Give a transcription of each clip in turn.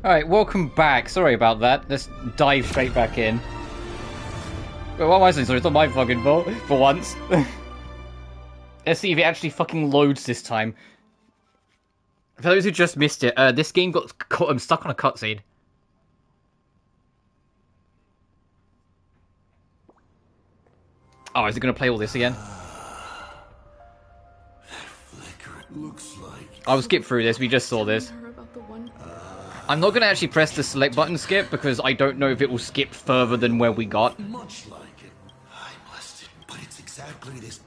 Alright, welcome back. Sorry about that. Let's dive straight back in. Wait, what am I saying? Sorry, it's not my fucking fault, for once. Let's see if it actually fucking loads this time. For those who just missed it, this game got stuck on a cutscene. Oh, is it going to play all this again? I will skip through this, we just saw this. I'm not going to actually press the select button skip because I don't know if it will skip further than where we got. Much like it. I must, but it's exactly this.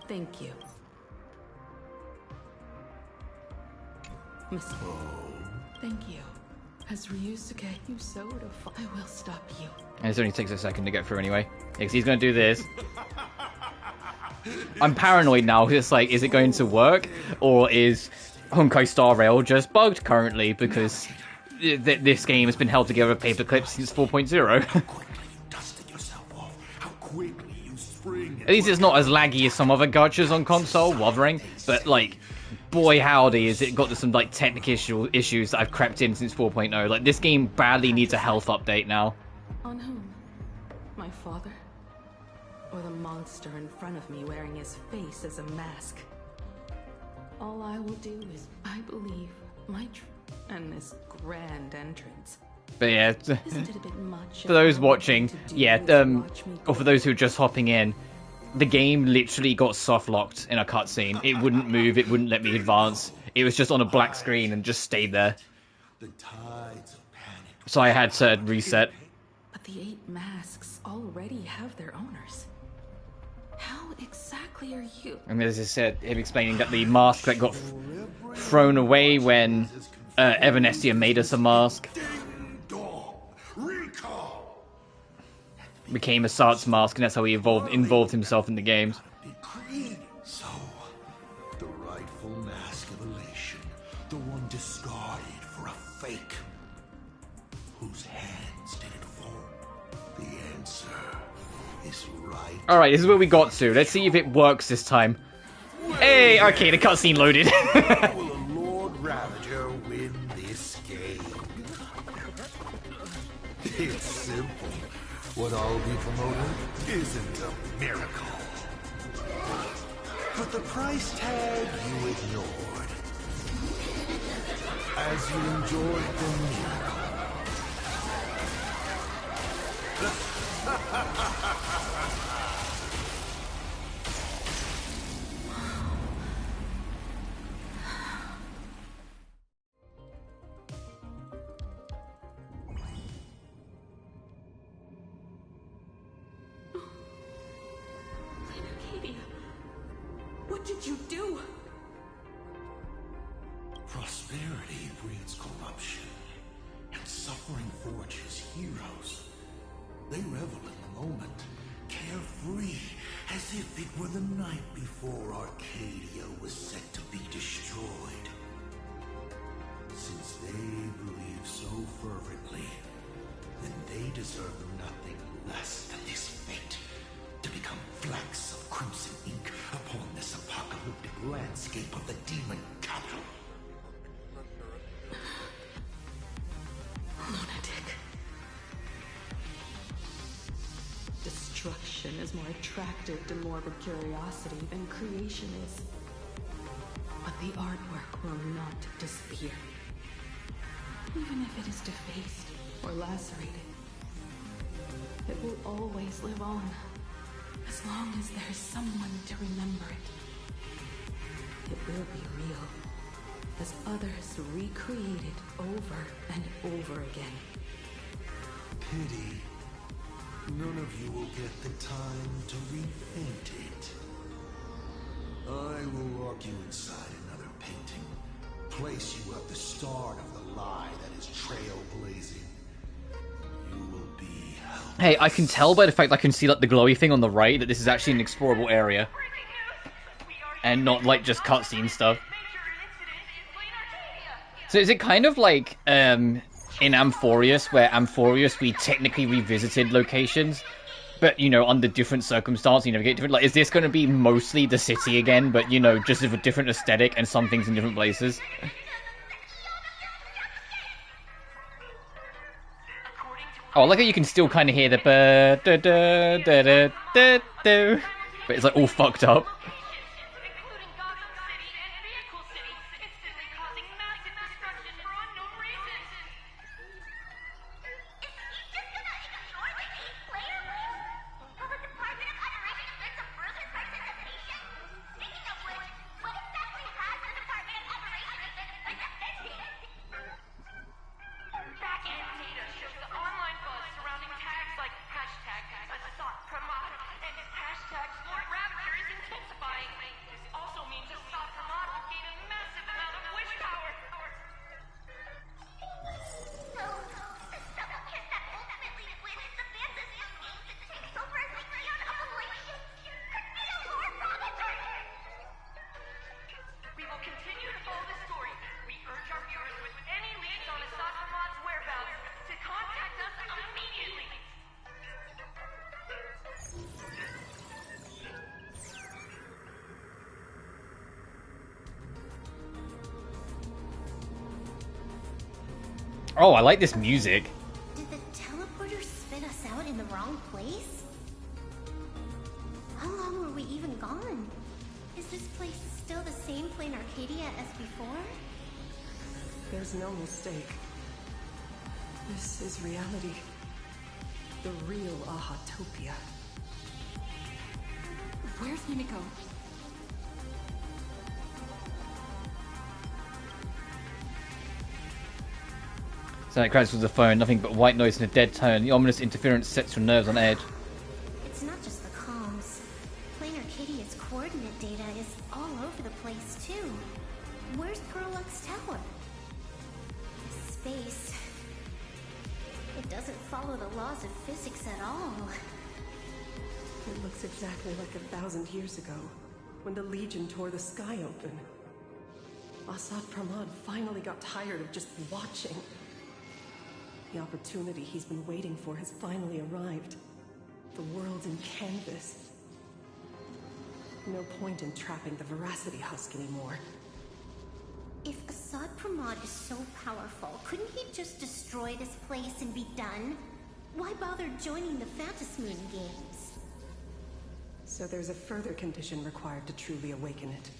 Thank you. Miss. Oh. Thank you. As Ryusuke, you so would have. I will stop you. And it only takes a second to get through anyway. Yeah, because he's going to do this. I'm paranoid now. It's like, is it going to work? Or is Honkai Star Rail just bugged currently? Because this game has been held together with paper clips since 4.0. At least it's not as laggy as some other gachas on console, wuthering. But, like, boy howdy, has it got some, like, technical issues that I've crept in since 4.0. Like, this game badly needs a health update now. On whom? My father? Or the monster in front of me wearing his face as a mask? All I will do is, I believe, and this grand entrance. But yeah, Isn't it a bit much for those watching, yeah, or for those who are just hopping in, the game literally got soft-locked in a cutscene. It wouldn't move, it wouldn't let me advance. It was just on a black screen and just stayed there. So I had to reset. But the 8 masks already have their owners. How exactly are you? And as I said, him explaining that the mask that got thrown away when Evanestia made us a mask became a Sart's mask, and that's how he involved himself in the games. So, the rightful mask of elation, the one discarded for a fake. Whose hands did it fall? The answer is right. Alright, this is where we got to. Let's see if it works this time. Hey, okay, the cutscene loaded. Will a Lord Ravager win this game? It's simple. What I'll be promoting isn't a miracle. But the price tag you ignored. As you enjoyed the miracle. Planarcadia, what did you do? Prosperity breeds corruption, and suffering forges heroes. They revel in the moment, carefree, as if it were the night before Arcadia was set to be destroyed. Since they believe so fervently, then they deserve nothing less than this fate, to become flecks of crimson ink upon this apocalyptic landscape of the demon capital. Lunatic. Destruction is more attractive to morbid curiosity than creation is. But the artwork will not disappear. Even if it is defaced or lacerated, it will always live on, as long as there is someone to remember it. It will be real, as others recreate it over and over again. Pity. None of you will get the time to repaint it. I will lock you inside another painting. Place you at the start of the lie that is trailblazing. You will be helpless. Hey, I can tell by the fact I can see like the glowy thing on the right that this is actually an explorable area. And not like just cutscene stuff. So is it kind of like in Amphorius, where Amphorius we technically revisited locations, but you know, under different circumstances, you know, get different. Like, is this going to be mostly the city again, but you know, just with a different aesthetic and some things in different places? Oh, I like how you can still kind of hear the but it's like all fucked up. Including Gotham City and Vehicle City, instantly causing massive destruction for unknown reasons. Is he just gonna ignore the key player list? Will the Department of Underwriting get some further participation? Speaking of which, what exactly has the Department of Underwriting been investigating? Back-end data shows the online buzz surrounding tags like hashtag Assault Pramod and hashtag Lord Rapture is intensifying. This also means Assault Pramod will gain a massive amount of wish power. So, the double kiss that ultimately wins the Phantasm games and takes over as the Leon Appellation could be a Lord Ravager! We will continue to follow the story. We urge our viewers with any leads on Assault Pramod's whereabouts to contact us immediately. Oh, I like this music. Did the teleporter spit us out in the wrong place? How long were we even gone? Is this place still the same Planarcadia as before? There's no mistake. This is reality. The real Ahatopia. Where's Mimiko? Sonic cries with the phone, nothing but white noise and a dead tone. The ominous interference sets your nerves on edge. It's not just the comms. Planarcadia's coordinate data is all over the place, too. Where's Perlux Tower? This space... It doesn't follow the laws of physics at all. It looks exactly like 1,000 years ago, when the Legion tore the sky open. Assad Pramod finally got tired of just watching. The opportunity he's been waiting for has finally arrived. The world's in canvas. No point in trapping the Veracity Husk anymore. If Assad Pramod is so powerful, couldn't he just destroy this place and be done? Why bother joining the Phantasmoon games? So there's a further condition required to truly awaken it.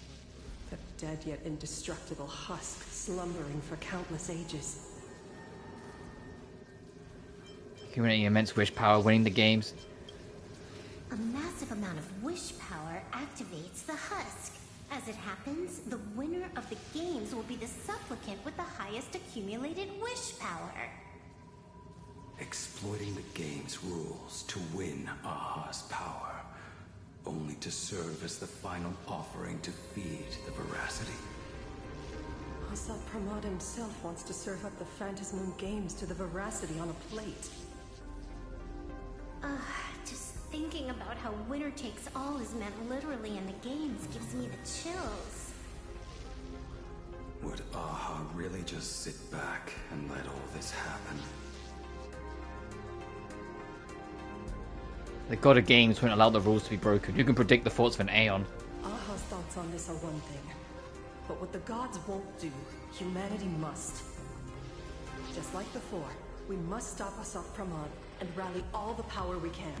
The dead yet indestructible husk slumbering for countless ages. Accumulating immense wish power, winning the games. A massive amount of wish power activates the husk. As it happens, the winner of the games will be the supplicant with the highest accumulated wish power. Exploiting the game's rules to win Aha's power, only to serve as the final offering to feed the Veracity. Assad Pramod himself wants to serve up the Phantasmoon games to the Veracity on a plate. Just thinking about how winner takes all is meant literally in the games gives me the chills. Would Aha really just sit back and let all this happen? The god of games won't allow the rules to be broken. You can predict the thoughts of an Aeon. Aha's thoughts on this are one thing. But what the gods won't do, humanity must. Just like before, we must stop Assad Pramod and rally all the power we can.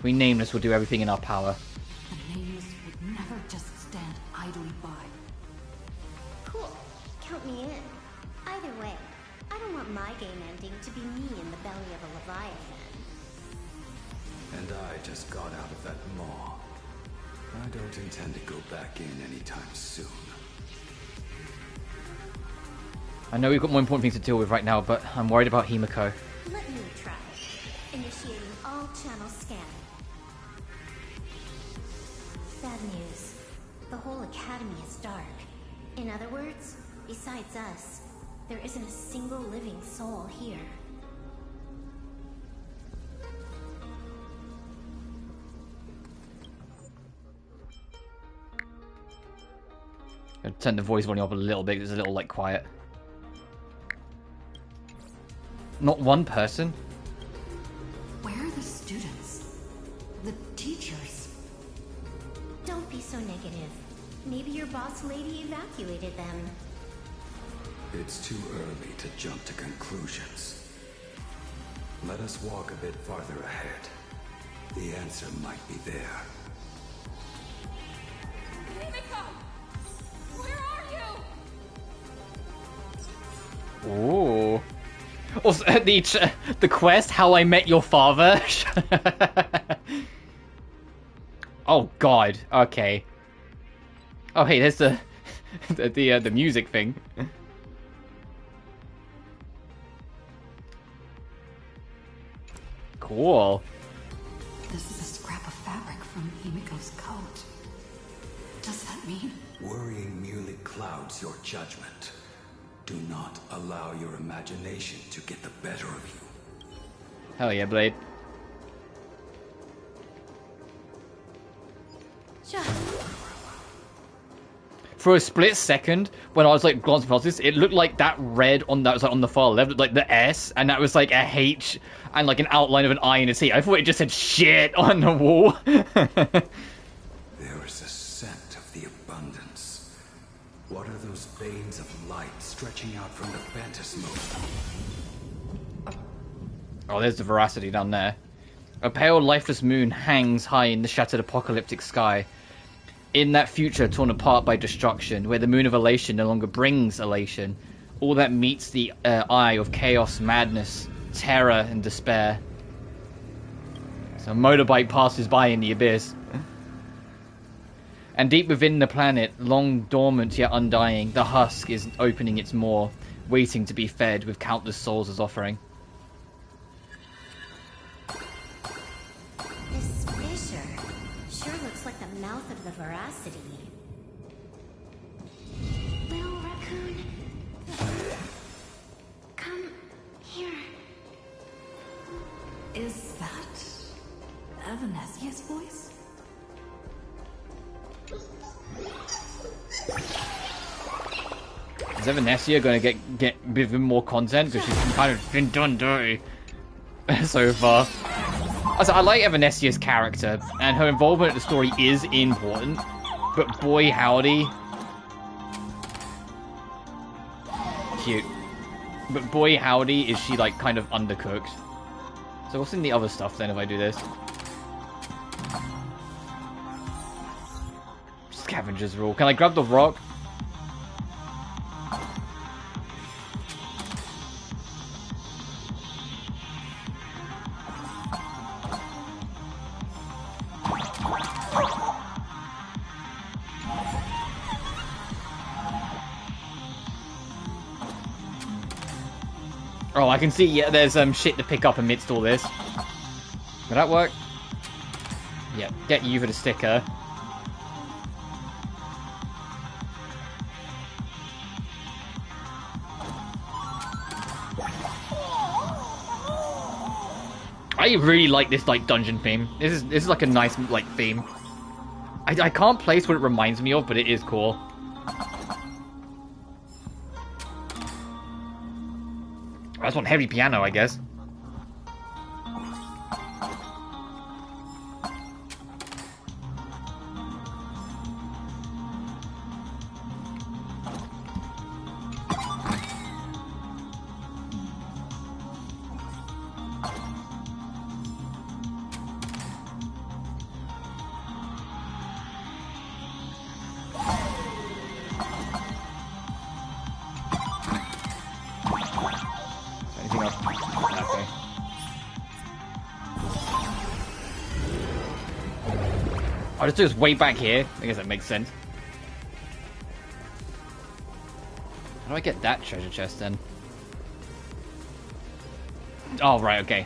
We Nameless will do everything in our power. The Nameless would never just stand idly by. Cool. Count me in. Either way, I don't want my game ending to be me in the belly of a Leviathan. And I just got out of that maw. I don't intend to go back in anytime soon. I know we've got more important things to deal with right now, but I'm worried about Himiko. Let me try. Initiating all channel scanning. Bad news. The whole academy is dark. In other words, besides us, there isn't a single living soul here. I'll turn the voice volume up a little bit. It's a little like quiet. Not one person. Where are the students? The teachers? Don't be so negative. Maybe your boss lady evacuated them. It's too early to jump to conclusions. Let us walk a bit farther ahead. The answer might be there. Himiko! Where are you? Ooh. Also, the quest, How I Met Your Father. Oh God. Okay. Oh hey, there's the music thing. Cool. This is a scrap of fabric from Himiko's coat. Does that mean? Worrying merely clouds your judgment. Do not allow your imagination to get the better of you. Hell yeah, Blade. Sure. For a split second, when I was like glancing past this, it looked like that red on that was like on the far left, like the S, and that was like a H and like an outline of an I and a T. I thought it just said shit on the wall. There is a scent of the abundance. What are those veins of light stretching out from the phantasmal? Oh, there's the veracity down there. A pale, lifeless moon hangs high in the shattered apocalyptic sky. In that future torn apart by destruction, where the moon of elation no longer brings elation, all that meets the eye of chaos, madness, terror, and despair. So a motorbike passes by in the abyss. And deep within the planet, long dormant yet undying, the husk is opening its maw, waiting to be fed with countless souls as offering. This fissure sure looks like the mouth of the veracity. Little raccoon, come here. Is that Evanesia's voice? Is Evanesia going to get even more content? Because she's kind of been done dirty so far. Also, I like Evanesia's character, and her involvement in the story is important, but boy howdy. Cute. But boy howdy is she like kind of undercooked. So what's in the other stuff then if I do this? Scavenger's rule. Can I grab the rock? Oh, I can see, yeah, there's shit to pick up amidst all this. Will that work? Yep, get you for the sticker. I really like this like dungeon theme. This is like a nice like theme. I can't place what it reminds me of, but it is cool. I just want heavy piano, I guess. Anything else? Okay. I'll just do this way back here. I guess that makes sense. How do I get that treasure chest then? Oh, right, okay.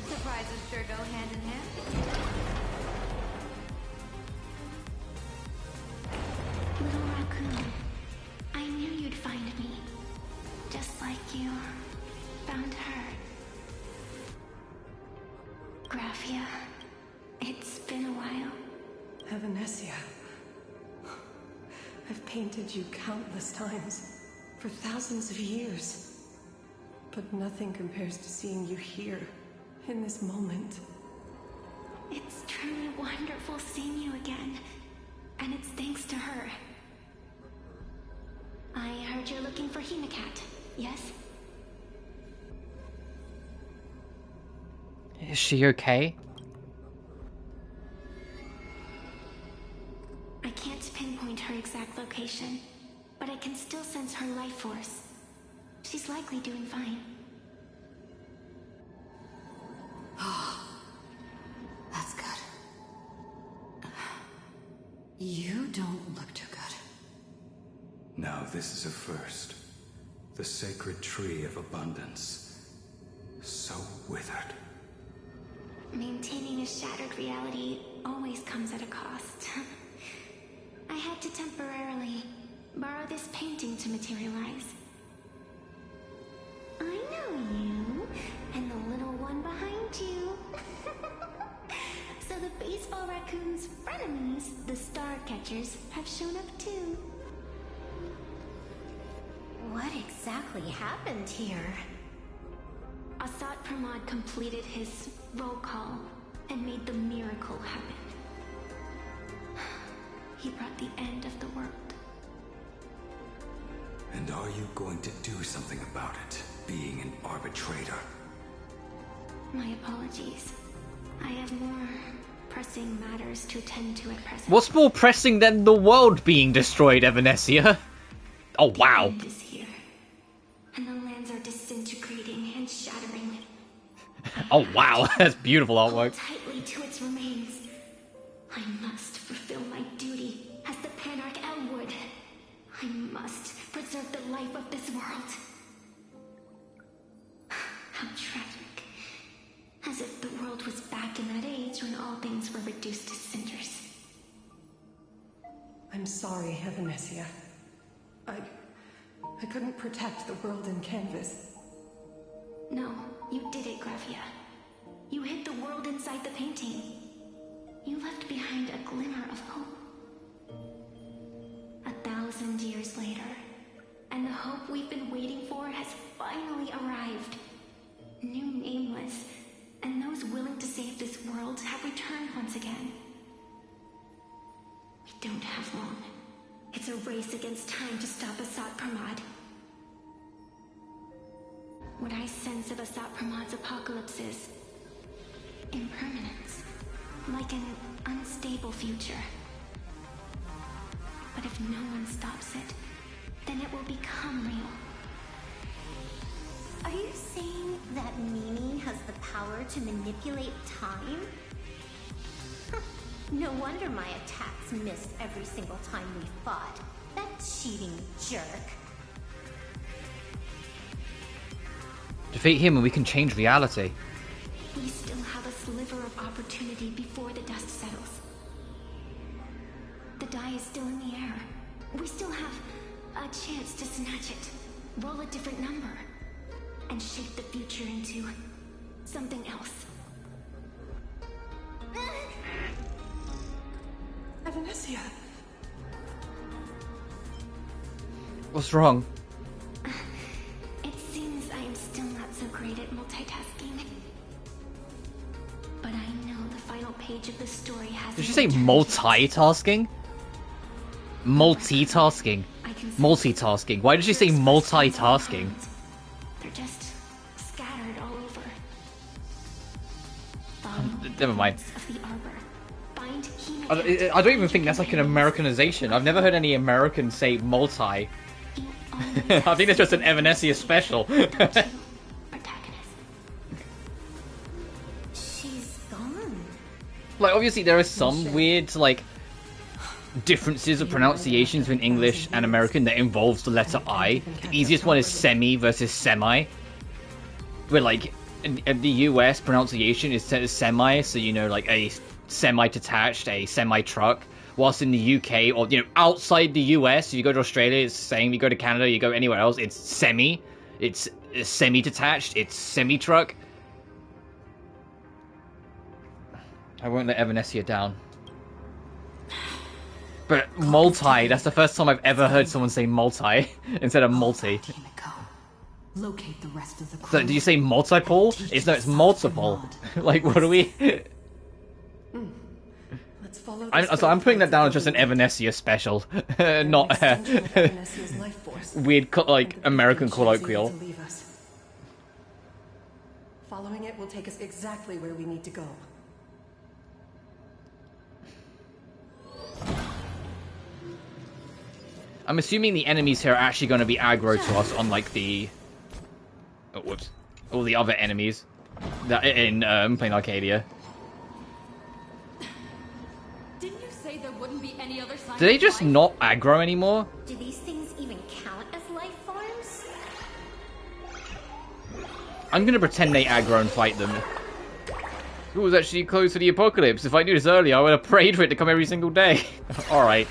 Surprises sure go hand in hand. Little raccoon, I knew you'd find me. Just like you found her. Graphia, it's been a while. Evanesia. I've painted you countless times, for thousands of years. But nothing compares to seeing you here, in this moment. It's truly wonderful seeing you again. And it's thanks to her. I heard you're looking for Hinacat, yes? Is she okay? I can't pinpoint her exact location, but I can still sense her life force. She's likely doing fine. That's good. You don't look too good. Now this is a first. The sacred tree of abundance. So withered. Maintaining a shattered reality always comes at a cost. I had to temporarily borrow this painting to materialize. I know you, and the little one behind you. So the baseball raccoon's frenemies, the star catchers, have shown up too. What exactly happened here? Asat Pramod completed his roll call and made the miracle happen. He brought the end of the world. And are you going to do something about it, being an arbitrator? My apologies. I have more pressing matters to attend to at present. What's more pressing than the world being destroyed, Evanesia? Oh, wow. The end is here, and the lands are disintegrating and shattering. Oh, wow. That's beautiful Hold artwork. tightly to its remains. I must fulfill my duty as the Panarch Elwood. I must preserve the life of this world. How tragic. As if the world was back in that age when all things were reduced to cinders. I'm sorry, Evanesia. I couldn't protect the world in canvas. No, you did it, Gravia. You hid the world inside the painting. You left behind a glimmer of hope. 1,000 years later, and the hope we've been waiting for has finally arrived. New Nameless, and those willing to save this world have returned once again. We don't have long. It's a race against time to stop Asat Pramod. What I sense of Asat Pramod's apocalypse is impermanence, like an unstable future. But if no one stops it, then it will become real. Are you saying that Mimi has the power to manipulate time? No wonder my attacks missed every single time we fought. That cheating jerk. Defeat him and we can change reality. We still have a sliver of opportunity before the dust settles. The die is still in the air. We still have a chance to snatch it, roll a different number, and shape the future into something else. Evanesia! What's wrong? It seems I am still not so great at multitasking. But I know the final page of the story has... Did she say multitasking? Multitasking. Multitasking. Why did she say multitasking? They're just scattered all over. Never mind. Of the arbor. Find I don't even think that's like an Americanization. I've never heard any Americans say multi. I think that's just an Evanesia special. She's gone. Like, obviously there are some weird, like, differences of pronunciations between English and American that involves the letter I. The easiest one is semi versus semi. Where, like, in the US, pronunciation is semi, so, you know, like, a semi-detached, a semi-truck. Whilst in the UK, or, you know, outside the US, if you go to Australia, it's the same. You go to Canada, you go anywhere else, it's semi. It's semi-detached, it's semi-truck. I won't let Evanesia down. But multi, that's the first time I've ever heard someone say multi instead of multi. Locate the rest of the So, did you say multiple? It's multiple. Like, what are we? Let's follow I'm putting that down as just an Evanescia special, not weird like American colloquial. Following it will take us exactly where we need to go. I'm assuming the enemies here are actually going to be aggro to us, unlike the... Oh, whoops. All the other enemies that in Planarcadia. Didn't you say there wouldn't be any other sign? Do they just not aggro anymore? Do these things even count as life forms? I'm going to pretend they aggro and fight them. It was actually close to the apocalypse. If I knew this earlier, I would have prayed for it to come every single day. Alright.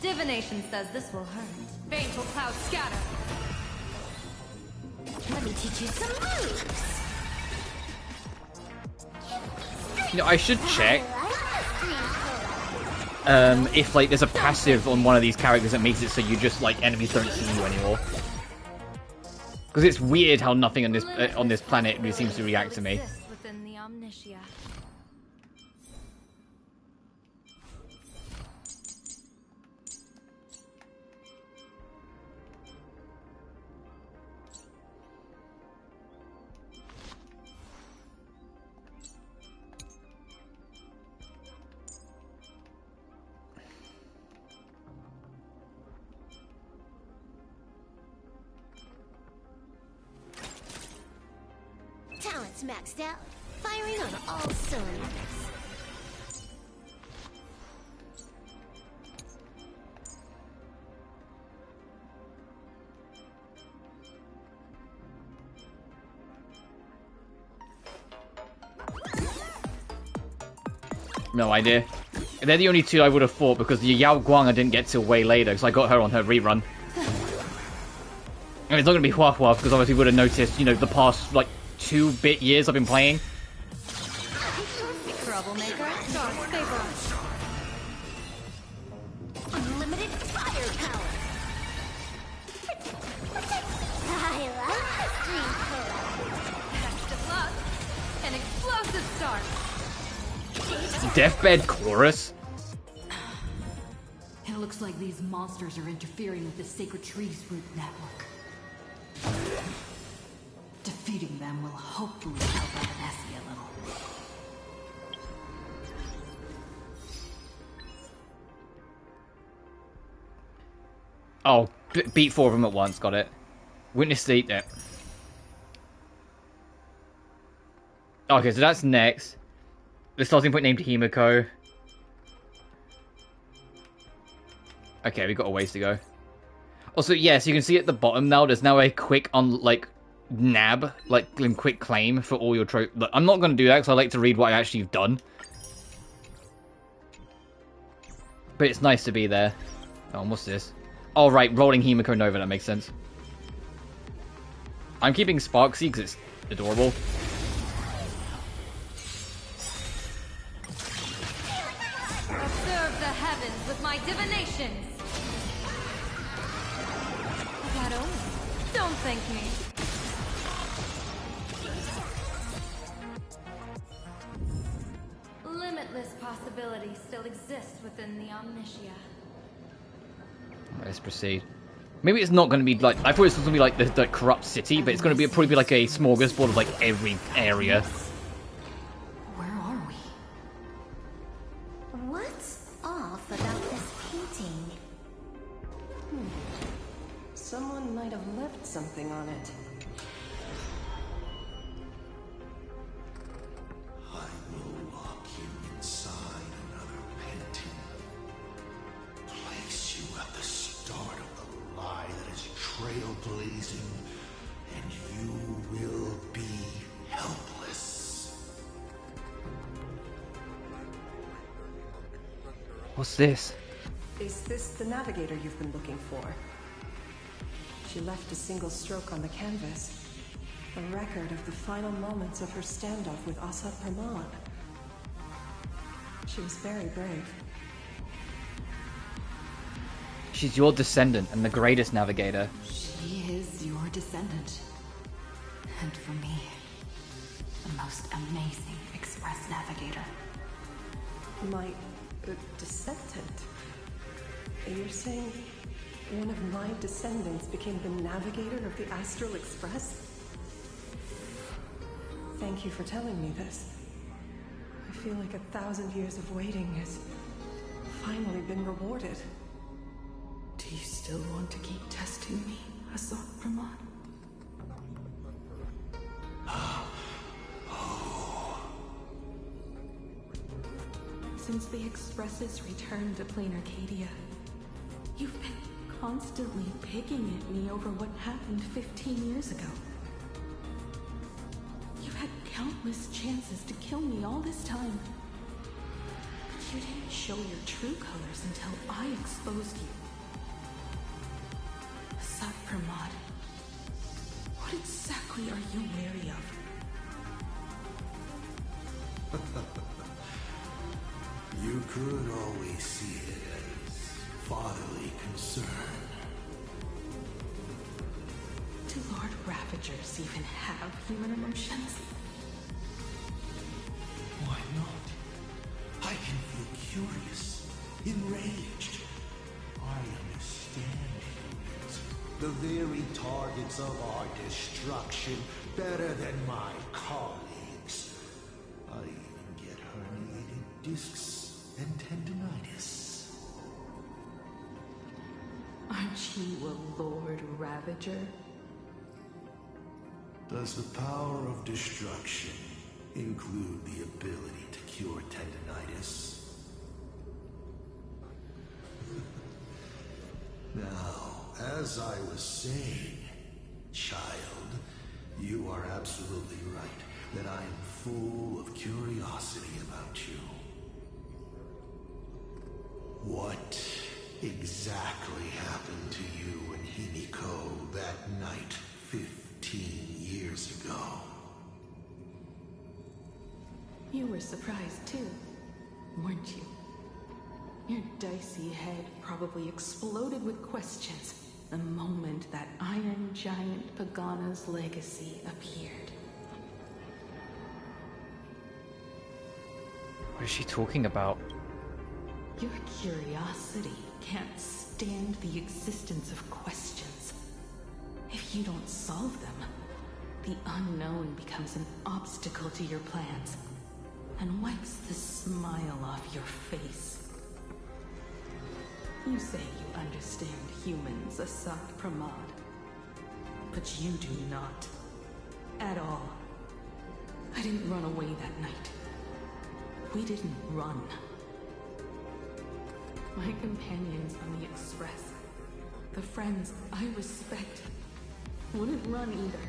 Divination says this will hurt. Baneful clouds scatter. Let me teach you some moves. You know, I should check if like there's a passive on one of these characters that makes it so you just like enemies don't see you anymore. Because it's weird how nothing on this planet really seems to react to me. Within the omnitia. Talent's maxed out. Firing on all cylinders. No idea. They're the only two I would have fought because the Yao Guang I didn't get till way later because I got her on her rerun. And it's not going to be Hua Hua because obviously would have noticed, you know, the past like 2-bit years I've been playing. Troublemaker, stars favor us. Unlimited firepower. I love the stream code. Extra plus, an explosive start. Deathbed Chorus? It looks like these monsters are interfering with the Sacred Trees root network. Defeating them will hopefully help Evanescia a little. Oh, beat 4 of them at once, got it. Witness State there. Okay, so that's next. The starting point named Himiko. Okay, we've got a ways to go. Also, yes, you can see at the bottom now, there's now a quick nab, like quick claim for all your trophies. I'm not going to do that because I like to read what I actually have done. But it's nice to be there. Oh, what's this? Oh, right, rolling Himiko Nova, that makes sense. I'm keeping Sparksy because it's adorable. Observe the heavens with my divinations. That only. Don't thank me. Limitless possibilities still exist within the omnitia. Let's proceed. Maybe it's not going to be like... I thought it was going to be like the corrupt city, but it's going to be probably be like a smorgasbord of like every area. Where are we? What's off about this painting? Someone might have left something on it. I will lock you inside another painting. Place you at the start of the lie that is trailblazing, and you will be helpless. What's this? Is this the navigator you've been looking for? She left a single stroke on the canvas. A record of the final moments of her standoff with Asad Pramad. She was very brave. She's your descendant and the greatest navigator. She is your descendant. And for me, the most amazing Express Navigator. My descendant? You're saying one of my descendants became the navigator of the Astral Express? Thank you for telling me this. I feel like 1,000 years of waiting has finally been rewarded. Do you still want to keep testing me, Asad Pramod? Since the Expresses returned to Planarcadia, you've been constantly picking at me over what happened 15 years ago. You had countless chances to kill me all this time. But you didn't show your true colors until I exposed you. Asad Pramod, what exactly are you wary of? You could always see it as fatherly concern. Do Lord Ravagers even have human emotions? Why not? I can feel curious, enraged. I understand humans, the very targets of our destruction, better than my colleagues. I even get herniated discs and tendinitis. Aren't you a Lord Ravager? Does the power of destruction include the ability to cure tendinitis? Now, as I was saying, child, you are absolutely right that I am full of curiosity about you. What exactly happened to you and Himiko that night 15 years ago? You were surprised too, weren't you? Your dicey head probably exploded with questions the moment that Iron Giant Pagana's legacy appeared. What is she talking about? Your curiosity can't stand the existence of questions. If you don't solve them, the unknown becomes an obstacle to your plans and wipes the smile off your face. You say you understand humans, Asad Pramod, but you do not. At all. I didn't run away that night. We didn't run. My companions on the Express, the friends I respect, wouldn't run either.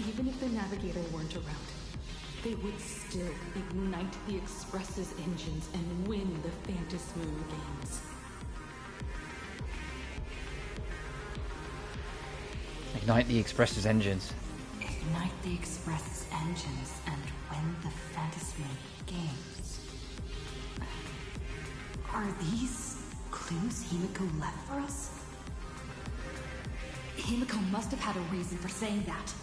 Even if the Navigator weren't around, they would still ignite the Express's engines and win the Phantasmoon games. Ignite the Express's engines. Ignite the Express's engines and win the Phantasmoon games. Are these clues Himiko left for us? Himiko must have had a reason for saying that.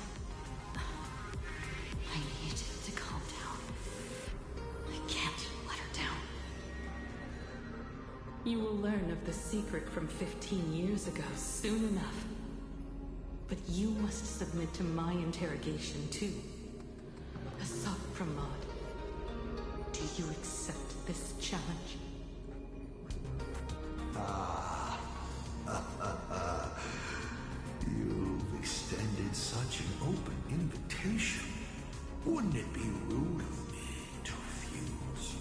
I need to calm down. I can't let her down. You will learn of the secret from 15 years ago soon enough. But you must submit to my interrogation too. Asad Pramod, do you accept this challenge? You've extended such an open invitation. Wouldn't it be rude of me to refuse?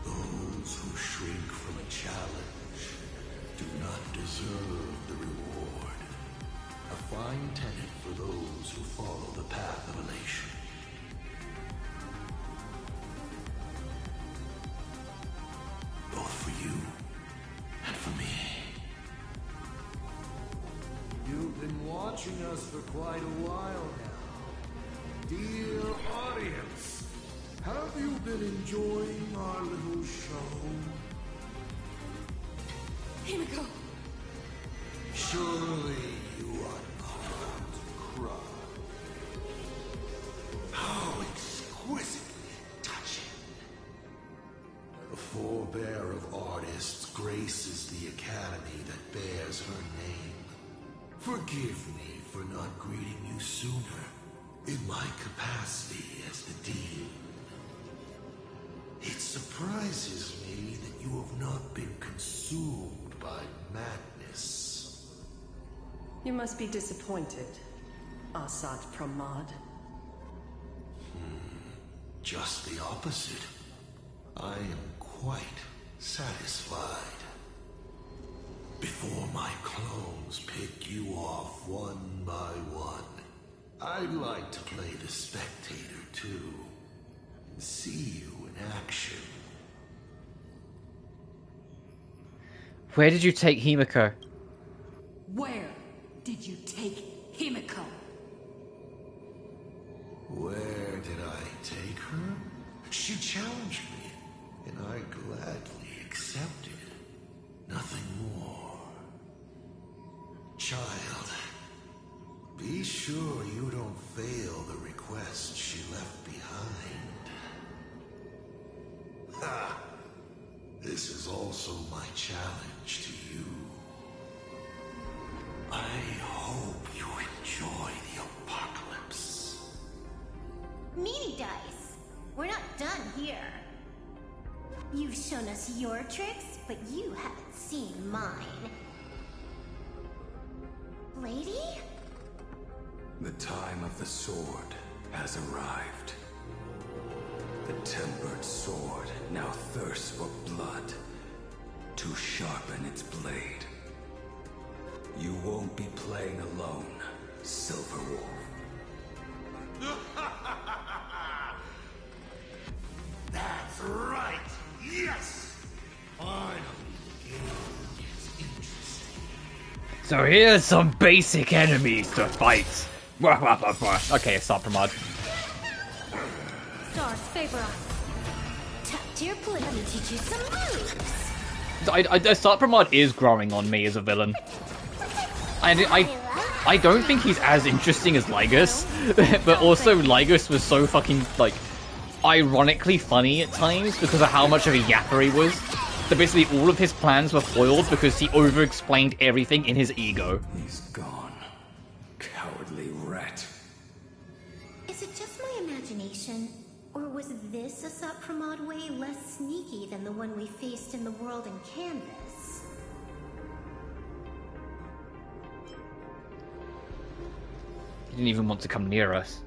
Those who shrink from a challenge do not deserve the reward. A fine tenet for those who follow the path of elation. Both for you and for me. You've been watching us for quite a while now. Dear audience, have you been enjoying our little show? Himiko! Surely you A forebear of artists graces the academy that bears her name. Forgive me for not greeting you sooner, in my capacity as the Dean. It surprises me that you have not been consumed by madness. You must be disappointed, Assad Pramod. Just the opposite. I am quite satisfied. Before my clones pick you off one by one, I'd like to play the spectator too, and see you in action. Where did you take Himiko? Where did you take Himiko? Where did I take her? She challenged me, and I gladly accepted. Nothing more. Child, be sure you don't fail the request she left behind. Ha! This is also my challenge to you. I hope you enjoy the apocalypse. Meanie Dice, we're not done here. You've shown us your tricks, but you haven't seen mine. Lady? The time of the sword has arrived. The tempered sword now thirsts for blood to sharpen its blade. You won't be playing alone, Silver Wolf. That's right! Yes! Finally, the game gets interesting. So here's some basic enemies to fight. Okay, stop, Pramod. Stars favor us. Tap to your plate, let me teach you some moves. Start Pramod is growing on me as a villain. I don't think he's as interesting as Lygus, but also Lygus was so fucking, like, ironically funny at times because of how much of a yapper he was. That basically all of his plans were foiled because he over-explained everything in his ego. He's gone. Cowardly rat. Is it just my imagination? Or was this Assad Pramod way less sneaky than the one we faced in the world in Canvas? He didn't even want to come near us.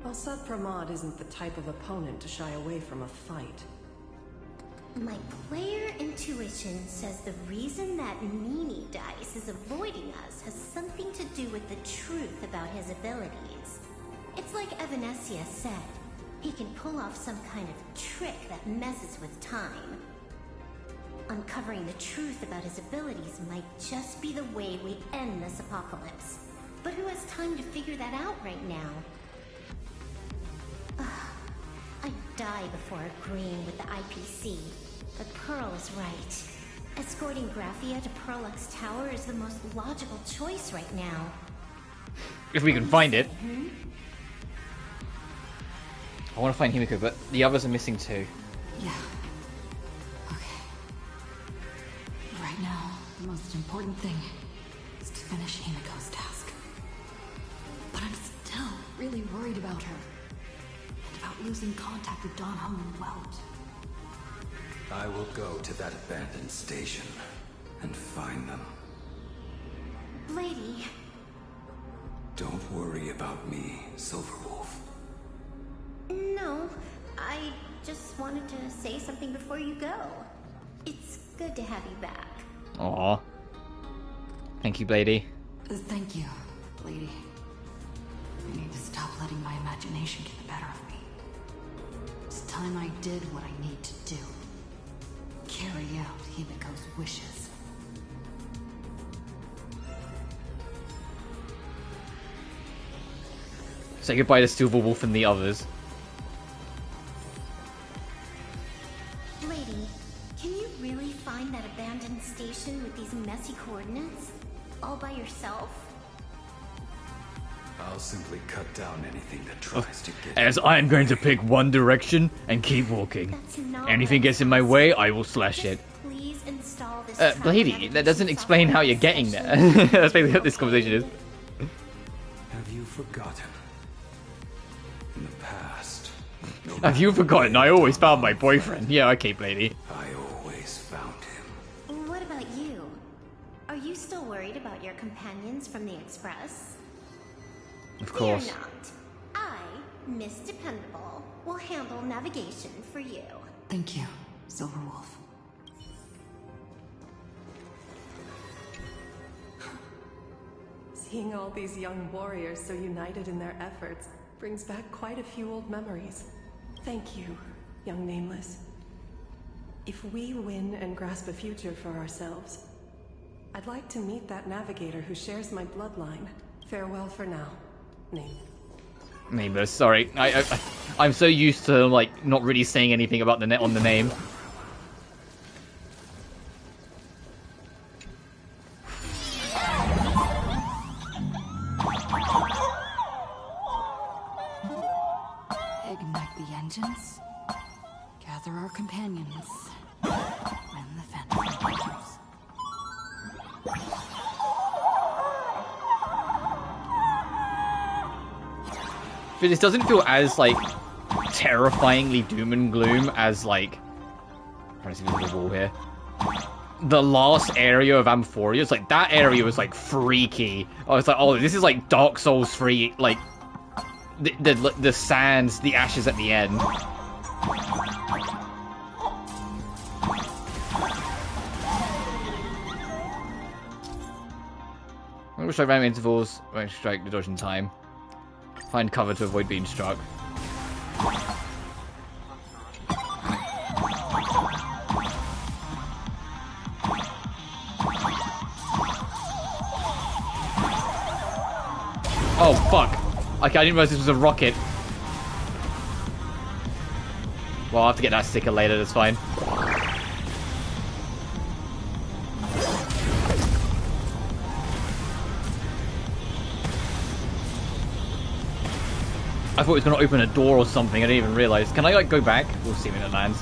Assad Pramod isn't the type of opponent to shy away from a fight. My player intuition says the reason that Meanie Dice is avoiding us has something to do with the truth about his abilities. It's like Evanescia said, he can pull off some kind of trick that messes with time. Uncovering the truth about his abilities might just be the way we end this apocalypse. But who has time to figure that out right now? I'd die before agreeing with the IPC. But Pearl is right. Escorting Graphia to Perlux Tower is the most logical choice right now. If we can find it. I want to find Himiko, but the others are missing too. Yeah. Okay. Right now, the most important thing is to finish Himiko's task. But I'm still really worried about her. And about losing contact with Don Hung and Welt. I will go to that abandoned station and find them. Lady. Don't worry about me, Silver Wolf. No, I just wanted to say something before you go. It's good to have you back. Aww. Thank you, Blady. Thank you, Lady. I need to stop letting my imagination get the better of me. It's time I did what I need to do. Carry out Himiko's wishes. Say goodbye to Silver Wolf and the others. Lady, can you really find that abandoned station with these messy coordinates? All by yourself? I'll simply cut down anything that tries to get... As I'm going to pick one direction and keep walking. That's not Anything what gets in my Tom way, said. I will slash it. Just please install this Blady, that doesn't explain how you're getting there. navigation That's basically what this conversation is. Have you forgotten? In the past... Have you forgotten? I always found my boyfriend. Yeah, okay, Blady. I always found him. What about you? Are you still worried about your companions from the Express? Of course. Fear not. I, Miss Dependable, will handle navigation for you. Thank you, Silverwolf. Seeing all these young warriors so united in their efforts brings back quite a few old memories. Thank you, young Nameless. If we win and grasp a future for ourselves, I'd like to meet that navigator who shares my bloodline. Farewell for now, Name. Nameless, sorry. I'm so used to like not really saying anything about the on the name. Ignite the engines. Gather our companions. When the phantom enters. But this doesn't feel as like terrifyingly doom and gloom as like I'm trying to see if there's a wall here. The last area of Amphoria, it's like that area was like freaky. I was like, oh, this is like Dark Souls 3, like the sands, the ashes at the end. I'm gonna strike random intervals, won't strike the dodge in time. Find cover to avoid being struck. Oh, fuck. Okay, I didn't realize this was a rocket. Well, I'll have to get that sticker later, that's fine. I thought it was going to open a door or something, I didn't even realize. Can I, like, go back? We'll see when it lands.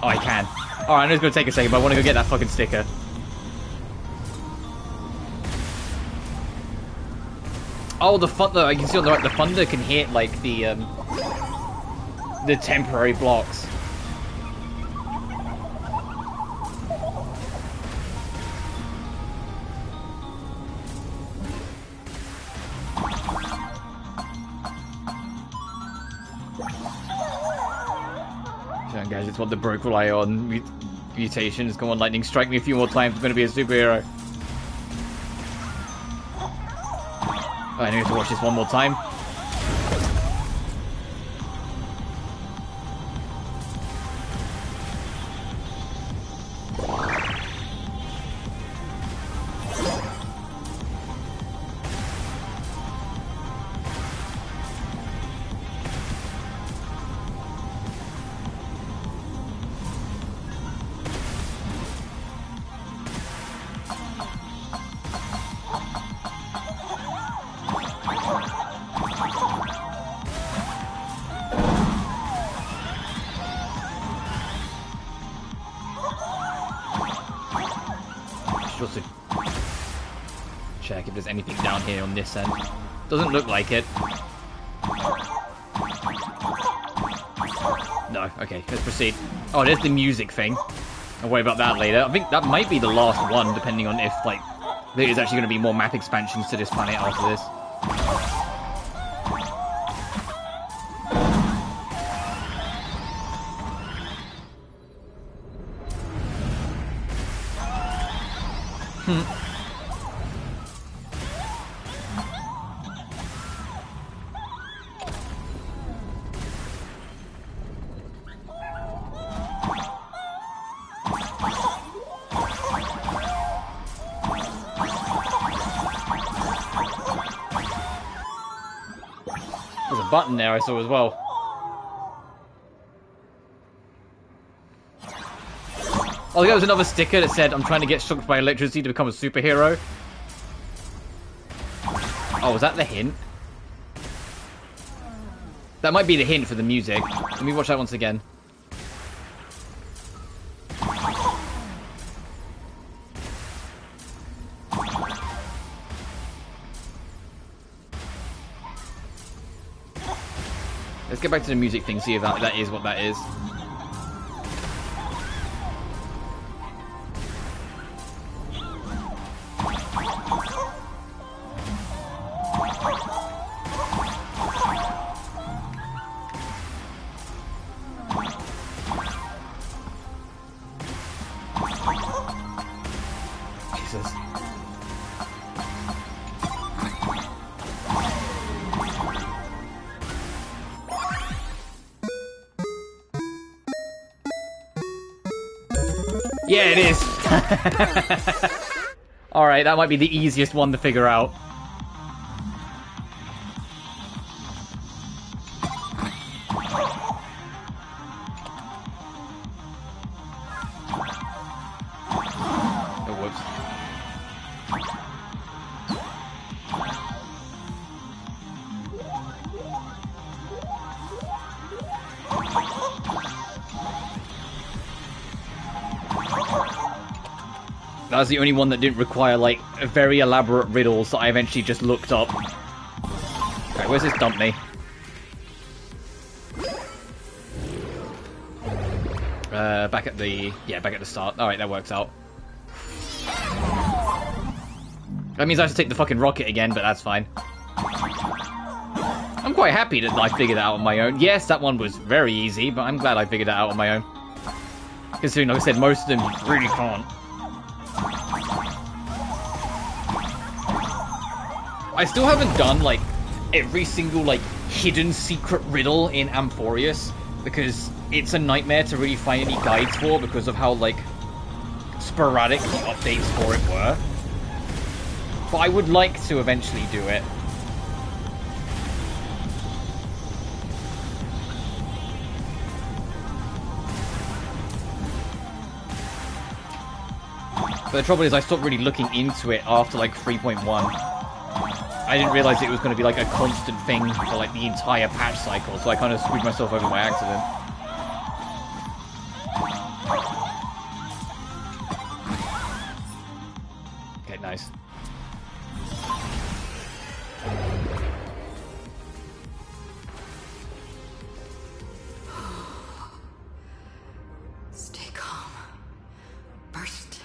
Oh, I can. Alright, I know it's going to take a second, but I want to go get that fucking sticker. Oh, the thunder! I can see on the right, the thunder can hit like the temporary blocks. Come on, guys, it's what the broke rely on. Mutations. Come on, lightning, strike me a few more times. I'm gonna be a superhero. I need to watch this one more time. Check if there's anything down here on this end. Doesn't look like it. No, okay, let's proceed. Oh, there's the music thing. I'll worry about that later. I think that might be the last one, depending on if, like, there's actually going to be more map expansions to this planet after this. There's a button there I saw as well. Oh, there was another sticker that said, I'm trying to get shocked by electricity to become a superhero. Oh, was that the hint? That might be the hint for the music. Let me watch that once again. Let's get back to the music thing, see if that is what that is. Jesus. Yeah, it is. Alright, that might be the easiest one to figure out. Oh, whoops. That was the only one that didn't require, like, very elaborate riddles that I eventually just looked up. Okay, where's this dump me? Back at the... Yeah, back at the start. Alright, that works out. That means I have to take the fucking rocket again, but that's fine. I'm quite happy that I figured it out on my own. Yes, that one was very easy, but I'm glad I figured it out on my own. Considering, like I said, most of them you really can't. I still haven't done, like, every single, like, hidden secret riddle in Amphorius, because it's a nightmare to really find any guides for because of how, like, sporadic the updates for it were. But I would like to eventually do it. But the trouble is I stopped really looking into it after, like, 3.1. I didn't realize it was going to be like a constant thing for like the entire patch cycle, so I kind of screwed myself over by accident. Okay, nice. Stay calm. First,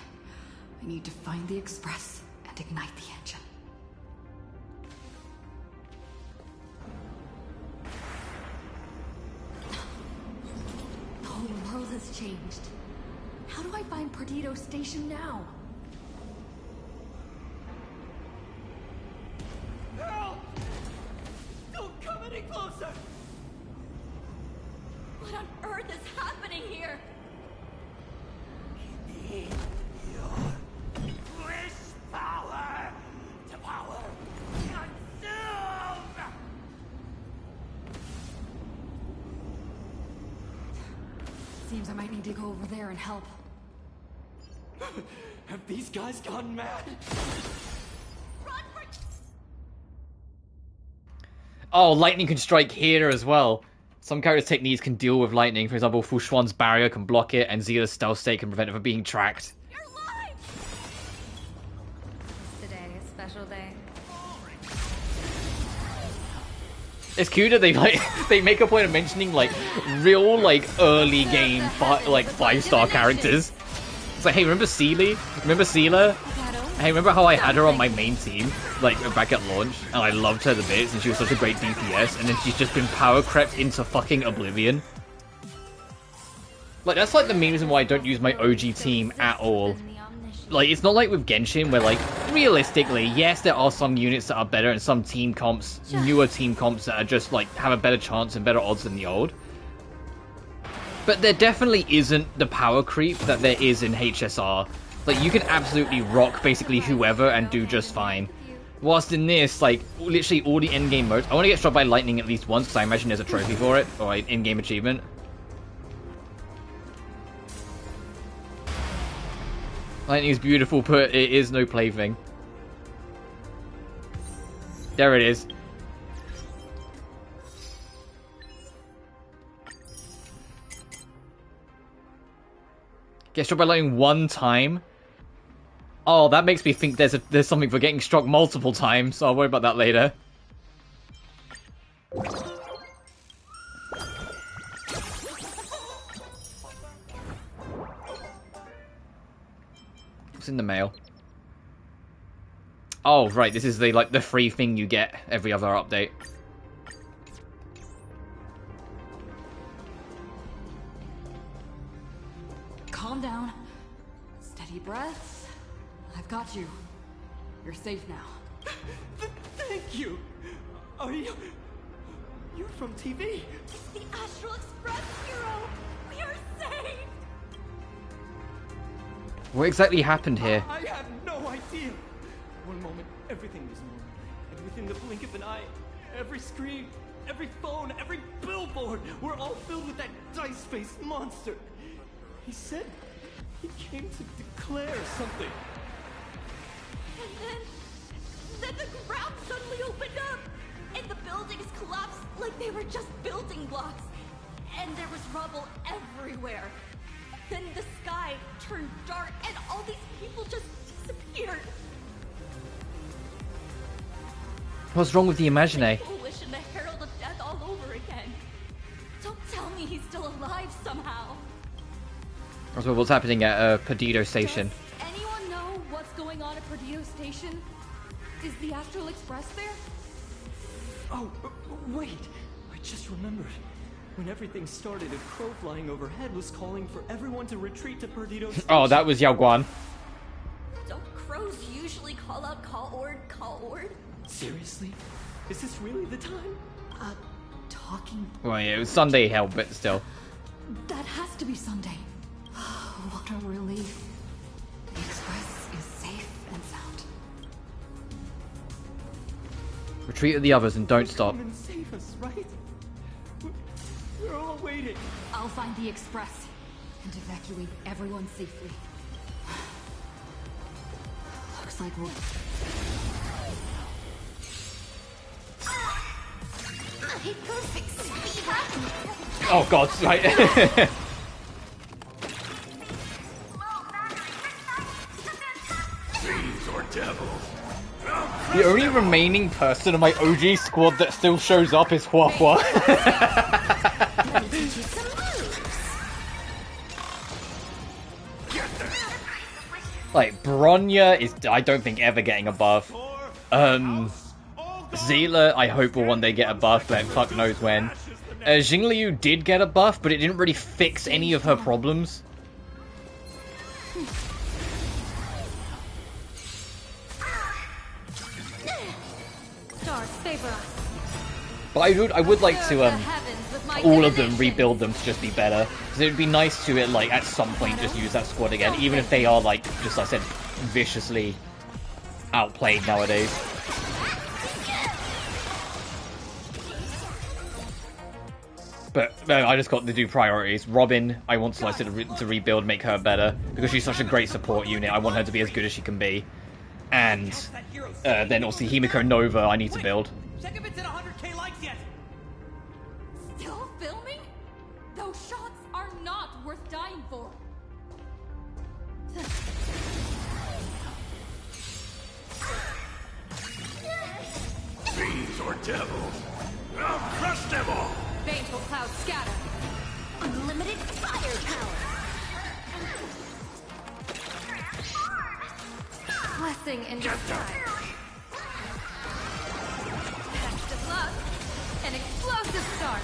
I need to find the express and ignite the engine. The world has changed. How do I find Perdido Station now? Help! Don't come any closer! What on earth is happening here? Need your wish power to power consume! Seems I might need to go over there and help. Have these guys gone mad? Oh, lightning can strike here as well. Some characters' techniques can deal with lightning. For example, Fushuan's barrier can block it, and Zila's stealth state can prevent it from being tracked. You're alive! Today, a special day. It's cute that they like they make a point of mentioning like real like early game like 5-star characters. It's like, hey, remember Sealy? Remember Seela? Hey, remember how I had her on my main team like back at launch, and I loved her to bits, and she was such a great DPS, and then she's just been power crept into fucking oblivion. Like that's like the main reason why I don't use my OG team at all. Like, it's not like with Genshin where, like, realistically, yes, there are some units that are better and some team comps, newer team comps that are just, like, have a better chance and better odds than the old. But there definitely isn't the power creep that there is in HSR. Like, you can absolutely rock basically whoever and do just fine. Whilst in this, like, literally all the endgame modes... I want to get struck by lightning at least once because I imagine there's a trophy for it, or an in-game achievement. Lightning is beautiful, but it is no plaything. There it is. Get struck by lightning one time? Oh, that makes me think there's something for getting struck multiple times, so I'll worry about that later. What's in the mail? Oh, right, this is the free thing you get every other update. Calm down. Steady breaths. I've got you. You're safe now. Thank you. Are you... You're from TV. It's the Astral Express, hero! We are saved! What exactly happened here? I have no idea. One moment, everything was normal. And within the blink of an eye, every screen, every phone, every billboard were all filled with that dice-faced monster. He said he came to declare something. And then the ground suddenly opened up, and the buildings collapsed like they were just building blocks. And there was rubble everywhere. Then the sky turned dark, and all these people just disappeared. What's wrong with the Imagine? Foolish and the Herald of Death all over again. Don't tell me he's still alive somehow. Also, what's happening at Perdido Station? Does anyone know what's going on at Perdido Station? Is the Astral Express there? Oh, wait. I just remembered. When everything started, a crow flying overhead was calling for everyone to retreat to Perdido Station. Oh, that was Yao Guan. Don't crows usually call out call ord? Seriously? Is this really the time? Talking... Well, yeah, it was Sunday hell, but still. That has to be Sunday. What a relief. The Express is safe and sound. Retreat at the others and don't stop. Come and save us, right? We're all waiting. I'll find the Express and evacuate everyone safely. Looks like we'll... My perfect speed. Oh god, right. Fiends or devils. The only remaining person in my OG squad that still shows up is Hua Hua. Like, Bronya is, I don't think, ever getting a buff. Zila, I hope will one day get a buff, but fuck knows when. Jingliu did get a buff, but it didn't really fix any of her problems. Stars favor us. But I would like to, all of them, rebuild them to just be better. Because it would be nice to, like, at some point just use that squad again, even if they are, like, just like I said, viciously outplayed nowadays. But no, I just got to do priorities. Robin, I want to, like, to rebuild, make her better, because she's such a great support unit. I want her to be as good as she can be. And then obviously Himiko Nova I need to build. Check if it's at 100k likes yet. Still filming? Those shots are not worth dying for. Fiends or devils. I'll crush them all. Baneful clouds scatter. Unlimited firepower. Blessing in disguise. Extra luck. An explosive start.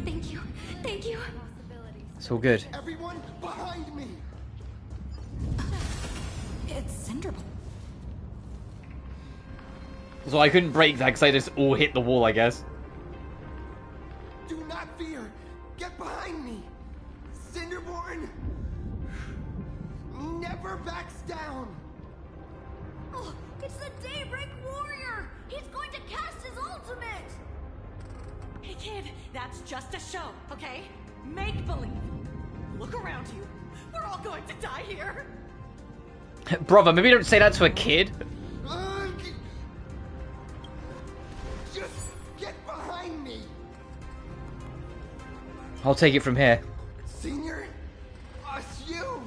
Thank you. Thank you. It's all good. Everyone behind me! It's Cinderball. So I couldn't break that because I just all hit the wall, I guess. Do not fear! Get behind me! Cinderborn never backs down! Oh, it's the Daybreak Warrior! He's going to cast his ultimate! Hey kid, that's just a show, okay? Make believe. Look around you. We're all going to die here. Brother, maybe don't say that to a kid. Just get behind me! I'll take it from here. Senior? It's you!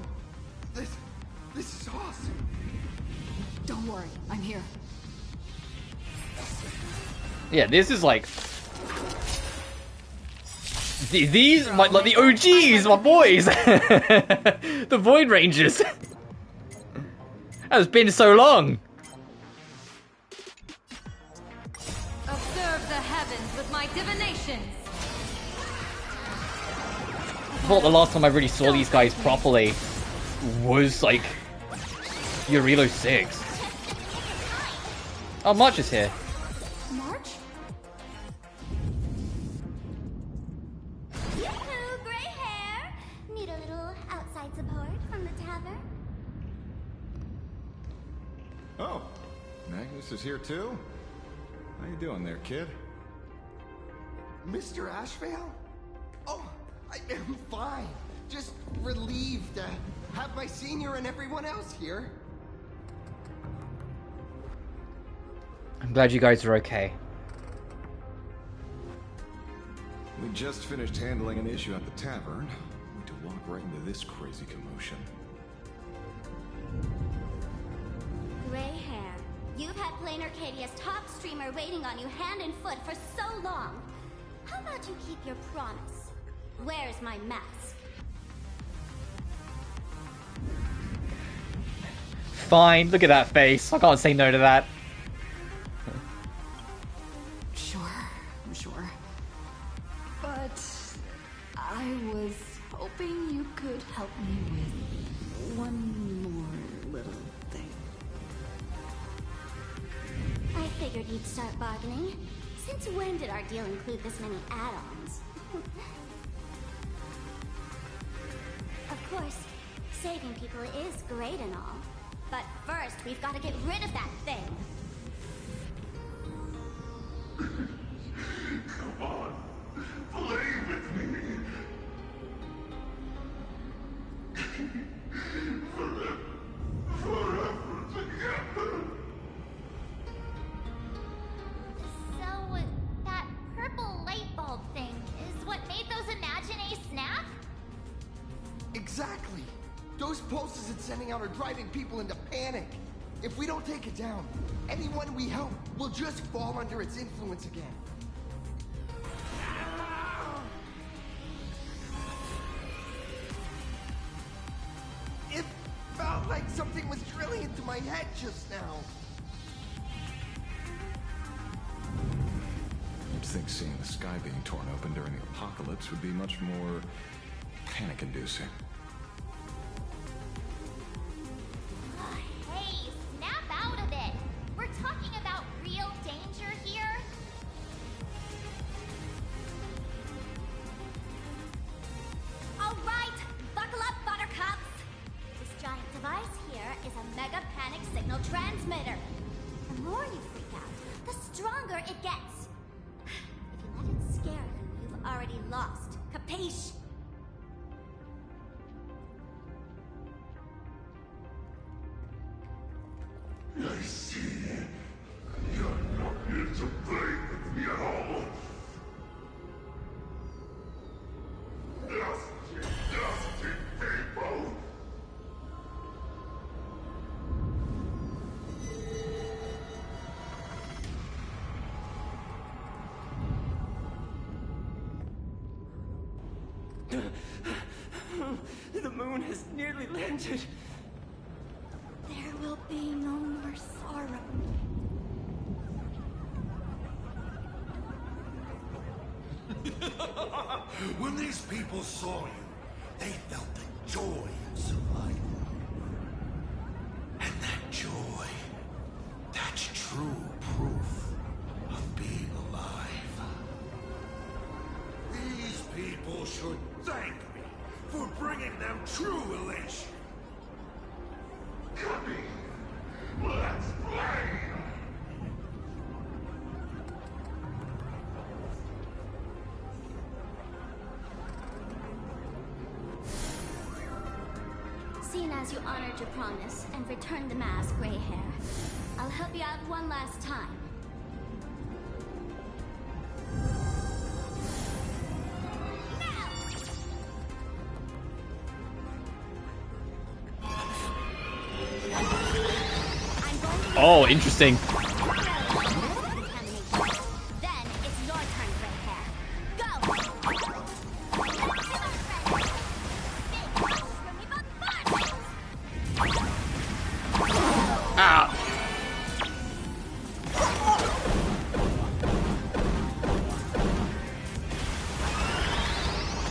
This is awesome. Don't worry, I'm here. Yeah, this is like... These, like the OGs, my boys! The Void Rangers! It's been so long! Observe the heavens with my divinations! I thought the last time I really saw these guys properly was like... Eurilo 6. Oh, March is here. March? Yoo-hoo, gray hair! Need a little outside support from the tavern? Oh, Magnus is here too? How you doing there, kid? Mr. Ashvale? Oh, I am fine. Just relieved to have my senior and everyone else here. I'm glad you guys are okay. We just finished handling an issue at the tavern. Need to walk right into this crazy commotion. Gray hair, you've had Planarcadia's top streamer waiting on you hand and foot for so long. How about you keep your promise? Where's my mask? Fine, look at that face. I can't say no to that. Sure. But I was hoping you could help me with one more little thing. I figured you'd start bargaining. Since when did our deal include this many add-ons? Of course, saving people is great and all. But first, we've got to get rid of that thing. Come on, play with me. Forever together. So, that purple light bulb thing is what made those Imagine snap? Exactly. Those pulses it's sending out are driving people into panic. If we don't take it down, anyone we help will just fall under its influence again. It felt like something was drilling into my head just now. You'd think seeing the sky being torn open during the apocalypse would be much more panic-inducing. Hey, snap out of it! We're talking about real danger here. All right, buckle up, buttercups. This giant device here is a mega panic signal transmitter. The more you freak out, the stronger it gets. If you let it scare you, you've already lost. Capiche? I see. You're not here to play with me at all. Dusty people! The moon has nearly landed. There will be no more sorrow. When these people saw you, they felt the joy of survival. And that joy, that's true proof of being alive. These people should thank me for bringing them true elation. Come in. Let's play! Seeing as you honored your promise and returned the mask, Gray Hair, I'll help you out one last time. Oh, interesting. Then it's your turn, Gray Hair. Go! Ah!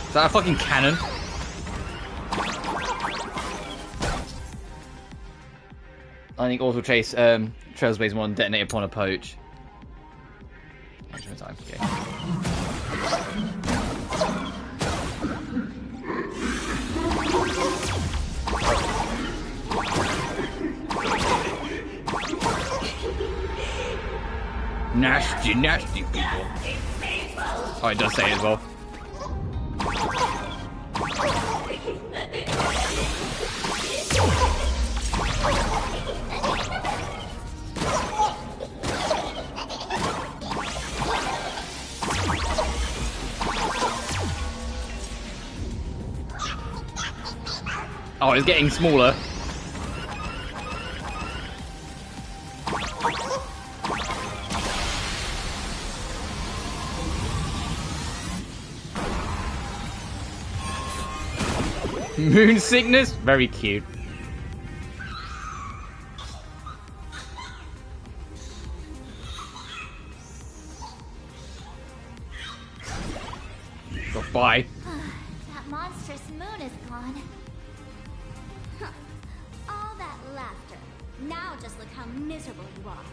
Is that a fucking cannon? I think Auto Chase Trailspace 1 detonate upon a poach. Time. Okay. Nasty, nasty people. Oh, it does say it as well. Oh, it's getting smaller. Moon sickness? Very cute. Goodbye. That monstrous moon is gone. Huh. All that laughter. Now just look how miserable you are.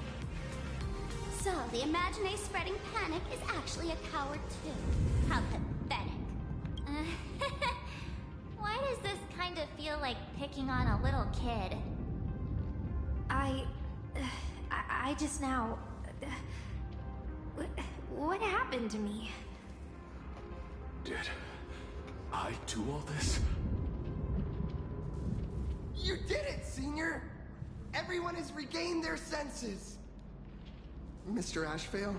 So, the Imaginé spreading panic is actually a coward too. How pathetic. Why does this kind of feel like picking on a little kid? I just now... What happened to me? Did I do all this? You did it, Senior! Everyone has regained their senses! Mr. Ashvale?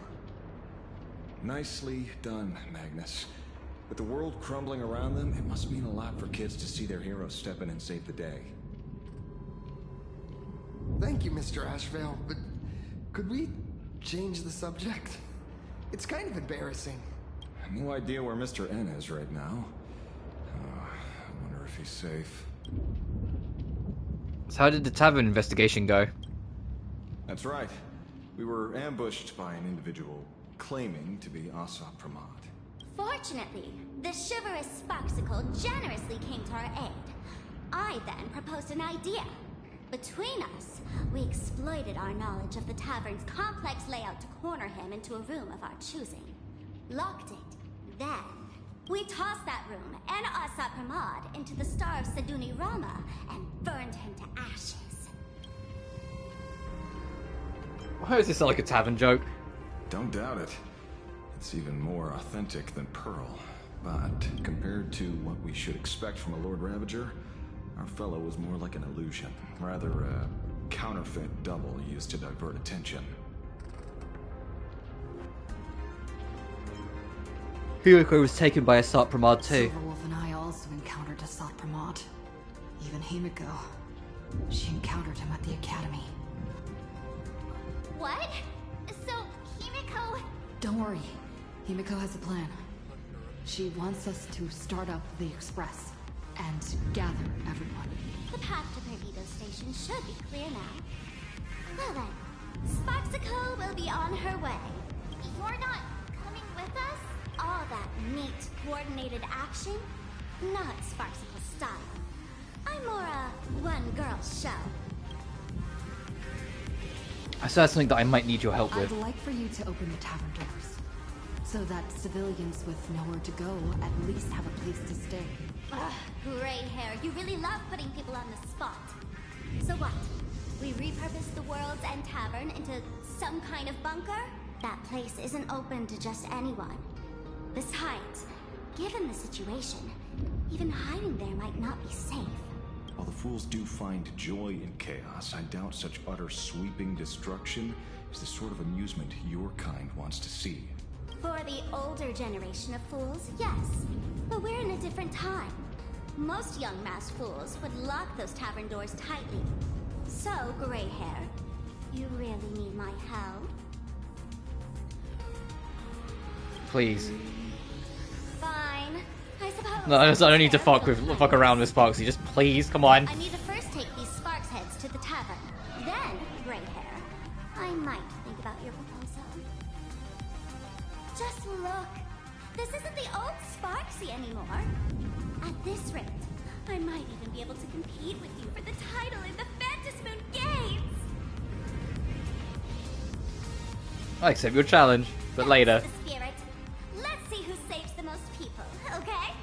Nicely done, Magnus. With the world crumbling around them, it must mean a lot for kids to see their heroes step in and save the day. Thank you, Mr. Ashvale, but could we change the subject? It's kind of embarrassing. No idea where Mr. N is right now. I wonder if he's safe. So how did the tavern investigation go? That's right. We were ambushed by an individual claiming to be Asap Pramod. Fortunately, the chivalrous Sparksicle generously came to our aid. I then proposed an idea. Between us, we exploited our knowledge of the tavern's complex layout to corner him into a room of our choosing. Locked it. Then, we tossed that room and Asap Pramod into the star of Seduni Rama and burned him to ashes. Why is this like a tavern joke? Don't doubt it. It's even more authentic than Pearl. But compared to what we should expect from a Lord Ravager, our fellow was more like an illusion. Rather a counterfeit double used to divert attention. Himiko was taken by Asap Pramod too. Silverwolf and I also encountered Asap Pramod. Even Himiko. She encountered him at the academy. What? So, Himiko... Don't worry. Himiko has a plan. She wants us to start up the Express and gather everyone. The path to Perdido Station should be clear now. Well then, Sparksicle will be on her way. You're not coming with us? All that neat, coordinated action? Not Sparksicle style. I'm more a one-girl show. I saw something that I might need your help with. I'd like for you to open the tavern doors, so that civilians with nowhere to go at least have a place to stay. Ugh, Gray Hair, you really love putting people on the spot. So what? We repurpose the World's End Tavern into some kind of bunker? That place isn't open to just anyone. Besides, given the situation, even hiding there might not be safe. While the fools do find joy in chaos, I doubt such utter sweeping destruction is the sort of amusement your kind wants to see. For the older generation of fools, yes. But we're in a different time. Most young masked fools would lock those tavern doors tightly. So, gray hair, you really need my help? Please. Fine. I suppose. No, I don't need to fuck around with Sparksy. Just please, come on. I need to first take these Sparks heads to the tavern. Then, gray hair, I might think about your proposal. Just look. This isn't the old Sparksy anymore. At this rate, I might even be able to compete with you for the title in the Phantasmoon Games. I accept your challenge, but later. The spirit. Let's see who saves the most people, okay?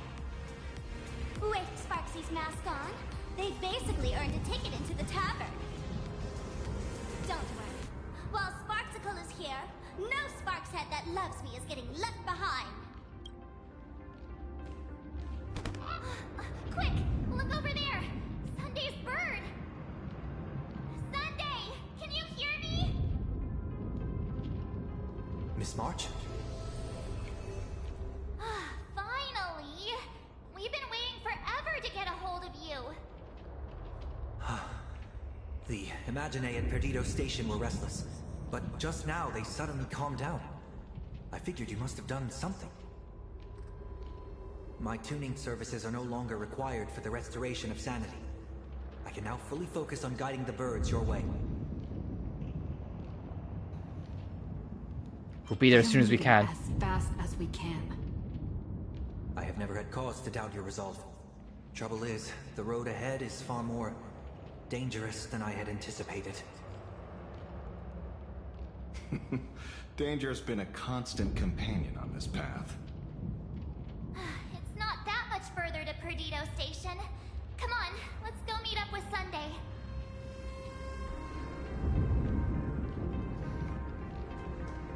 With Sparksy's mask on, they basically earned a ticket into the tavern. Don't worry. While Sparksicle is here, no Sparkshead that loves me is getting left behind. Quick! Look over there! Sunday's bird! Sunday! Can you hear me? Miss March? Finally! We've been waiting forever to get a hold of you. The Imagine at Perdido Station were restless, but just now they suddenly calmed down. I figured you must have done something. My tuning services are no longer required for the restoration of sanity. I can now fully focus on guiding the birds your way. We'll be there as soon as we can. As fast as we can. I have never had cause to doubt your resolve. Trouble is, the road ahead is far more dangerous than I had anticipated. Danger has been a constant companion on this path. It's not that much further to Perdido Station. Come on, let's go meet up with Sunday.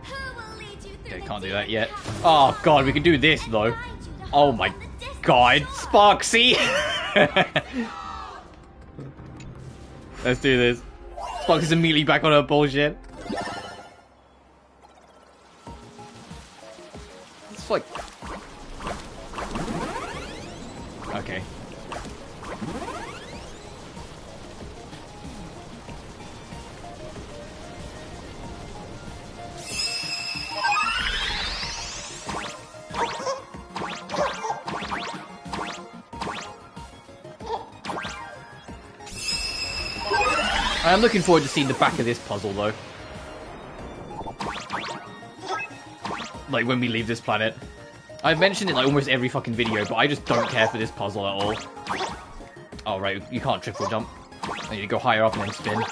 Who will lead you through Okay, can't do that yet. Oh god, we can do this though. Oh my god, Sparksy! Let's do this. Sparksy's immediately back on her bullshit. It's like... Okay. I'm looking forward to seeing the back of this puzzle, though. Like, when we leave this planet. I've mentioned it, like, almost every fucking video, but I just don't care for this puzzle at all. Oh, right, you can't triple jump. I need to go higher up and then spin.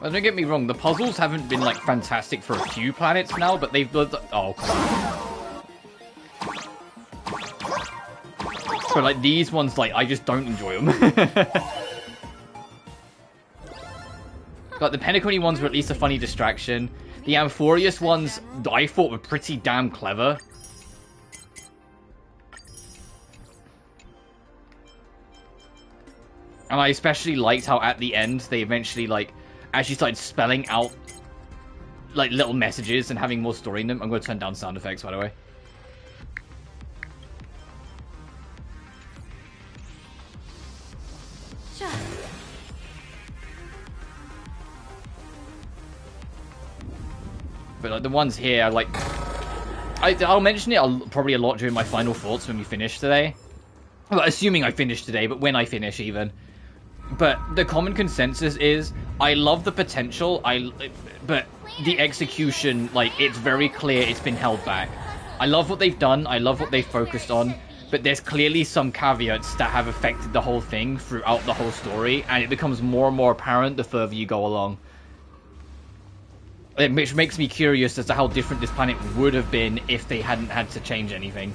Don't get me wrong, the puzzles haven't been, like, fantastic for a few planets now, but they've... Oh, come on. But, like, these ones, like, I just don't enjoy them. Like, the Penacony ones were at least a funny distraction. The Amphorius ones, I thought were pretty damn clever. And I especially liked how at the end, they eventually, like... actually started spelling out like little messages and having more story in them. I'm going to turn down sound effects, by the way. Sure. But like the ones here, are, like I'll mention it probably a lot during my final thoughts when we finish today. Well, assuming I finish today, but when I finish even. But the common consensus is, I love the potential, but the execution, like, it's very clear it's been held back. I love what they've done, I love what they've focused on, but there's clearly some caveats that have affected the whole thing throughout the whole story, and it becomes more and more apparent the further you go along. Which makes me curious as to how different this planet would have been if they hadn't had to change anything.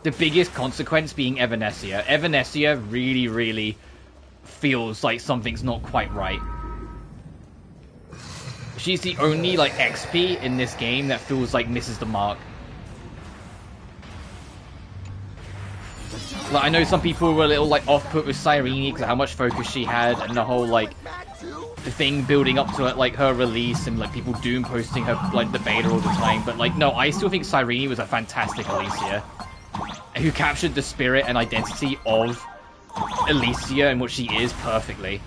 The biggest consequence being Evanescia. Evanescia really, really feels like something's not quite right. She's the only, like, XP in this game that feels like misses the mark. Like, I know some people were a little, like, off-put with Cyrene because of how much focus she had and the whole, like, the thing building up to it, like, her release and, like, people doom posting her, like, the beta all the time. But, like, no, I still think Cyrene was a fantastic Alicia, who captured the spirit and identity of Alicia and what she is perfectly.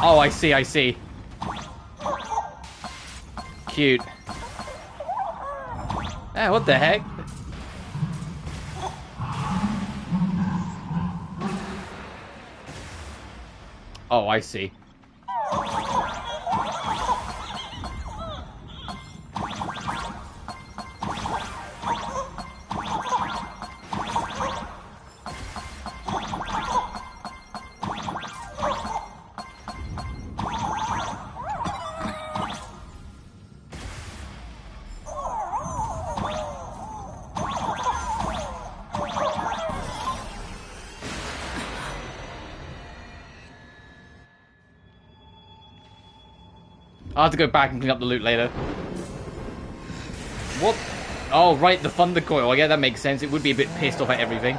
Oh, I see, I see. Cute. Eh, what the heck? Oh, I see. I'll have to go back and clean up the loot later. What? Oh, right, the Thunder Coil. Yeah, that makes sense. It would be a bit pissed off at everything.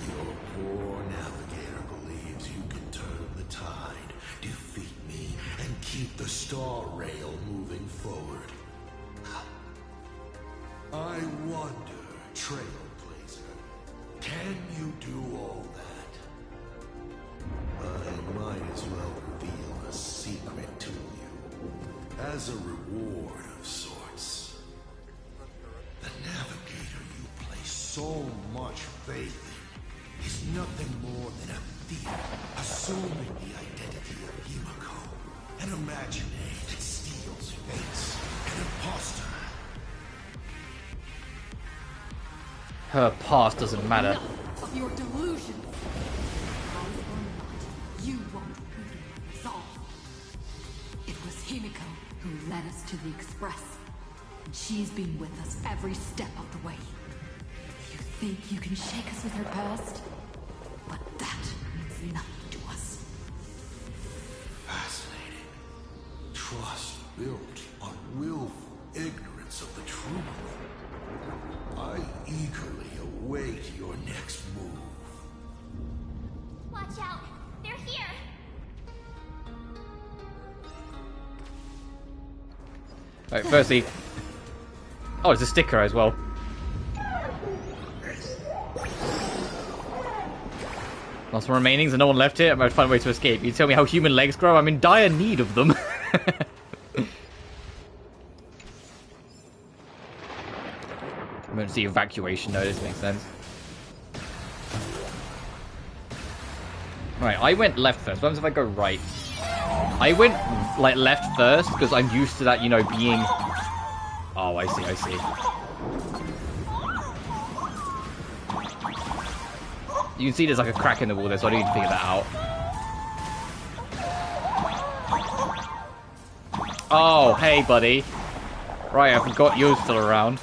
Your poor navigator believes you can turn the tide, defeat me, and keep the star rail moving forward. I wonder, Trailblazer, can you do all that? I might as well reveal a secret to you, as a reward of sorts. The navigator you place so much faith in is nothing more than a thief assuming the identity of Himiko, an imaginary that steals fates, an imposter. Her past doesn't matter. Enough of your delusions. You won't really resolve. It was Himiko who led us to the Express, and she's been with us every step of the way. You think you can shake us with her past? But that means nothing to us. Fascinating. Trust built on willful ignorance of the truth. I eagerly await your next move. Watch out! They're here! Right, firstly... Oh, it's a sticker as well. Lost some remainings and no one left here. I'm going to find a way to escape. You tell me how human legs grow? I'm in dire need of them. Emergency evacuation notice makes sense. Right, I went left first. What happens if I go right? I went, like, left first because I'm used to that, you know, being... Oh, I see, I see. You can see there's, like, a crack in the wall there, so I need to figure that out. Oh, hey, buddy. Right, I forgot you're still around.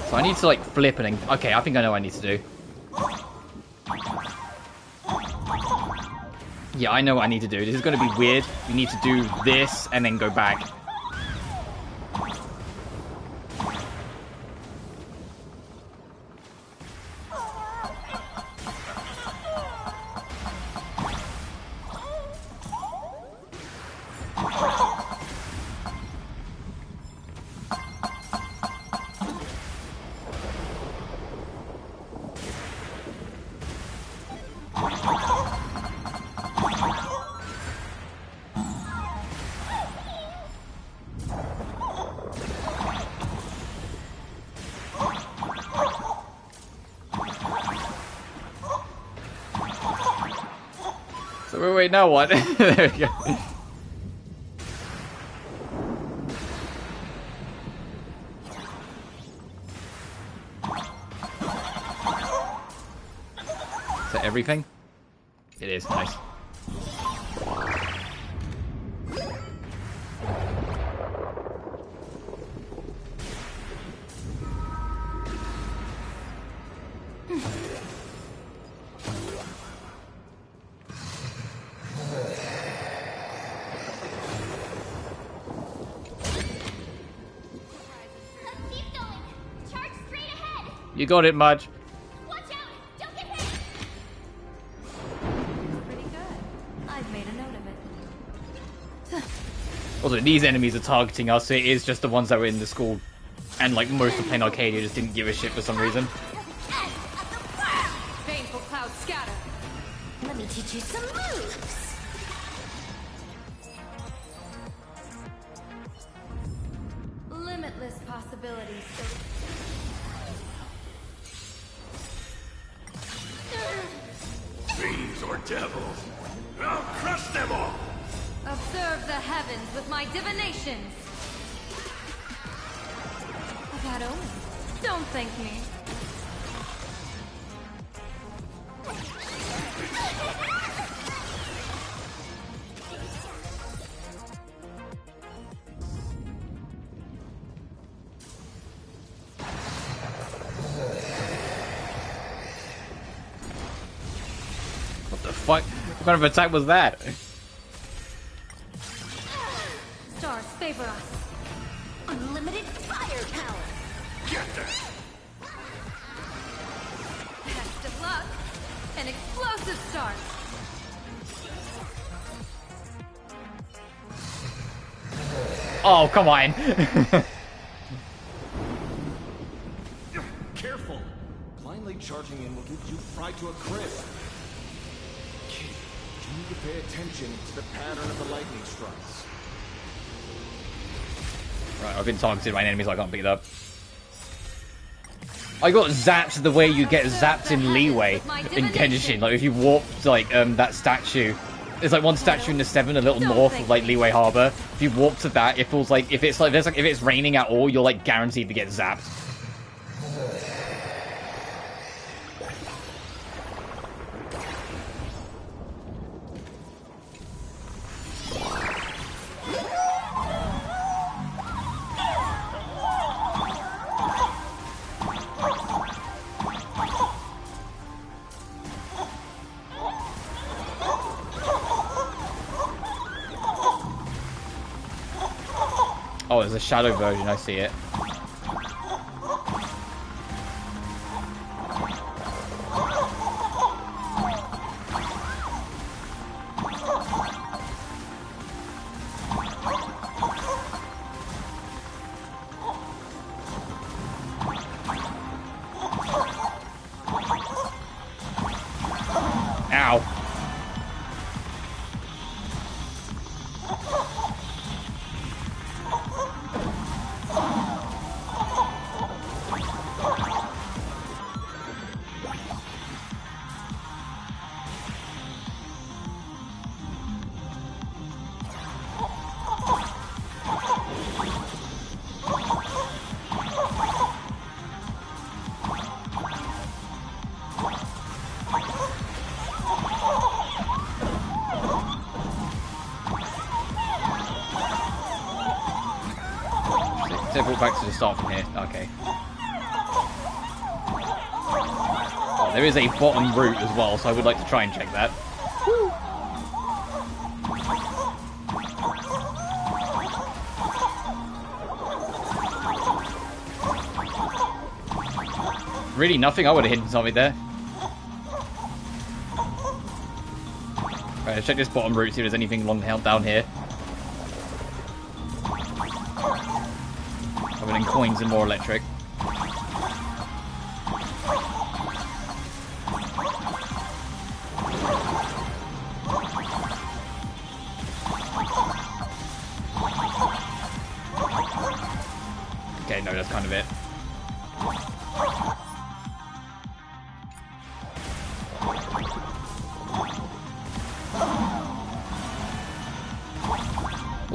So I need to, like, flip and then... Okay, I think I know what I need to do. Yeah, I know what I need to do. This is going to be weird. We need to do this and then go back. So wait, now what? There we go. Is that everything? It is, nice. You got it, Mudge. Watch out! Don't get hit! Pretty good. I've made a note of it. Also, these enemies are targeting us, so it is just the ones that were in the school. And, like, most of Planarcadia just didn't give a shit for some reason. Baneful clouds scatter. Let me teach you some moves. Limitless possibilities. Fiends or devils, I'll crush them all! Observe the heavens with my divinations. A bad omen. Don't thank me. What the fuck? What kind of attack was that? Stars favor us. Unlimited firepower. Get them! Best of luck. An explosive start. Oh, come on. Careful! Blindly charging in will give you fried to a crisp. Kid, you need to pay attention to the pattern of the lightning strikes. Right, I've been targeted by an enemy, so I can't pick it up. I got zapped the way you get zapped in Leeway in Genshin. Like, if you warp, like, that statue. There's, like, one statue in the 7 a little north of, like, Leeway Harbor. If you warp to that, it feels like, if it's raining at all, you're, like, guaranteed to get zapped. Oh, there's a shadow version, I see it. Ow. Brought back to the start from here. Okay. Oh, there is a bottom route as well, so I would like to try and check that. Woo. Really nothing? I would have hidden something there. Right, let's check this bottom route, see if there's anything long held down here. Other than coins and more electric. Okay, no, that's kind of it.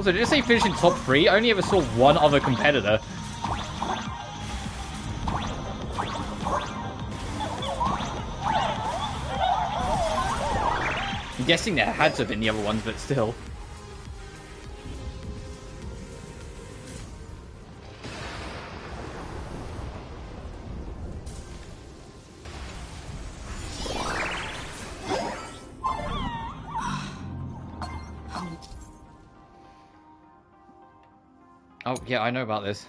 Also, did it say finish in top 3? I only ever saw one other competitor. I'm guessing there had to have been the other ones, but still. Oh, yeah, I know about this.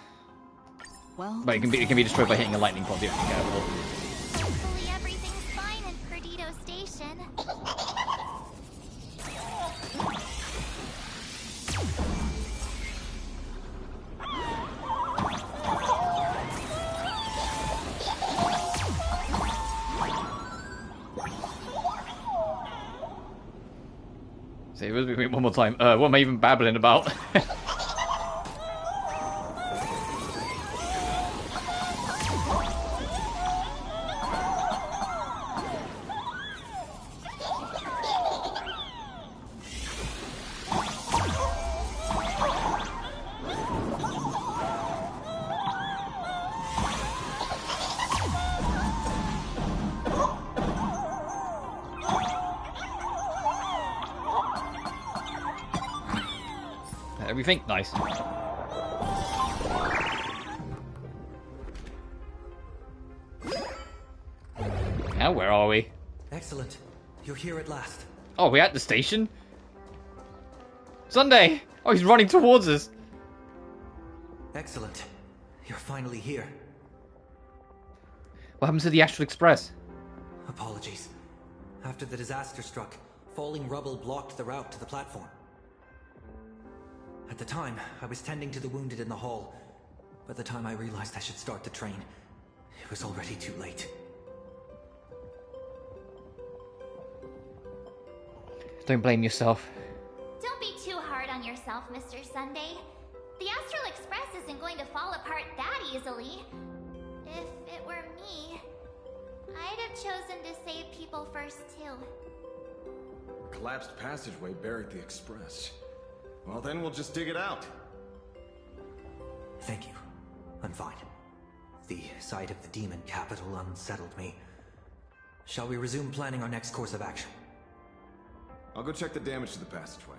Well, but it can be destroyed by hitting a lightning bolt. You have to be careful. Hopefully everything's fine in Perdido Station. Say it with me one more time. What am I even babbling about? Everything nice. Now where are we? Excellent. You're here at last. Oh, we're at the station? Sunday! Oh, he's running towards us. Excellent. You're finally here. What happens to the Astral Express? Apologies. After the disaster struck, falling rubble blocked the route to the platform. At the time, I was tending to the wounded in the hall. By the time I realized I should start the train, it was already too late. Don't blame yourself. Don't be too hard on yourself, Mr. Sunday. The Astral Express isn't going to fall apart that easily. If it were me, I'd have chosen to save people first, too. A collapsed passageway buried the express. Well, then we'll just dig it out. Thank you. I'm fine. The sight of the demon capital unsettled me. Shall we resume planning our next course of action? I'll go check the damage to the passageway.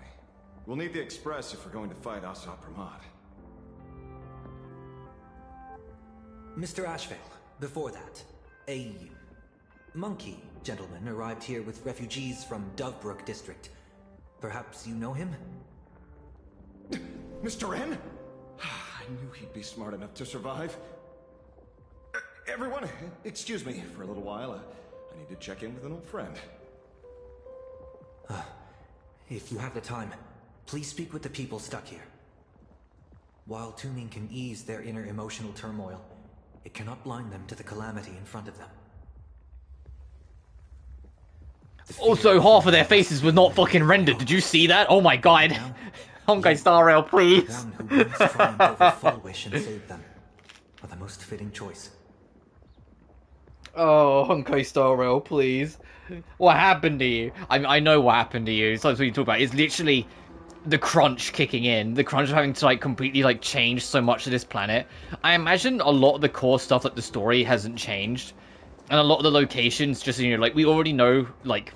We'll need the express if we're going to fight Assad Pramad. Mr. Ashvale, before that, a monkey gentleman arrived here with refugees from Dovebrook district. Perhaps you know him? Mr. N? I knew he'd be smart enough to survive. Everyone, excuse me for a little while. I need to check in with an old friend. If you have the time, please speak with the people stuck here. While tuning can ease their inner emotional turmoil, it cannot blind them to the calamity in front of them. Also, half of their faces were not fucking rendered. Did you see that? Oh my god. Honkai Star Rail, please. One who once triumphed over Full Wish and saved them are the most fitting choice. Oh, Honkai Star Rail, please. What happened to you? I know what happened to you. It's like what you talk about. It's literally the crunch kicking in. The crunch of having to like completely like change so much of this planet. I imagine a lot of the core stuff, like the story, hasn't changed, and a lot of the locations, just like we already know, like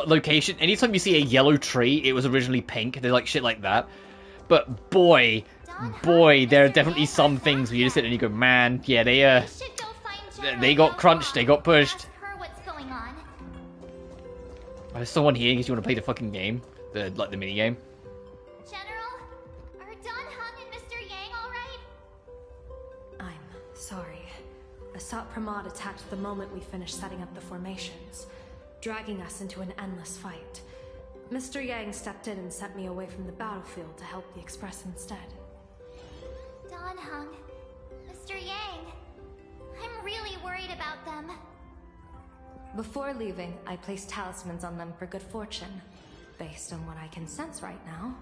location. Anytime you see a yellow tree, it was originally pink. They're like shit like that. But boy, there are definitely some things where you just sit and you go, man, yeah, they got crunched, they got pushed. There's someone here in case you want to play the fucking game, the mini game. General, are Don Hung and Mr. Yang all right? I'm sorry. Assad Pramad attacked the moment we finished setting up the formations, dragging us into an endless fight. Mr. Yang stepped in and sent me away from the battlefield to help the Express instead. Don Hung, Mr. Yang, I'm really worried about them. Before leaving, I placed talismans on them for good fortune. Based on what I can sense right now,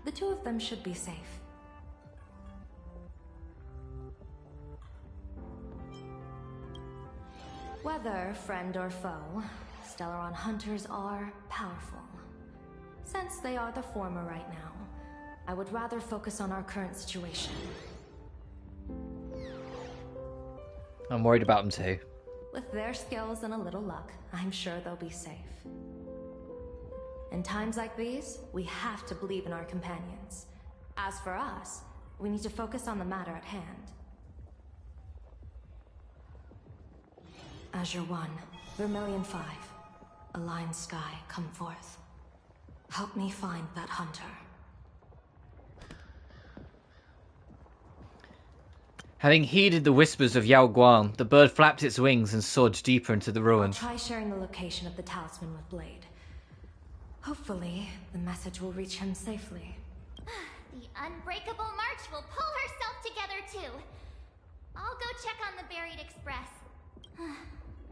the two of them should be safe. Whether friend or foe, Stellaron hunters are powerful. Since they are the former right now, I would rather focus on our current situation. I'm worried about them too. With their skills and a little luck, I'm sure they'll be safe. In times like these, we have to believe in our companions. As for us, we need to focus on the matter at hand. Azure 1, Vermilion 5, Aligned Sky, come forth. Help me find that hunter. Having heeded the whispers of Yao Guan, the bird flapped its wings and soared deeper into the ruins. I'll try sharing the location of the talisman with Blade. Hopefully, the message will reach him safely. The Unbreakable March will pull herself together too. I'll go check on the Buried Express.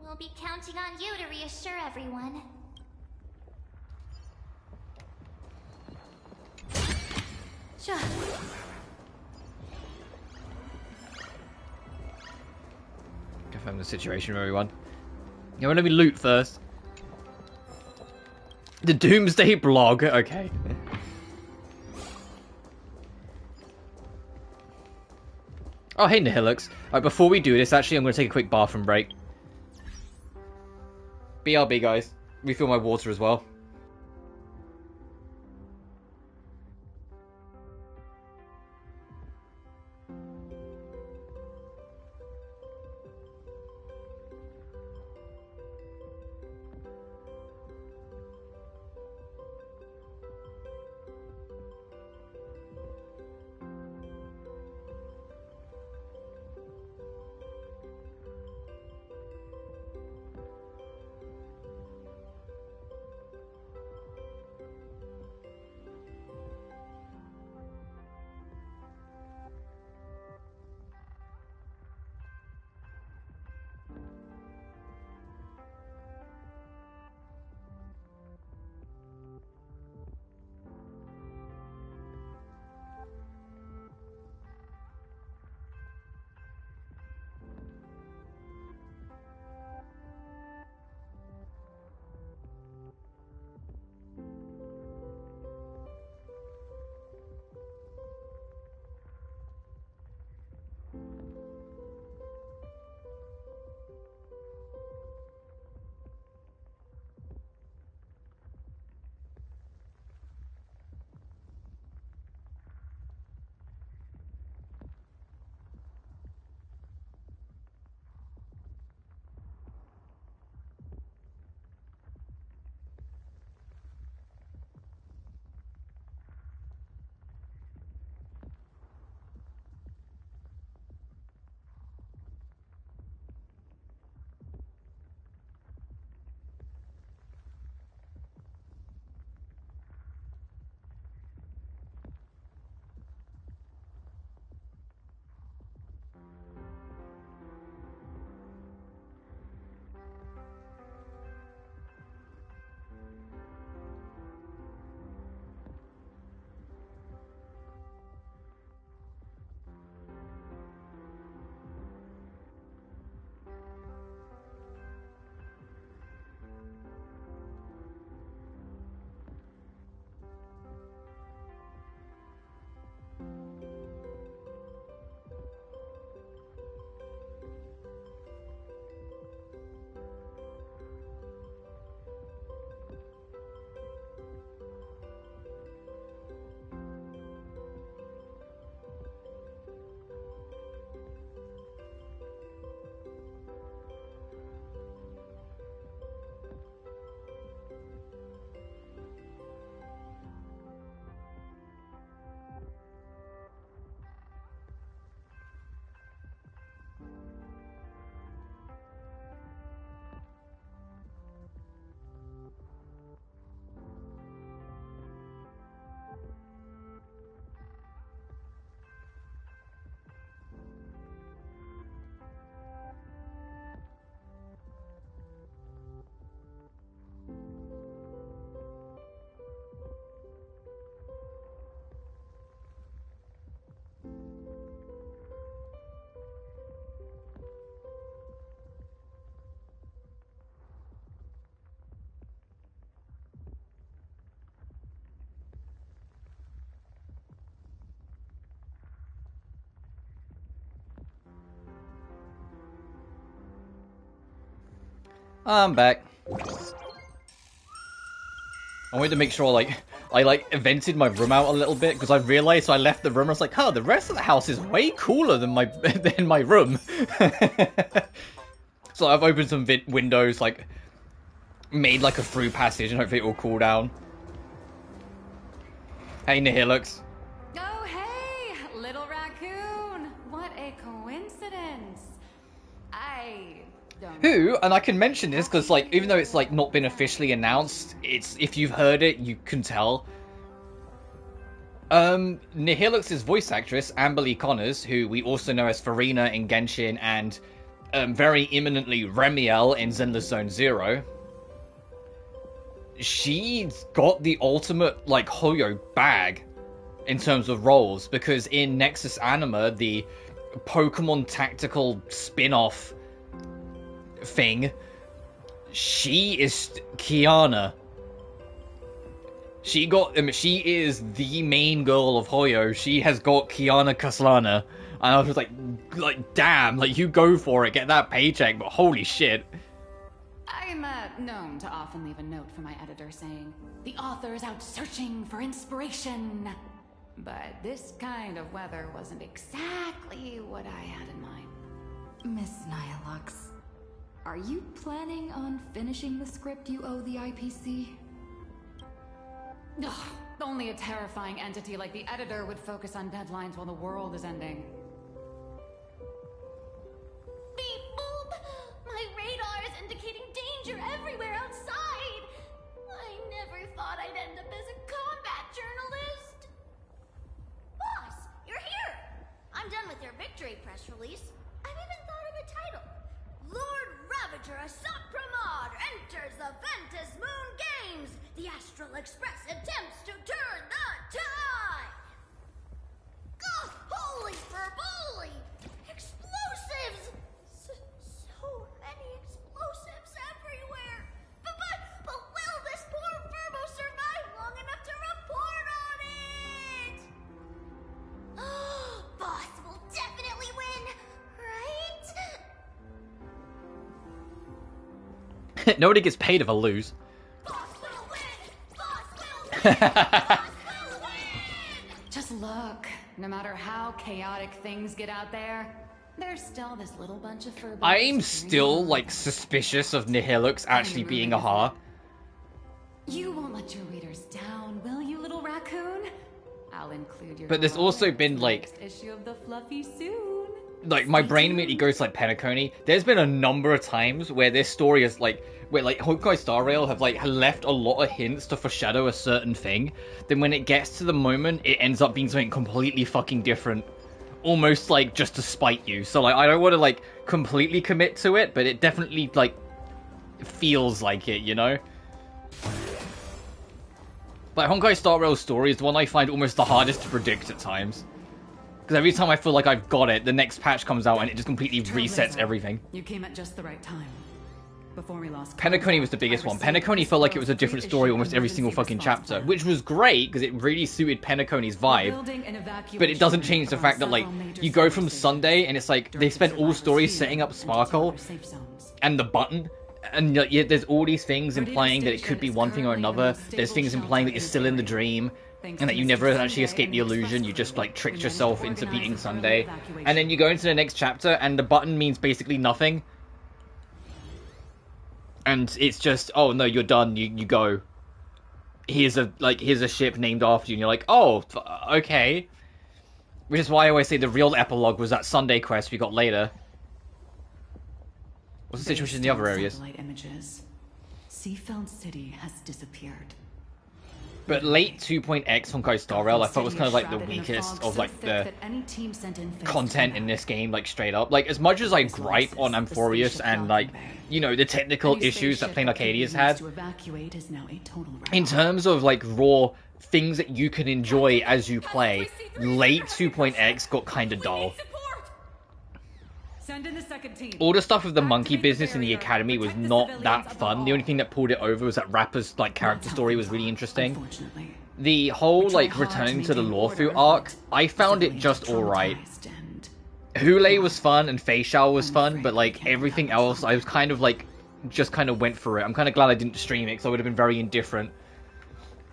We'll be counting on you to reassure everyone. Sure. Confirm the situation, everyone. Yeah, let me loot first. The Doomsday blog. Okay. Oh, hey, Nihilux. Alright, before we do this, actually, I'm going to take a quick bathroom break. BRB, guys. Refill my water as well. I'm back. I wanted to make sure, like, I, like, vented my room out a little bit, because I realized, so I left the room, I was like, oh, the rest of the house is way cooler than my, than my room. So I've opened some windows, like, made, like, a through passage, and hopefully it will cool down. Hey, Nihilux. Oh, hey, little raccoon. What a coincidence. Who, and I can mention this because, like, even though it's, like, not been officially announced, it's, if you've heard it, you can tell. Nihilux's voice actress, Amber Lee Connors, who we also know as Farina in Genshin and, very imminently Remiel in Zenless Zone Zero. She's got the ultimate, like, Hoyo bag in terms of roles, because in Nexus Anima, the Pokemon tactical spin-off thing, she is Kiana. She is the main girl of Hoyo. She has got Kiana Kaslana. And I was just like, damn, like, you go for it, get that paycheck, but holy shit. I'm known to often leave a note for my editor saying, the author is out searching for inspiration. But this kind of weather wasn't exactly what I had in mind. Miss Nihilux, are you planning on finishing the script you owe the IPC? Ugh, only a terrifying entity like the editor would focus on deadlines while the world is ending. Beep boop! My radar is indicating danger everywhere outside! I never thought I'd end up as a combat journalist! Boss, you're here! I'm done with your victory press release. I've even thought of a title. Lord Ravager Asat Pramod enters the Ventus Moon Games! The Astral Express attempts to turn the tide! Ugh, holy verboli! Explosives! So many explosives everywhere! But will this poor Verbo survive long enough to report on it? Boss will definitely win, right? Nobody gets paid if I lose. Just look. No matter how chaotic things get out there, there's still this little bunch of furballs. I'm still, like, suspicious of Nihilux actually being a Ha. You won't let your readers down, will you, little raccoon? I'll include your. But there's also been, like, issue of the Fluffy soon. Like, my brain immediately goes to, like, Penacony. There's been a number of times where this story is, like, where, like, Honkai Star Rail have, like, left a lot of hints to foreshadow a certain thing. Then when it gets to the moment, it ends up being something completely fucking different. Almost, like, just to spite you. So, like, I don't want to, like, completely commit to it, but it definitely, like, feels like it, you know? Like, Honkai Star Rail's story is the one I find almost the hardest to predict at times. Because every time I feel like I've got it, the next patch comes out and it just completely resets everything. You came at just the right time. Before we lost Penacony was the biggest one. Penacony felt like it was a different story almost every single fucking chapter, which was great because it really suited Penacony's vibe. But it doesn't change the fact that, like, you go from Sunday and it's like they spent all stories setting up Sparkle and the button, and yet there's all these things implying that it could be one thing or another. There's things implying that you're still in the dream. And that you never actually escaped the illusion, you just, like, tricked yourself into beating Sunday. And then you go into the next chapter, and the button means basically nothing. And it's just, oh no, you're done, you go. Here's a ship named after you, and you're like, oh, okay. Which is why I always say the real epilogue was that Sunday quest we got later. What's the situation in the other areas? Images. Seafeld City has disappeared. But late 2.x Honkai Star Rail I thought was kind of like the weakest of, like, the content in this game, like, straight up. Like, as much as I gripe on Amphorius and, like, you know, the technical issues that Planarcadia's had, in terms of, like, raw things that you can enjoy as you play, late 2.x got kind of dull. Send in the second team. All the stuff with the monkey business in the academy was not that fun. The only thing that pulled it over was that Rappa's, like, character story was really interesting. The whole, like, returning to the Lawfu arc, I found it just alright. Hule was fun and Fei Shao was fun, but, like, everything else, I was kind of, like, just kind of went for it. I'm kind of glad I didn't stream it, because I would have been very indifferent.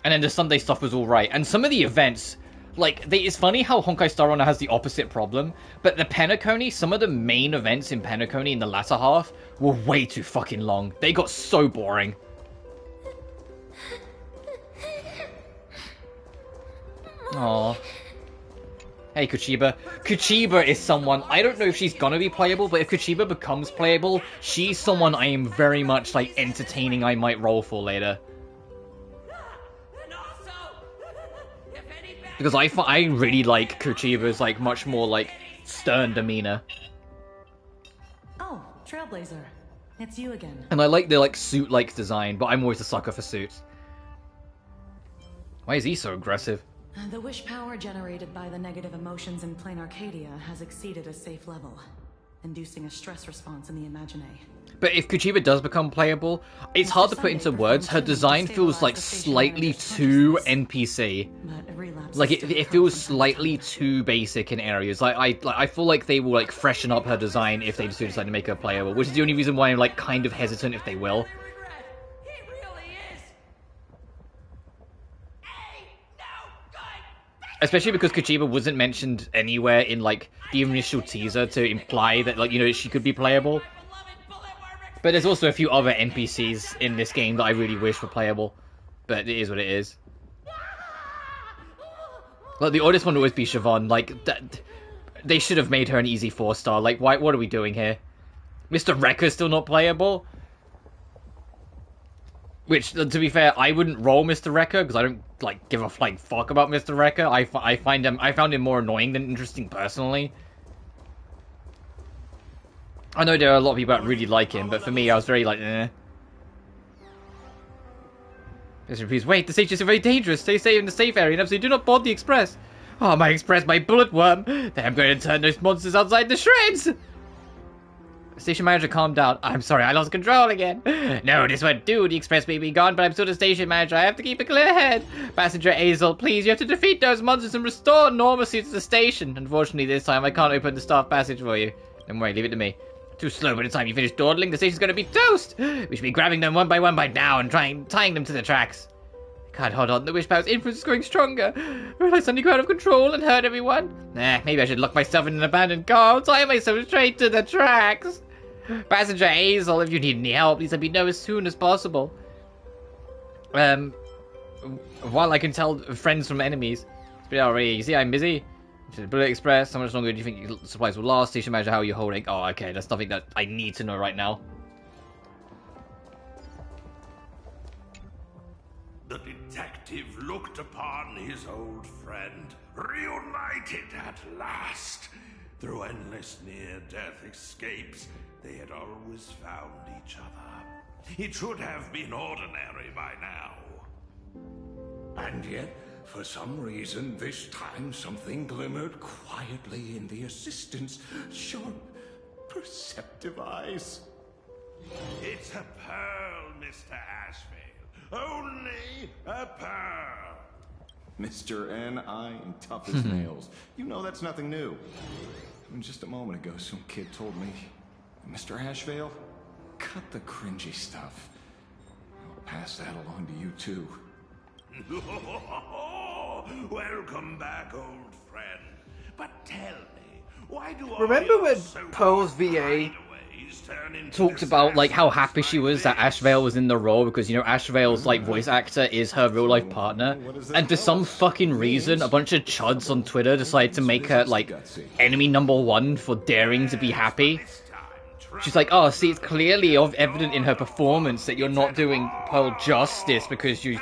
And then the Sunday stuff was alright. And some of the events, like, it's funny how Honkai Star Rail has the opposite problem, but the Penacony, some of the main events in Penacony in the latter half were way too fucking long. They got so boring. Aww. Hey, Kuchiba. Kuchiba is someone, I don't know if she's gonna be playable, but if Kuchiba becomes playable, she's someone I am very much, like, entertaining I might roll for later. Because I really like Kuchiba's, like, much more, like, stern demeanor. Oh, Trailblazer. It's you again. And I like the, like, suit-like design, but I'm always a sucker for suits. Why is he so aggressive? The wish power generated by the negative emotions in Planarcadia has exceeded a safe level, inducing a stress response in the Imagine. But if Kuchiba does become playable, it's hard to put into words. Her design feels like slightly too NPC. Like it feels slightly too basic in areas. I feel like they will like freshen up her design if they do decide to make her playable, which is the only reason why I'm like kind of hesitant if they will. Especially because Kuchiba wasn't mentioned anywhere in, like, the initial teaser to imply that, like, you know, she could be playable. But there's also a few other NPCs in this game that I really wish were playable. But it is what it is. Like, the oldest one would always be Siobhan. Like, they should have made her an easy 4-star. Like, why? What are we doing here? Mr. Wrecker's still not playable? Which, to be fair, I wouldn't roll Mr. Wrecker, because I don't, like, give a flying fuck about Mr. Wrecker. I found him more annoying than interesting, personally. I know there are a lot of people that really like him, but for me, I was very, like, eh. Please, wait, the stage is very dangerous. Stay safe in the safe area, and absolutely do not board the express. Oh, my express, my bullet worm. Then I'm going to turn those monsters outside to shreds. Station manager, calm down. I'm sorry, I lost control again. No, this won't do. The express may be gone, but I'm still the station manager. I have to keep a clear head. Passenger Azel, please, you have to defeat those monsters and restore normalcy to the station. Unfortunately, this time I can't open the staff passage for you. Don't worry, leave it to me. Too slow. By the time you finish dawdling, the station's going to be toast. We should be grabbing them one by now and tying them to the tracks. God, hold on. The wish power's influence is growing stronger. Will I suddenly go out of control and hurt everyone? Nah, maybe I should lock myself in an abandoned car and tie myself straight to the tracks. Passenger Hazel, if you need any help, please let me know as soon as possible. While I can tell friends from enemies. It's been already. You see, I'm busy. To the Bullet Express. How much longer do you think your supplies will last? Station manager, how are you holding? Oh, okay. That's nothing that I need to know right now. The detective looked upon his old friend, reunited at last. Through endless near-death escapes, they had always found each other. It should have been ordinary by now. And yet, for some reason, this time something glimmered quietly in the assistant's sharp, perceptive eyes. It's a pearl, Mr. Ashvale. Only a pearl. Mr. N.I. and tough as nails. You know that's nothing new. I mean, just a moment ago, some kid told me, Mr. Ashvale, cut the cringy stuff. I'll pass that along to you, too. Welcome back, old friend. But tell me, why do Remember when Pearl's VA talked about like how happy she was that Ashvale was in the role because, you know, Ashvale's like voice actor is her real life partner, and for some fucking reason a bunch of chuds on Twitter decided to make her like enemy #1 for daring to be happy. She's like, oh, see, it's clearly evident in her performance that you're not doing Pearl justice because you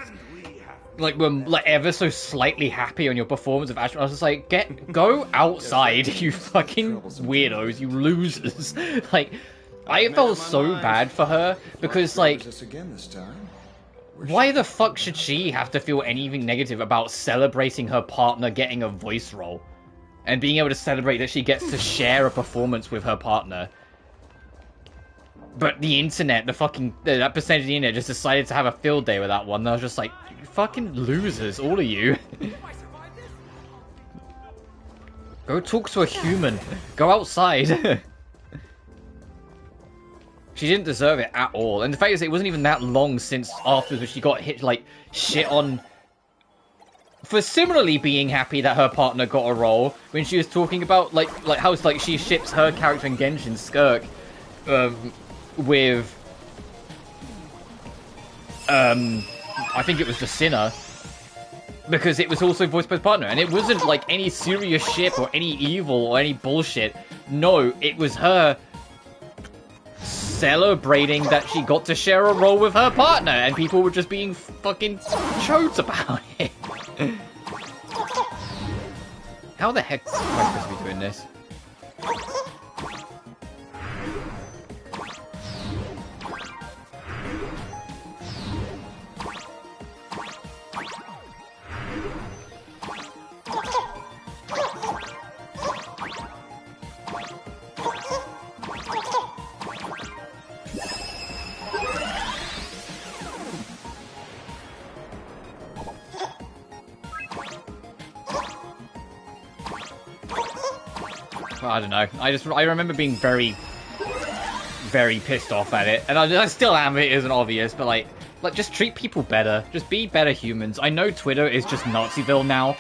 like were like ever so slightly happy on your performance of Ashvale. I was just like, go outside, you fucking weirdos, you losers. Like, I felt so bad for her because, like, why the fuck should she have to feel anything negative about celebrating her partner getting a voice role and being able to celebrate that she gets to share a performance with her partner? But the internet, that percentage of the internet just decided to have a field day with that one. And I was just like, you fucking losers, all of you. Go talk to a human. Go outside. She didn't deserve it at all. And the fact is, it wasn't even that long since afterwards she got hit, like, shit on for similarly being happy that her partner got a role when she was talking about, like how it's like she ships her character in Genshin, Skirk, with, I think it was the Sinner, because it was also voiced by his partner, and it wasn't like any serious ship or any evil or any bullshit. No, it was her celebrating that she got to share a role with her partner, and people were just being fucking chodes about it. How the heck am I supposed to be doing this? I don't know. I remember being very, very pissed off at it, and I still am. It isn't obvious, but like just treat people better. Just be better humans. I know Twitter is just Naziville now,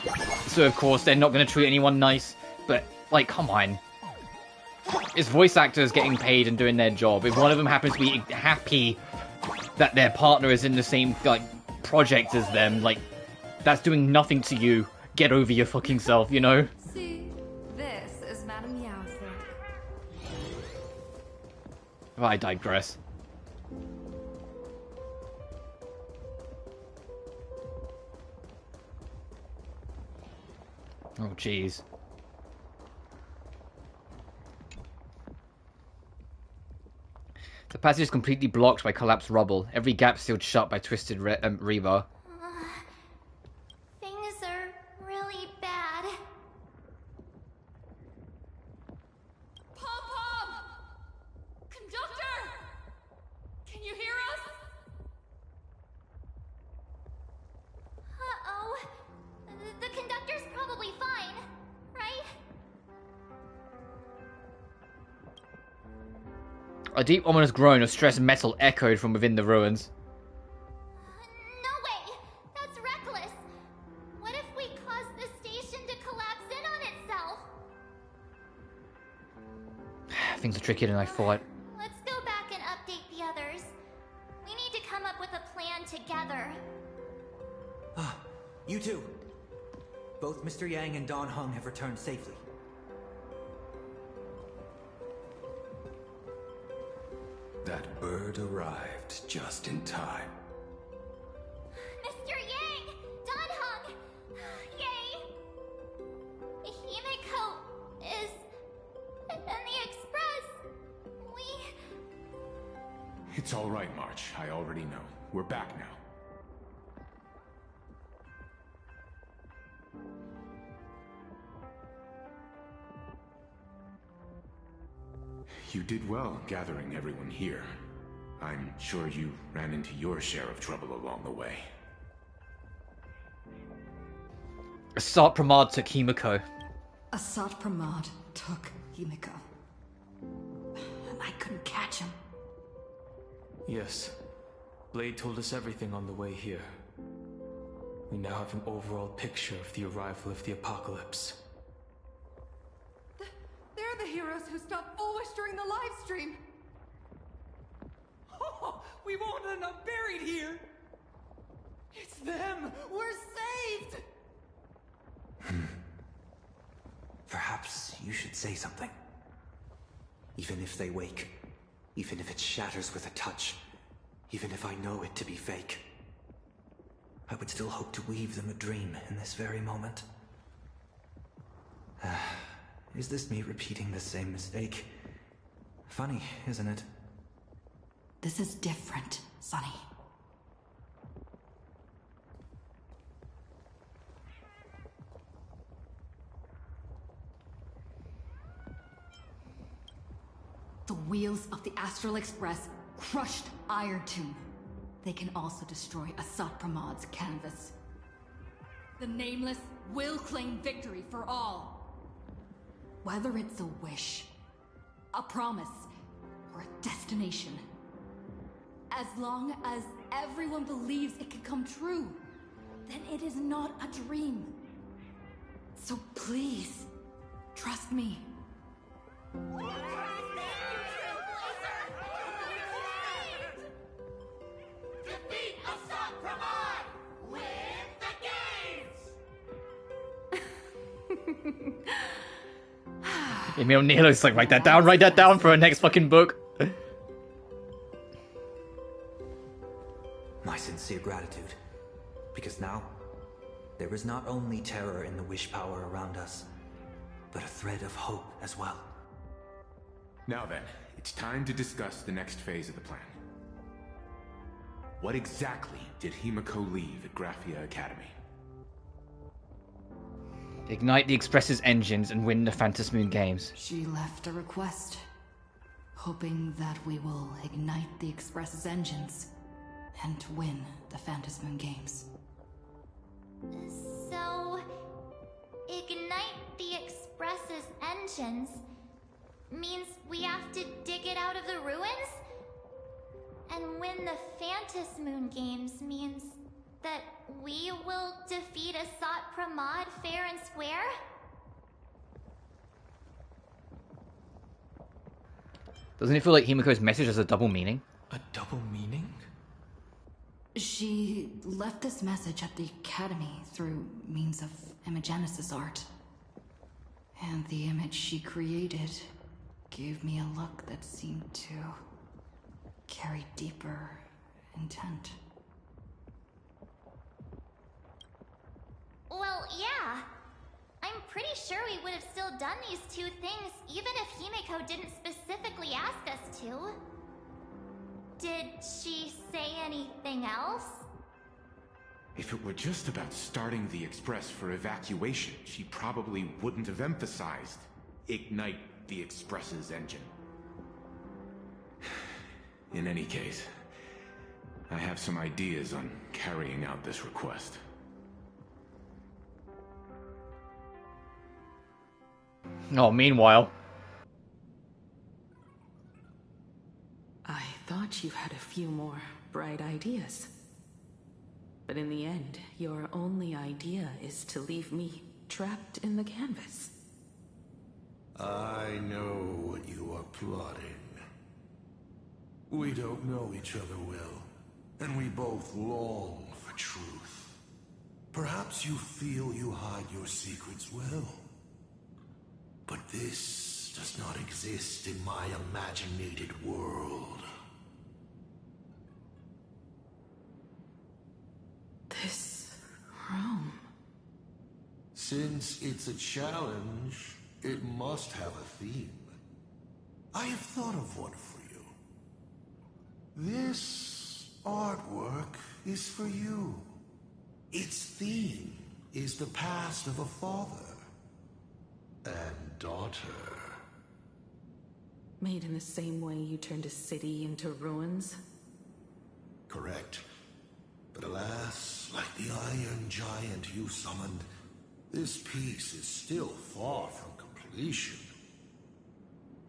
so of course they're not going to treat anyone nice. But like, come on. It's voice actors getting paid and doing their job. If one of them happens to be happy that their partner is in the same like project as them, like that's doing nothing to you. Get over your fucking self, you know. I digress. Oh, jeez. The passage is completely blocked by collapsed rubble. Every gap sealed shut by twisted rebar. Things are really bad. Can you hear us? Uh-oh. The conductor's probably fine, right? A deep, ominous groan of stressed metal echoed from within the ruins. No way! That's reckless! What if we cause the station to collapse in on itself? Things are trickier than I thought. Let's go back and update the others. We need to come up with a plan together. Ah, you two. Both Mr. Yang and Don Hung have returned safely. That bird arrived just in time. Mr. Yang! Don Hung! Yay! Himiko is in the express. It's all right, March. I already know. We're back now. You did well gathering everyone here. I'm sure you ran into your share of trouble along the way. Assault Pramod took Himiko. Assault Pramod took Himiko. And I couldn't catch him. Yes. Blade told us everything on the way here. We now have an overall picture of the arrival of the apocalypse. They're the heroes who stopped Foolish during the live stream. Oh, we won't end up buried here. It's them. We're saved. Perhaps you should say something. Even if they wake, even if it shatters with a touch, even if I know it to be fake, I would still hope to weave them a dream in this very moment. Is this me repeating the same mistake? Funny, isn't it? This is different, Sonny. The wheels of the Astral Express crushed Iron Tomb. They can also destroy Asat Pramod's canvas. The Nameless will claim victory for all. Whether it's a wish, a promise, or a destination. As long as everyone believes it can come true, then it is not a dream. So please, trust me. Defeat Assault Pramod! Win the games! Emil Nelo's like, write that down for our next fucking book. My sincere gratitude. Because now, there is not only terror in the wish power around us, but a thread of hope as well. Now then, it's time to discuss the next phase of the plan. What exactly did Himiko leave at Graphia Academy? Ignite the Express's engines and win the Phantom Moon games. She left a request, hoping that we will ignite the Express's engines and win the Phantom Moon games. So, ignite the Express's engines means we have to dig it out of the ruins? And win the Phantom Moon games means that we will defeat Asat Pramod fair and square? Doesn't it feel like Himiko's message has a double meaning? A double meaning? She left this message at the Academy through means of Imogenesis art. And the image she created gave me a look that seemed to carry deeper intent. Well, yeah. I'm pretty sure we would have still done these two things even if Himiko didn't specifically ask us to. Did she say anything else? If it were just about starting the Express for evacuation, she probably wouldn't have emphasized ignite the Express's engine. In any case, I have some ideas on carrying out this request. Oh, meanwhile. I thought you had a few more bright ideas. But in the end, your only idea is to leave me trapped in the canvas. I know what you are plotting. We don't know each other well, and we both long for truth. Perhaps you feel you hide your secrets well. But this does not exist in my imaginated world. This room. Since it's a challenge, it must have a theme. I have thought of one for you. This artwork is for you. Its theme is the past of a father and daughter. Made in the same way you turned a city into ruins? Correct. But alas, like the iron giant you summoned, this piece is still far from completion.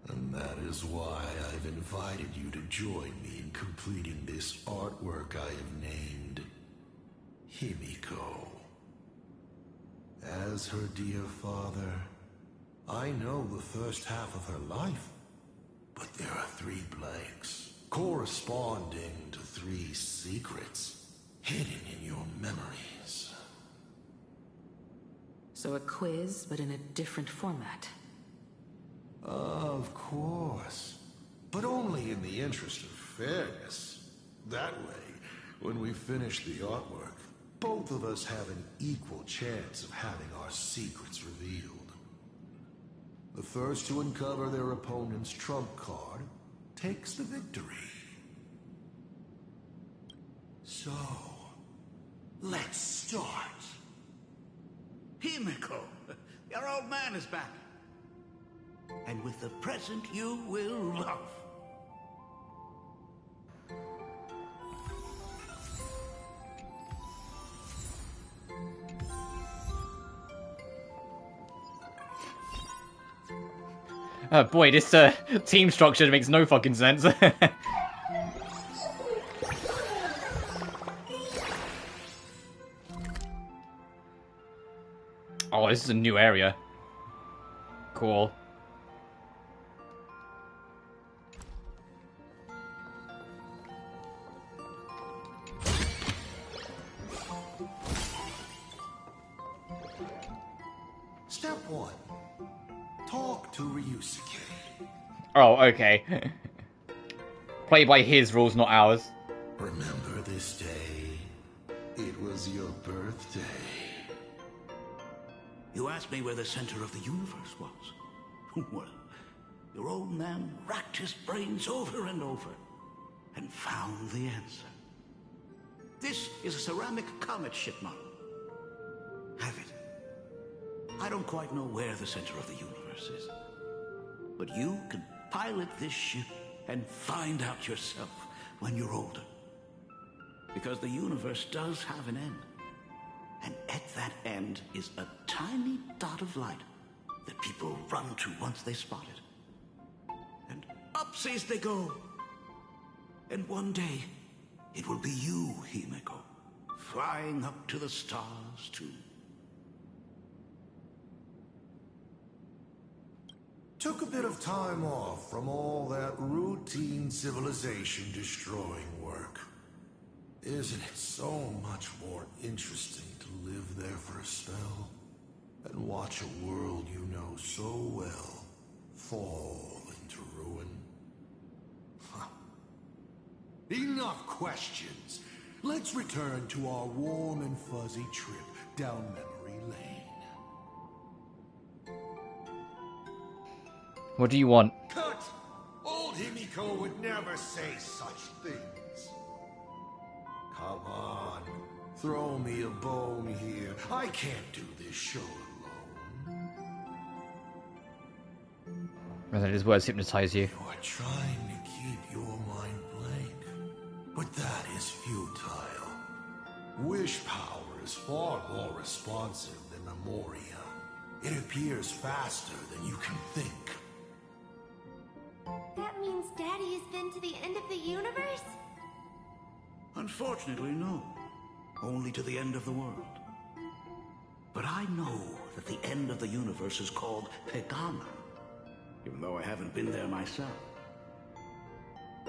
And that is why I've invited you to join me in completing this artwork I have named Himiko. As her dear father, I know the first half of her life, but there are 3 blanks, corresponding to 3 secrets, hidden in your memories. So a quiz, but in a different format. Of course, but only in the interest of fairness. That way, when we finish the artwork, both of us have an equal chance of having our secrets revealed. The first to uncover their opponent's trump card takes the victory. So, let's start. Himiko, your old man is back. And with the present you will love. Oh boy, this team structure makes no fucking sense. Oh, this is a new area. Cool. Step 1. Talk to Ryusuke. Oh, okay. Play by his rules, not ours. Remember this day? It was your birthday. You asked me where the center of the universe was. Well, your old man racked his brains over and over and found the answer. This is a ceramic comet ship model. Have it. I don't quite know where the center of the universe is, but you can pilot this ship and find out yourself when you're older. Because the universe does have an end. And at that end is a tiny dot of light that people run to once they spot it. And upseas they go. And one day, it will be you, Himeko, flying up to the stars too. Took a bit of time off from all that routine civilization-destroying work. Isn't it so much more interesting to live there for a spell and watch a world you know so well fall into ruin? Huh. Enough questions. Let's return to our warm and fuzzy trip down memory lane. What do you want? Cut! Old Himiko would never say such things. Come on, throw me a bone here. I can't do this show alone. Rather his words hypnotize you. You're trying to keep your mind blank, but that is futile. Wish power is far more responsive than memoria. It appears faster than you can think. That means Daddy has been to the end of the universe? Unfortunately, no. Only to the end of the world. But I know that the end of the universe is called Pegana, even though I haven't been there myself.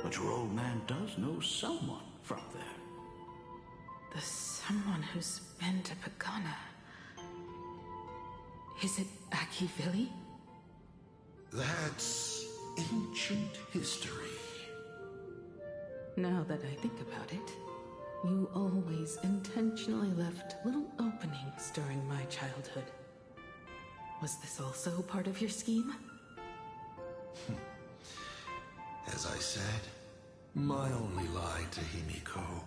But your old man does know someone from there. The someone who's been to Pagana. Is it Akivili? That's ancient history. Now that I think about it, you always intentionally left little openings during my childhood. Was this also part of your scheme? As I said, my only lie to Himiko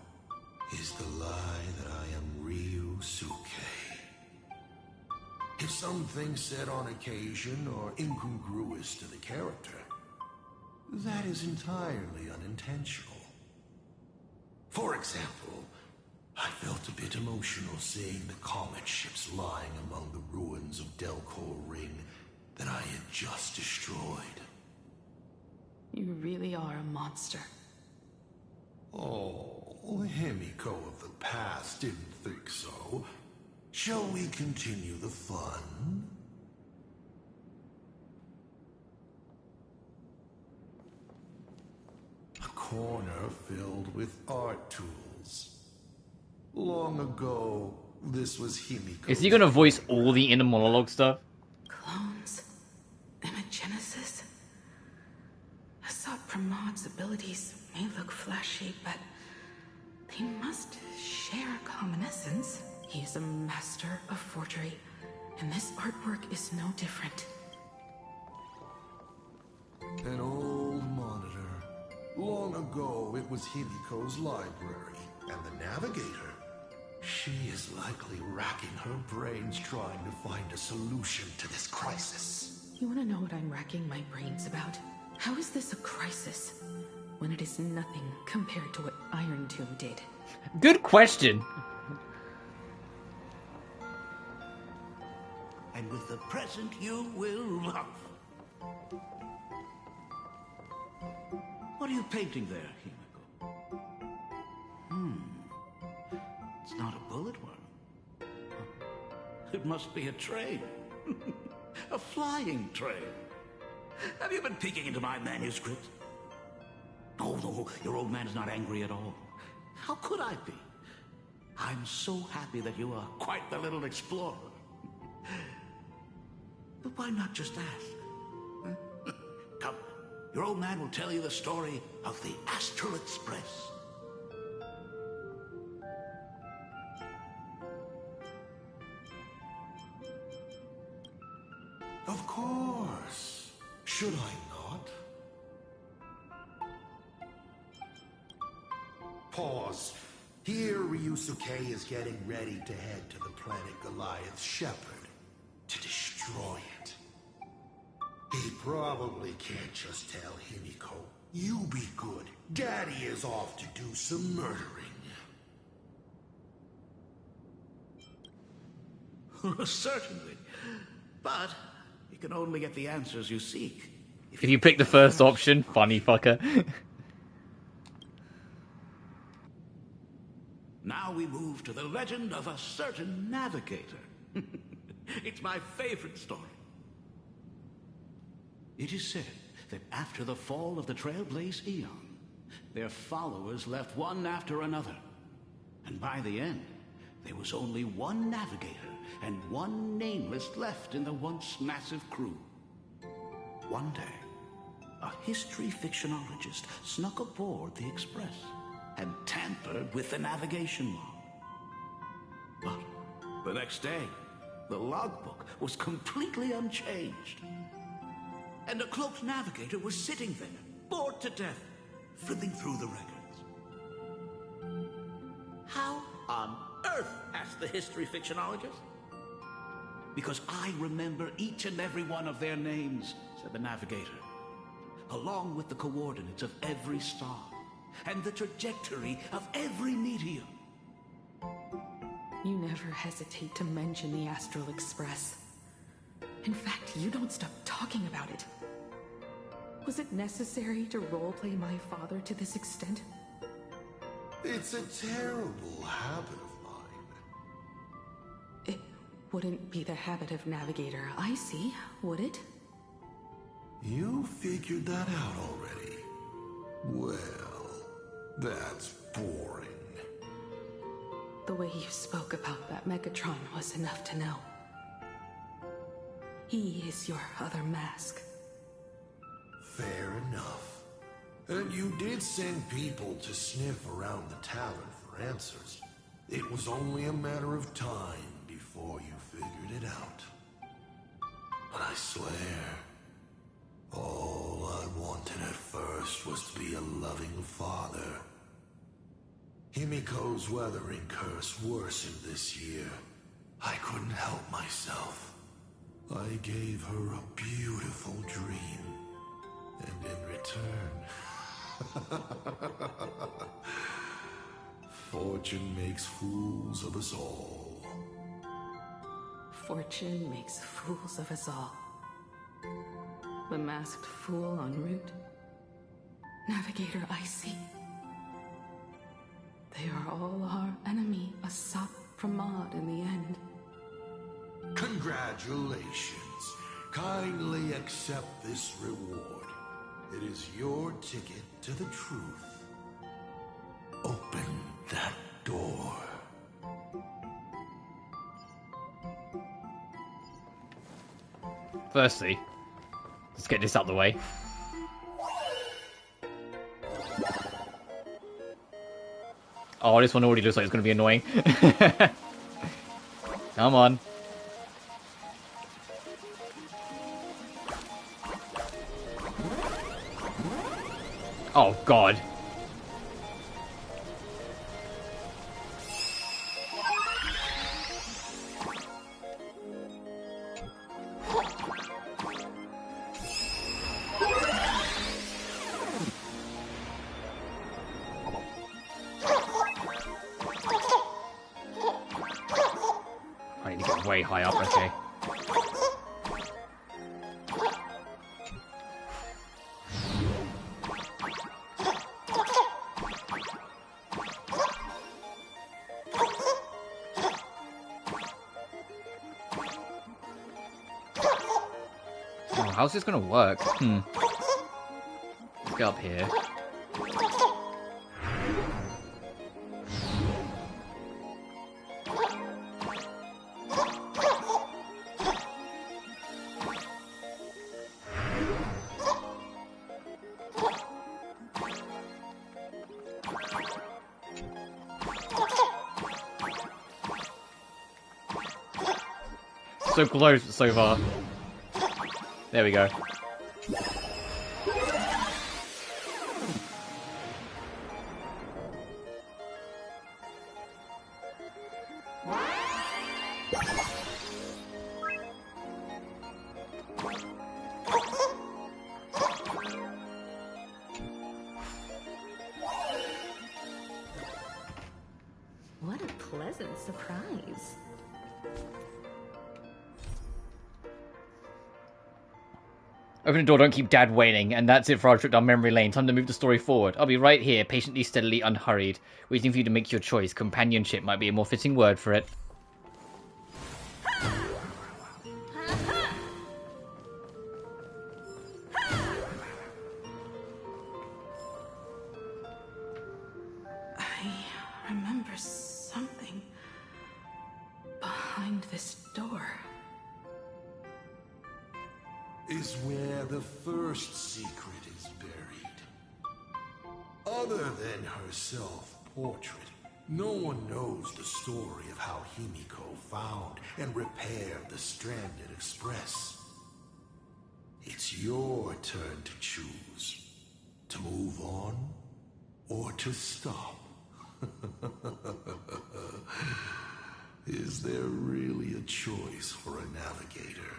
is the lie that I am Ryusuke. If some things said on occasion are incongruous to the character, that is entirely unintentional. For example, I felt a bit emotional seeing the comet ships lying among the ruins of Delcor Ring that I had just destroyed. You really are a monster. Oh, Himiko of the past didn't think so. Shall we continue the fun? A corner filled with art tools. Long ago, this was Himiko. Is he gonna voice all the inner monologue stuff? Clones? Imagenesis? Asad Pramad's abilities may look flashy, but they must share a common essence. He is a master of forgery, and this artwork is no different. An old monitor. Long ago, it was Himiko's library, and the navigator. She is likely racking her brains trying to find a solution to this crisis. You want to know what I'm racking my brains about? How is this a crisis when it is nothing compared to what Iron Tomb did? Good question. And with the present you will love. What are you painting there, Himiko? It's not a bullet worm. It must be a train. A flying train. Have you been peeking into my manuscript? No, your old man is not angry at all. How could I be? I'm so happy that you are quite the little explorer. But why not just ask? Huh? Come, your old man will tell you the story of the Astral Express. Of course. Should I not? Pause. Here, Ryusuke is getting ready to head to the planet Goliath's Shepherd to destroy it. He probably can't just tell Himiko, "You be good. Daddy is off to do some murdering." Certainly. But you can only get the answers you seek. If you pick the first option, funny fucker. Now we move to the legend of a certain navigator. It's my favorite story. It is said that after the fall of the Trailblaze Eon, their followers left one after another. And by the end, there was only one navigator and one nameless left in the once massive crew. One day, a history fictionologist snuck aboard the Express and tampered with the navigation log. But the next day, the logbook was completely unchanged. And a cloaked navigator was sitting there, bored to death, flipping through the records. How on earth? Asked the history fictionologist. Because I remember each and every one of their names, said the navigator, along with the coordinates of every star and the trajectory of every meteor. You never hesitate to mention the Astral Express. In fact, you don't stop talking about it. Was it necessary to roleplay my father to this extent? It's a terrible habit of mine. It wouldn't be the habit of Navigator Icy, would it? You figured that out already? Well, that's boring. The way you spoke about that Megatron was enough to know. He is your other mask. Fair enough. And you did send people to sniff around the tavern for answers. It was only a matter of time before you figured it out. But I swear, all I wanted at first was to be a loving father. Himiko's weathering curse worsened this year. I couldn't help myself. I gave her a beautiful dream. And in return, fortune makes fools of us all. Fortune makes fools of us all. The masked fool en route. Navigator Icy. They are all our enemy, Asat Pramod in the end. Congratulations. Kindly accept this reward. It is your ticket to the truth. Open that door. Firstly, let's get this out of the way. Oh, this one already looks like it's going to be annoying. Come on. Oh, God. I need to get way high up, okay. how's this gonna work? Let's get up here. So close so far. There we go. What a pleasant surprise. Open the door, don't keep Dad waiting, and that's it for our trip down memory lane. Time to move the story forward. I'll be right here, patiently, steadily, unhurried, waiting for you to make your choice. Companionship might be a more fitting word for it. I remember something behind this door. Is where the first secret is buried. Other than her self-portrait, no one knows the story of how Himiko found and repaired the stranded express. It's your turn to choose. To move on, or to stop. Is there really a choice for a navigator?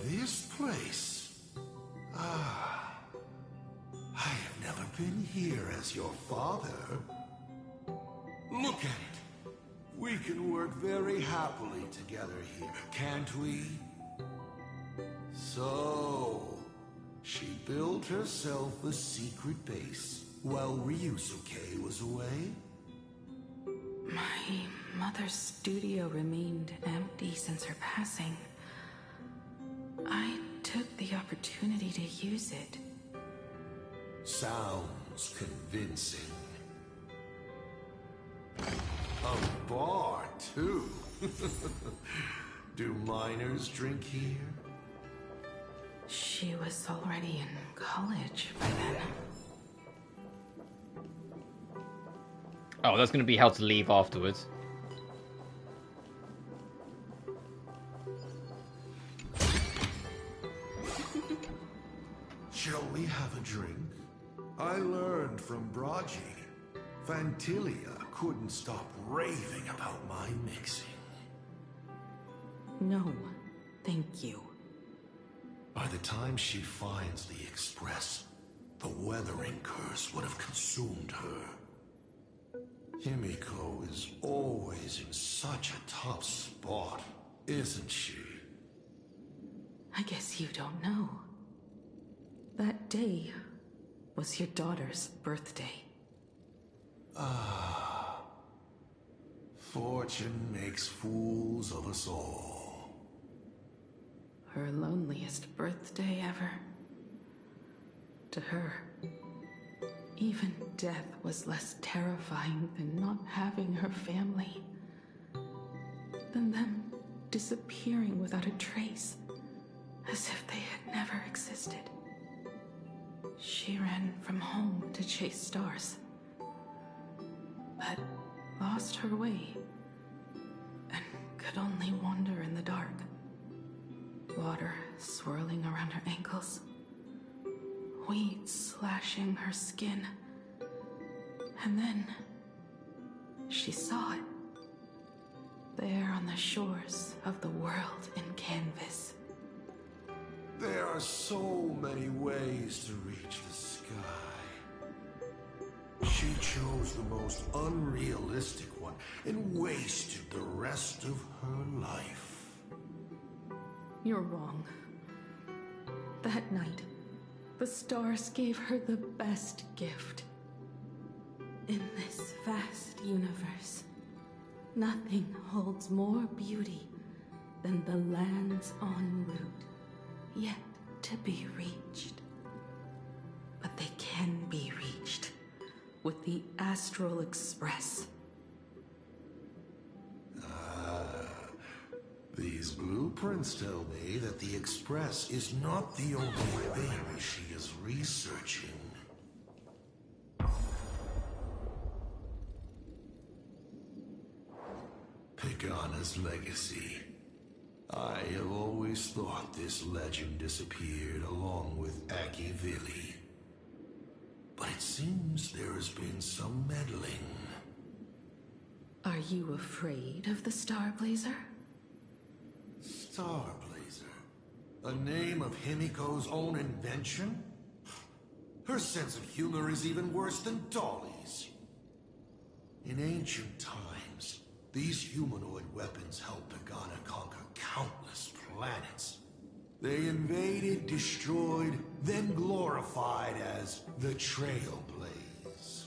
This place? Ah, I have never been here as your father. Look at it. We can work very happily together here, can't we? So, she built herself a secret base while Ryusuke was away? My mother's studio remained empty since her passing. I took the opportunity to use it. Sounds convincing. A bar, too. Do minors drink here? She was already in college by then. Oh, that's going to be how to leave afterwards. Shall we have a drink? I learned from Braji. Fantilia couldn't stop raving about my mixing. No, thank you. By the time she finds the Express, the weathering curse would have consumed her. Himiko is always in such a tough spot, isn't she? I guess you don't know. That day was your daughter's birthday. Ah. Fortune makes fools of us all. Her loneliest birthday ever. To her, even death was less terrifying than not having her family. Than them disappearing without a trace, as if they had never existed. She ran from home to chase stars, but lost her way, and could only wander in the dark. Water swirling around her ankles, weeds slashing her skin, and then she saw it, there on the shores of the world in canvas. There are so many ways to reach the sky. She chose the most unrealistic one and wasted the rest of her life. You're wrong. That night, the stars gave her the best gift. In this vast universe, nothing holds more beauty than the lands en route, yet to be reached. But they can be reached with the Astral Express. These blueprints tell me that the Express is not the only thing she is researching. Pagana's legacy. I have always thought this legend disappeared along with Akivili. But it seems there has been some meddling. Are you afraid of the Starblazer? Starblazer? A name of Himiko's own invention? Her sense of humor is even worse than Dolly's. In ancient times, these humanoid weapons helped Pagana conquer countless planets. They invaded, destroyed, then glorified as the Trailblaze.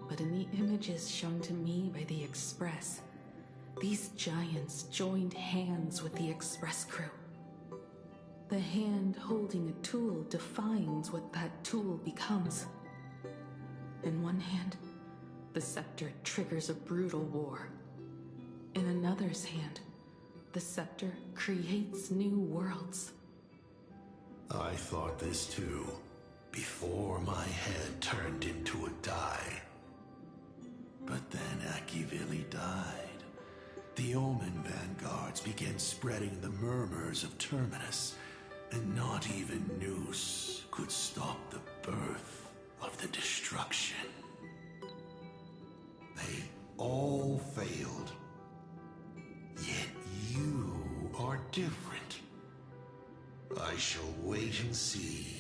But in the images shown to me by the Express, these giants joined hands with the Express crew. The hand holding a tool defines what that tool becomes. In one hand, the scepter triggers a brutal war. In another's hand, the scepter creates new worlds. I thought this too, before my head turned into a die. But then Akivili died. The Omen vanguards began spreading the murmurs of Terminus, and not even Noose could stop the birth of the destruction. They all failed. Yet you are different. I shall wait and see.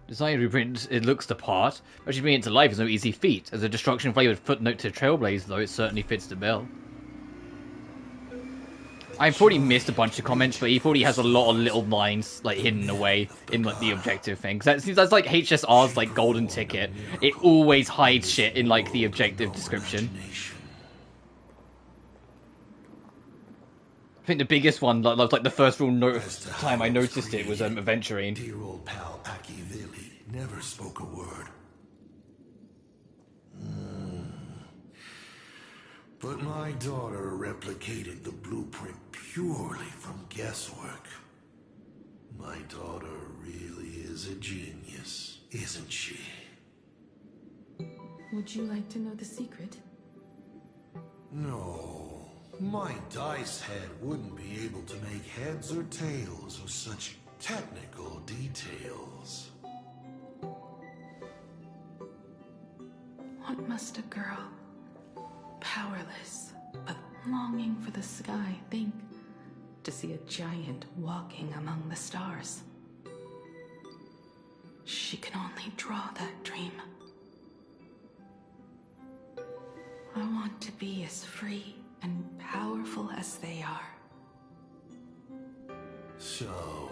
Design blueprint, it looks the part. Actually bringing it to life is no easy feat. As a destruction-flavored footnote to Trailblaze, though, it certainly fits the bill. I've already missed a bunch of comments, but he already has a lot of little lines like hidden away in like the objective thing. That's like HSR's like golden ticket. It always hides shit in like the objective description. I think the biggest one, like the first real time I noticed it was Aventurine. Dear old pal Akivili never spoke a word. But my daughter replicated the blueprint purely from guesswork. My daughter really is a genius, isn't she? Would you like to know the secret? No. My dice head wouldn't be able to make heads or tails of such technical details. What must a girl, powerless but longing for the sky, think to see a giant walking among the stars? She can only draw that dream. I want to be as free and powerful as they are. So,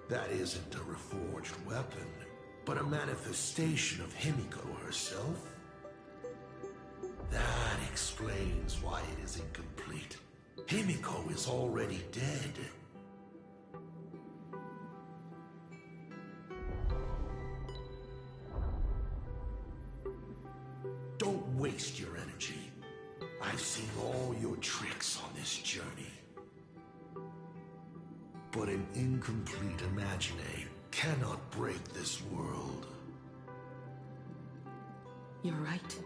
that isn't a reforged weapon, but a manifestation of Himiko herself? That explains why it is incomplete. Himiko is already dead. Don't waste your energy. I've seen all your tricks on this journey. But an incomplete imagine cannot break this world. You're right.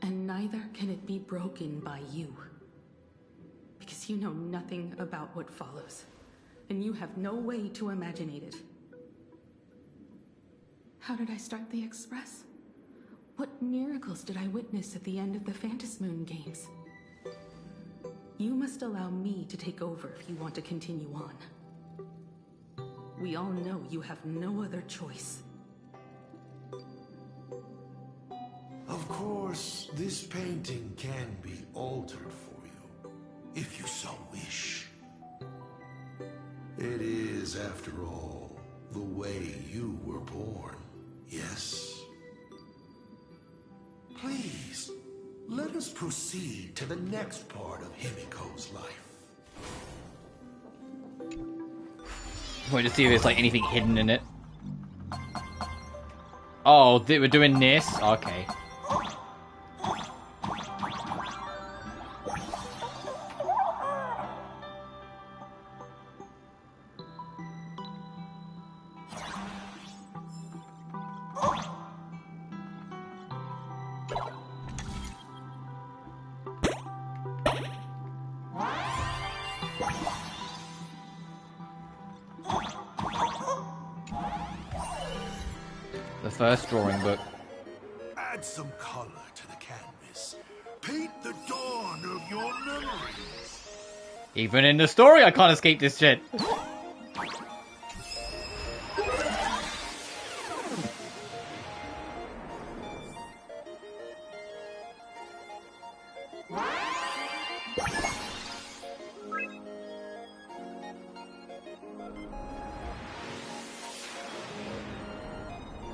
And neither can it be broken by you. Because you know nothing about what follows. And you have no way to imaginate it. How did I start the Express? What miracles did I witness at the end of the Phantasmoon games? You must allow me to take over if you want to continue on. We all know you have no other choice. Of course, this painting can be altered for you, if you so wish. It is, after all, the way you were born, yes? Please, let us proceed to the next part of Himiko's life. Want to see if there's like anything hidden in it. Oh, we're doing this? Okay. The first drawing book. Add some color to the canvas. Paint the dawn of your memories. Even in the story, I can't escape this shit.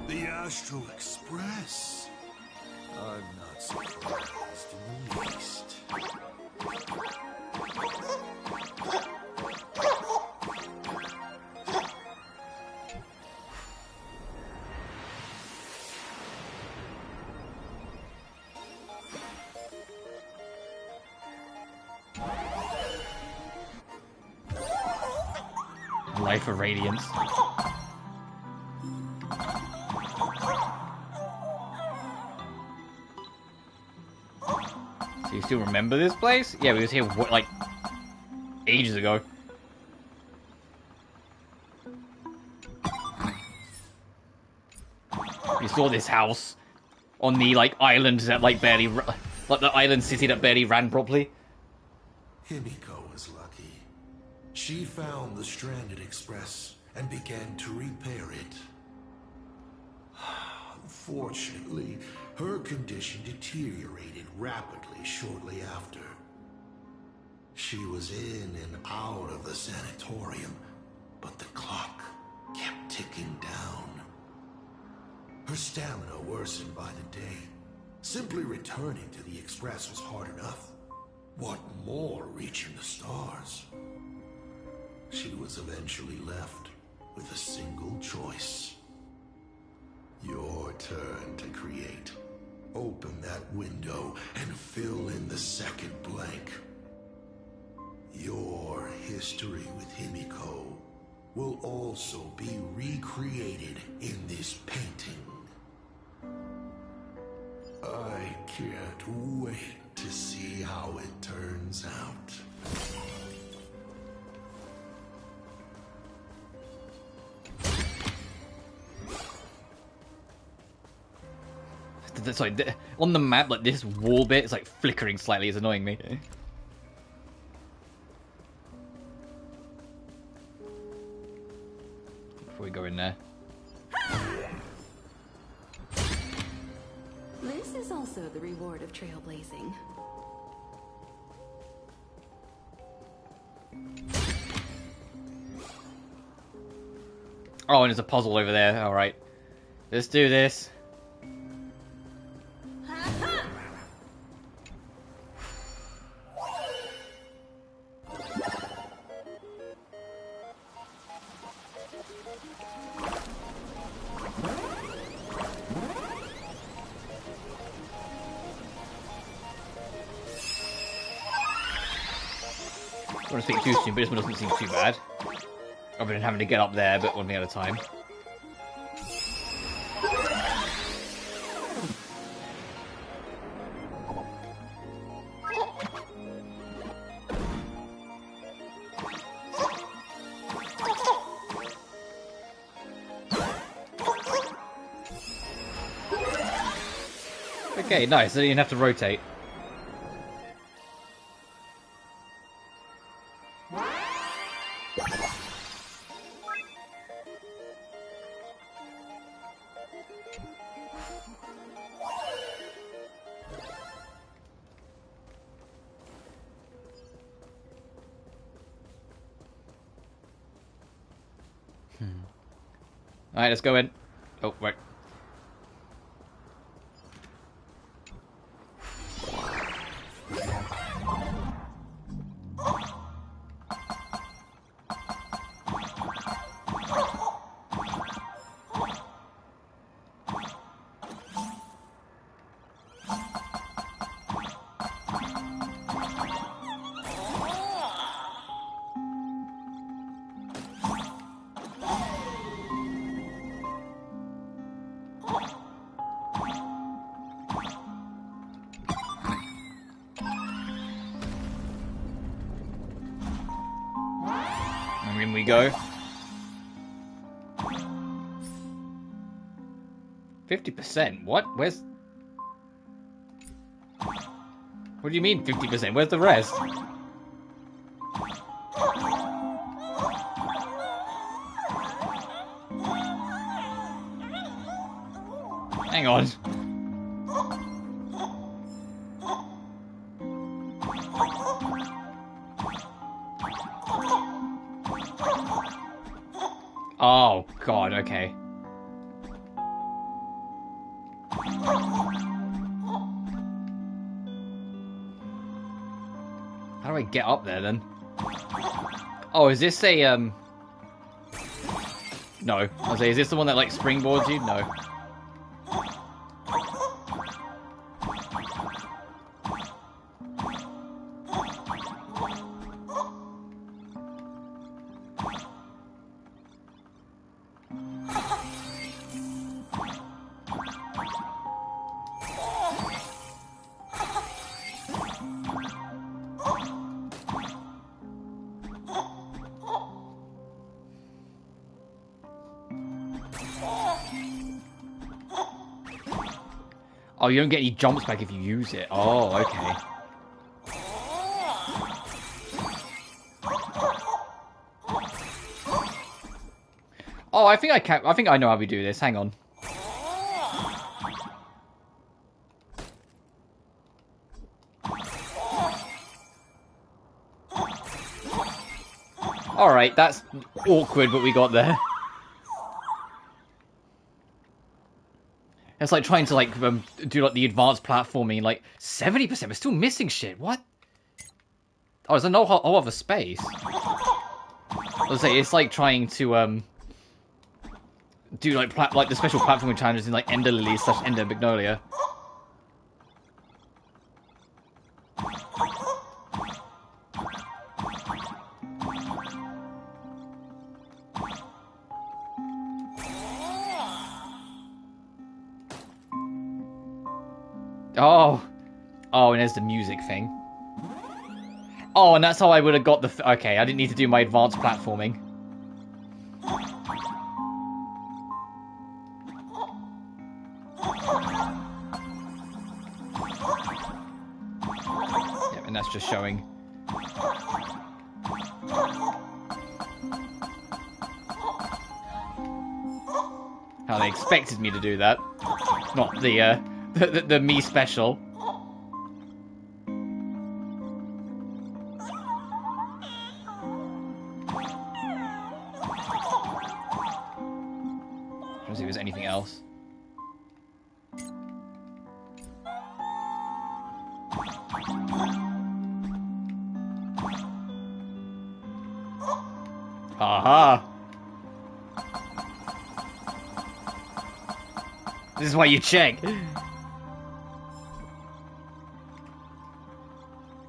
The Astral Express. I'm not surprised in the least. Life of Radiance. Do you still remember this place? Yeah, we was here, what, like, ages ago. You saw this house on the, like, island that, like, barely... Like, the island city that barely ran properly. Himiko was lucky. She found the stranded express and began to repair it. Unfortunately, her condition deteriorated rapidly shortly after. She was in and out of the sanatorium, but the clock kept ticking down. Her stamina worsened by the day. Simply returning to the express was hard enough. What more reaching the stars? She was eventually left with a single choice. Your turn to create. Open that window and fill in the second blank. Your history with Himiko will also be recreated in this painting. I can't wait to see how it turns out. Sorry, on the map, like, this wall bit is, like, flickering slightly. It's annoying me. Before we go in there. This is also the reward of trailblazing. Oh, and there's a puzzle over there. Alright. Let's do this. I don't want to speak too soon, but this one doesn't seem too bad. Other than having to get up there, but one thing at a time. Okay, nice. So you didn't have to rotate. Alright, let's go in. Oh, wait. And in we go. 50%? What? Where's... What do you mean 50%? Where's the rest? Hang on. Oh, God, okay. How do I get up there, then? Oh, is this a, No. I was saying, is this the one that, like, springboards you? No. Oh, you don't get any jumps back if you use it. Oh, okay. Oh, I think I can. I think I know how we do this. Hang on. All right, that's awkward, but we got there. It's like trying to like do like the advanced platforming, like 70%. We're still missing shit. What? Oh, is there no whole other space? I was say it's like trying to do like the special platforming challenges in like Ender Lily / Ender Magnolia. Oh. Oh, and there's the music thing. Oh, and that's how I would have got the... Okay, I didn't need to do my advanced platforming. Yep, and that's just showing... how they expected me to do that. Not the, the me special. Let's see if there's anything else. Aha! This is why you check.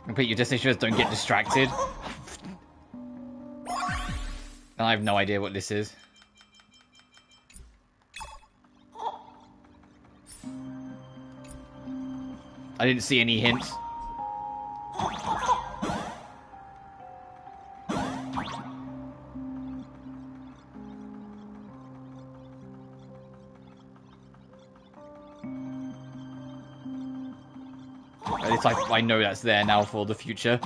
Complete your destination, don't get distracted. I have no idea what this is. I didn't see any hints. It's like I know that's there now for the future.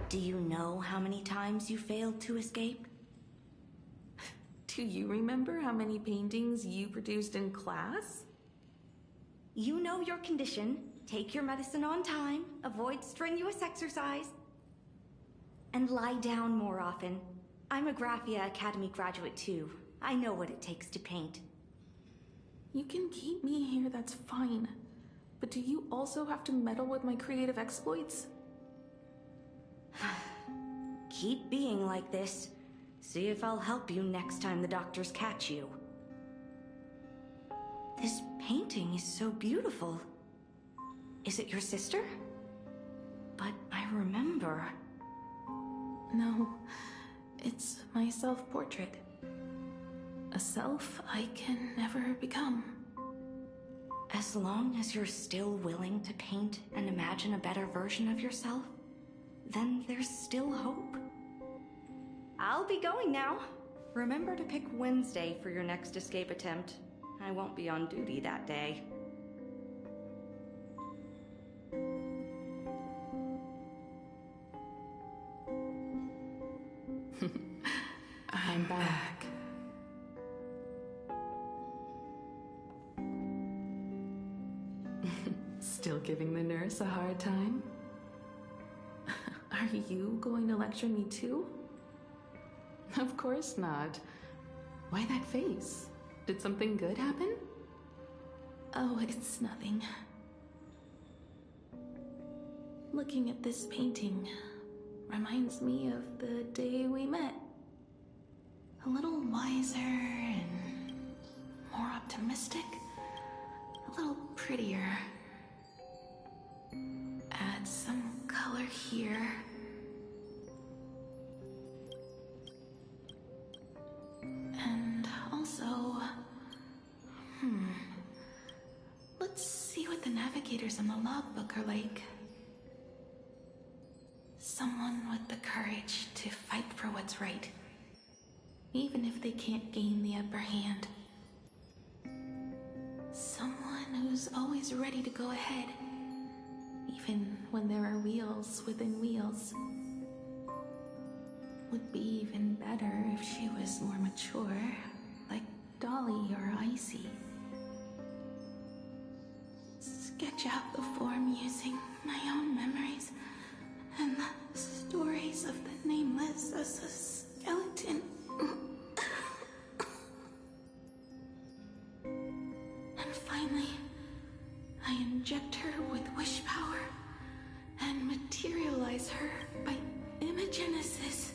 Do you know how many times you failed to escape? Do you remember how many paintings you produced in class? You know your condition. Take your medicine on time, avoid strenuous exercise, and lie down more often. I'm a Graphia Academy graduate too. I know what it takes to paint. You can keep me here, that's fine. But do you also have to meddle with my creative exploits? Keep being like this. See if I'll help you next time the doctors catch you. This painting is so beautiful. Is it your sister? But I remember. No, it's my self-portrait. A self I can never become. As long as you're still willing to paint and imagine a better version of yourself, then there's still hope. I'll be going now. Remember to pick Wednesday for your next escape attempt. I won't be on duty that day. I'm back. Still giving the nurse a hard time? Are you going to lecture me too? Of course not. Why that face? Did something good happen? Oh, it's nothing. Looking at this painting reminds me of the day we met. A little wiser and more optimistic. A little prettier. Add some color here. And also... Let's see what the navigators on the logbook are like. Someone with the courage to fight for what's right, even if they can't gain the upper hand. Someone who's always ready to go ahead, even when there are wheels within wheels. Would be even better if she was more mature, like Dolly or Icy. Sketch out the form using my own memories and the stories of the nameless as a skeleton. And finally, I inject her with wish power and materialize her by imagenesis.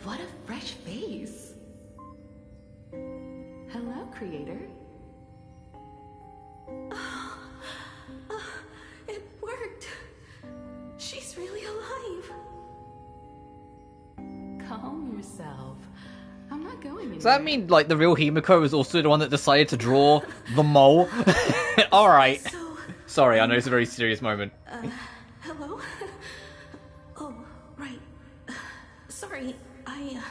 What a fresh face! Hello, creator. It worked! She's really alive! Calm yourself. I'm not going anywhere. Does that mean, like, the real Himiko is also the one that decided to draw the mole? Alright. Sorry, I know it's a very serious moment. Hello? Oh, right. Sorry, I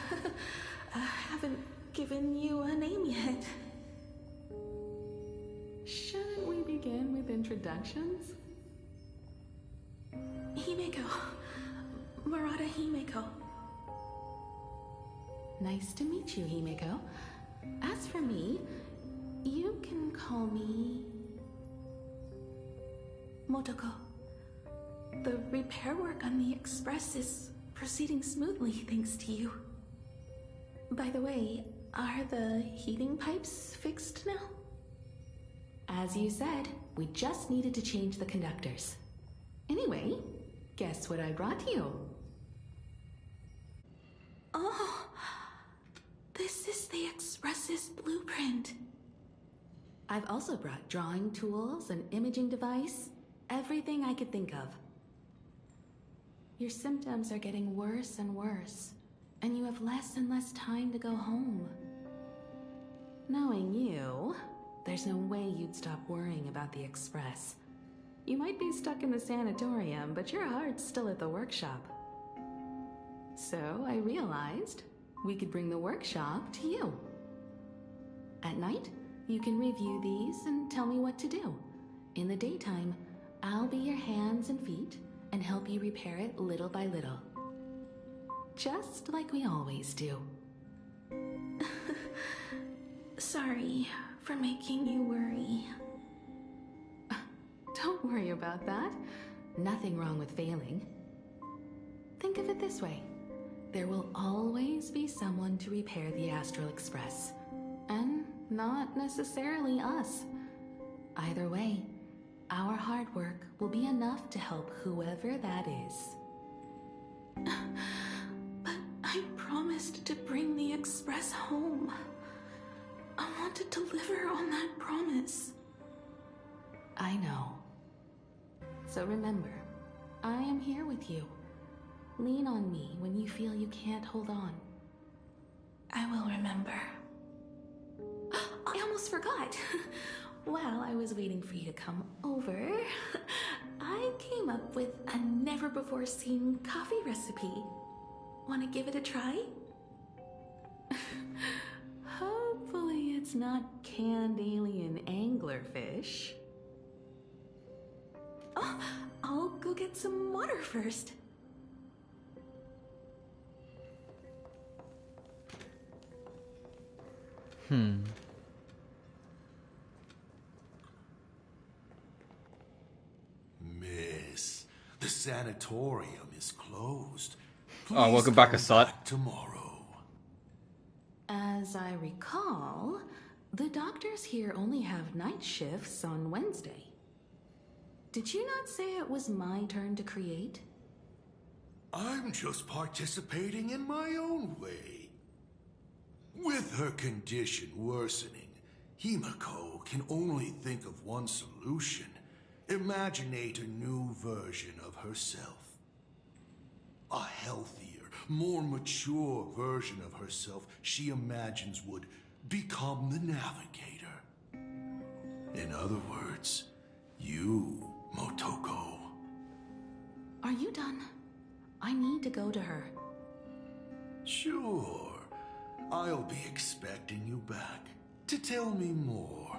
haven't given you a name yet. Shouldn't we begin with introductions? Himeko. Murata Himeko. Nice to meet you, Himeko. As for me, you can call me... Motoko. The repair work on the Express is proceeding smoothly thanks to you. By the way, are the heating pipes fixed now? As you said, we just needed to change the conductors. Anyway, guess what I brought you? Oh, this is the Express's blueprint. I've also brought drawing tools, an imaging device, everything I could think of. Your symptoms are getting worse and worse, and you have less and less time to go home. Knowing you, there's no way you'd stop worrying about the Express. You might be stuck in the sanatorium, but your heart's still at the workshop. So I realized we could bring the workshop to you. At night, you can review these and tell me what to do. In the daytime, I'll be your hands and feet and help you repair it little by little. just like we always do. Sorry for making you worry. Don't worry about that. Nothing wrong with failing. Think of it this way. There will always be someone to repair the Astral Express. And not necessarily us. Either way, our hard work will be enough to help whoever that is. But I promised to bring the Express home. I want to deliver on that promise. I know. So remember, I am here with you. Lean on me when you feel you can't hold on. I will remember. I almost forgot. While I was waiting for you to come over, I came up with a never-before-seen coffee recipe. Want to give it a try? Hopefully it's not canned alien anglerfish. Oh, I'll go get some water first. Miss, the sanatorium is closed. Oh, welcome back, Assad. Tomorrow. As I recall, the doctors here only have night shifts on Wednesday. Did you not say it was my turn to create? I'm just participating in my own way. With her condition worsening, Himiko can only think of one solution. Imaginate a new version of herself. A healthier, more mature version of herself she imagines would become the Navigator. In other words, you, Motoko. Are you done? I need to go to her. Sure. I'll be expecting you back to tell me more.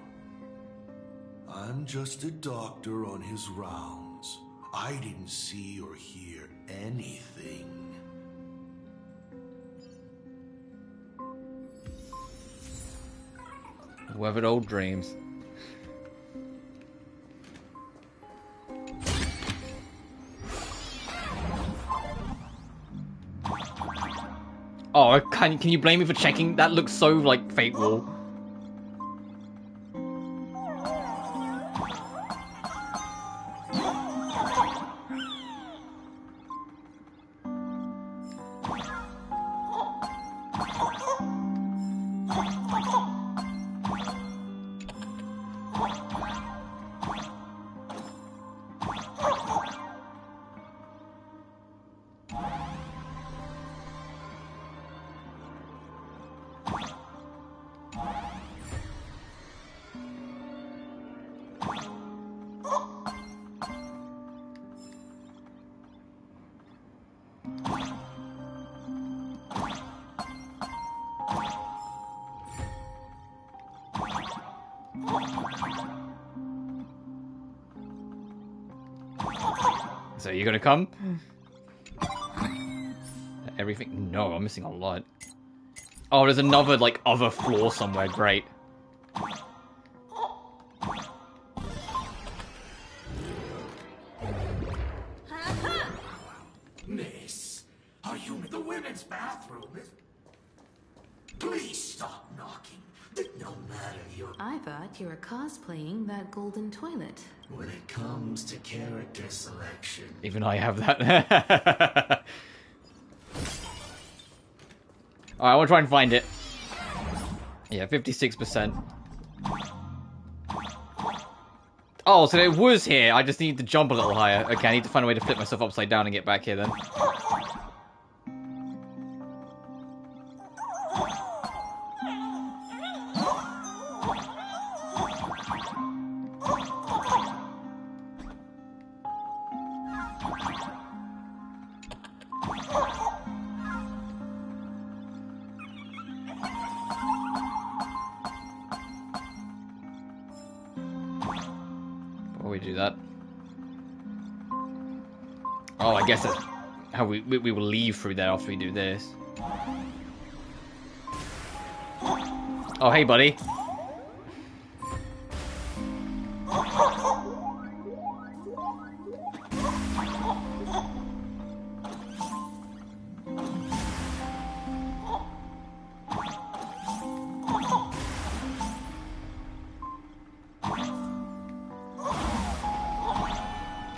I'm just a doctor on his rounds. I didn't see or hear anything. Weathered old dreams. Oh, can you blame me for checking? That looks so like Fate Wall. So you gonna come? Everything? No, I'm missing a lot. Oh, there's another like other floor somewhere. Great. Miss, are you in the women's bathroom? Please stop knocking. No matter your... I thought you were cosplaying that golden toilet. When it comes to character selection... Even I have that. Alright, I want to try and find it. Yeah, 56%. Oh, so it was here. I just need to jump a little higher. Okay, I need to find a way to flip myself upside down and get back here then. Before we do that. Oh, I guess it how we will leave through there after we do this. Oh, hey, buddy.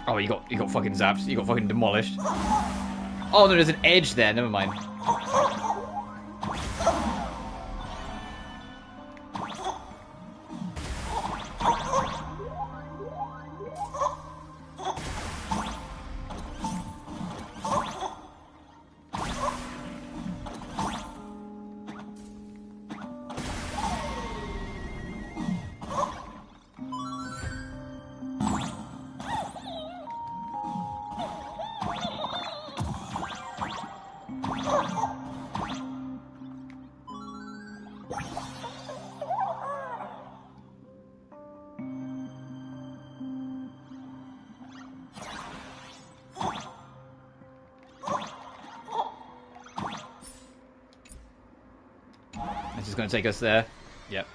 Oh, you got fucking zapped. You got fucking demolished. Oh, no, there's an edge there. Never mind. This is going to take us there. Yep.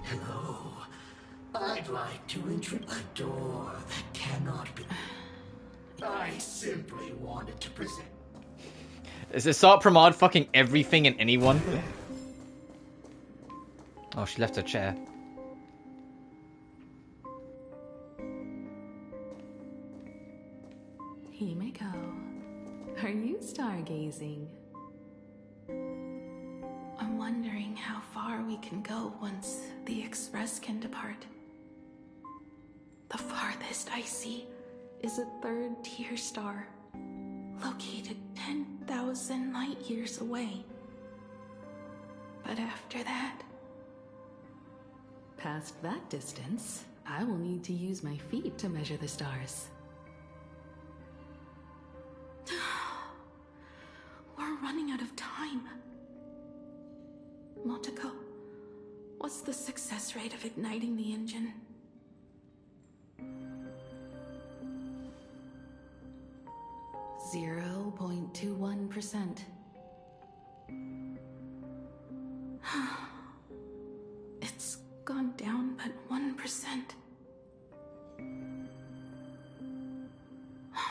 Hello. I'd like to introduce a door that cannot be. I simply wanted to present. Is Asat Pramad fucking everything and anyone? Oh, she left her chair. Himeko, are you stargazing? I'm wondering how far we can go once the Express can depart. The farthest I see is a third-tier star, located 10,000 light-years away. But after that... Past that distance, I will need to use my feet to measure the stars. We're running out of time. Motoko, what's the success rate of igniting the engine? 0.21%. It's gone down but 1%.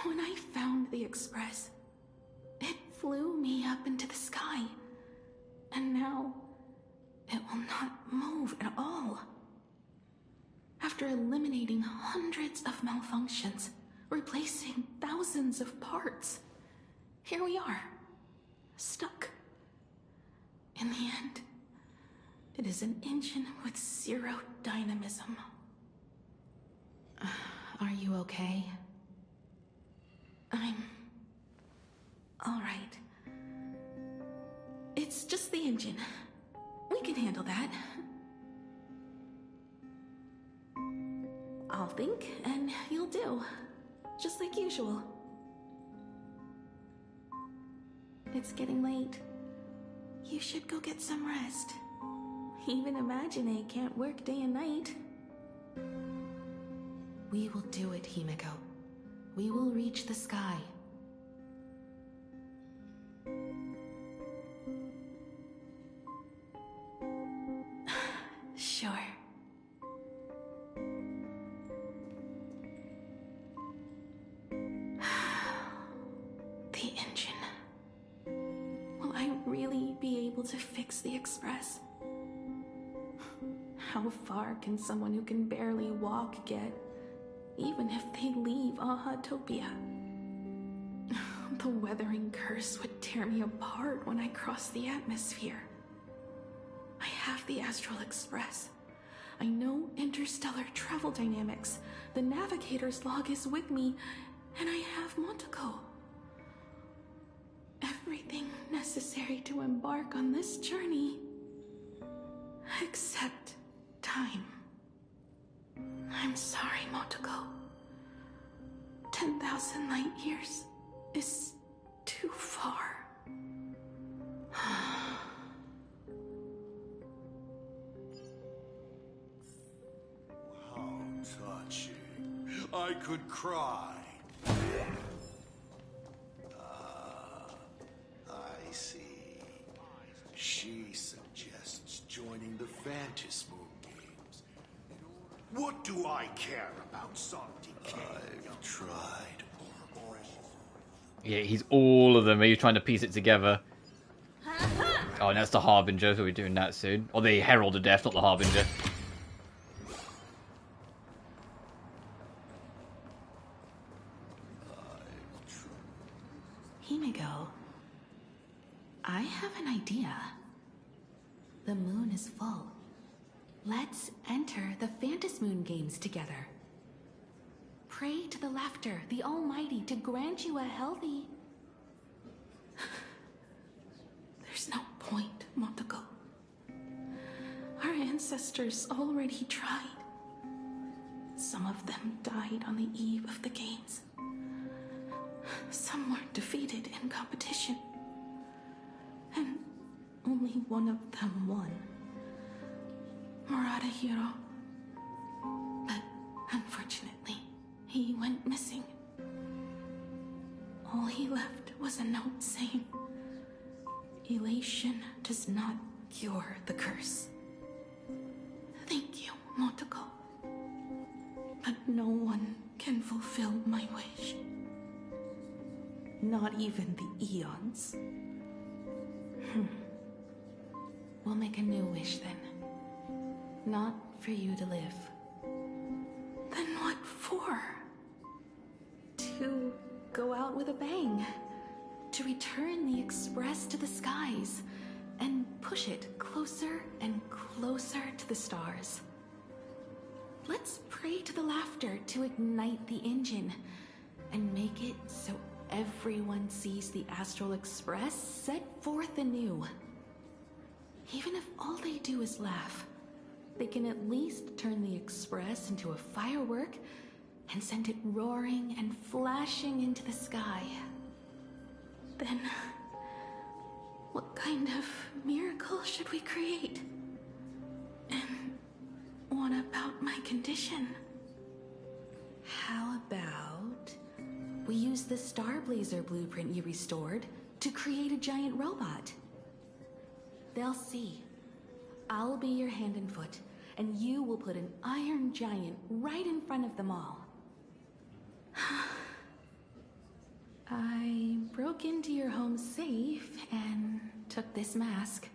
When I found the Express, it flew me up into the sky. And now, it will not move at all. After eliminating hundreds of malfunctions, replacing thousands of parts, here we are, stuck. In the end, it is an engine with zero dynamism. Are you okay? I'm... all right. It's just the engine. We can handle that. I'll think, and you'll do. Just like usual. It's getting late. You should go get some rest. Even Imagine can't work day and night. We will do it, Himeko. We will reach the sky. Sure. The engine. Will I really be able to fix the Express? How far can someone who can barely walk get, even if they leave Aha-topia? The weathering curse would tear me apart when I cross the atmosphere. I have the Astral Express. I know interstellar travel dynamics. The navigator's log is with me, and I have Motoko. Everything necessary to embark on this journey. Accept time. I'm sorry, Motoko. 10,000 light years is too far. How touching. I could cry. I see. She suggests joining the Fantasy Moon Games. What do I care about Santi King? I've tried all. Yeah, he's all of them. Are you trying to piece it together? Oh, and that's the Harbinger, so we're doing that soon. Or the Herald of Death, not the Harbinger. Himiko, I have an idea. The moon is full. Let's enter the Fantasy Moon Games together. Pray to the Laughter, the Almighty, to grant you a healthy... There's no point, Motoko. Our ancestors already tried. Some of them died on the eve of the games. Some were defeated in competition. And only one of them won. Murata-hiro. But unfortunately, he went missing. All he left was a note saying, "Elation does not cure the curse." Thank you, Motoko. But no one can fulfill my wish. Not even the eons. We'll make a new wish then. Not for you to live. Then what for? To go out with a bang. To return the Express to the skies. And push it closer and closer to the stars. Let's pray to the Laughter to ignite the engine. And make it so everyone sees the Astral Express set forth anew. Even if all they do is laugh, they can at least turn the Express into a firework and send it roaring and flashing into the sky. Then, what kind of miracle should we create? And what about my condition? How about we use the Starblazer blueprint you restored to create a giant robot? They'll see. I'll be your hand and foot, and you will put an iron giant right in front of them all. I broke into your home safe and took this mask.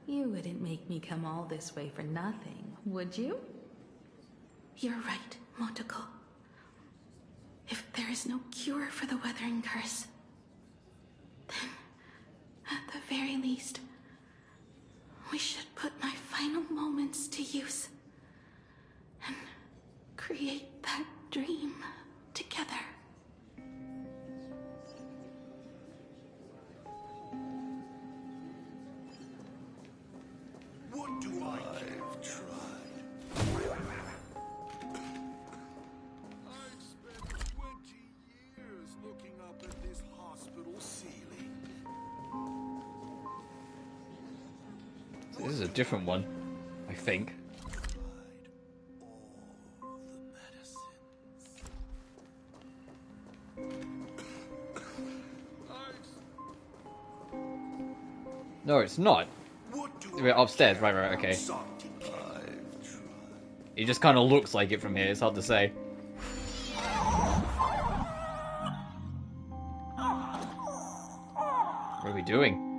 You wouldn't make me come all this way for nothing, would you? You're right, Motoko. If there is no cure for the Weathering Curse, then, at the very least, we should put my final moments to use and create that dream together. What do I've tried. I've spent 20 years looking up at this hospital ceiling. This is a different one, I think. No, it's not. We're upstairs, right, okay. It just kind of looks like it from here, it's hard to say. What are we doing?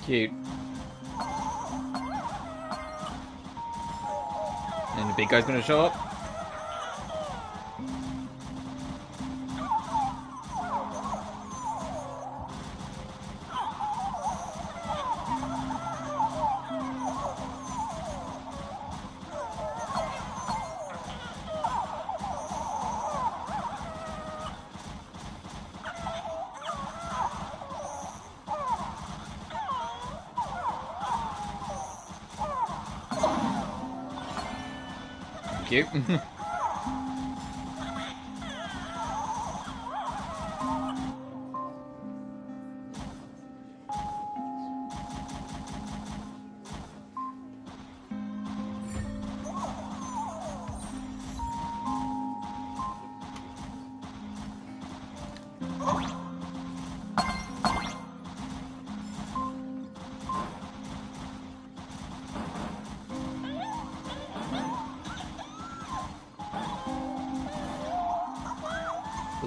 Cute. And the big guy's gonna show up. Cute.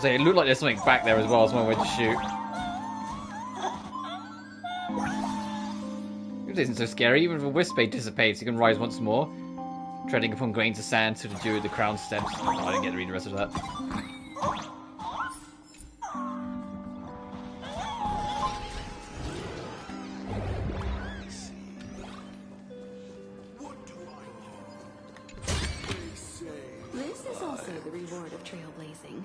So it looked like there's something back there as well, as one way to shoot. It isn't so scary, even if a wisp blade dissipates, you can rise once more, treading upon grains of sand to the dew of the crown steps. Oh, I didn't get to read the rest of that. This is also the reward of trailblazing.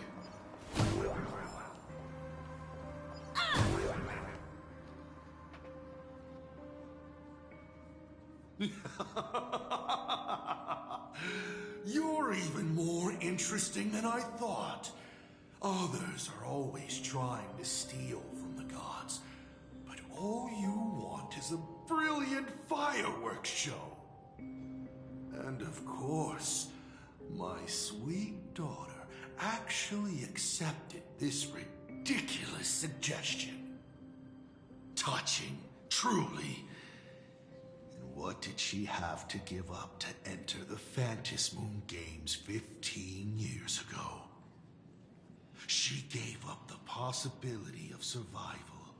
You're even more interesting than I thought. Others are always trying to steal from the gods, but all you want is a brilliant fireworks show. And of course, my sweet daughter actually accepted this ridiculous suggestion. Touching, truly. And what did she have to give up to enter the Phantasmoon Moon Games 15 years ago? She gave up the possibility of survival,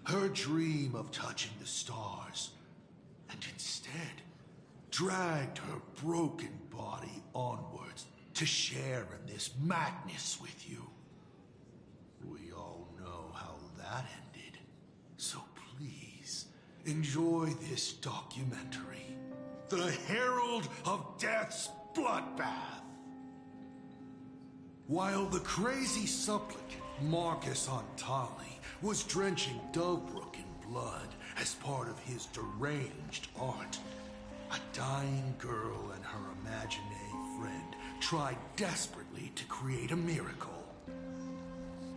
her dream of touching the stars, and instead dragged her broken body onwards to share in this madness with you. We all know how that ended, so please enjoy this documentary, The Herald of Death's Bloodbath. While the crazy supplicant Marcus Antali was drenching Dovebrook in blood as part of his deranged art, a dying girl and her imaginary friend tried desperately to create a miracle.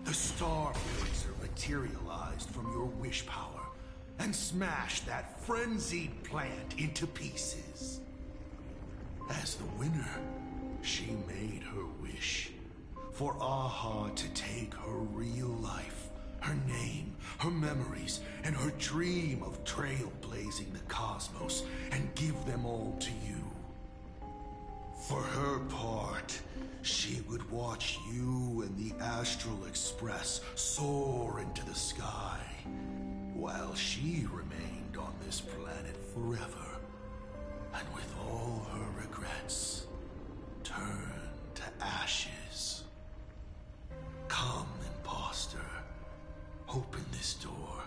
The Star Blazer materialized from your wish power and smashed that frenzied plant into pieces. As the winner, she made her wish for Aha to take her real life, her name, her memories, and her dream of trailblazing the cosmos and give them all to you. For her part, she would watch you and the Astral Express soar into the sky, while she remained on this planet forever, and with all her regrets, turned to ashes. Come, imposter. Open this door.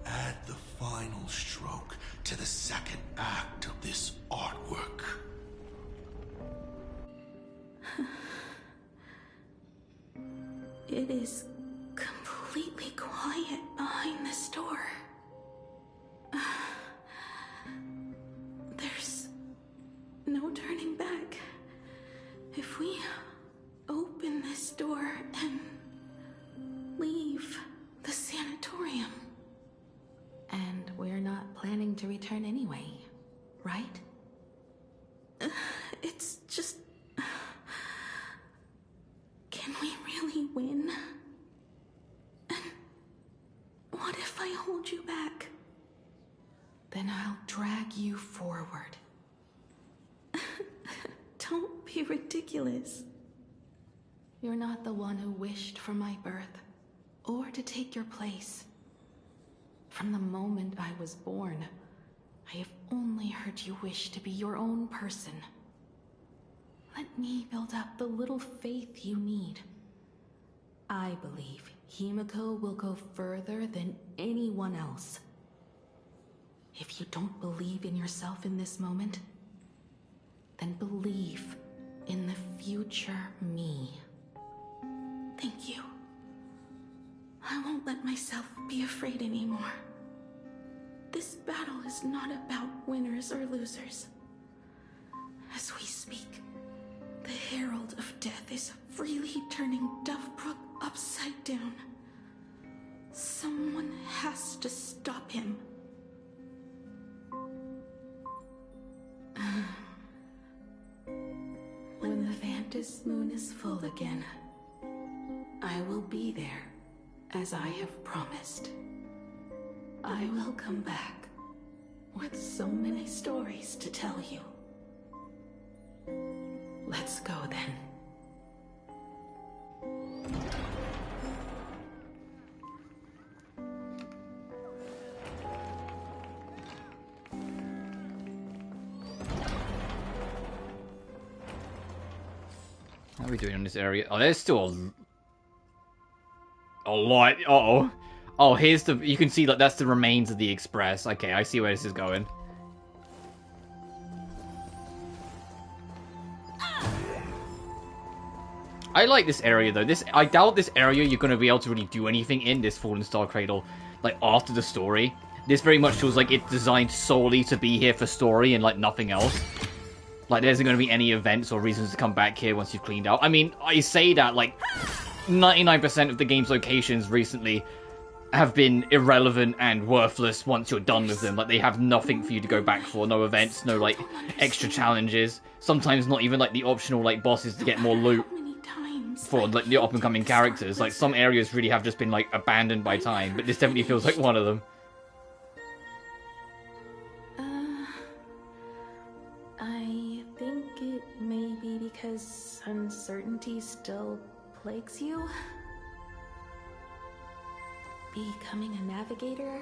Add the final stroke to the second act of this artwork. It is completely quiet behind this door. There's no turning back. If we open this door and leave the sanatorium. And we're not planning to return anyway, right? It's just... Can we really win? And what if I hold you back? Then I'll drag you forward. Don't be ridiculous. You're not the one who wished for my birth, or to take your place. From the moment I was born, I have only heard you wish to be your own person. Let me build up the little faith you need. I believe Himiko will go further than anyone else. If you don't believe in yourself in this moment, then believe in the future me. Thank you. I won't let myself be afraid anymore. This battle is not about winners or losers. As we speak, the Herald of Death is freely turning Dovebrook upside down. Someone has to stop him. When the Vantis moon is full again, I will be there, as I have promised. I will come back with so many stories to tell you. Let's go then. How are we doing in this area? Oh, there's still a lot. Uh-oh. Oh, here's the... You can see, like, that's the remains of the Express. Okay, I see where this is going. I like this area, though. I doubt this area you're going to be able to really do anything in this Fallen Star Cradle, like, after the story. This very much feels like it's designed solely to be here for story and, like, nothing else. Like, there isn't going to be any events or reasons to come back here once you've cleaned out. I mean, I say that, like, 99% of the game's locations recently have been irrelevant and worthless once you're done with them. Like, they have nothing for you to go back for. No events, no, like, extra challenges. Sometimes not even, like, the optional, like, bosses to get more loot for, like, the up-and-coming characters. Like, some areas really have just been, like, abandoned by time. But this definitely feels like one of them. I think it may be because uncertainty still plagues you. Becoming a navigator,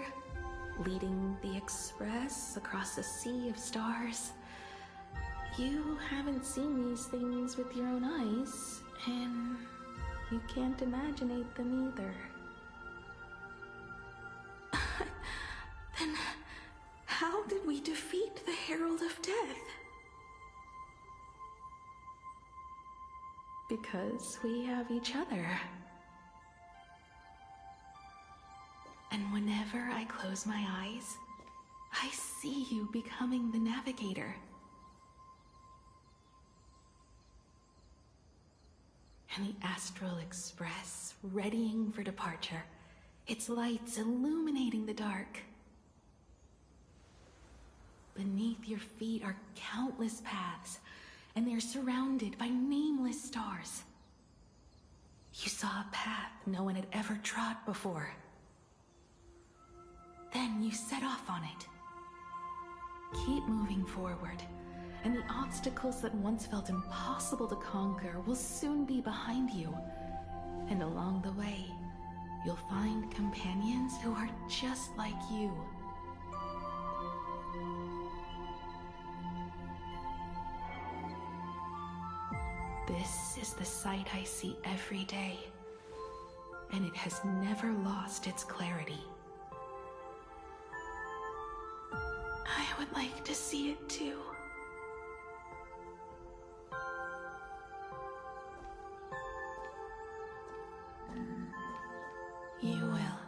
leading the Express across a sea of stars. You haven't seen these things with your own eyes, and you can't imaginate them either. Then how did we defeat the Herald of Death? Because we have each other. And whenever I close my eyes, I see you becoming the navigator. And the Astral Express, readying for departure, its lights illuminating the dark. Beneath your feet are countless paths, and they are surrounded by nameless stars. You saw a path no one had ever trod before. Then you set off on it. Keep moving forward, and the obstacles that once felt impossible to conquer will soon be behind you. And along the way, you'll find companions who are just like you. This is the sight I see every day, and it has never lost its clarity. I would like to see it too. You will.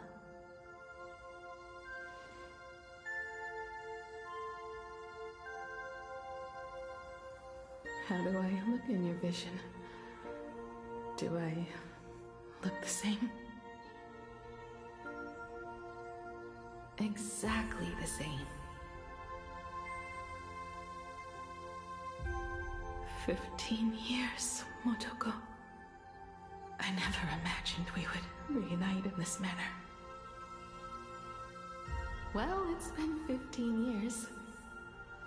How do I look in your vision? Do I look the same? Exactly the same. 15 years, Motoko. I never imagined we would reunite in this manner. Well, it's been 15 years.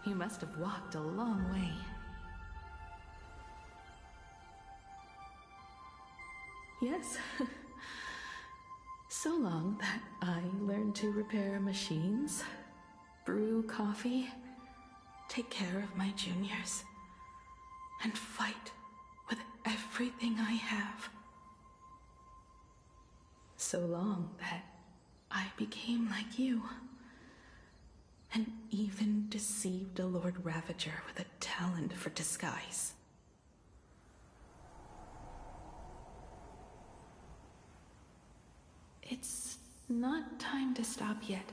You must have walked a long way. So long that I learned to repair machines, brew coffee, take care of my juniors, and fight with everything I have. So long that I became like you, and even deceived a Lord Ravager with a talent for disguise. It's not time to stop yet.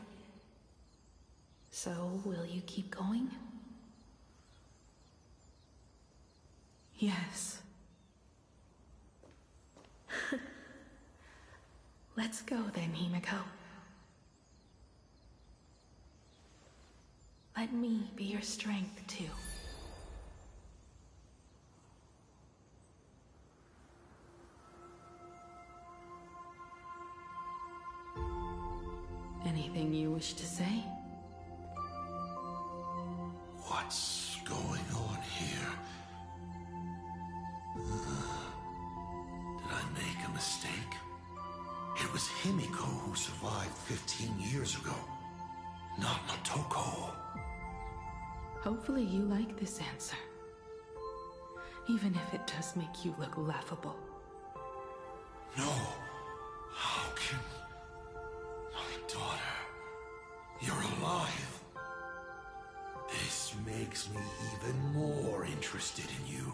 So, will you keep going? Yes. Let's go then, Himiko. Let me be your strength, too. Anything you wish to say? What's going on here? Did I make a mistake? It was Himiko who survived 15 years ago, not Motoko. Hopefully you like this answer. Even if it does make you look laughable. No. How can... My daughter... You're alive. This makes me even more interested in you.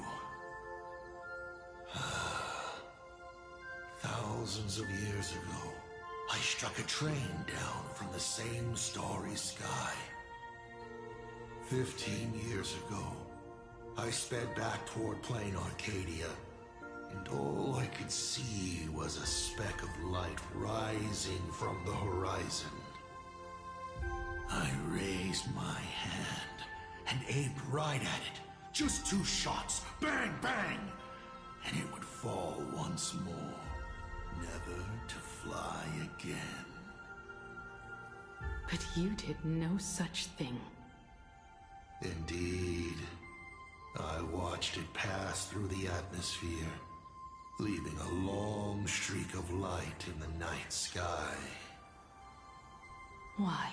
Thousands of years ago, I struck a train down from the same starry sky. 15 years ago, I sped back toward Planarcadia, and all I could see was a speck of light rising from the horizon. I raised my hand and aimed right at it. Just 2 shots, bang, bang, and it would fall once more, never to fly again. But you did no such thing. Indeed. I watched it pass through the atmosphere, leaving a long streak of light in the night sky. Why?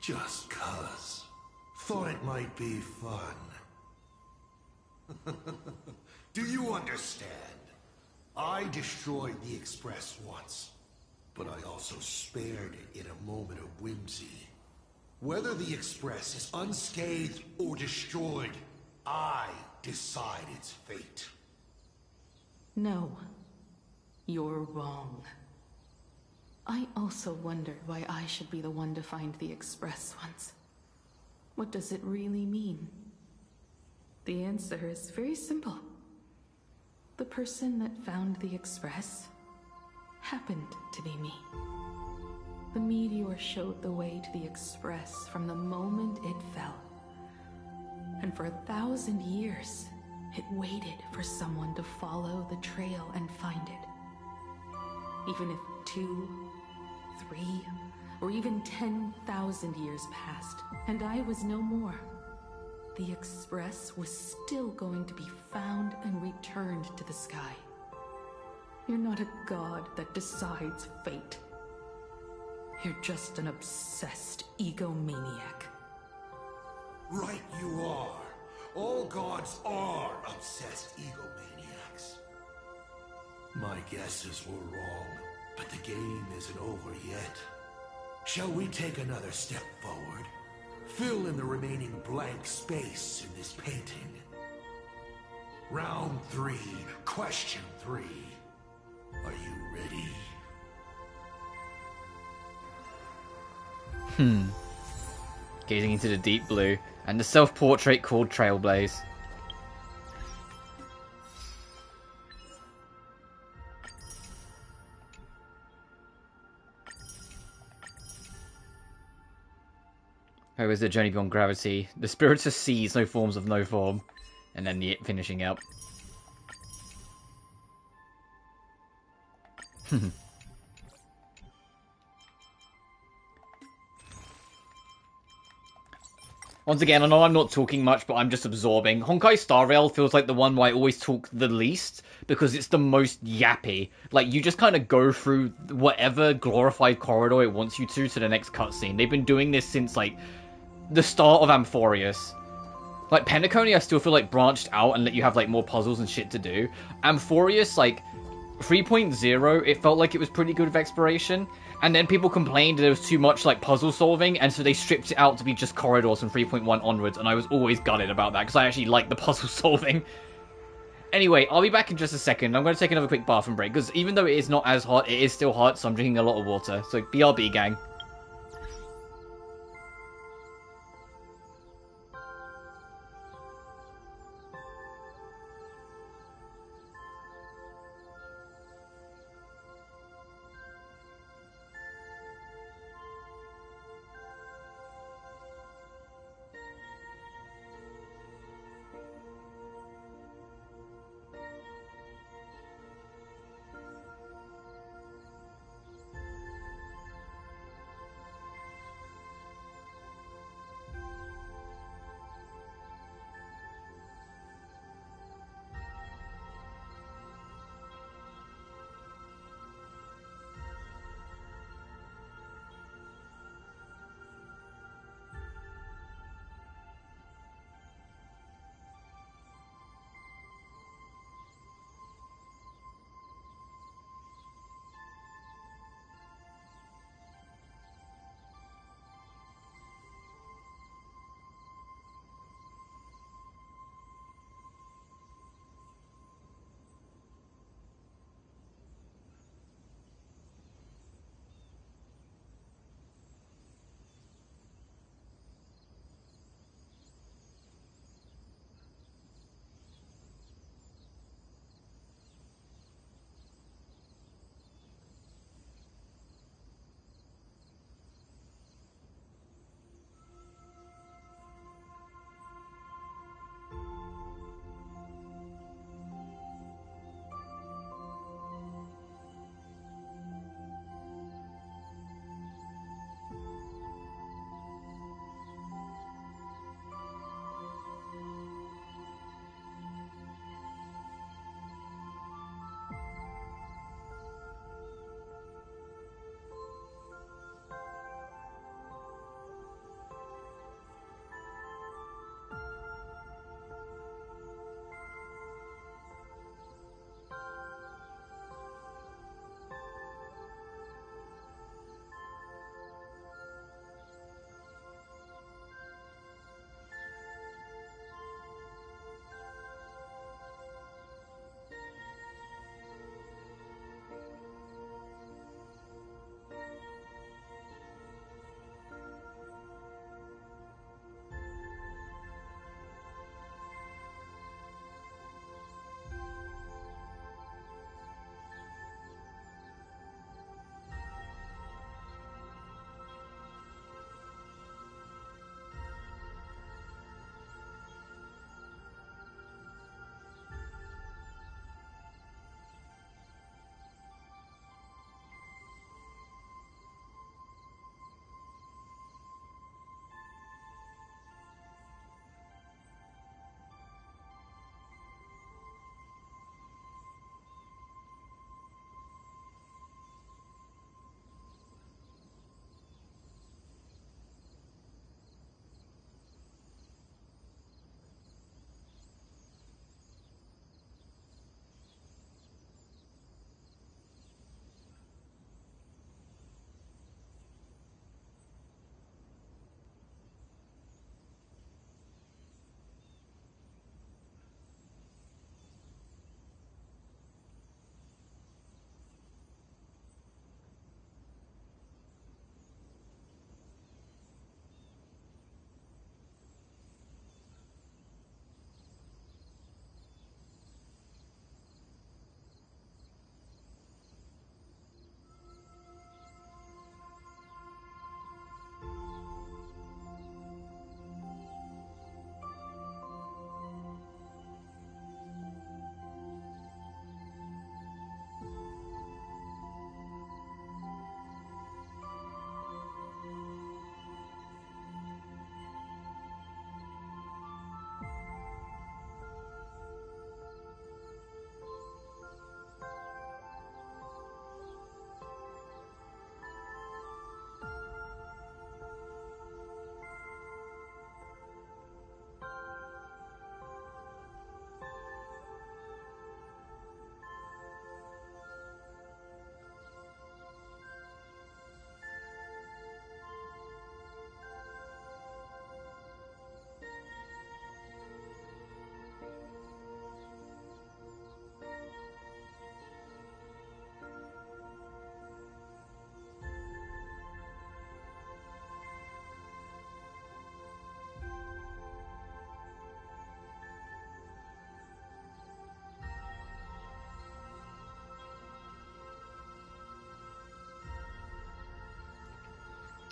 Just 'cause. Thought it might be fun. Do you understand? I destroyed the Express once, but I also spared it in a moment of whimsy. Whether the Express is unscathed or destroyed, I decide its fate. No. You're wrong. I also wondered why I should be the one to find the Express once. What does it really mean? The answer is very simple. The person that found the Express happened to be me. The meteor showed the way to the Express from the moment it fell. And for 1,000 years, it waited for someone to follow the trail and find it. Even if 2, 3, or even 10,000 years passed, and I was no more, the Express was still going to be found and returned to the sky. You're not a god that decides fate. You're just an obsessed egomaniac. Right you are. All gods are obsessed egomaniacs. My guesses were wrong, but the game isn't over yet. Shall we take another step forward? Fill in the remaining blank space in this painting. Round 3, question 3. Are you ready? Gazing into the deep blue, and the self-portrait called Trailblaze. Oh, is the journey beyond gravity? The spirits of seas, no forms of no form. And then the finishing up. Once again, I know I'm not talking much, but I'm just absorbing. Honkai Star Rail feels like the one where I always talk the least, because it's the most yappy. Like, you just kind of go through whatever glorified corridor it wants you to the next cutscene. They've been doing this since, like, the start of Amphorius. Like, Penacony, I still feel like branched out and let you have, like, more puzzles and shit to do. Amphorius, like, 3.0, it felt like it was pretty good with exploration. And then people complained there was too much, like, puzzle solving, and so they stripped it out to be just corridors from 3.1 onwards, and I was always gutted about that, because I actually like the puzzle solving. Anyway, I'll be back in just a second. I'm going to take another quick bathroom break, because even though it is not as hot, it is still hot, so I'm drinking a lot of water. So, BRB, gang.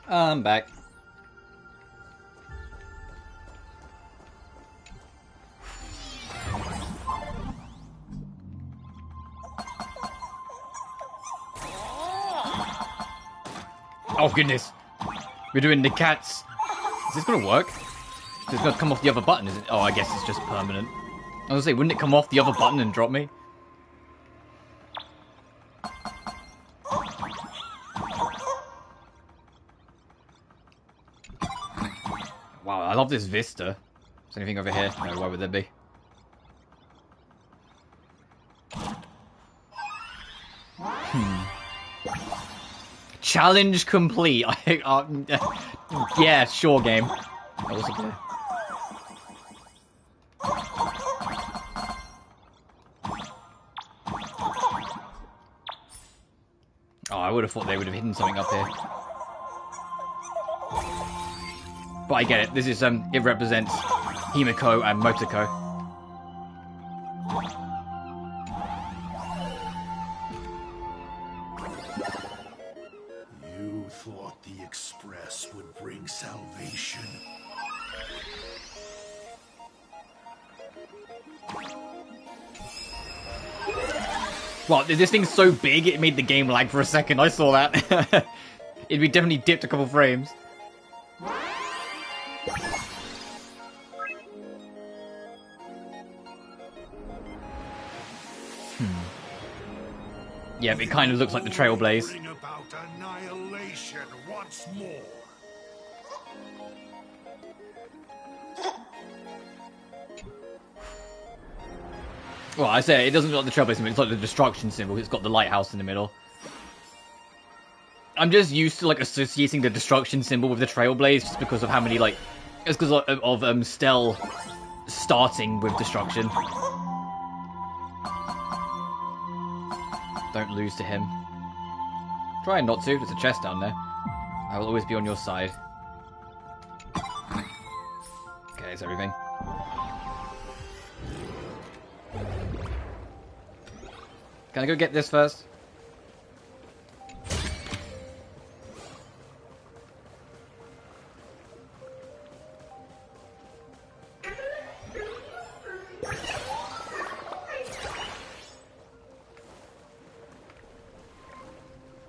I'm back. Oh goodness. We're doing the cats. Is this gonna work? It's gonna come off the other button, is it? Oh, I guess it's just permanent. I was gonna say, wouldn't it come off the other button and drop me? Wow, I love this vista. Is there anything over here? No, why would there be? Challenge complete. Yeah, sure, game. That was okay. Oh, I would have thought they would have hidden something up here. But I get it. This is it represents Himiko and Motoko. You thought the Express would bring salvation. Well, this thing's so big, it made the game lag for a second. I saw that. It'd definitely dipped a couple frames. Yeah, but it kind of looks like the Trailblaze. Bring about annihilation once more. Well, I say it doesn't look like the Trailblaze symbol, it's like the destruction symbol. It's got the lighthouse in the middle. I'm just used to like associating the destruction symbol with the Trailblaze just because of how many like it's because of Stell starting with destruction. Don't lose to him. Try not to. There's a chest down there. I will always be on your side. Okay, that's everything. Can I go get this first?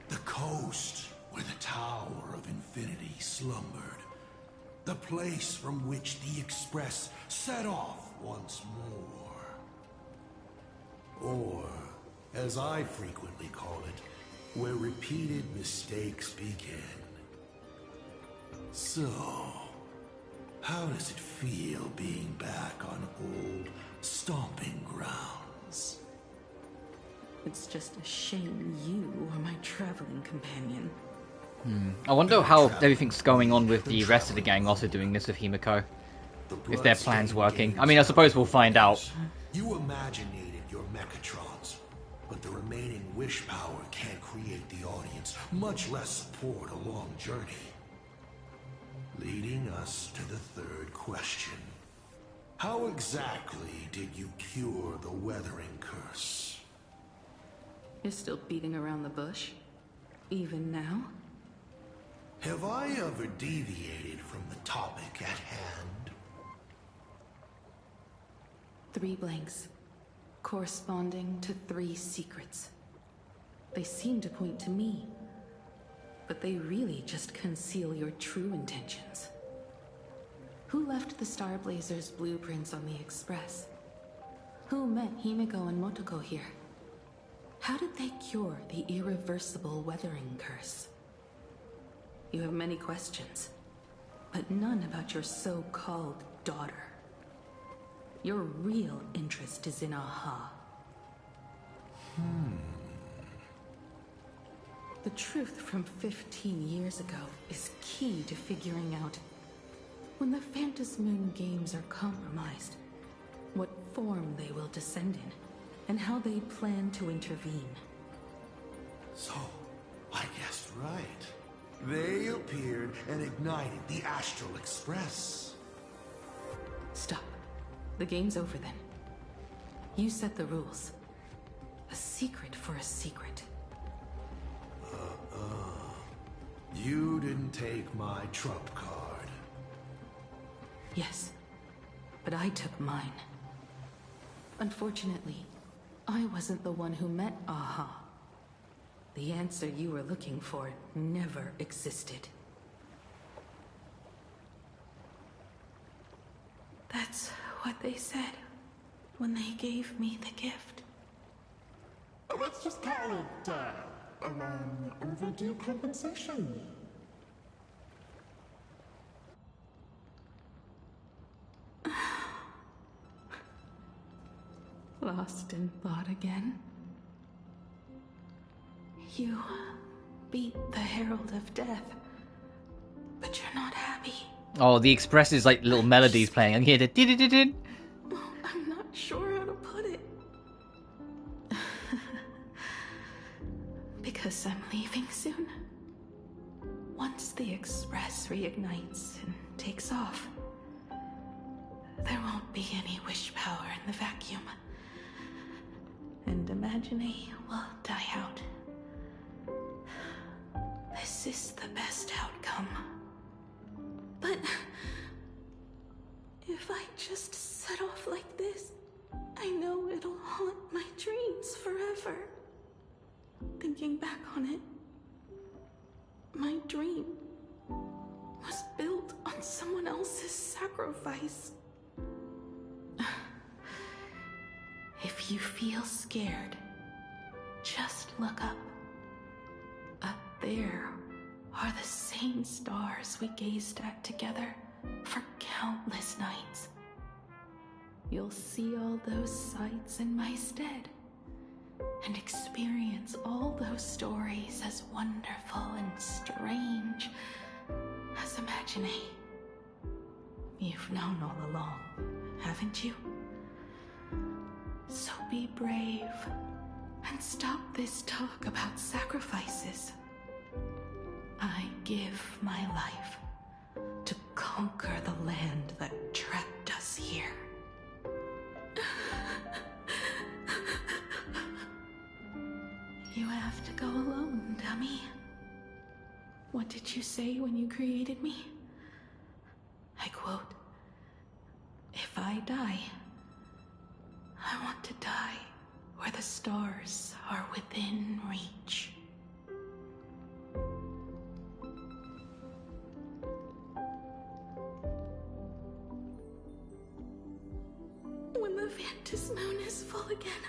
The coast where the Tower of Infinity slumbered. The place from which the Express set off once more. Or, as I frequently call it, where repeated mistakes begin. So, how does it feel being back on old stomping grounds? It's just a shame you are my traveling companion. I wonder how everything's going on with the rest of the gang also doing this with Himiko. If their plan's working. I mean, I suppose we'll find out. You imaginated your Mechatrons, but the remaining wish power can't create the audience, much less support a long journey. Leading us to the third question. How exactly did you cure the weathering curse? You're still beating around the bush? Even now? Have I ever deviated from the topic at hand? 3 blanks, corresponding to 3 secrets. They seem to point to me, but they really just conceal your true intentions. Who left the Starblazers' blueprints on the Express? Who met Himiko and Motoko here? How did they cure the irreversible weathering curse? You have many questions, but none about your so-called daughter. Your real interest is in Aha. The truth from 15 years ago is key to figuring out when the Phantasmoon games are compromised, what form they will descend in, and how they plan to intervene. So, I guessed right. They appeared and ignited the Astral Express. Stop. The game's over then. You set the rules. A secret for a secret. You didn't didn't take my trump card. Yes, but I took mine. Unfortunately, I wasn't the one who met Aha. The answer you were looking for never existed. That's what they said when they gave me the gift. Let's just call it, a long overdue compensation. Lost in thought again? You beat the Herald of Death, but you're not happy. Oh, the Express is like little melodies playing. I can hear the did. I'm not sure how to put it. Because I'm leaving soon. Once the Express reignites and takes off, there won't be any wish power in the vacuum. And Imagine will die out. This is the best outcome. But if I just set off like this, I know it'll haunt my dreams forever. Thinking back on it, my dream was built on someone else's sacrifice. If you feel scared, just look up. Up there are the same stars we gazed at together for countless nights. You'll see all those sights in my stead, and experience all those stories as wonderful and strange as Imagine. You've known all along, haven't you? So be brave and stop this talk about sacrifices. I give my life to conquer the land that trapped us here. You have to go alone, dummy. What did you say when you created me? I quote, "If I die, I want to die where the stars are within reach." When the Ventus moon is full again,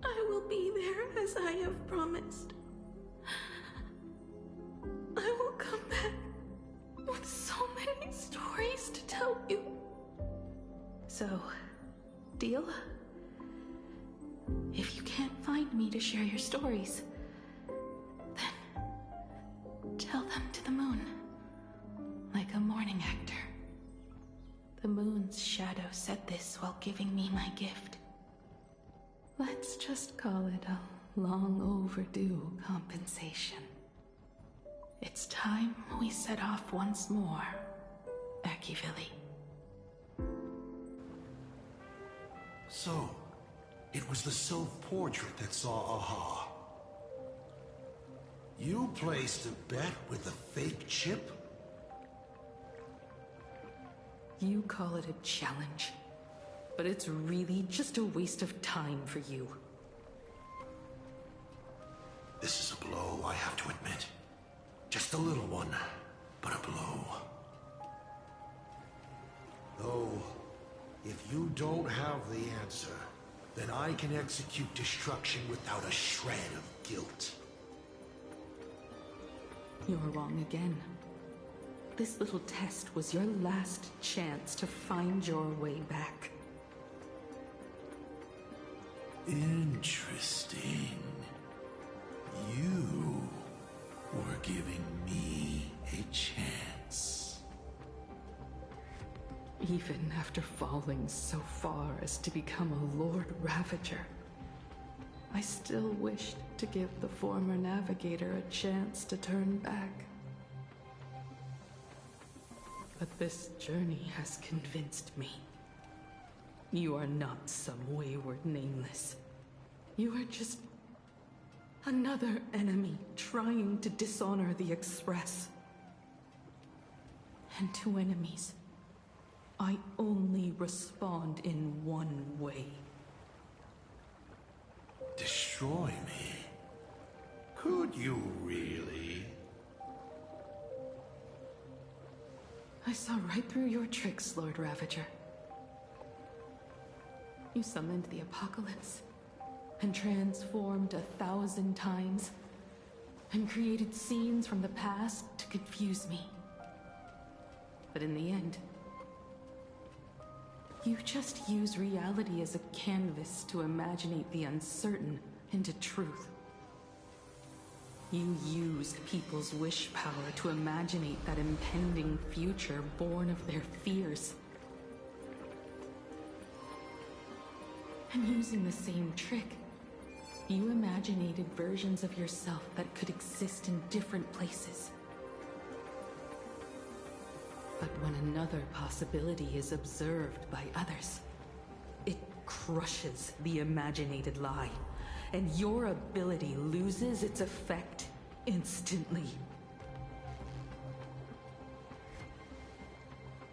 I will be there as I have promised. I will come back with so many stories to tell you. So, deal? If you can't find me to share your stories, then tell them to the moon, like a morning actor. The moon's shadow said this while giving me my gift. Let's just call it a long overdue compensation. It's time we set off once more, Akivili. So, it was the self-portrait that saw Aha. You placed a bet with a fake chip? You call it a challenge, but it's really just a waste of time for you. This is a blow, I have to admit. Just a little one, but a blow. Though, if you don't have the answer, then I can execute destruction without a shred of guilt. You're wrong again. This little test was your last chance to find your way back. Interesting. You were giving me a chance. Even after falling so far as to become a Lord Ravager, I still wished to give the former navigator a chance to turn back. But this journey has convinced me. You are not some wayward nameless. You are just another enemy trying to dishonor the Express. and to enemies, I only respond in one way. Destroy me? Could you really? I saw right through your tricks, Lord Ravager. You summoned the apocalypse, and transformed 1,000 times, and created scenes from the past to confuse me. But in the end, you just use reality as a canvas to imaginate the uncertain into truth. You used people's wish power to imaginate that impending future born of their fears. And using the same trick, you imaginated versions of yourself that could exist in different places. But when another possibility is observed by others, it crushes the imaginated lie, and your ability loses its effect instantly.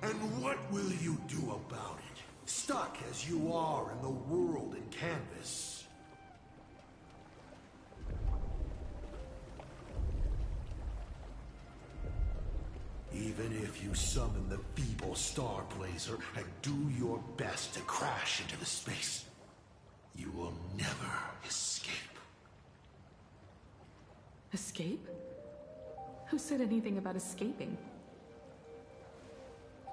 And what will you do about it? Stuck as you are in the world in canvas. Even if you summon the feeble star blazer and do your best to crash into the space, you will never escape. Escape? Who said anything about escaping?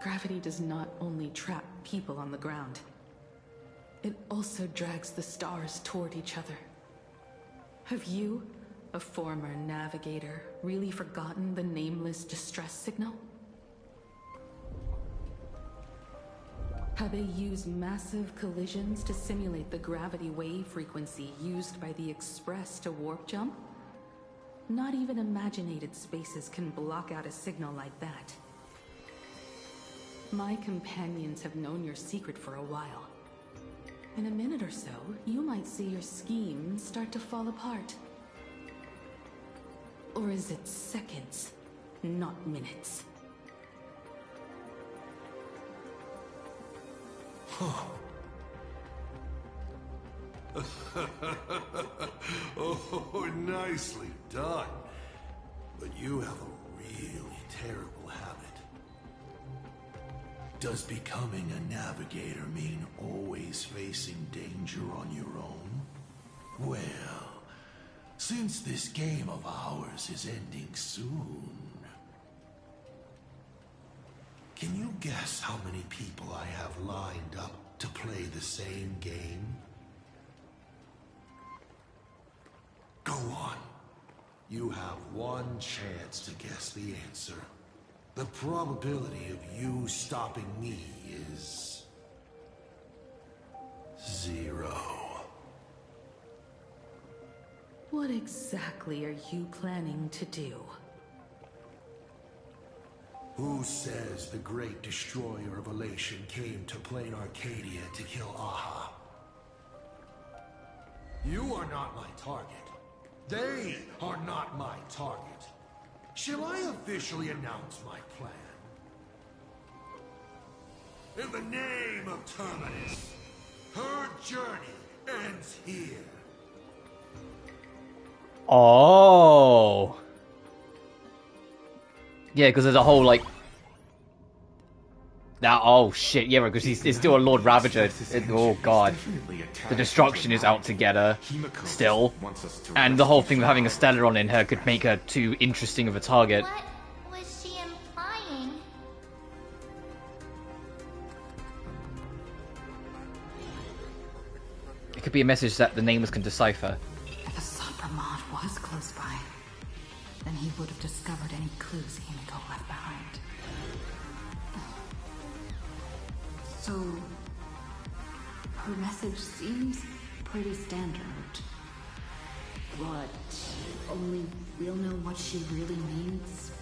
Gravity does not only trap people on the ground, it also drags the stars toward each other. Have you, a former navigator, really forgotten the nameless distress signal? How they use massive collisions to simulate the gravity wave frequency used by the Express to warp jump? Not even imaginated spaces can block out a signal like that. My companions have known your secret for a while. In a minute or so, you might see your scheme start to fall apart. Or is it seconds, not minutes? Oh, nicely done. But you have a really terrible habit. Does becoming a navigator mean always facing danger on your own? Well, since this game of ours is ending soon, can you guess how many people I have lined up to play the same game? Go on. You have one chance to guess the answer. The probability of you stopping me is 0. What exactly are you planning to do? Who says the great destroyer of Elation came to Planarcadia to kill Aha? You are not my target. They are not my target. Shall I officially announce my plan? In the name of Terminus, her journey ends here. Oh. Yeah, because there's a whole, like... Now, oh shit, yeah, because he's still a Lord Ravager. Oh god. The destruction is out to get her, still. And the whole thing with having a Stellaron in her could make her too interesting of a target. What was she implying? It could be a message that the Nameless can decipher. If Assad Ramad was close by, then he would have discovered any clues Himiko left behind. So, her message seems pretty standard. But only we'll know what she really means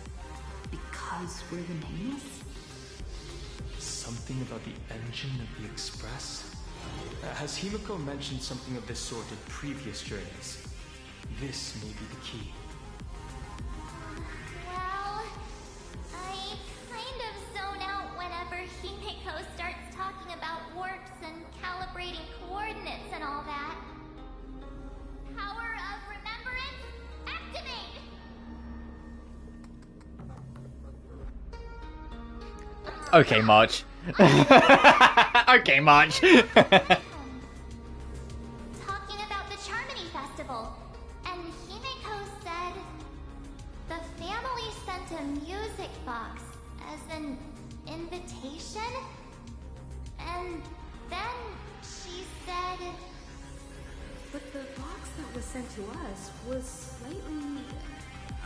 because we're the Nameless? Something about the engine of the Express? Has Himiko mentioned something of this sort in previous journeys? This may be the key. Well, I kind of Okay, March. Okay, March. Talking about the Charmony Festival, and Himeko said the family sent a music box as an invitation, and then she said... But the box that was sent to us was slightly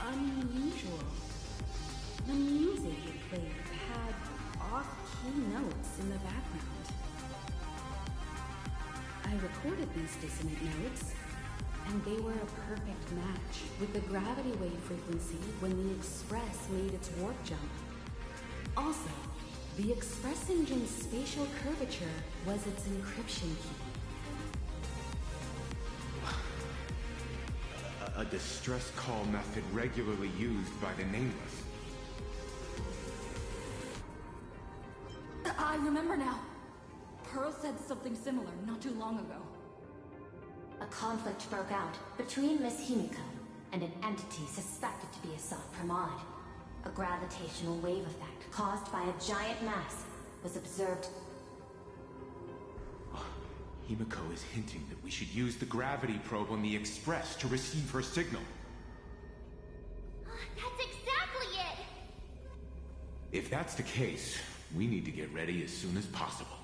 unusual. The music it played had off-key notes in the background. I recorded these dissonant notes, and they were a perfect match with the gravity wave frequency when the Express made its warp jump. Also, the Express engine's spatial curvature was its encryption key. A distress call method regularly used by the Nameless. I remember now. Pearl said something similar not too long ago. A conflict broke out between Miss Himeko and an entity suspected to be Asat Pramod. A gravitational wave effect caused by a giant mass was observed. Himeko is hinting that we should use the gravity probe on the Express to receive her signal. That's exactly it! If that's the case, we need to get ready as soon as possible.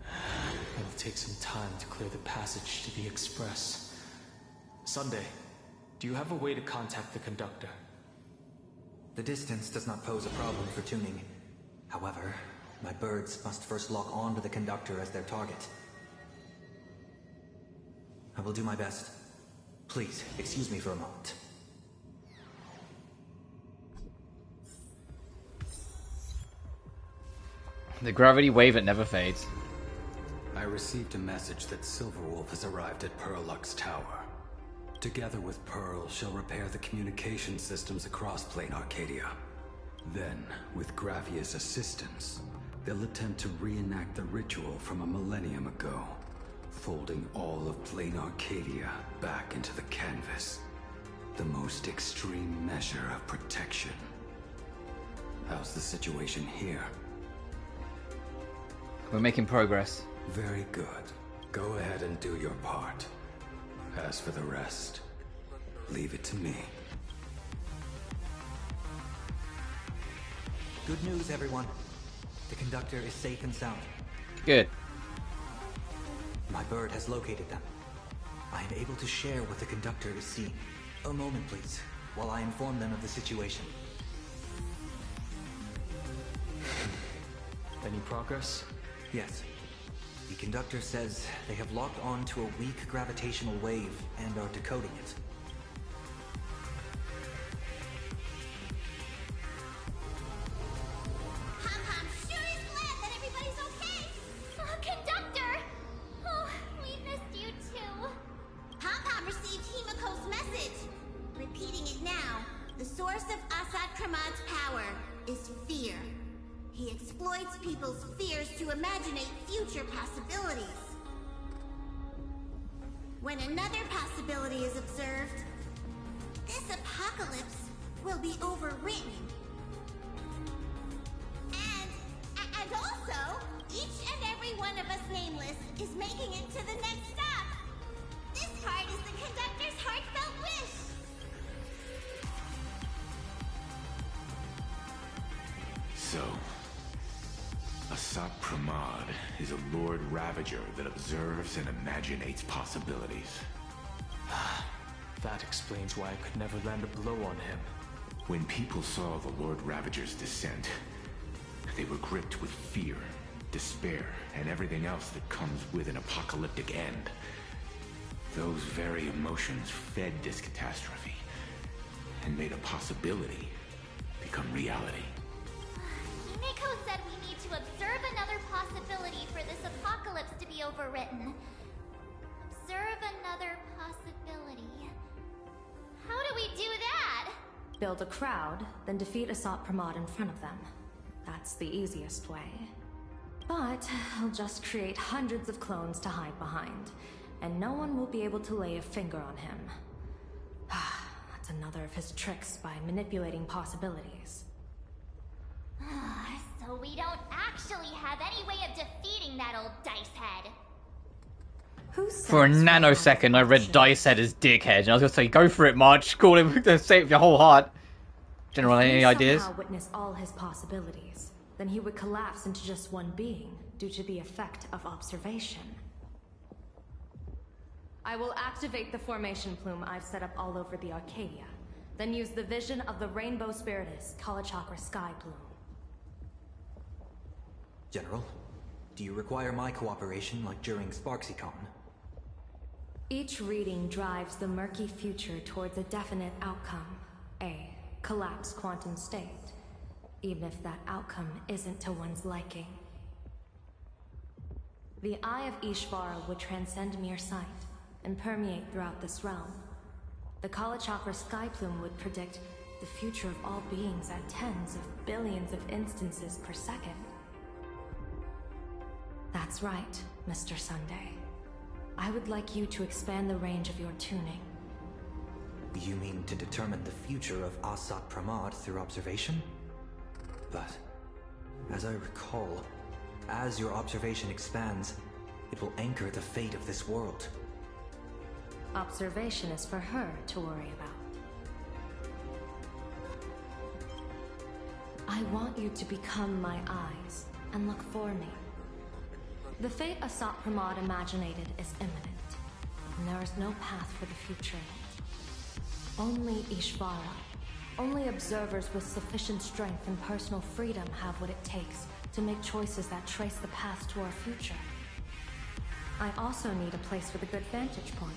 It'll take some time to clear the passage to the Express. Sunday, do you have a way to contact the conductor? The distance does not pose a problem for tuning. However, my birds must first lock on to the conductor as their target. I will do my best. Please, excuse me for a moment. The gravity wave, it never fades. I received a message that Silverwolf has arrived at Perlux Tower. Together with Pearl, she'll repair the communication systems across Planarcadia. Then, with Graphia's assistance, they'll attempt to reenact the ritual from a millennium ago, folding all of Planarcadia back into the canvas. The most extreme measure of protection. How's the situation here? We're making progress. Very good. Go ahead and do your part. As for the rest, leave it to me. Good news, everyone. The conductor is safe and sound. Good. My bird has located them. I am able to share what the conductor is seeing. A moment, please, while I inform them of the situation. Any progress? Yes. The conductor says they have locked on to a weak gravitational wave and are decoding it. I'm sure is glad that everybody's okay! Conductor! Oh, we missed you too. Pom-Pom received Himeko's message. Repeating it now, the source of Asad Kramad's power is fear. He exploits people's fears to imaginate future possibilities. When another possibility is observed, this apocalypse will be overwritten. And also, each and every one of us nameless is making it to the next stop. This part is the conductor's heartfelt wish. So, Asat Pramod is a Lord Ravager that observes and imaginates possibilities. That explains why I could never land a blow on him. When people saw the Lord Ravager's descent, they were gripped with fear, despair, and everything else that comes with an apocalyptic end. Those very emotions fed this catastrophe, and made a possibility become reality. Himeko said we need to observe another possibility for this apocalypse to be overwritten. Observe another possibility. How do we do that? Build a crowd, then defeat Asat Pramod in front of them. That's the easiest way. But I'll just create hundreds of clones to hide behind, and no one will be able to lay a finger on him. That's another of his tricks by manipulating possibilities. So we don't actually have any way of defeating that old dice head. For a nanosecond, I read Dice Head as Dickhead, and I was gonna say, go for it, March. Call him to save your whole heart. General, any ideas? If he somehow witnessed all his possibilities, then he would collapse into just one being due to the effect of observation. I will activate the formation plume I've set up all over the Arcadia, then use the vision of the Rainbow Spiritus Kalachakra Sky Plume. General, do you require my cooperation like during SparksyCon? Each reading drives the murky future towards a definite outcome, a collapsed quantum state, even if that outcome isn't to one's liking. The Eye of Ishvara would transcend mere sight and permeate throughout this realm. The Kalachakra Sky Plume would predict the future of all beings at tens of billions of instances per second. That's right, Mr. Sunday. I would like you to expand the range of your tuning. You mean to determine the future of Asat Pramad through observation? But, as I recall, as your observation expands, it will anchor the fate of this world. Observation is for her to worry about. I want you to become my eyes and look for me. The fate Asat Pramad imaginated is imminent, and there is no path for the future. Only Ishvara, only observers with sufficient strength and personal freedom have what it takes to make choices that trace the path to our future. I also need a place with a good vantage point.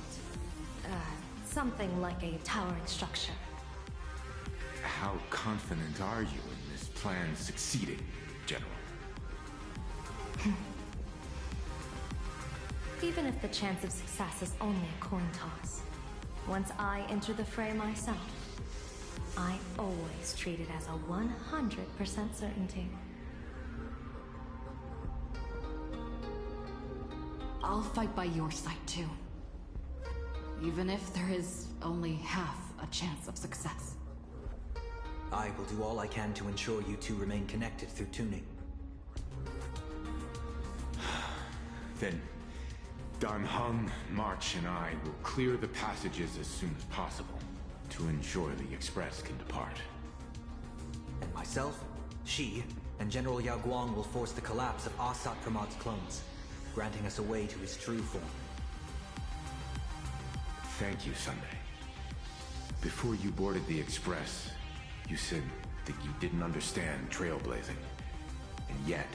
Something like a towering structure. How confident are you in this plan succeeding, General? Even if the chance of success is only a coin toss, once I enter the fray myself, I always treat it as a 100% certainty. I'll fight by your side too. Even if there is only half a chance of success. I will do all I can to ensure you two remain connected through tuning. Then, Dan Heng, March, and I will clear the passages as soon as possible to ensure the Express can depart. And myself, Shi, and General Yao Guang will force the collapse of Asat Pramad's clones, granting us a way to his true form. Thank you, Sunday. Before you boarded the Express, you said that you didn't understand trailblazing. And yet,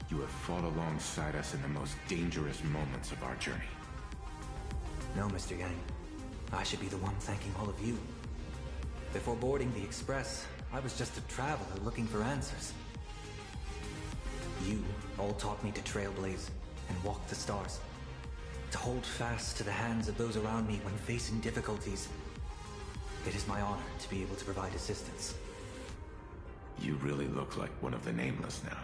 you have fought alongside us in the most dangerous moments of our journey. No, Mr. Yang. I should be the one thanking all of you. Before boarding the Express, I was just a traveler looking for answers. You all taught me to trailblaze and walk the stars. To hold fast to the hands of those around me when facing difficulties. It is my honor to be able to provide assistance. You really look like one of the Nameless now.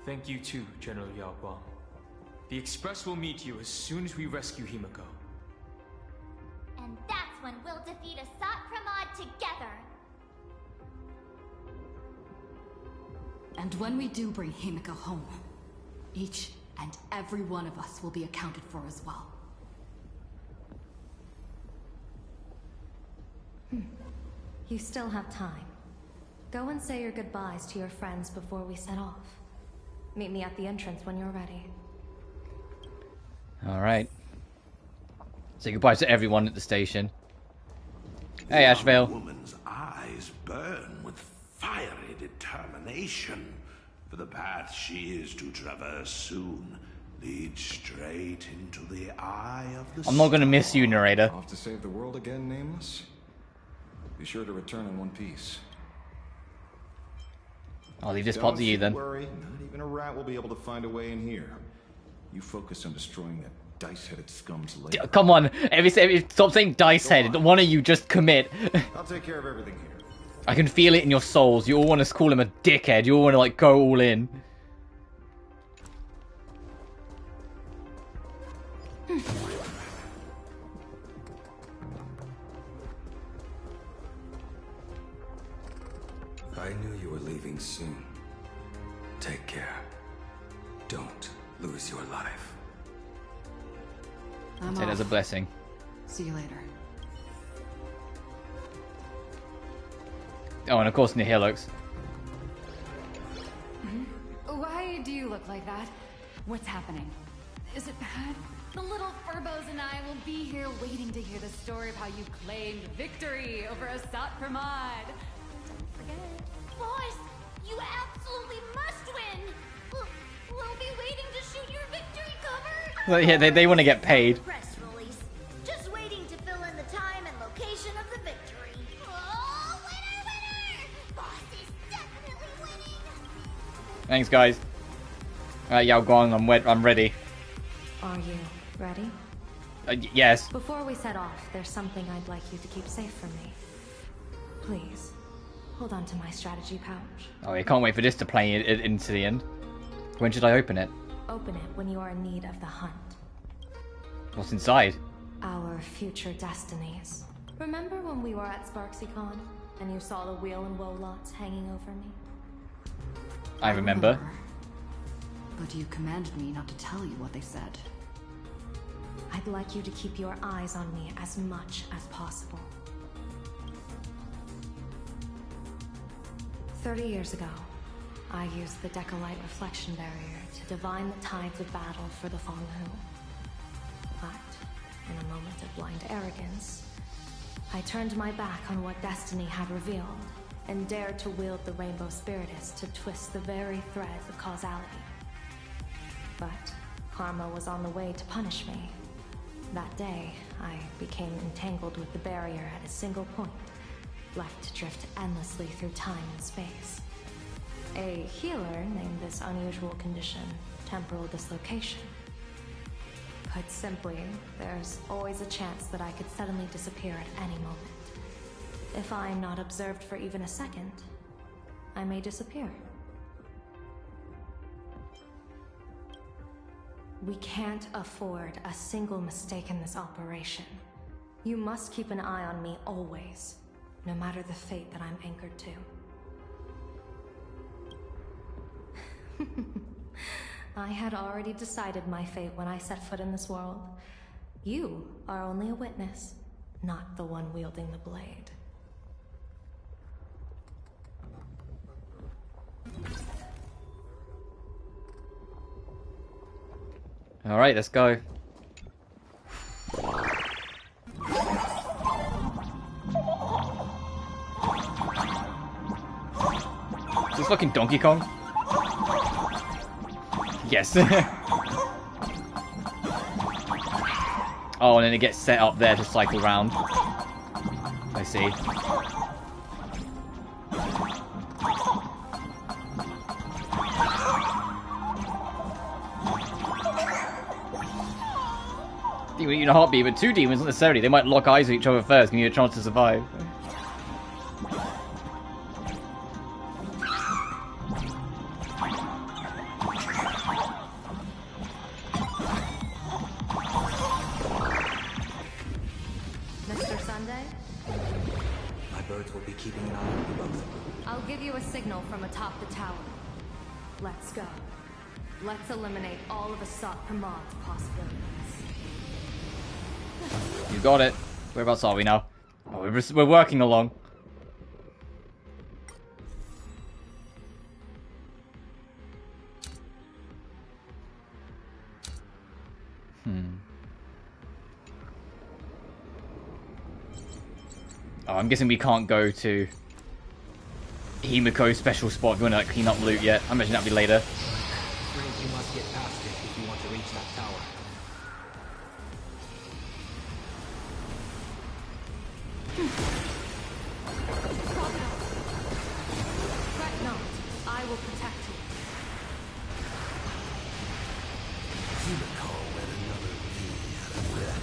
Thank you too, General Yao Guang. The Express will meet you as soon as we rescue Himiko. And that's when we'll defeat Asat Pramad together. And when we do bring Himiko home, each and every one of us will be accounted for as well. You still have time. Go and say your goodbyes to your friends before we set off. Meet me at the entrance when you're ready. Alright. Say goodbye to everyone at the station. Hey, Ashvale. The woman's eyes burn with fiery determination. For the path she is to traverse soon leads straight into the eye of the I'm not gonna miss you, narrator. Off to save the world again, Nameless? Be sure to return in one piece. I'll leave this part to you then. Don't worry, not even a rat will be able to find a way in here. You focus on destroying that dice-headed scum's lair. Come on, stop saying dice-headed. One of you just commit. I'll take care of everything here. I can feel it in your souls. You all want to call him a dickhead. You all want to like go all in. I knew you were leaving soon. Take care. Don't lose your life. Take it as a blessing. See you later. Oh, and of course Nihilux. Why do you look like that? What's happening? Is it bad? The little Furbos and I will be here waiting to hear the story of how you claimed victory over Asat Pramad. Don't forget. Boss, you absolutely must win! We'll be waiting to shoot your victory cover! Well, yeah, they want to get paid. Press release. Just waiting to fill in the time and location of the victory. Oh, winner, winner! Boss is definitely winning! Thanks, guys. Yeah, go on. I'm ready. Are you ready? Yes. Before we set off, there's something I'd like you to keep safe from me. Please, hold on to my strategy pouch. Oh, I can't wait for this to play it into the end. When should I open it? Open it when you are in need of the hunt. What's inside? Our future destinies. Remember when we were at SparksyCon and you saw the wheel and woe lots hanging over me? I remember. But you commanded me not to tell you what they said. I'd like you to keep your eyes on me as much as possible. 30 years ago, I used the Decalite reflection barrier to divine the tides of battle for the Fonghu. But, in a moment of blind arrogance, I turned my back on what destiny had revealed and dared to wield the Rainbow Spiritus to twist the very threads of causality. But karma was on the way to punish me. That day, I became entangled with the barrier at a single point, left to drift endlessly through time and space. A healer named this unusual condition temporal dislocation. Put simply, there's always a chance that I could suddenly disappear at any moment. If I'm not observed for even a second, I may disappear. We can't afford a single mistake in this operation. You must keep an eye on me always, no matter the fate that I'm anchored to. I had already decided my fate when I set foot in this world. You are only a witness, not the one wielding the blade. Alright, let's go. Is this fucking Donkey Kong? Yes. Oh, and then it gets set up there to cycle round. I see. You need a heartbeat, but two demons not necessarily. They might lock eyes with each other first, give you a chance to survive. Mr. Sunday? My birds will be keeping an eye on you both. I'll give you a signal from atop the tower. Let's go. Let's eliminate all of Asat Pramad's possibilities. You got it. Whereabouts are we now? Oh, we're working along. Oh, I'm guessing we can't go to Himiko's special spot if we want to like, clean up loot yet. I imagine that'll be later. You must get past it if you want to reach that tower. Fret not. I will protect you. Himiko let another beauty out of bet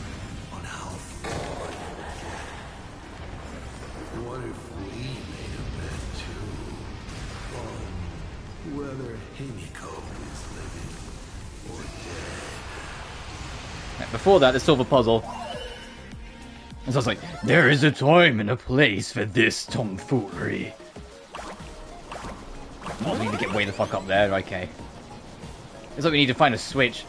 on how far you would get. What if we made a bet too? On whether Himiko is living or dead? Before that, let's solve a puzzle. And so I was like, there is a time and a place for this tomfoolery. Oh, we need to get way the fuck up there. Okay. It's like we need to find a switch.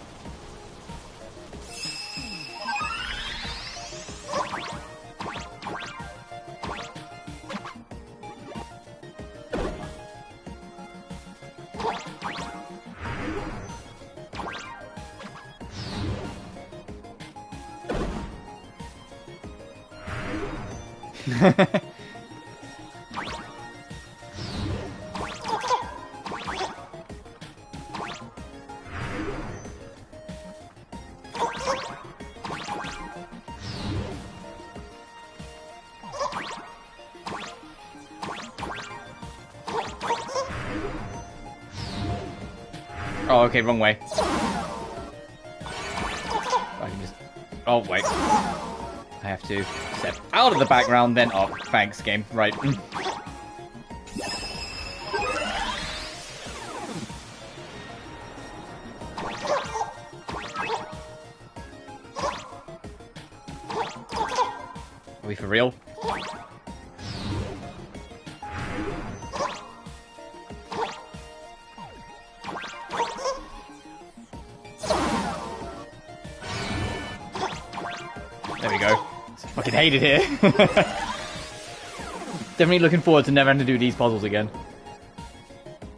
Oh, okay, wrong way. I can just... Oh, wait. I have to step out of the background, then up. Thanks, game. Right. Are we for real? There we go. I fucking hate it here. Definitely looking forward to never having to do these puzzles again.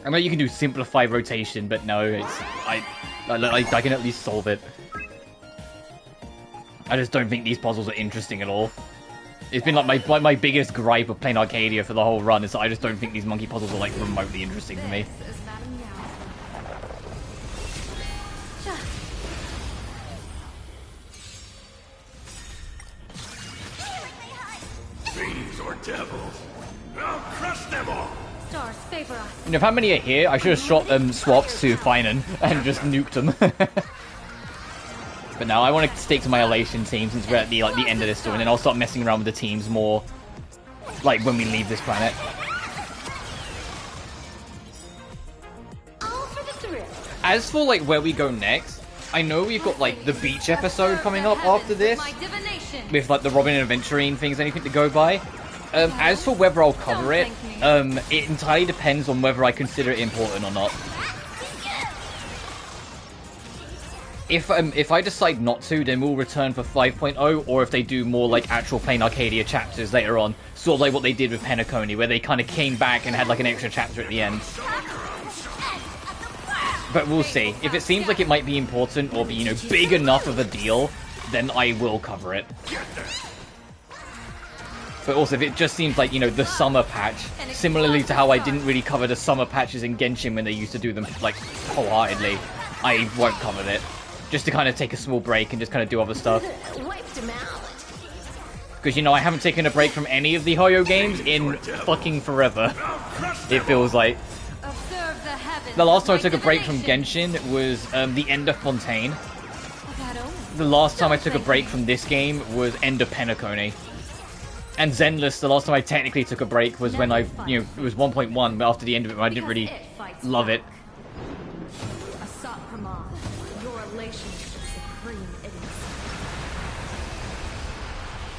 I know you can do simplified rotation, but no, it's I can at least solve it. I just don't think these puzzles are interesting at all. It's been like my biggest gripe of playing Arcadia for the whole run is that I just don't think these monkey puzzles are like remotely interesting for me. Fiends or devils, I'll crush them all. Stars favor us. You know, if how many are here, I should have shot them swapped to Finan and just nuked them. But no, I want to stick to my Elation team since we're at the end of this story, and then I'll start messing around with the teams more, like when we leave this planet. As for like where we go next, I know we've got like the beach episode coming up after this, with like the Robin and Aventurine things, anything to go by. As for whether I'll cover it, it entirely depends on whether I consider it important or not. If I decide not to, then we'll return for 5.0, or if they do more like actual Planarcadia chapters later on, sort of like what they did with Penacony, where they kind of came back and had like an extra chapter at the end. But we'll see. If it seems like it might be important or be, you know, big enough of a deal, then I will cover it. But also, if it just seems like, you know, the summer patch, similarly to how I didn't really cover the summer patches in Genshin when they used to do them, like, wholeheartedly, I won't cover it. Just to kind of take a small break and just kind of do other stuff. Because, you know, I haven't taken a break from any of the Hoyo games in fucking forever. It feels like. The last time I took a break from Genshin was the end of Fontaine. The last time I took a break from this game was end of Penacony. And Zenless, the last time I technically took a break was when I, you know, it was 1.1, but after the end of it, I didn't really love it.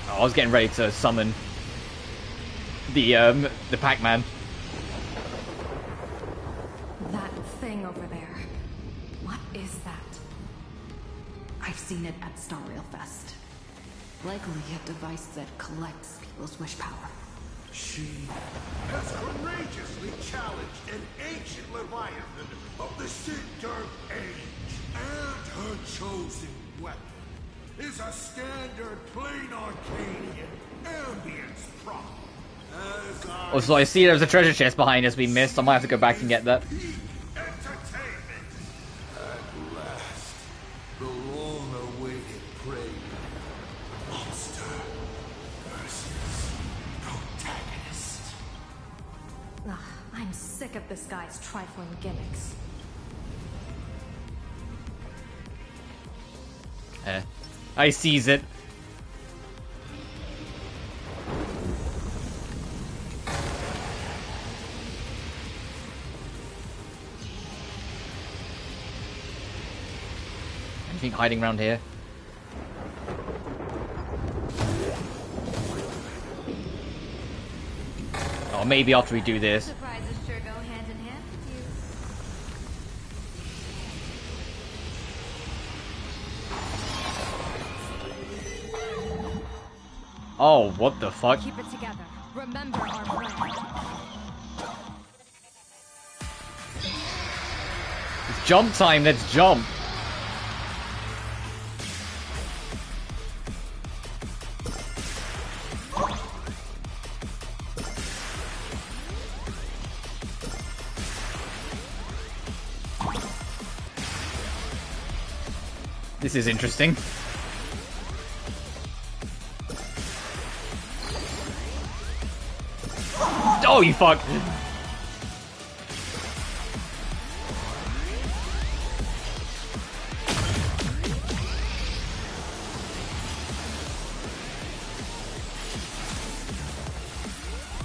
Oh, I was getting ready to summon the Pac-Man. That thing over there. What is that? I've seen it at Star Rail Fest. Likely a device that collects people's wish power. She has courageously challenged an ancient Leviathan of the Sindark Age, and her chosen weapon is a standard Planarcadian ambience prop. Oh, so I see there's a treasure chest behind us we missed. I might have to go back and get that. At last, the long-awaited prey. Monster versus protagonist. Ugh, I'm sick of this guy's trifling gimmicks. I seize it. Anything hiding around here? Oh, maybe after we do this. Surprises sure go hand in hand. Oh, what the fuck? Keep it together. Remember our plan. It's jump time, let's jump. This is interesting. Oh, you fuck!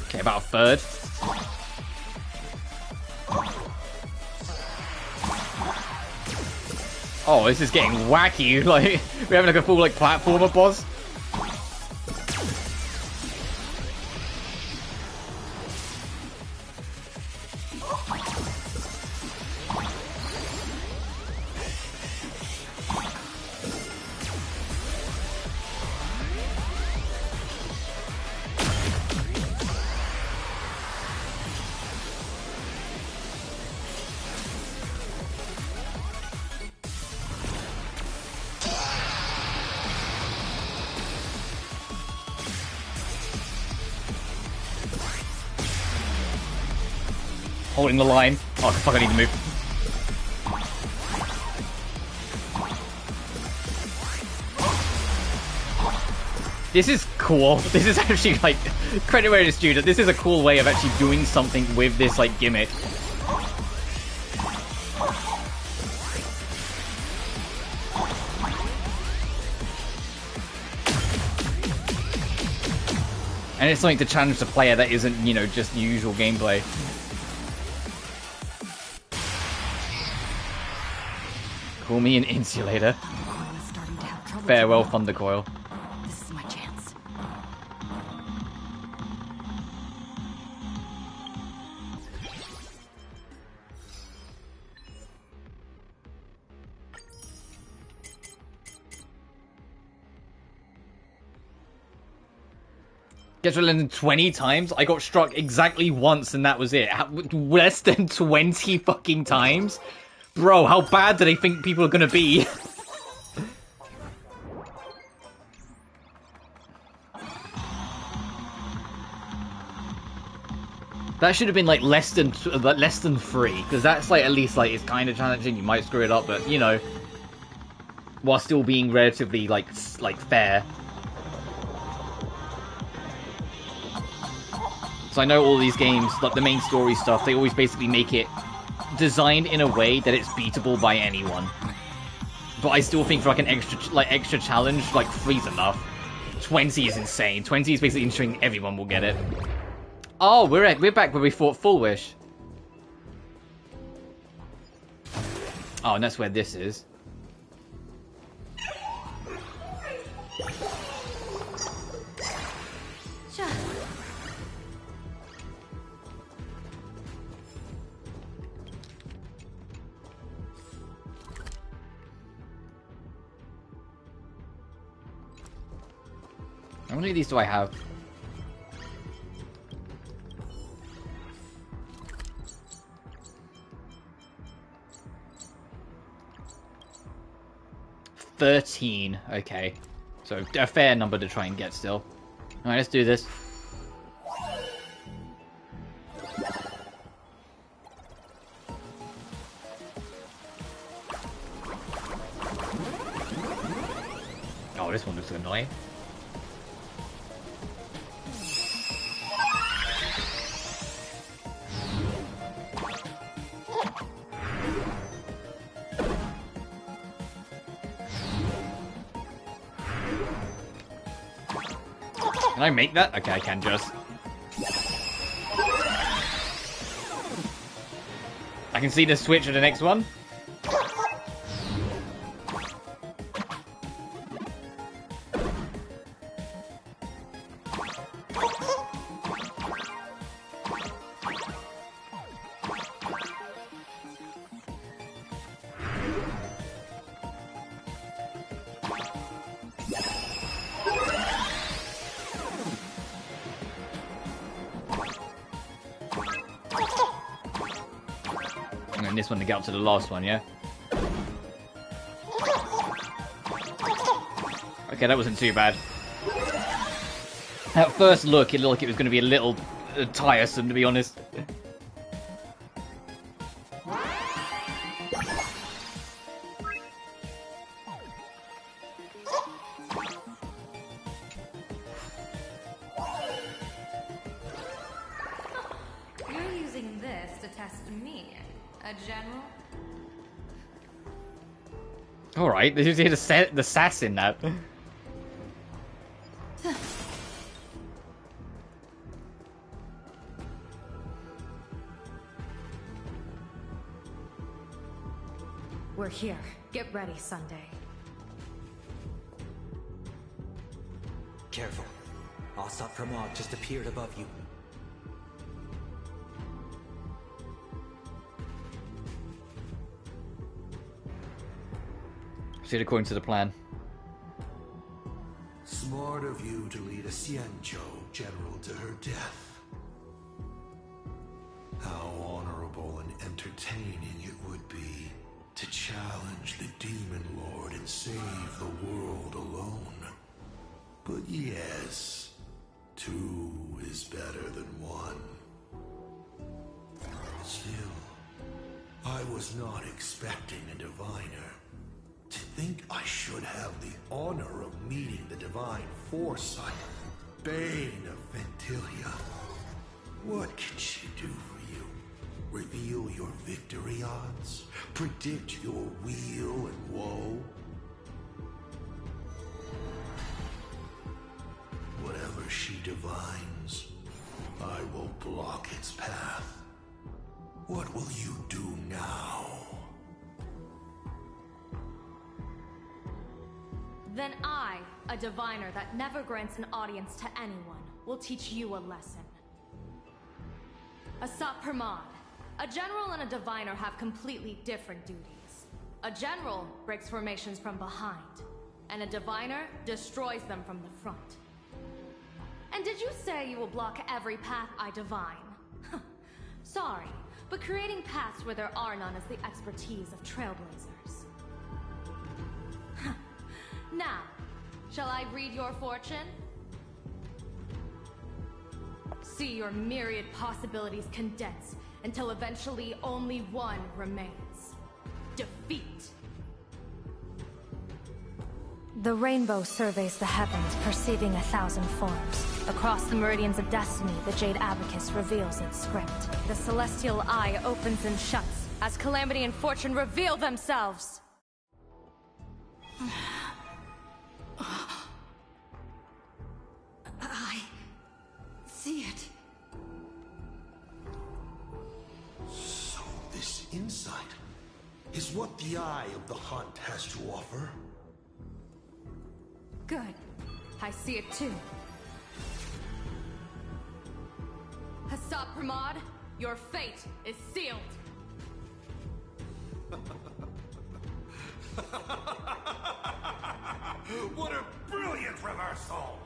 Okay, about a third. Oh, this is getting wacky. Like, we're having like a full like platformer boss. Holding the line. Oh, fuck, I need to move. This is cool. This is actually, like, credit where it is due. This is a cool way of actually doing something with this, like, gimmick. And it's something to challenge the player that isn't, you know, just usual gameplay. Call me an insulator. Farewell, Thundercoil. This is my chance. Gets relented 20 times? I got struck exactly once and that was it. Less than 20 fucking times? Bro, how bad do they think people are gonna be? That should have been like less than 3, because that's like at least like it's kind of challenging. You might screw it up, but you know, while still being relatively like fair. So I know all these games, like the main story stuff, they always basically make it designed in a way that it's beatable by anyone. But I still think for like an extra challenge, like 3's enough. 20 is insane. 20 is basically ensuring everyone will get it. Oh, we're back where we fought Full Wish. Oh, and that's where this is. How many of these do I have? $13. Okay. So a fair number to try and get still. Alright, let's do this. Oh, this one looks annoying. Can I make that? Okay, I can just. I can see the switch of the next one. in this one to get up to the last one, yeah? Okay, that wasn't too bad. At first look, it looked like it was going to be a little tiresome, to be honest. You're using this to test me, a general? Alright, did you see the sass in that? We're here. Get ready, Sunday. Careful. Asat Pramod just appeared above you. Proceed according to the plan. Smart of you to lead a Xianzhou general to her death. How honorable and entertaining it would be to challenge the Demon Lord and save the world alone. But yes, two is better than one. Still, I was not expecting a diviner. To think I should have the honor of meeting the divine foresight, Bane of Ventilia. What can she do for you? Reveal your victory odds? Predict your weal and woe? Whatever she divines, I will block its path. What will you do now? Then I, a diviner that never grants an audience to anyone, will teach you a lesson. Asat Pramod. A general and a diviner have completely different duties. A general breaks formations from behind, and a diviner destroys them from the front. And did you say you will block every path I divine? Sorry, but creating paths where there are none is the expertise of trailblazers. Now, shall I read your fortune? See your myriad possibilities condense until eventually only one remains. Defeat! The rainbow surveys the heavens, perceiving 1,000 forms. Across the meridians of destiny, the Jade Abacus reveals its script. The celestial eye opens and shuts as calamity and fortune reveal themselves. I see it. So this insight is what the Eye of the Hunt has to offer. Good. I see it too. Asat Pramod, your fate is sealed. What a brilliant reversal!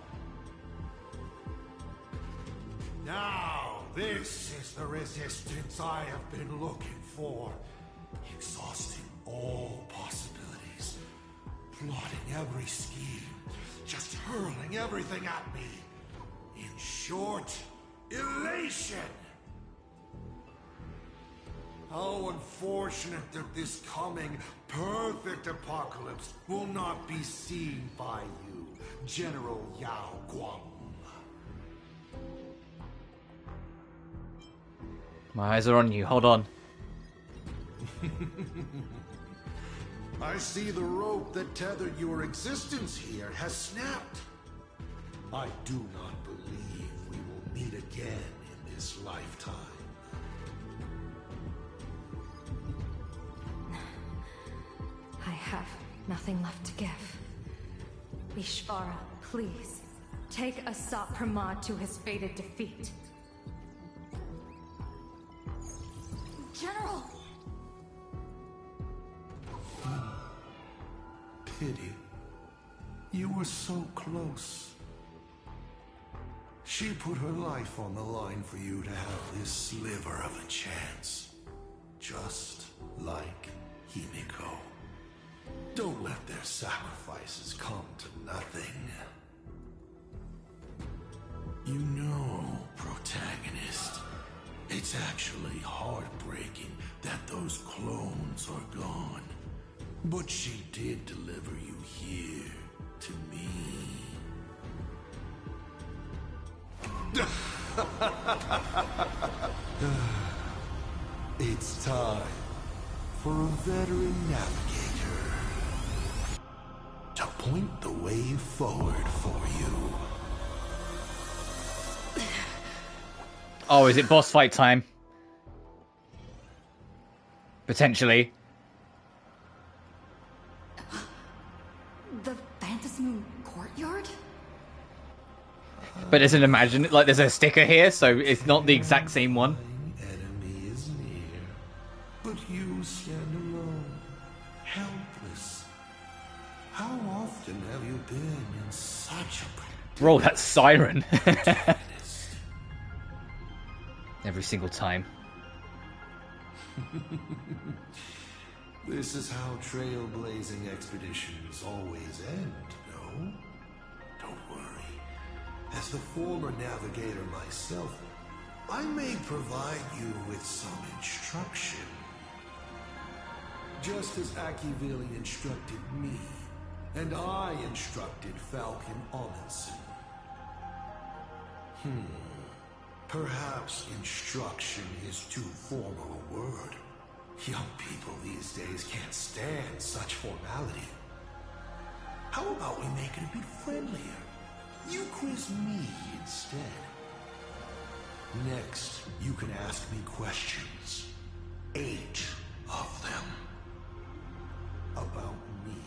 Now, this is the resistance I have been looking for. Exhausting all possibilities. Plotting every scheme. Just hurling everything at me. In short, elation! How unfortunate that this coming perfect apocalypse will not be seen by you, General Yao Guang. My eyes are on you, hold on. I see the rope that tethered your existence here has snapped. I do not believe we will meet again in this lifetime. I have nothing left to give. Ishvara, please, take Asat Pramod to his fated defeat. General! Pity. You were so close. She put her life on the line for you to have this sliver of a chance. just like Himiko. Don't let their sacrifices come to nothing. You know, protagonist, it's actually heartbreaking that those clones are gone. But she did deliver you here to me. It's time for a veteran navigator to point the way forward for you. Oh, is it boss fight time? Potentially. The Phantasmoon courtyard? But there's an there's a sticker here, so it's not the exact same one. Enemy is near, but you stand alone, helpless. How often have you been in such a Bro, that siren. Every single time. This is how trailblazing expeditions always end, no? Don't worry. As the former navigator myself, I may provide you with some instruction. Just as Akivili instructed me, and I instructed Falcon Amundsen. Perhaps instruction is too formal a word. Young people these days can't stand such formality. How about we make it a bit friendlier? You quiz me instead. Next, you can ask me questions. 8 of them. About me.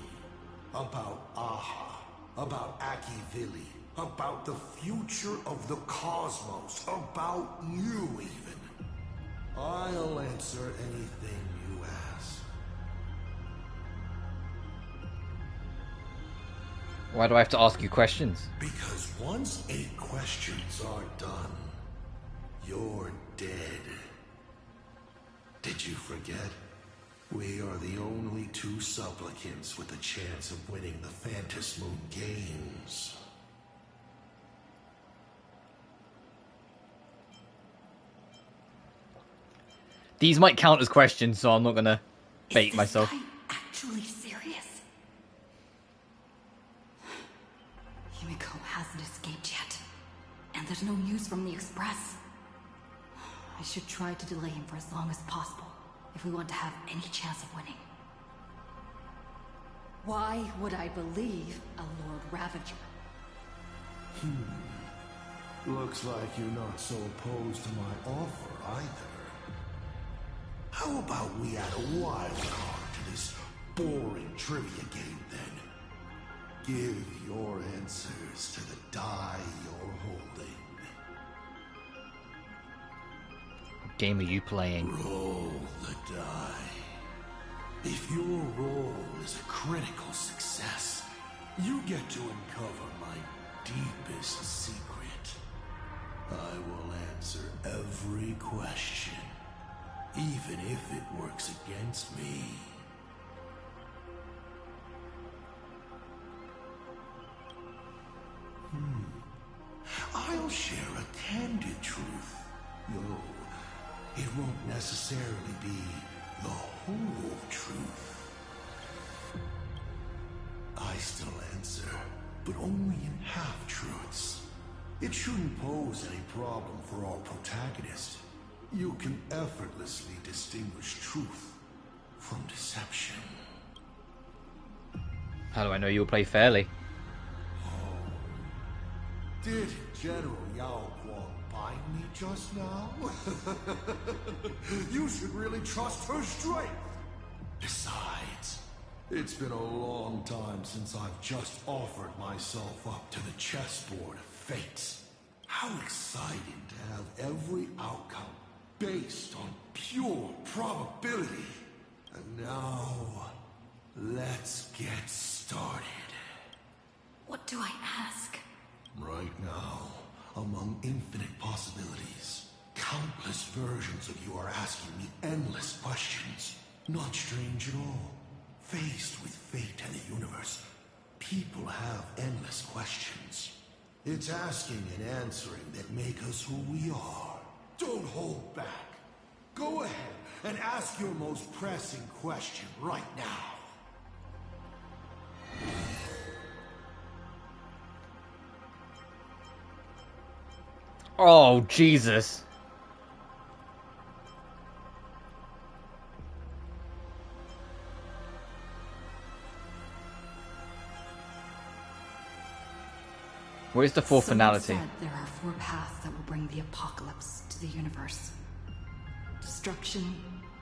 About Aha. About Akivili. About the future of the cosmos. About you, even. I'll answer anything you ask. Why do I have to ask you questions? Because once 8 questions are done, you're dead. Did you forget? We are the only 2 supplicants with a chance of winning the Phantasmoon Games. These might count as questions, so I'm not gonna bait myself. Is this guy actually serious? Himiko hasn't escaped yet. And there's no news from the Express. I should try to delay him for as long as possible, if we want to have any chance of winning. Why would I believe a Lord Ravager? Looks like you're not so opposed to my offer either. How about we add a wild card to this boring trivia game then? Give your answers to the die you're holding. What game are you playing? Roll the die. If your roll is a critical success, you get to uncover my deepest secret. I will answer every question, even if it works against me. I'll share a candid truth, though it won't necessarily be the whole truth. I still answer, but only in half-truths. It shouldn't pose any problem for our protagonist. You can effortlessly distinguish truth from deception. How do I know you'll play fairly? Did General Yao Guang bind me just now? You should really trust her strength. Besides, it's been a long time since I've just offered myself up to the chessboard of fates. How exciting to have every outcome based on pure probability. And now, let's get started. What do I ask? Right now, among infinite possibilities, countless countless versions of you are asking me endless questions. Not strange at all. Faced with fate and the universe, people have endless questions. It's asking and answering that make us who we are. Don't hold back. Go ahead and ask your most pressing question right now. Oh, Jesus. Where's the fourth finality? Said there are 4 paths that will bring the apocalypse to the universe. Destruction,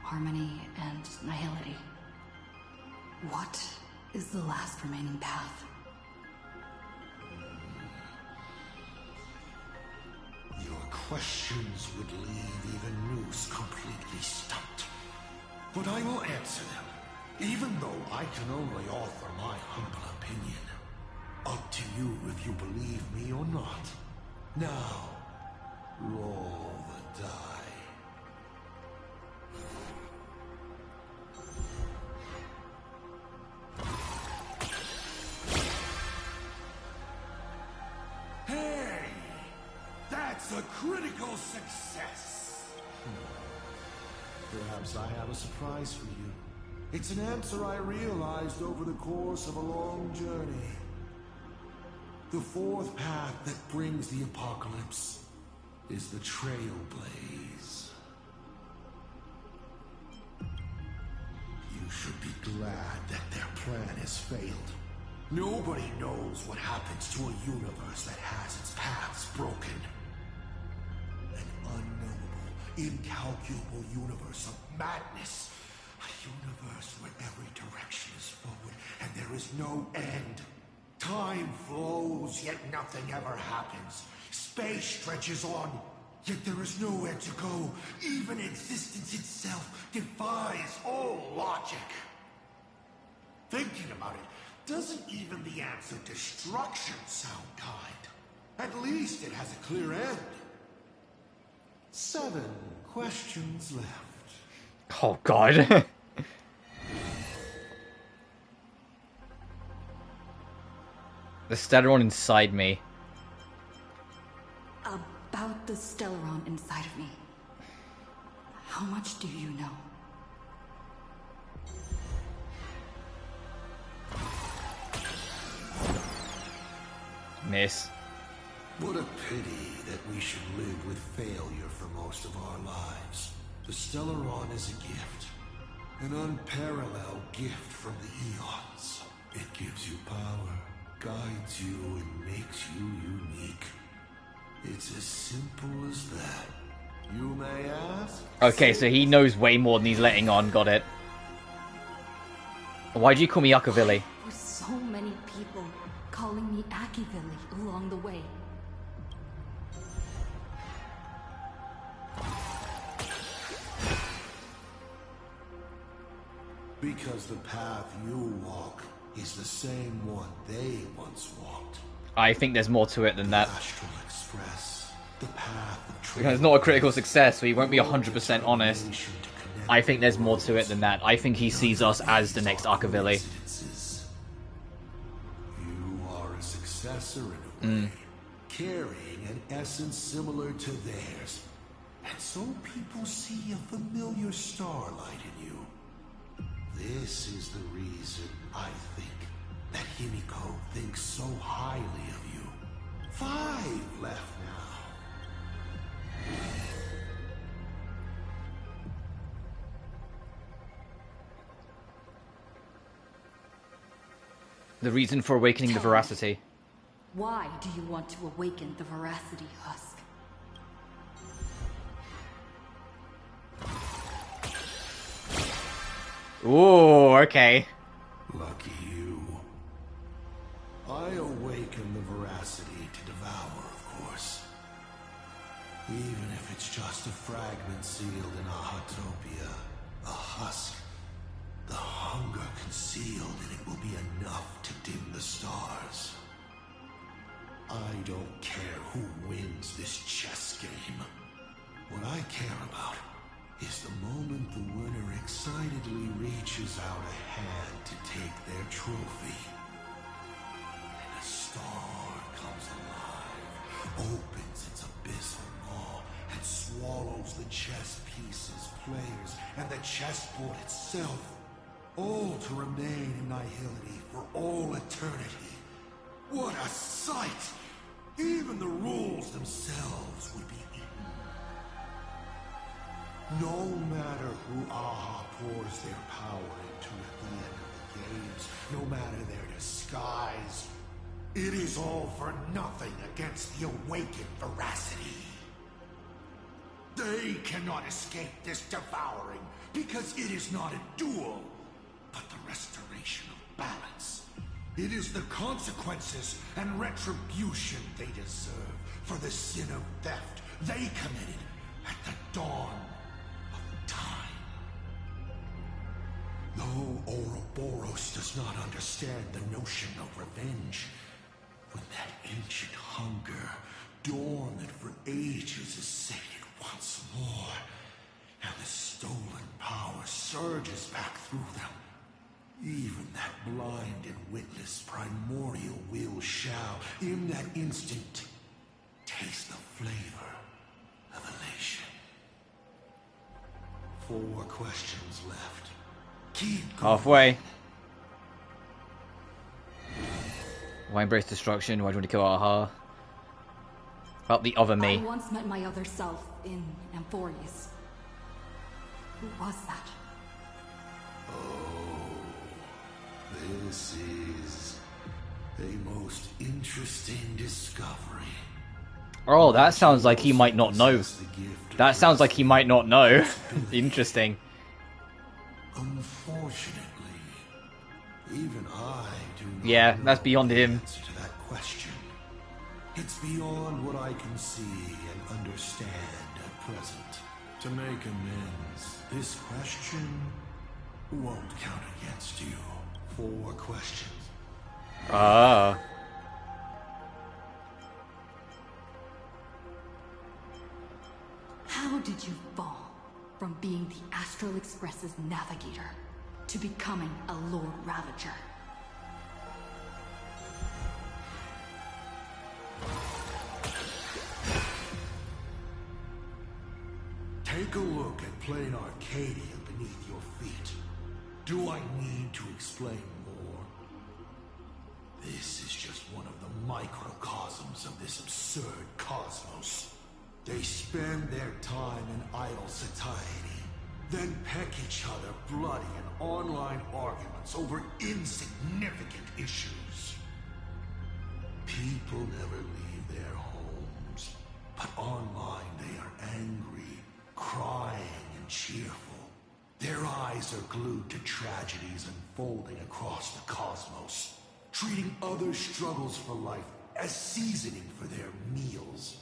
harmony, and nihility. What is the last remaining path? Your questions would leave even Noose completely stumped. But I will answer them, even though I can only offer my humble opinion. Up to you if you believe me or not. Now, roll the die. Hey! That's a critical success! Perhaps I have a surprise for you. It's an answer I realized over the course of a long journey. The fourth path that brings the apocalypse is the Trailblaze. You should be glad that their plan has failed. Nobody knows what happens to a universe that has its paths broken. An unknowable, incalculable universe of madness. A universe where every direction is forward and there is no end. Time flows, yet nothing ever happens. Space stretches on, yet there is nowhere to go. Even existence itself defies all logic. Thinking about it, doesn't even the answer destruction sound kind? At least it has a clear end. 7 questions left. Oh, God. The Stellaron inside me. About the Stellaron inside of me. How much do you know? Miss. What a pity that we should live with failure for most of our lives. The Stellaron is a gift. An unparalleled gift from the eons. It gives you power, guides you, and makes you unique. It's as simple as that. You may ask? Okay, so he knows way more than he's letting on. Got it. Why do you call me Akavilli? With so many people calling me Akivilli along the way. Because the path you walk is the same one they once walked. I think there's more to it than that. Astral Express, the path of Because it's not a critical success, so he won't be 100% honest. I think there's more to it than that. I think he sees us as the next Akavilli. You are a successor in a way, carrying an essence similar to theirs. And so people see a familiar starlight in you. This is the reason I think that Himiko thinks so highly of you. 5 left now. The reason for awakening the veracity. Why do you want to awaken the veracity, Husk? Ooh, okay. Lucky you. I awaken the veracity to devour, of course. Even if it's just a fragment sealed in a Hotopia, a husk. The hunger concealed in it will be enough to dim the stars. I don't care who wins this chess game. What I care about is the moment the winner excitedly reaches out a hand to take their trophy. And a star comes alive, opens its abyssal maw, and swallows the chess pieces, players, and the chessboard itself, all to remain in nihility for all eternity. What a sight! Even the rules themselves would be eaten. No matter who Aha pours their power into at the end of the games, no matter their disguise, it is all for nothing against the awakened veracity. They cannot escape this devouring because it is not a duel, but the restoration of balance. It is the consequences and retribution they deserve for the sin of theft they committed at the dawn of time. Though Ouroboros does not understand the notion of revenge, when that ancient hunger, dormant for ages, is sated once more, and the stolen power surges back through them, even that blind and witless primordial will shall, in that instant, taste the flavor of elation. 4 questions left. Keep going. Halfway. Why embrace destruction? Why do you want to kill Aha? About the other me. I once met my other self in Amphoreus. Who was that? This is a most interesting discovery. Oh, that sounds like he might not know. That sounds like he might not know. Interesting. Unfortunately, even I do not Yeah, that's beyond him. answer to that question. It's beyond what I can see and understand at present. To make amends, this question won't count against you. 4 questions. Ah. How did you fall from being the Astral Express's navigator to becoming a Lord Ravager? Take a look at Planarcadia beneath your feet. Do I need to explain more? This is just one of the microcosms of this absurd cosmos. They spend their time in idle satiety, then peck each other bloody in online arguments over insignificant issues. People never leave their homes, but online they are angry, crying, and cheerful. Their eyes are glued to tragedies unfolding across the cosmos, treating other struggles for life as seasoning for their meals,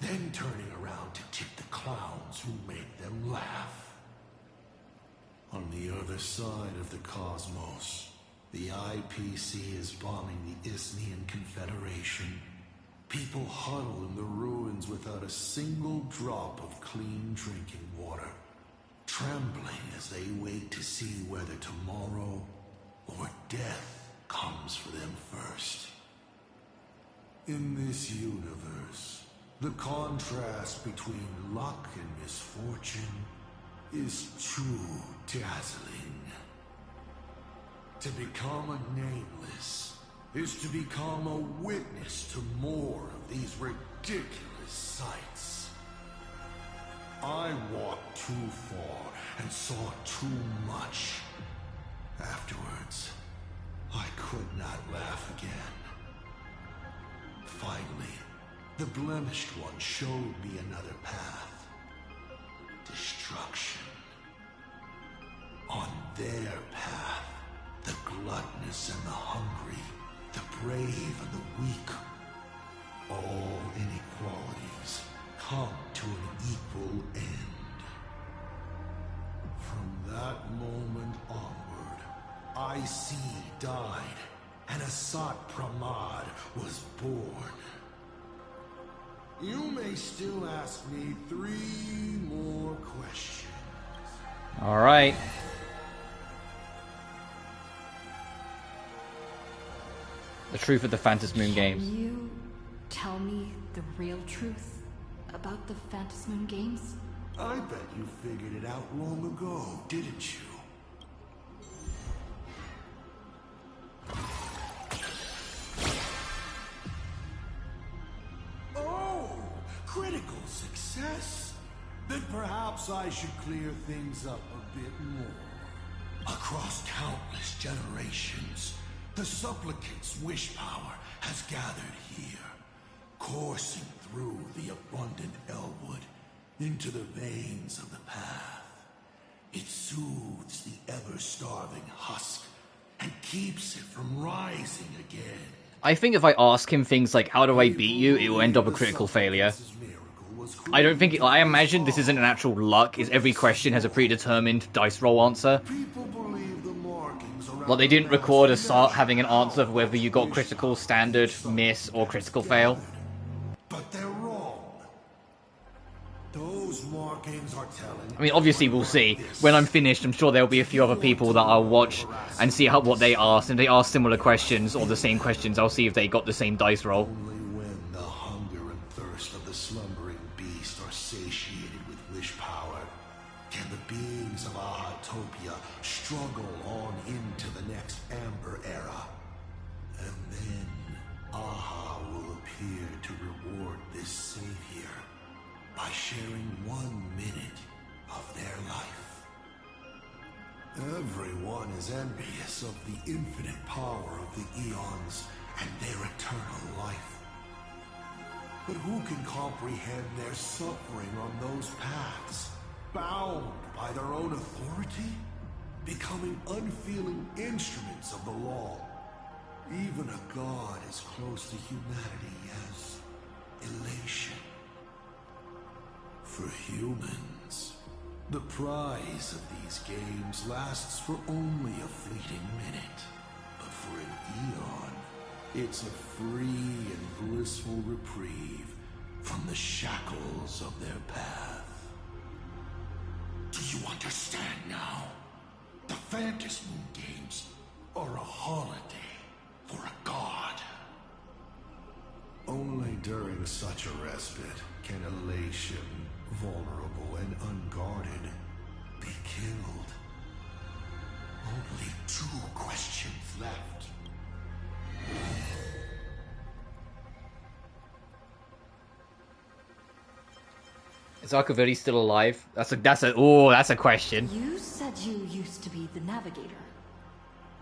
then turning around to tip the clowns who make them laugh. On the other side of the cosmos, the IPC is bombing the Isnian Confederation. People huddle in the ruins without a single drop of clean drinking water, trembling as they wait to see whether tomorrow or death comes for them first. In this universe, the contrast between luck and misfortune is too dazzling. To become a nameless is to become a witness to more of these ridiculous sights. I walked too far and saw too much. Afterwards, I could not laugh again. Finally, the blemished one showed me another path. Destruction. On their path, the gluttonous and the hungry, the brave and the weak, all inequalities come to an equal end. From that moment onward, IC died, and Asat Pramad was born. You may still ask me 3 more Alright. The truth of the Phantasmoon games. Can you tell me the real truth about the Phantasmoon games? I bet you figured it out long ago, didn't you? Oh, critical success. Then perhaps I should clear things up a bit more. Across countless generations, the supplicant's wish power has gathered here, coursing through the abundant Elwood into the veins of the path. It soothes the ever-starving husk and keeps it from rising again. I think if I ask him things like, how do I beat you, it will end up a critical failure. I don't think... I imagine this isn't an actual luck, is every question has a predetermined dice roll answer. Like, they didn't record a start having an answer for whether you got critical, standard, miss, or critical fail. But they're wrong. Those markings are telling... I mean, obviously we'll see. When I'm finished, I'm sure there'll be a few other people that I'll watch and see what they asked. And if they ask similar questions, or the same questions, I'll see if they got the same dice roll. Only when the hunger and thirst of the slumbering beast are satiated with wish power can the beings of Ahatopia struggle on into the next Amber Era. And then Aha will appear to reward this savior by sharing 1 minute of their life. Everyone is envious of the infinite power of the eons and their eternal life. But who can comprehend their suffering on those paths, bound by their own authority, becoming unfeeling instruments of the law? Even a god as close to humanity as elation. For humans, the prize of these games lasts for only a fleeting minute. But for an eon, it's a free and blissful reprieve from the shackles of their path. Do you understand now? The Phantasmoon games are a holiday for a god. Only during such a respite can elation, vulnerable and unguarded, be killed. Only 2 questions left. Is Arcavilli still alive? That's a question. You said you used to be the navigator.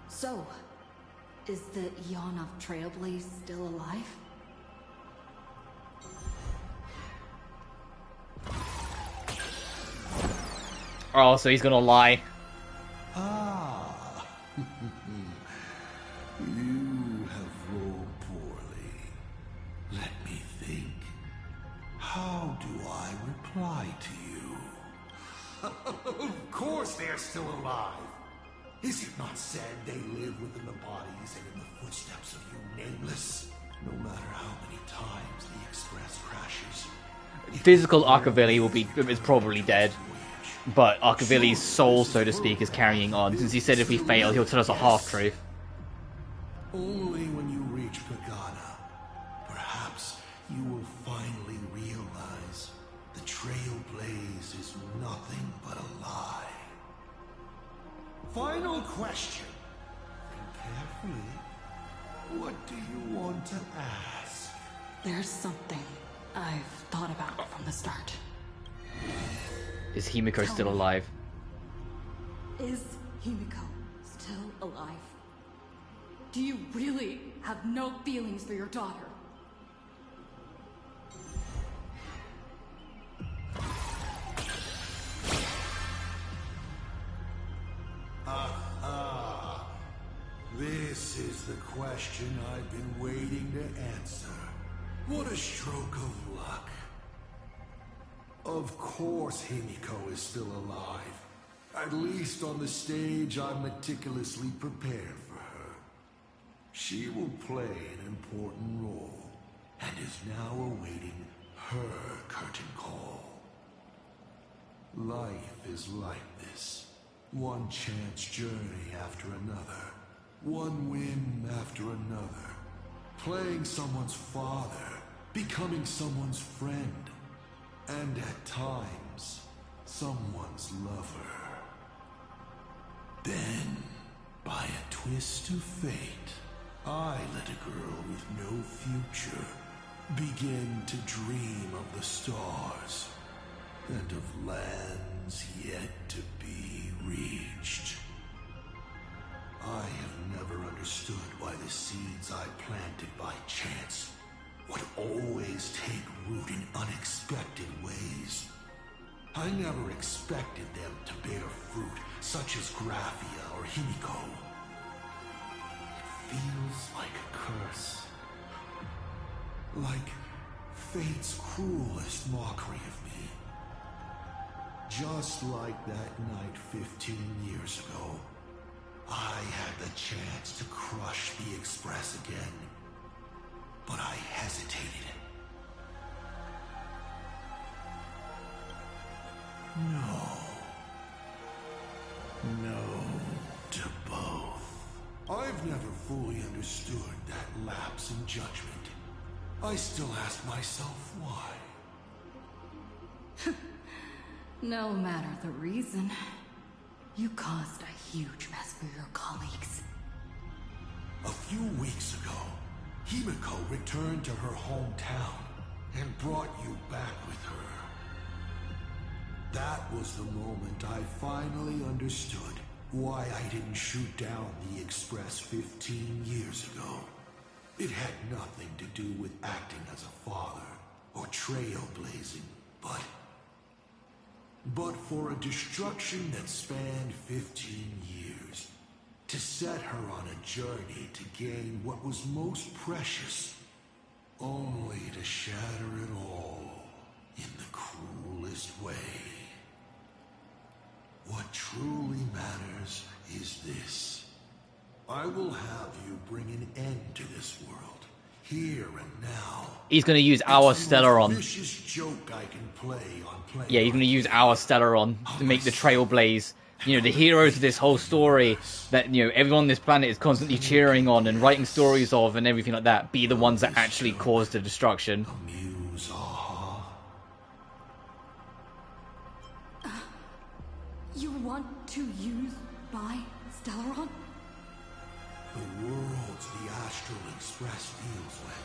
So, is the Eon of Trailblaze still alive? Oh, so he's gonna lie. Ah, you have rolled poorly. Let me think. How do I reply to you? Of course they're still alive. Is it not said they live within the bodies and in the footsteps of you nameless? No matter how many times the Express crashes. Physical Arcavilli is probably dead. But Arcavilli's soul, so to speak, is carrying on, since he said if we fail, he'll tell us a half-truth. Only when you reach Pagana, perhaps you will finally realize the Trailblaze is nothing but a lie. Final question. Think carefully. What do you want to ask? There's something I've thought about from the start. Is Himiko still alive? Is Himiko still alive? Do you really have no feelings for your daughter? This is the question I've been waiting to answer. What a stroke of luck. Of course Himiko is still alive. At least on the stage I'm meticulously prepared for her. She will play an important role, and is now awaiting her curtain call. Life is like this. One chance journey after another. One win after another. Playing someone's father. Becoming someone's friend. And at times, someone's lover. Then, by a twist of fate, I let a girl with no future begin to dream of the stars and of lands yet to be reached. I have never understood why the seeds I planted by chance would always take root in unexpected ways. I never expected them to bear fruit such as Graphia or Himiko. It feels like a curse. Like fate's cruelest mockery of me. Just like that night 15 years ago, I had the chance to crush the Express again, but I hesitated. No to both. I've never fully understood that lapse in judgment. I still ask myself why. No matter the reason, you caused a huge mess for your colleagues. A few weeks ago, Himiko returned to her hometown and brought you back with her. That was the moment I finally understood why I didn't shoot down the Express 15 years ago. It had nothing to do with acting as a father or trailblazing, but for a destruction that spanned 15 years, to set her on a journey to gain what was most precious, only to shatter it all in the cruelest way. What truly matters is this. I will have you bring an end to this world, here and now. He's going to use our Stellaron. Vicious joke I can play on Planarcadia. Yeah, he's going to use our Stellaron to make the Trailblaze, you know, the heroes of this whole story that, you know, everyone on this planet is constantly cheering on and writing stories of and everything like that, be the ones that actually caused the destruction. You want to use my Stellaron? The worlds the Astral Express deals with.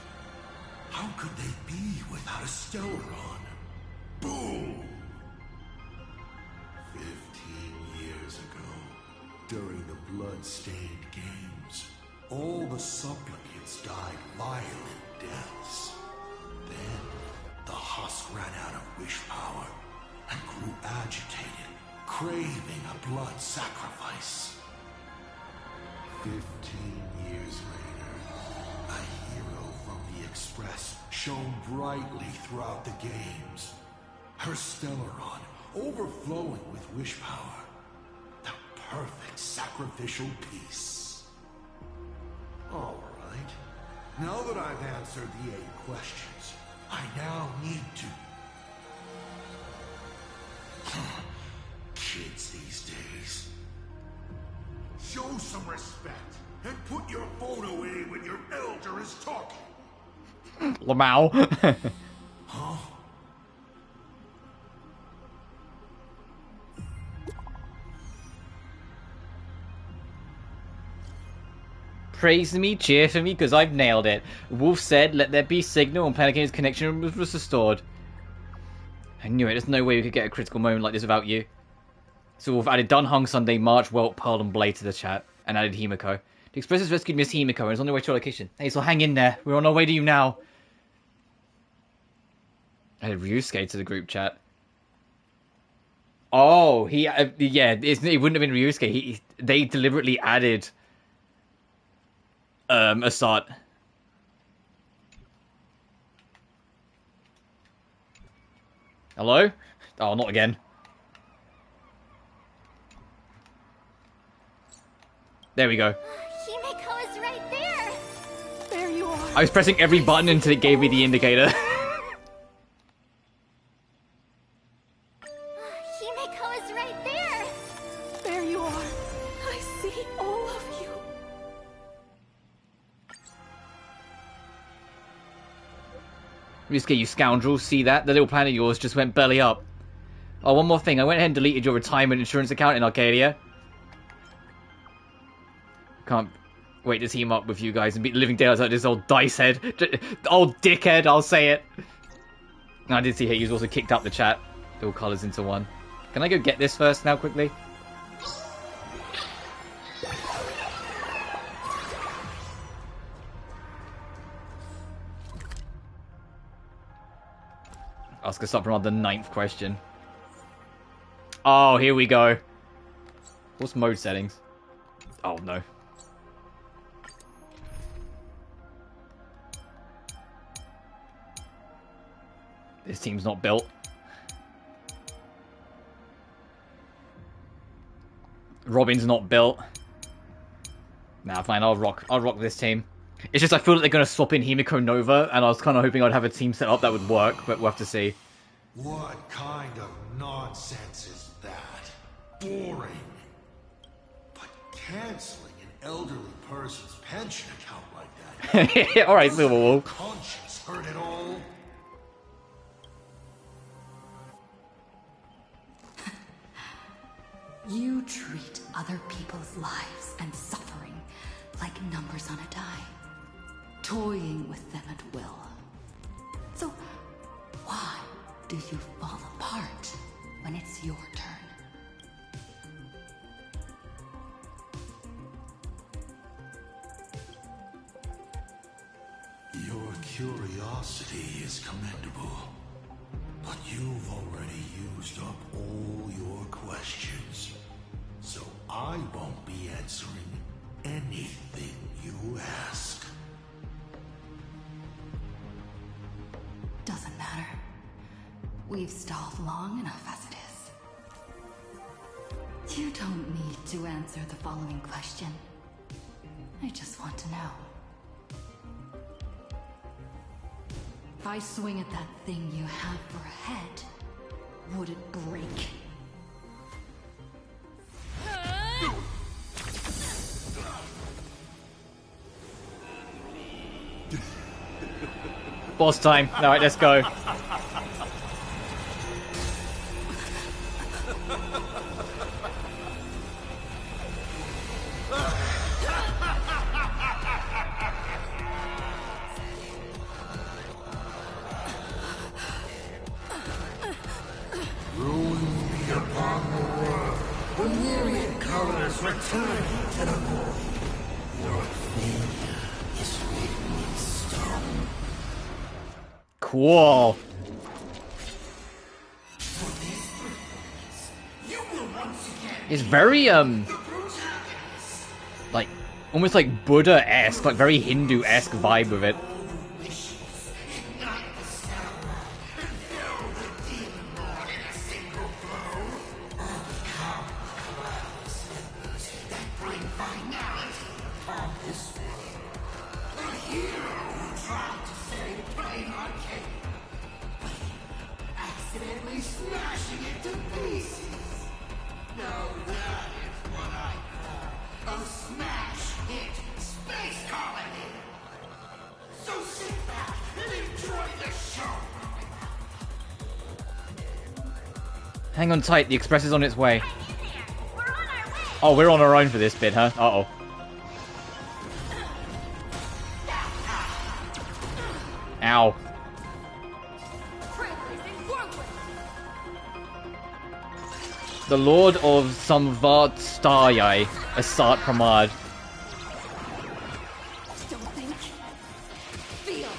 How could they be without a Stellaron? Boom! 15 years ago, during the blood-stained games, all the supplicants died violent deaths. Then, the husk ran out of wish power and grew agitated, craving a blood sacrifice. 15 years later, a hero from the Express shone brightly throughout the games. Her Stellaron overflowing with wish power. The perfect sacrificial piece. All right. Now that I've answered the 8 questions, I now need to... Kids these days. Show some respect and put your phone away when your elder is talking. Lamau. Huh? Praise me, cheer for me, because I've nailed it. Wolf said, let there be signal, and Planarcadia's connection was restored. I knew it. There's no way we could get a critical moment like this without you. So Wolf added Dunhung, Sunday, March, Welt, Pearl, and Blade to the chat, and added Himiko. The Express has rescued Miss Himiko and is on their way to our location. Hey, so hang in there. We're on our way to you now. I added Ryusuke to the group chat. Oh, he, yeah, it wouldn't have been Ryusuke. They deliberately added Asat. Hello? Oh, not again. There we go. Himiko is right there! There you are. I was pressing every button until it gave me the indicator. Himiko is right there! There you are. I see all of you. BlueSky, you scoundrel. See that? The little planet of yours just went belly up. Oh, one more thing. I went ahead and deleted your retirement insurance account in Arcadia. Can't wait to team up with you guys and beat the living daylights like this old dice head. Old dickhead, I'll say it. I did see Hades also kicked up the chat. All colours into one. Can I go get this first now, quickly? Ask us up from the 9th question. Oh, here we go. What's mode settings? Oh, no. This team's not built. Robin's not built. Nah, fine, I'll rock this team. It's just I feel like they're gonna swap in Himiko Nova, and I was kinda hoping I'd have a team set up that would work, but we'll have to see. What kind of nonsense is that? Boring. But canceling an elderly person's pension account like that... Alright, Silverwolf. Conscience hurt at all? You treat other people's lives and suffering like numbers on a die, toying with them at will. So, why do you fall apart when it's your turn? Your curiosity is commendable, but you've already used up all your questions. So I won't be answering anything you ask. Doesn't matter. We've stalled long enough as it is. You don't need to answer the following question. I just want to know. If I swing at that thing you have for a head, would it break? Boss time. Alright, let's go. Ruin be upon the world. The myriad colors return to the world. Your failure is written in stone. Cool. It's very, like, almost like Buddha-esque, like very Hindu-esque vibe with it. Accidentally smashing it to pieces. Now that is what I call a smash hit space colony. So sit back and enjoy the show. Hang on tight, the express is on its way. Oh, we're on our own for this bit, huh? Uh-oh. Ow. The Lord of Samvatstayai, Asat Pramad. Don't think. Feel.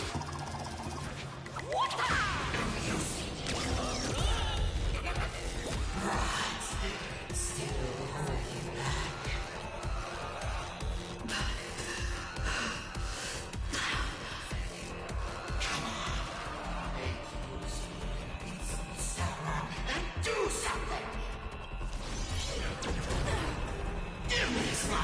Do something. Give me a smile.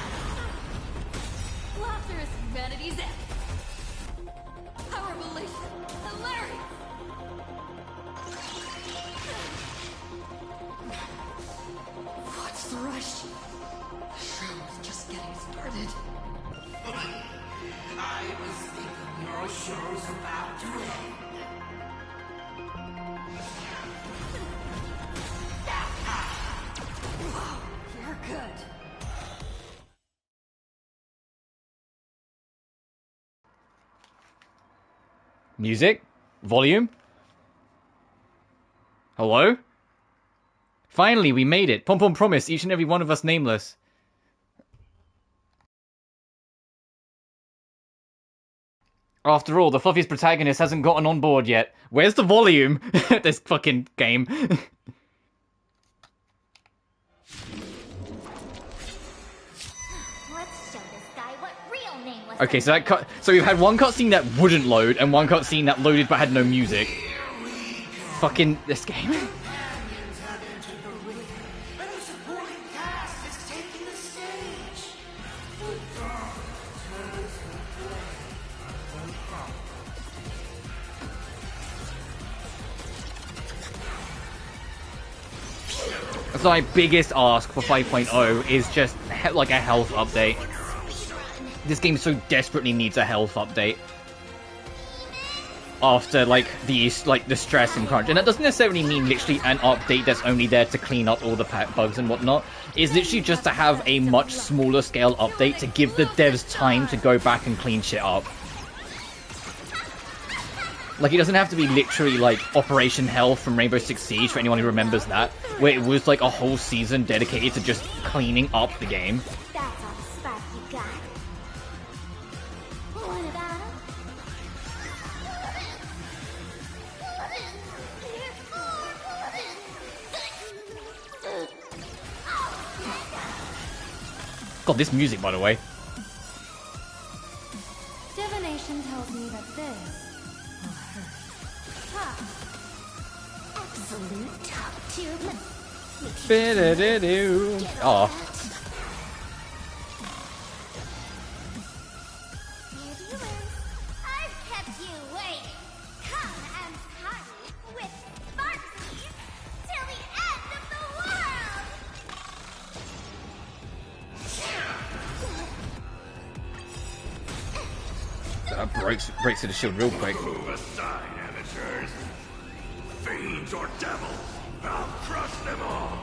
show's about to end. You're good. Music? Volume? Hello? Finally, we made it. Pom Pom promised, each and every one of us nameless. After all, the fluffiest protagonist hasn't gotten on board yet. Where's the volume? This fucking game. Let's show this guy what real nameless. Okay, so we've had one cutscene that wouldn't load, and one cutscene that loaded but had no music. Fucking this game. So my biggest ask for 5.0 is just like a health update. This game so desperately needs a health update after like the stress and crunch, and that doesn't necessarily mean literally an update that's only there to clean up all the bugs and whatnot. It's literally just to have a much smaller scale update to give the devs time to go back and clean shit up. Like, it doesn't have to be literally like Operation Hell from Rainbow Six Siege, for anyone who remembers that, where it was like a whole season dedicated to just cleaning up the game. That's all the spark you got. What about God, this music, by the way. Divination tells me that this absolute top tier? Oh. I've kept you waiting. Come and party with Sparksies till the end of the world. That breaks to the shield real quick. Move aside, amateurs. Fiends or devils, I'll crush them all.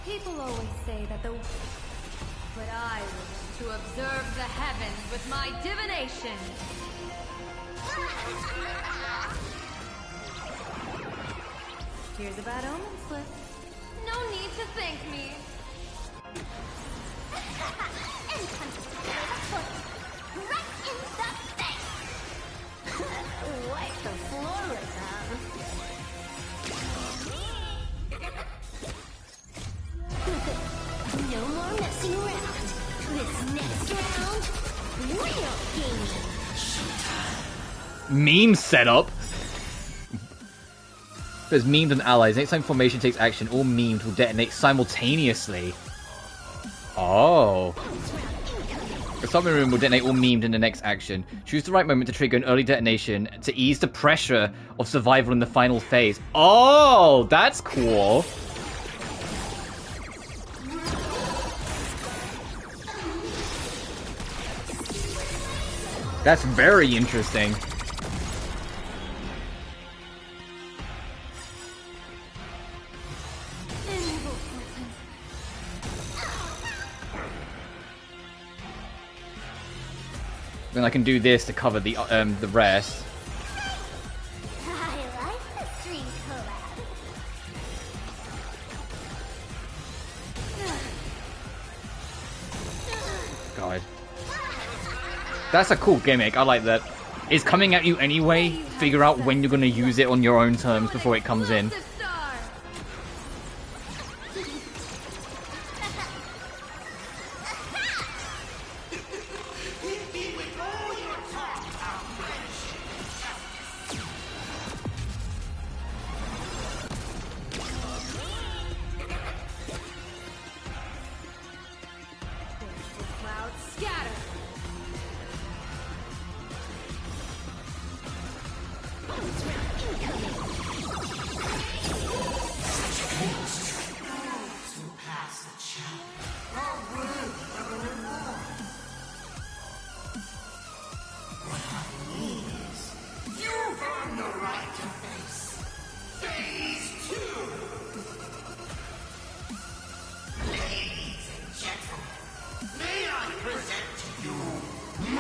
People always say that the... But I wish to observe the heavens with my divination. here's a bad omen slip. No need to thank me. And punches with a foot right in the face. Wipe the floor with them. No more messing around. This next round, real gaming. Meme setup. There's memed and allies. Next time formation takes action, all memes will detonate simultaneously. Oh. The summon room will detonate all memed in the next action. Choose the right moment to trigger an early detonation to ease the pressure of survival in the final phase. Oh, that's cool. That's very interesting. Then I can do this to cover the rest. I like the stream collab. God. That's a cool gimmick. I like that. It's coming at you anyway. Figure out when you're going to use it on your own terms before it comes in.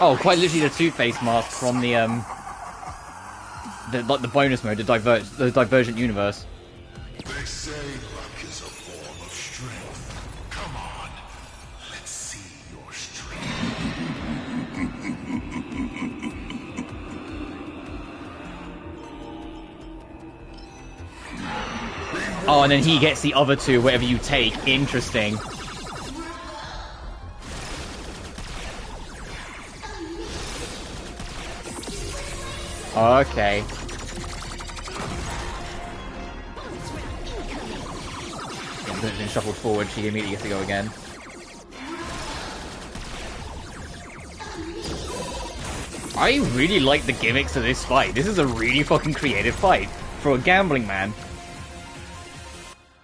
Oh, quite literally the Two-Face mask from the bonus mode, the Divergent universe. They say luck is a form of strength. Come on, let's see your strength. Oh, and then he gets the other two, whatever you take. Interesting. Okay. It's been shuffled forward, she immediately gets to go again. I really like the gimmicks of this fight. This is a really fucking creative fight for a gambling man.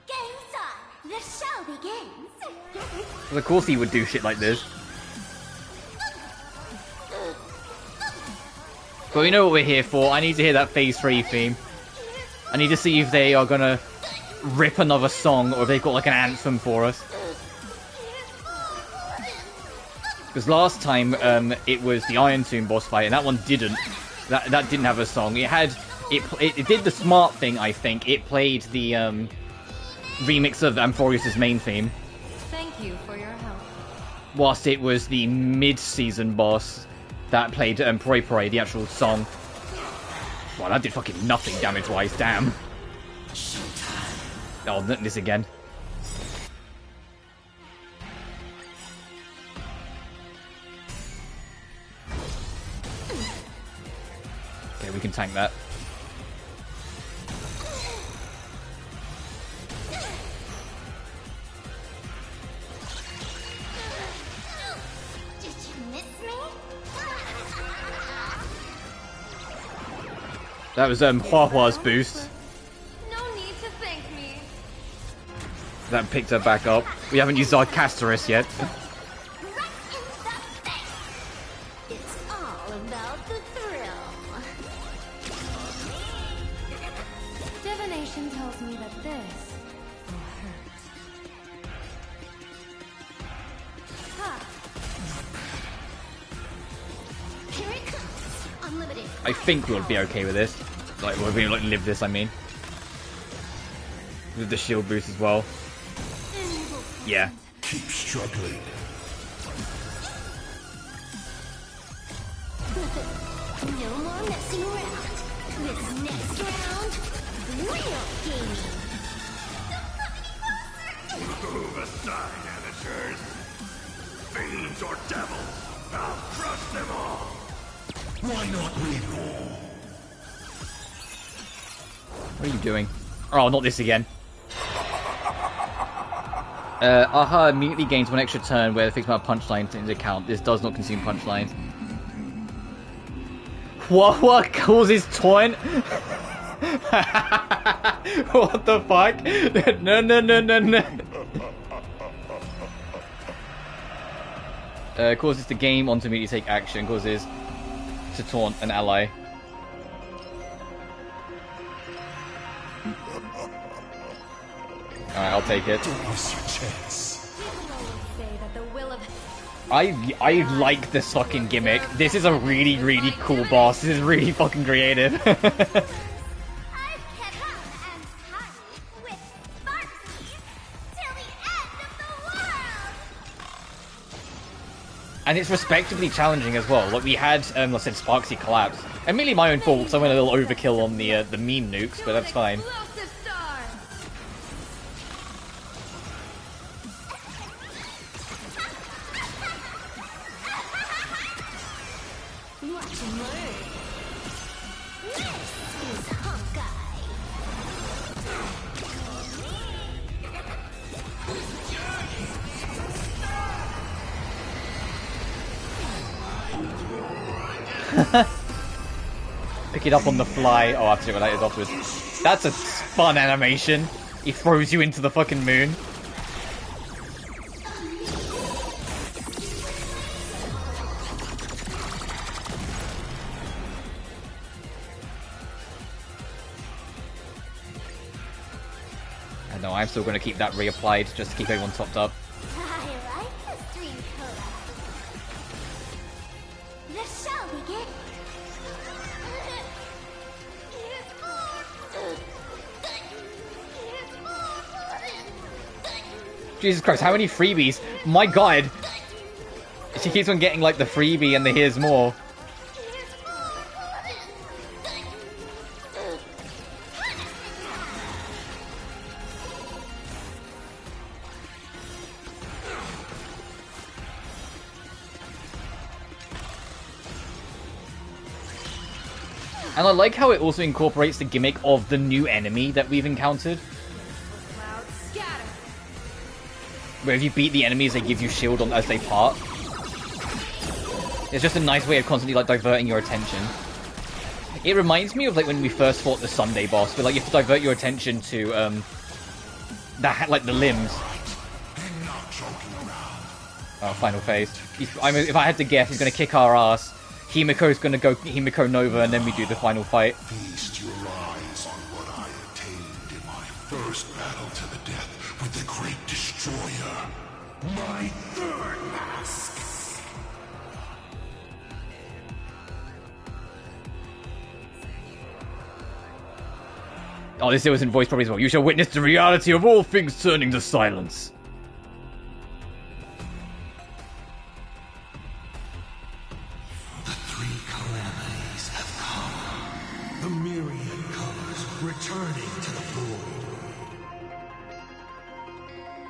Game's on! The show begins! Of course he would do shit like this. But we know what we're here for. I need to hear that Phase 3 theme. I need to see if they are gonna rip another song or if they've got like an anthem for us. Because last time it was the Iron Tomb boss fight and that one didn't. That didn't have a song. It did the smart thing, I think. It played the remix of Amphorius' main theme. Thank you for your help. Whilst it was the mid-season boss that played Proi Proi, the actual song. Well, that did fucking nothing damage-wise, damn. Oh, not this again. Okay, we can tank that. Did you miss me? That was Hua Hua's boost. No need to thank me. That picked her back up. We haven't used our Casterus yet. It's all about the thrill. Divination tells me that this will hurt. Ha! Here it comes. Unlimited. I think we'll be okay with this. Like, we'll be able to live this, I mean. With the shield boost as well. Yeah. Keep struggling. No more messing around. This next round, real gaming. Move aside, amateurs. Fiends or devils, I'll crush them all. Why not reroll? What are you doing? Oh, not this again. Aha immediately gains one extra turn where the fixed amount of punchlines into account. This does not consume punchlines. What causes taunt? What the fuck? No. Causes the game on to immediately take action. Causes to taunt an ally. Alright, I'll take it. I like this fucking gimmick. This is a really cool boss. This is really fucking creative. And it's respectively challenging as well. Like we had, I said Sparksy collapse. Admittedly my own fault, so I went a little overkill on the meme nukes, but that's fine. Watch and learn. This is Honkai. Pick it up on the fly. Oh, I have to see what that is afterwards. That's a fun animation. He throws you into the fucking moon. I know, I'm still going to keep that reapplied just to keep everyone topped up. I like the stream color. Jesus Christ, how many freebies? My god! She keeps on getting, like, the freebie and the here's more. And I like how it also incorporates the gimmick of the new enemy that we've encountered. Where if you beat the enemies, they give you shield on as they part. It's just a nice way of constantly like diverting your attention. It reminds me of like when we first fought the Sunday boss, where like you have to divert your attention to the limbs. Oh, final phase. If I had to guess, he's gonna kick our ass. Himiko's gonna go Himiko Nova, and then we do the final fight. Feast your eyes on what I attained in my first battle to the death with the Great Destroyer. My third mask. Oh, this was in voice probably as well. You shall witness the reality of all things turning to silence. The three calamities have come. The myriad colors returning to the void.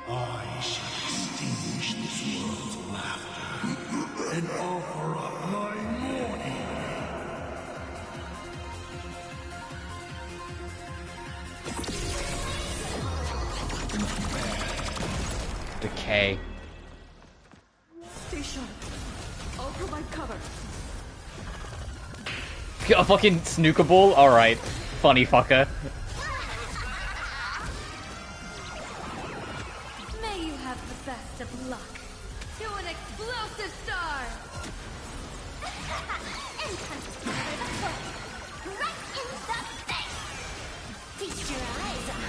I shall extinguish this world's laughter and offer up my mourning. Decay. Stay sharp. I'll provide cover. A fucking snooker ball? Alright. Funny fucker. May you have the best of luck. To an explosive star! And punch us together the foot. Right in the face! Feast your eyes on.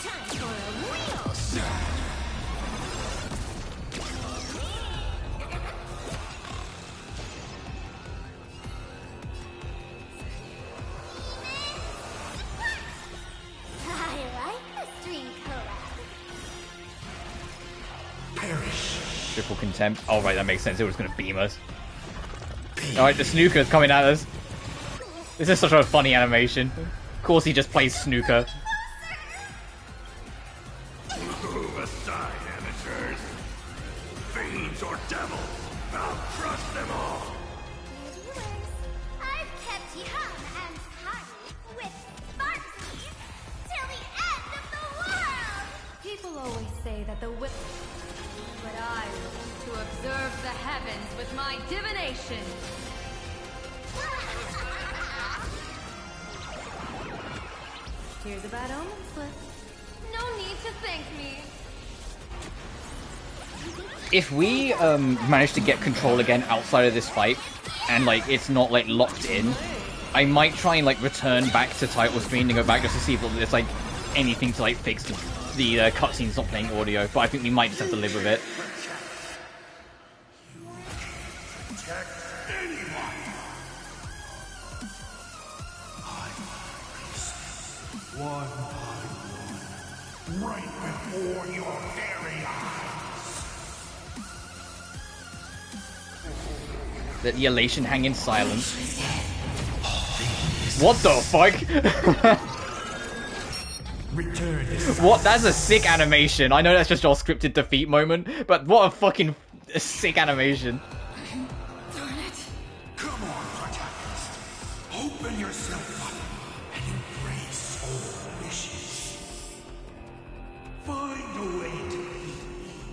Time for a real shot. I like the stream collab. Perish. Triple contempt. Oh, right, that makes sense. It was going to beam us. Alright, the snooker's coming at us. This is such a funny animation. Of course he just plays snooker. Move aside, amateurs. Fiends or devils, I'll crush them all. I've kept young and hearty with Sparksies till the end of the world! People always say that the whip... But I wish to observe the heavens with my divination. Here's a bad omen slip. No need to thank me. If we manage to get control again outside of this fight, and like it's not like locked in, I might try and like return back to title screen and go back just to see if there's like anything to like fix the cutscenes not playing audio. But I think we might just have to live with it. One by one, right before your very eyes. Let the elation hang in silence. What the fuck? Return. What? That's a sick animation. I know that's just your scripted defeat moment, but what a fucking sick animation. Darn it. Come on, protagonist. Open yourself up and embrace all wishes. Find a way to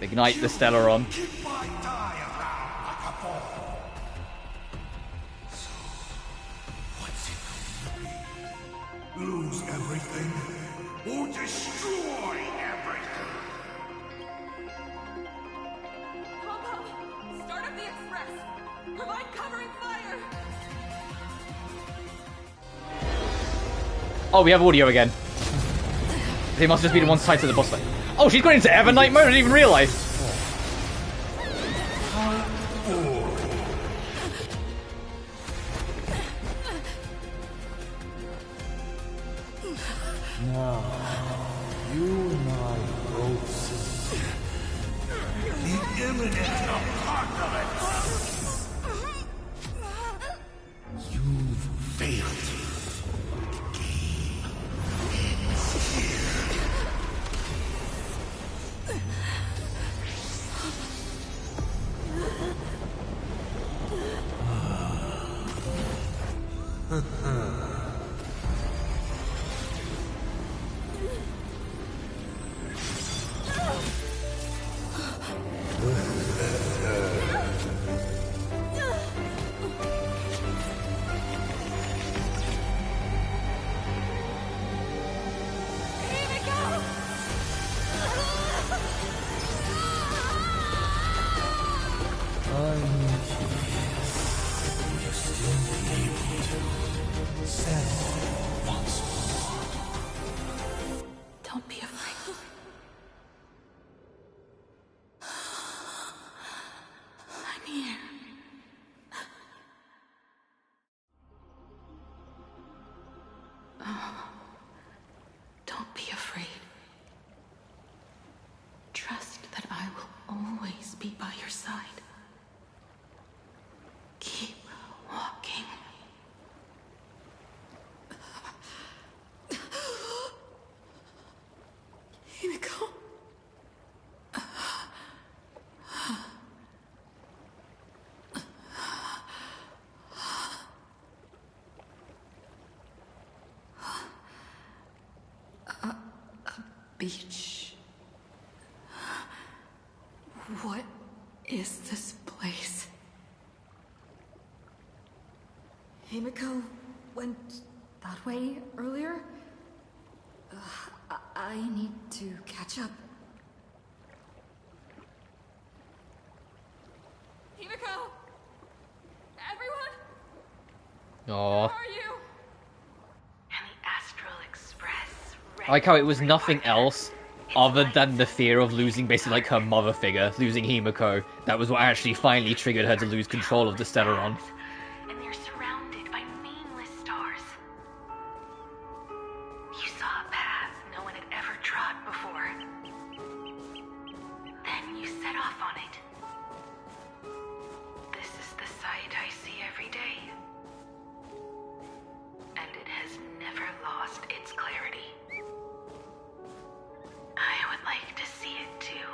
Ignite the Stellaron. keep my die around like a ball. So, what's it going to be? Lose everything or destroy everything? Pop-Up! Start up the express! Provide covering fire! Oh, we have audio again. They must just be the one side to the boss fight. Oh, she's gone into Evernight mode. I didn't even realize. Now, you and I both see Infinite apocalypse! You've failed. The game ends here. Don't be afraid. I'm here. Oh, don't be afraid. Trust that I will always be by your side. Keep walking. Himiko. A beach. What is this place? Himiko went that way earlier? I need to catch up. Himiko! Everyone? Aww. Where are you? And the Astral Express. I like how it was nothing else other than the fear of losing basically like her mother figure, losing Himiko. That was what actually finally triggered her to lose control of the Stellaron. And they're surrounded by nameless stars. You saw a path no one had ever trod before. Then you set off on it. This is the sight I see every day. And it has never lost its clarity. I would like to see it too.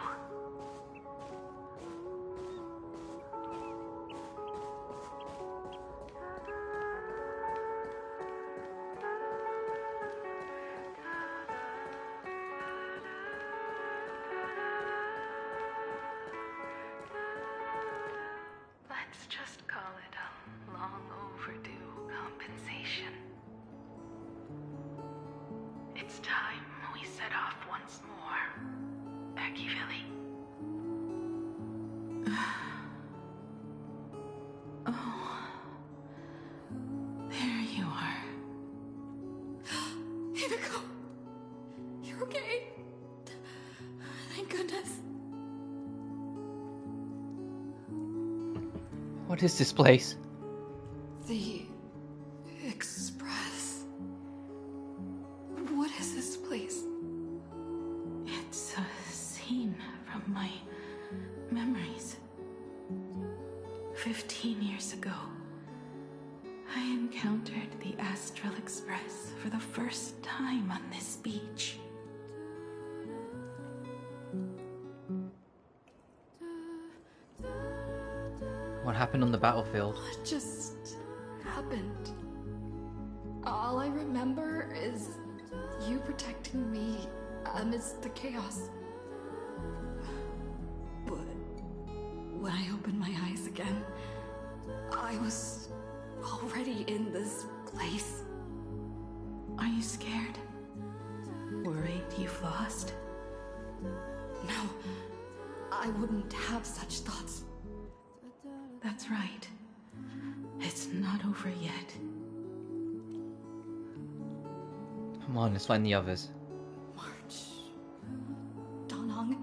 Let's just call it a long overdue compensation. It's time we set off once more, Akivilli. Oh. There you are. Himiko! You're okay? Thank goodness. What is this place? The Express. What is this place? It's a scene from my memories. 15 years ago, I encountered the Astral Express for the first time on this beach. What happened on the battlefield? What just happened? All I remember is you protecting me amidst the chaos. But when I opened my eyes again, I was already in this place. Are you scared? Worried you've lost? No, I wouldn't have such thoughts. That's right. It's not over yet. Come on, let's find the others. March. Danong.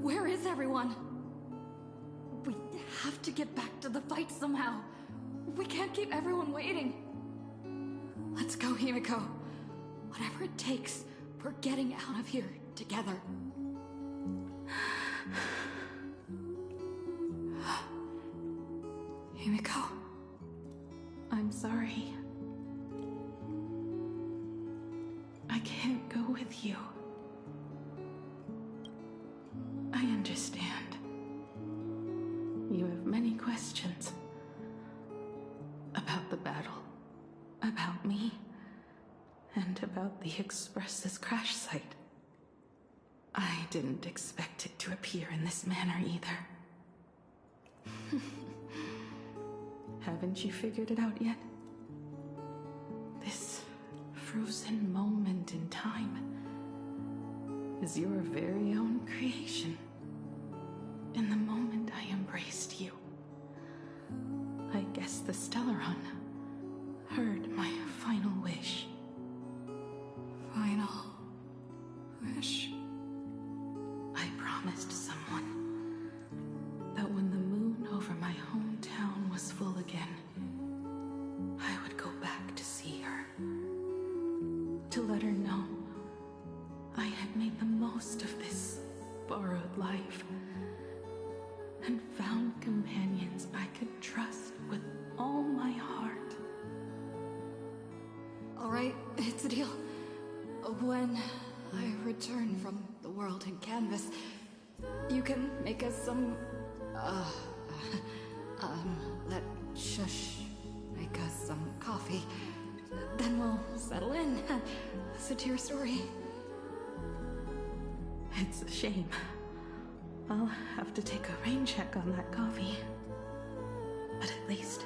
Where is everyone? We have to get back to the fight somehow. We can't keep everyone waiting. Let's go, Himiko. Whatever it takes, we're getting out of here together. understand. You have many questions. About the battle. About me. And about the Express's crash site. I didn't expect it to appear in this manner either. Haven't you figured it out yet? This frozen moment in time is your very own creation. In the moment I embraced you, I guess the Stellaron heard my final wish. Final wish? I promised someone that when the moon over my hometown was full again, I would go back to see her. To let her know I had made the most of this borrowed life and found companions I could trust with all my heart. Alright, it's a deal. When I return from the world in canvas, you can make us some, make us some coffee. Then we'll settle in, listen to your story. It's a shame. I'll have to take a rain check on that coffee. But at least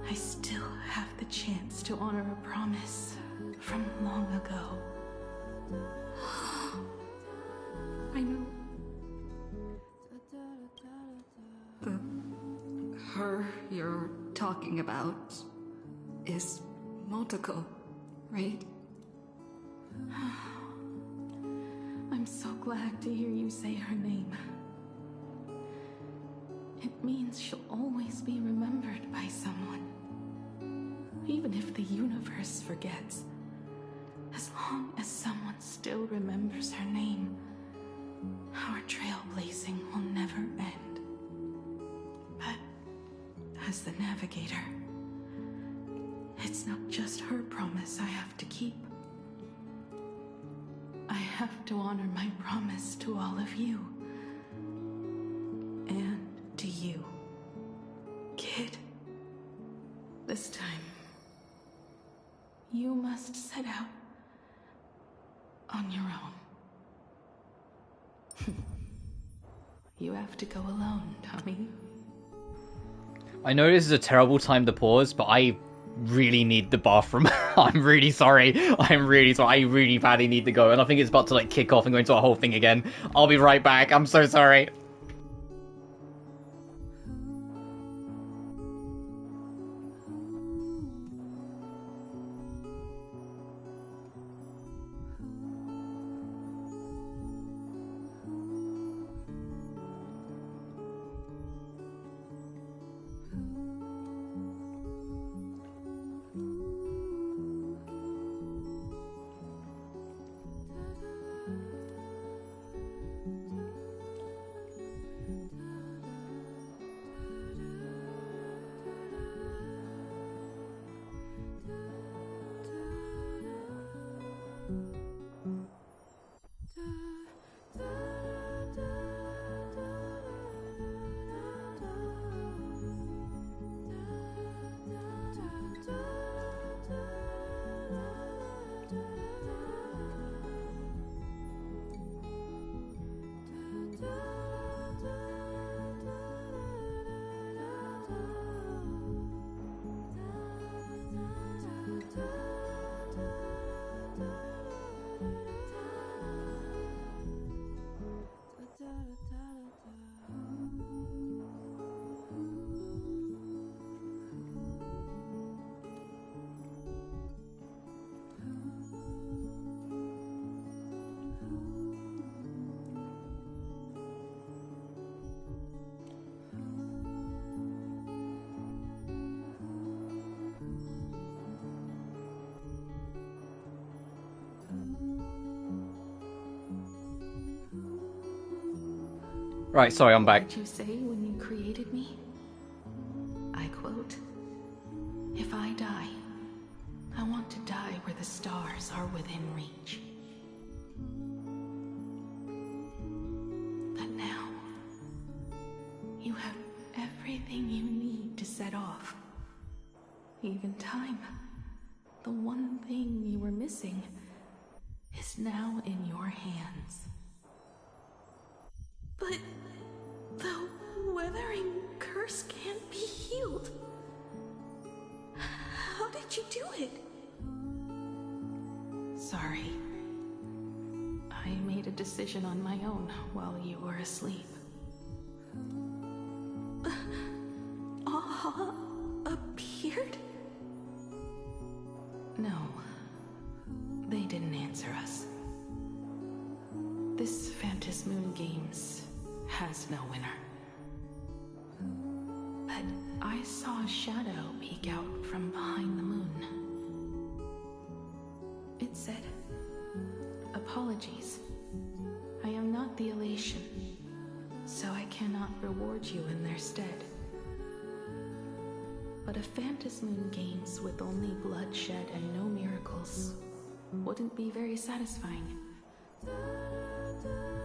I still have the chance to honor a promise from long ago. I know. Her you're talking about is Motoko, right? I'm so glad to hear you say her name. It means she'll always be remembered by someone. Even if the universe forgets. As long as someone still remembers her name, our trailblazing will never end. But as the navigator, it's not just her promise I have to keep. I have to honor my promise to all of you. And to you, kid. This time, you must set out on your own. You have to go alone, Tommy. I know this is a terrible time to pause, but I really need the bathroom. I'm really sorry. I really badly need to go, and I think it's about to like kick off and go into a whole thing again. I'll be right back. I'm so sorry. Right, sorry, I'm back. What did you say when you created me? I quote, "If I die, I want to die where the stars are within reach." But now set off. Even time, the one thing you were missing, is now in your hands. But the weathering curse can't be healed. How did you do it? Sorry. I made a decision on my own while you were asleep. Aha appeared? No. They didn't answer us. This Phantasmoon Games has no winner. But I saw a shadow peek out from behind the moon. It said, "Apologies. I am not the elation, so I cannot reward you in their stead. But a Phantasmoon Games with only bloodshed and no miracles wouldn't be very satisfying.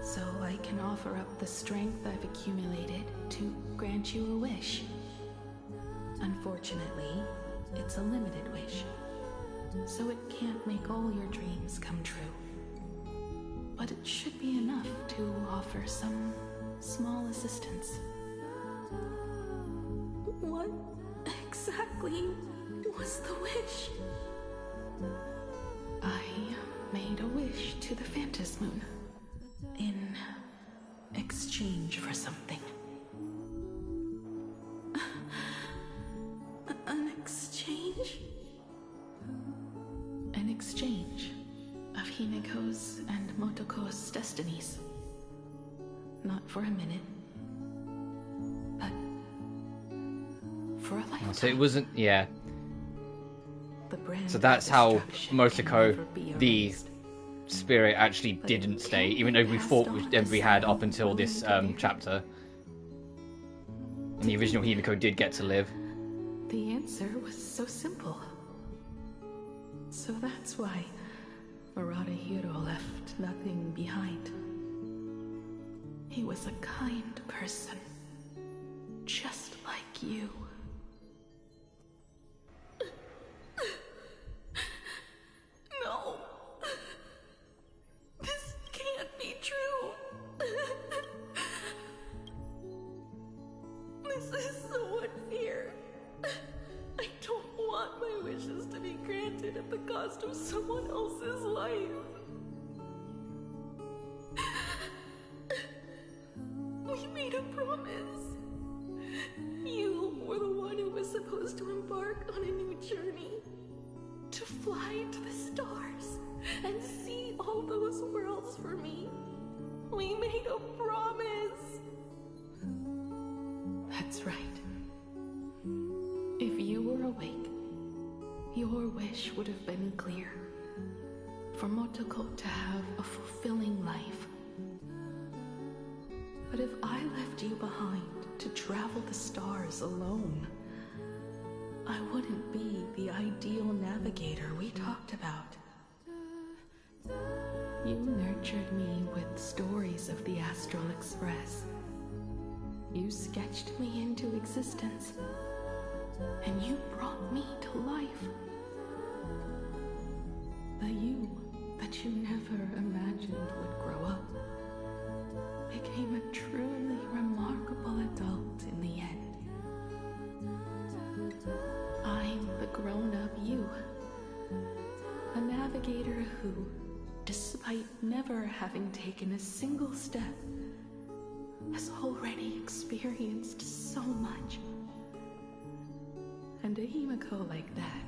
So I can offer up the strength I've accumulated to grant you a wish. Unfortunately, it's a limited wish, so it can't make all your dreams come true. But it should be enough to offer some small assistance." What exactly was the wish? I made a wish to the Phantasmoon in exchange for something. An exchange? An exchange of Himiko's and Motoko's destinies. Not for a minute, but for a lifetime. So it wasn't, yeah. The brand So that's how destruction Motoko, can never be the erased. spirit, actually didn't stay, even though we thought we had up until this chapter. And the original Himiko did get to live. The answer was so simple. So that's why Murata left nothing behind. He was a kind person, just like you. No! This can't be true! This is so unfair. I don't want my wishes to be granted at the cost of someone else's life. We made a promise. You were the one who was supposed to embark on a new journey. To fly to the stars and see all those worlds for me. We made a promise. That's right. If you were awake, your wish would have been clear. For Motoko to have a fulfilling life. But if I left you behind to travel the stars alone, I wouldn't be the ideal navigator we talked about. You nurtured me with stories of the Astral Express. You sketched me into existence, and you brought me to life. The you that you never imagined would grow up became a truly remarkable adult in the end. I'm the grown-up you, a navigator who, despite never having taken a single step, has already experienced so much. And a Himiko like that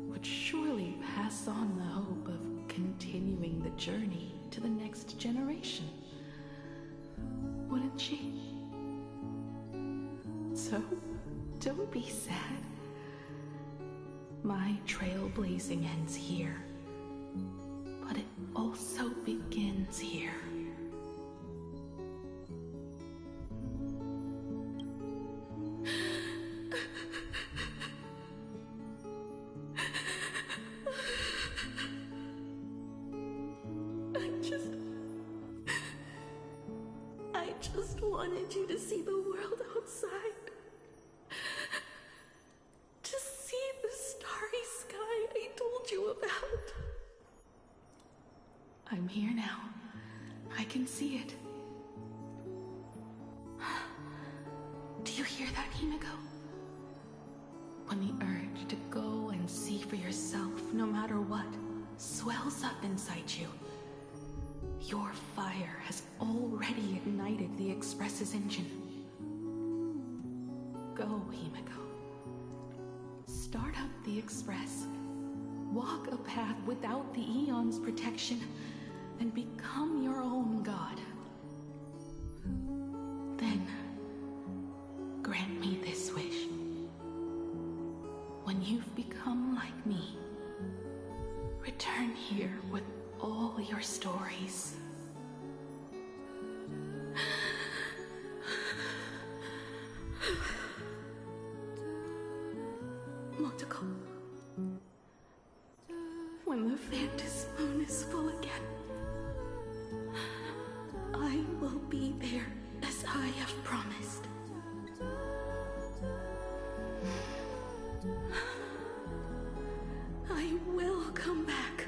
would surely pass on the hope of continuing the journey to the next generation. Wouldn't she? So, don't be sad. My trailblazing ends here, but it also begins here. I just wanted you to see the world outside. here now. I can see it. Do you hear that, Himiko? When the urge to go and see for yourself, no matter what, swells up inside you, your fire has already ignited the Express's engine. Go, Himiko. Start up the Express. Walk a path without the Eon's protection, and become your own god. Then, grant me this wish. When you've become like me, return here with all your stories. Motoko. When the Phantom Moon is full again, I will be there as I have promised. I will come back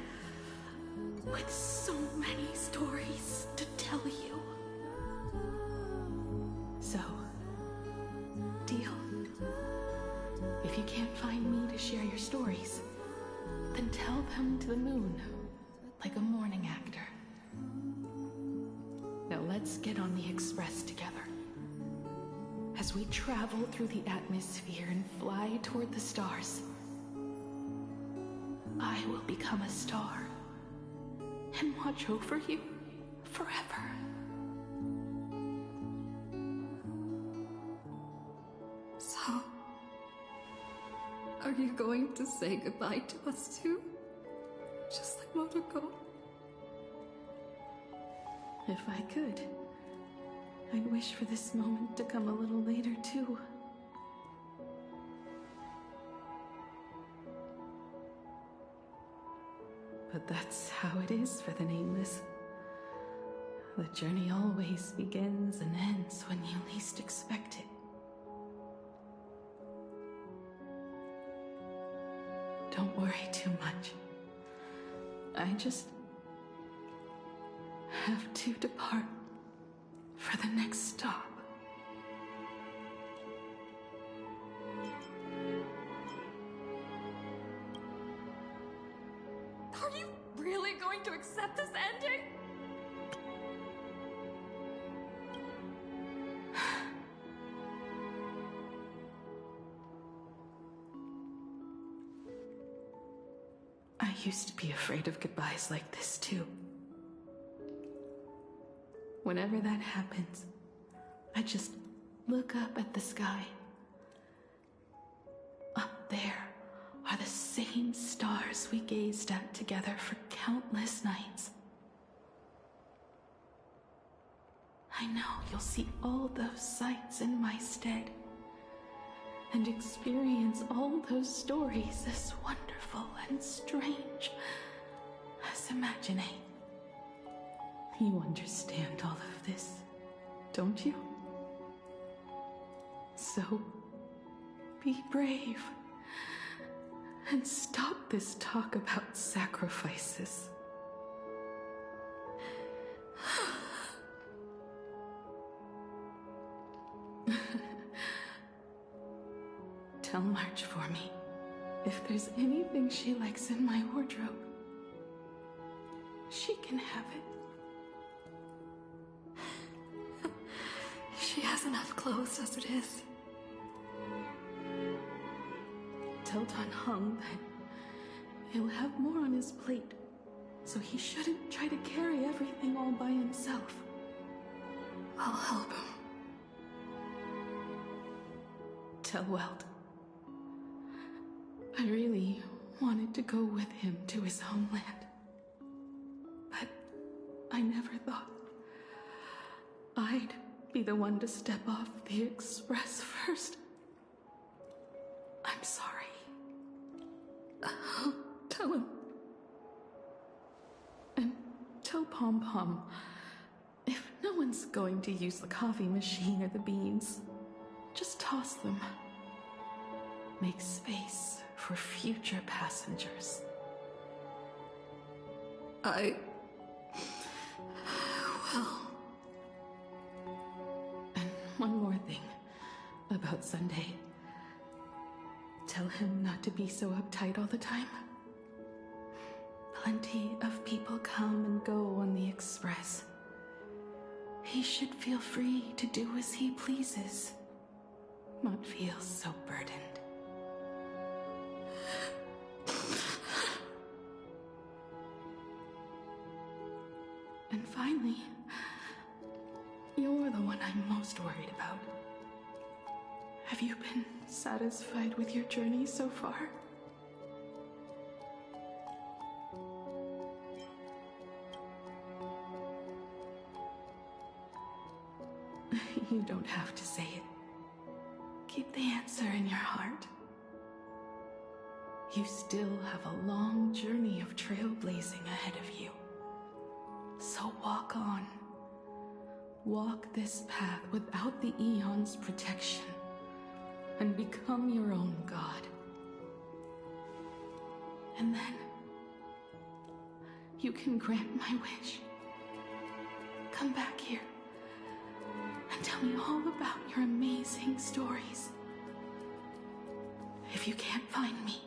with so many stories to tell you. So, deal. If you can't find me to share your stories, then tell them to the moon, like a morning actor. Now let's get on the Express together. As we travel through the atmosphere and fly toward the stars, I will become a star and watch over you forever. So, are you going to say goodbye to us too? Just like Motoko? If I could, I'd wish for this moment to come a little later too. But that's how it is for the Nameless. The journey always begins and ends when you least expect it. Don't worry too much. I just have to depart for the next stop. Are you really going to accept this ending? I used to be afraid of goodbyes like this too. Whenever that happens, I just look up at the sky. Up there are the same stars we gazed at together for countless nights. I know you'll see all those sights in my stead and experience all those stories as wonderful and strange as imagining. You understand all of this, don't you? So, be brave and stop this talk about sacrifices. Tell March for me if there's anything she likes in my wardrobe. She can have it. She has enough clothes as it is. Tell Tan Hung that he'll have more on his plate, so he shouldn't try to carry everything all by himself. I'll help him. Tell Weld. I really wanted to go with him to his homeland, but I never thought I'd be the one to step off the Express first. I'm sorry. Tell him. And tell Pom Pom, if no one's going to use the coffee machine or the beans, just toss them. Make space for future passengers. I well. And one more thing about Sunday. Tell him not to be so uptight all the time. Plenty of people come and go on the Express. He should feel free to do as he pleases, not feel so burdened. And finally, you're the one I'm most worried about. Have you been satisfied with your journey so far? You don't have to say it. Keep the answer in your heart. You still have a long journey of trailblazing ahead of you. So walk on. Walk this path without the Eon's protection, and become your own god. And then, you can grant my wish. Come back here, and tell me all about your amazing stories. If you can't find me,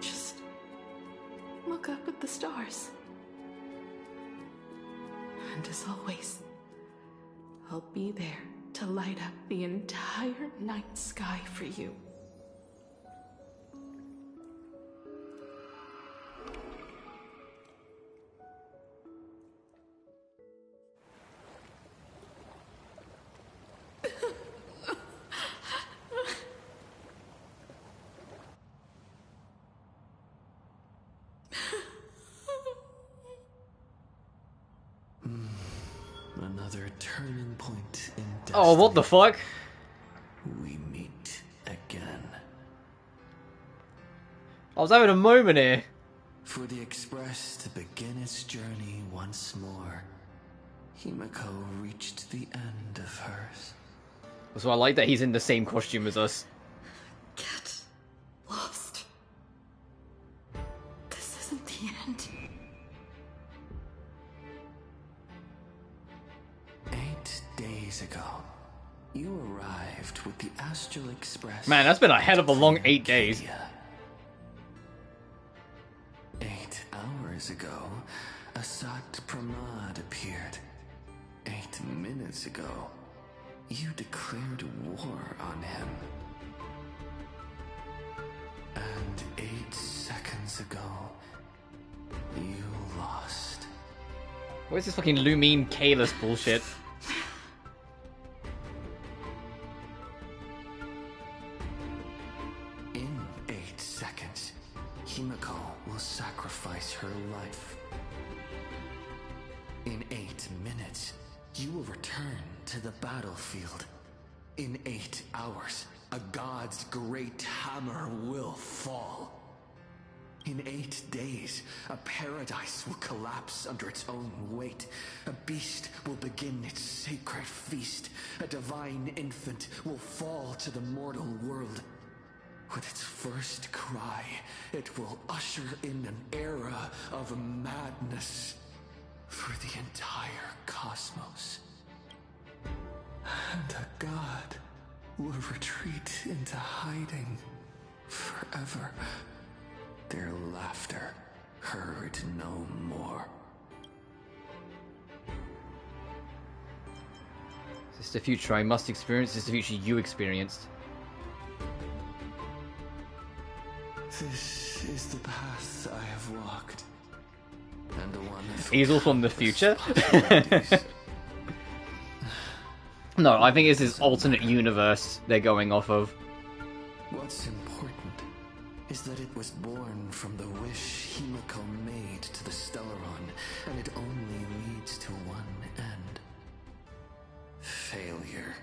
just look up at the stars. And as always, I'll be there to light up the entire night sky for you. Another turning point in destiny. Oh, what the fuck? We meet again. I was having a moment here. For the Express to begin its journey once more, Himiko reached the end of hers. So I like that he's in the same costume as us. Get lost. This isn't the end. 8 days ago, you arrived with the Astral Express. Man, that's been a hell of a long 8 days. 8 hours ago, Asat Pramad appeared. 8 minutes ago, you declared war on him. And 8 seconds ago, you lost. What is this fucking Lumine Kalis bullshit? In 8 seconds, Himiko will sacrifice her life. In 8 minutes, you will return to the battlefield. In 8 hours, a god's great hammer will fall. In 8 days, a paradise will collapse under its own weight. A beast will begin its sacred feast. A divine infant will fall to the mortal world. With its first cry, it will usher in an era of madness for the entire cosmos. And a god will retreat into hiding forever. Their laughter heard no more. Is this the future I must experience? Is this the future you experienced? This is the path I have walked. And the one He's all from the future? No, I think this is alternate universe they're going off of. What's important is that it was born from the wish Himiko made to the Stellaron, and it only leads to one end. Failure.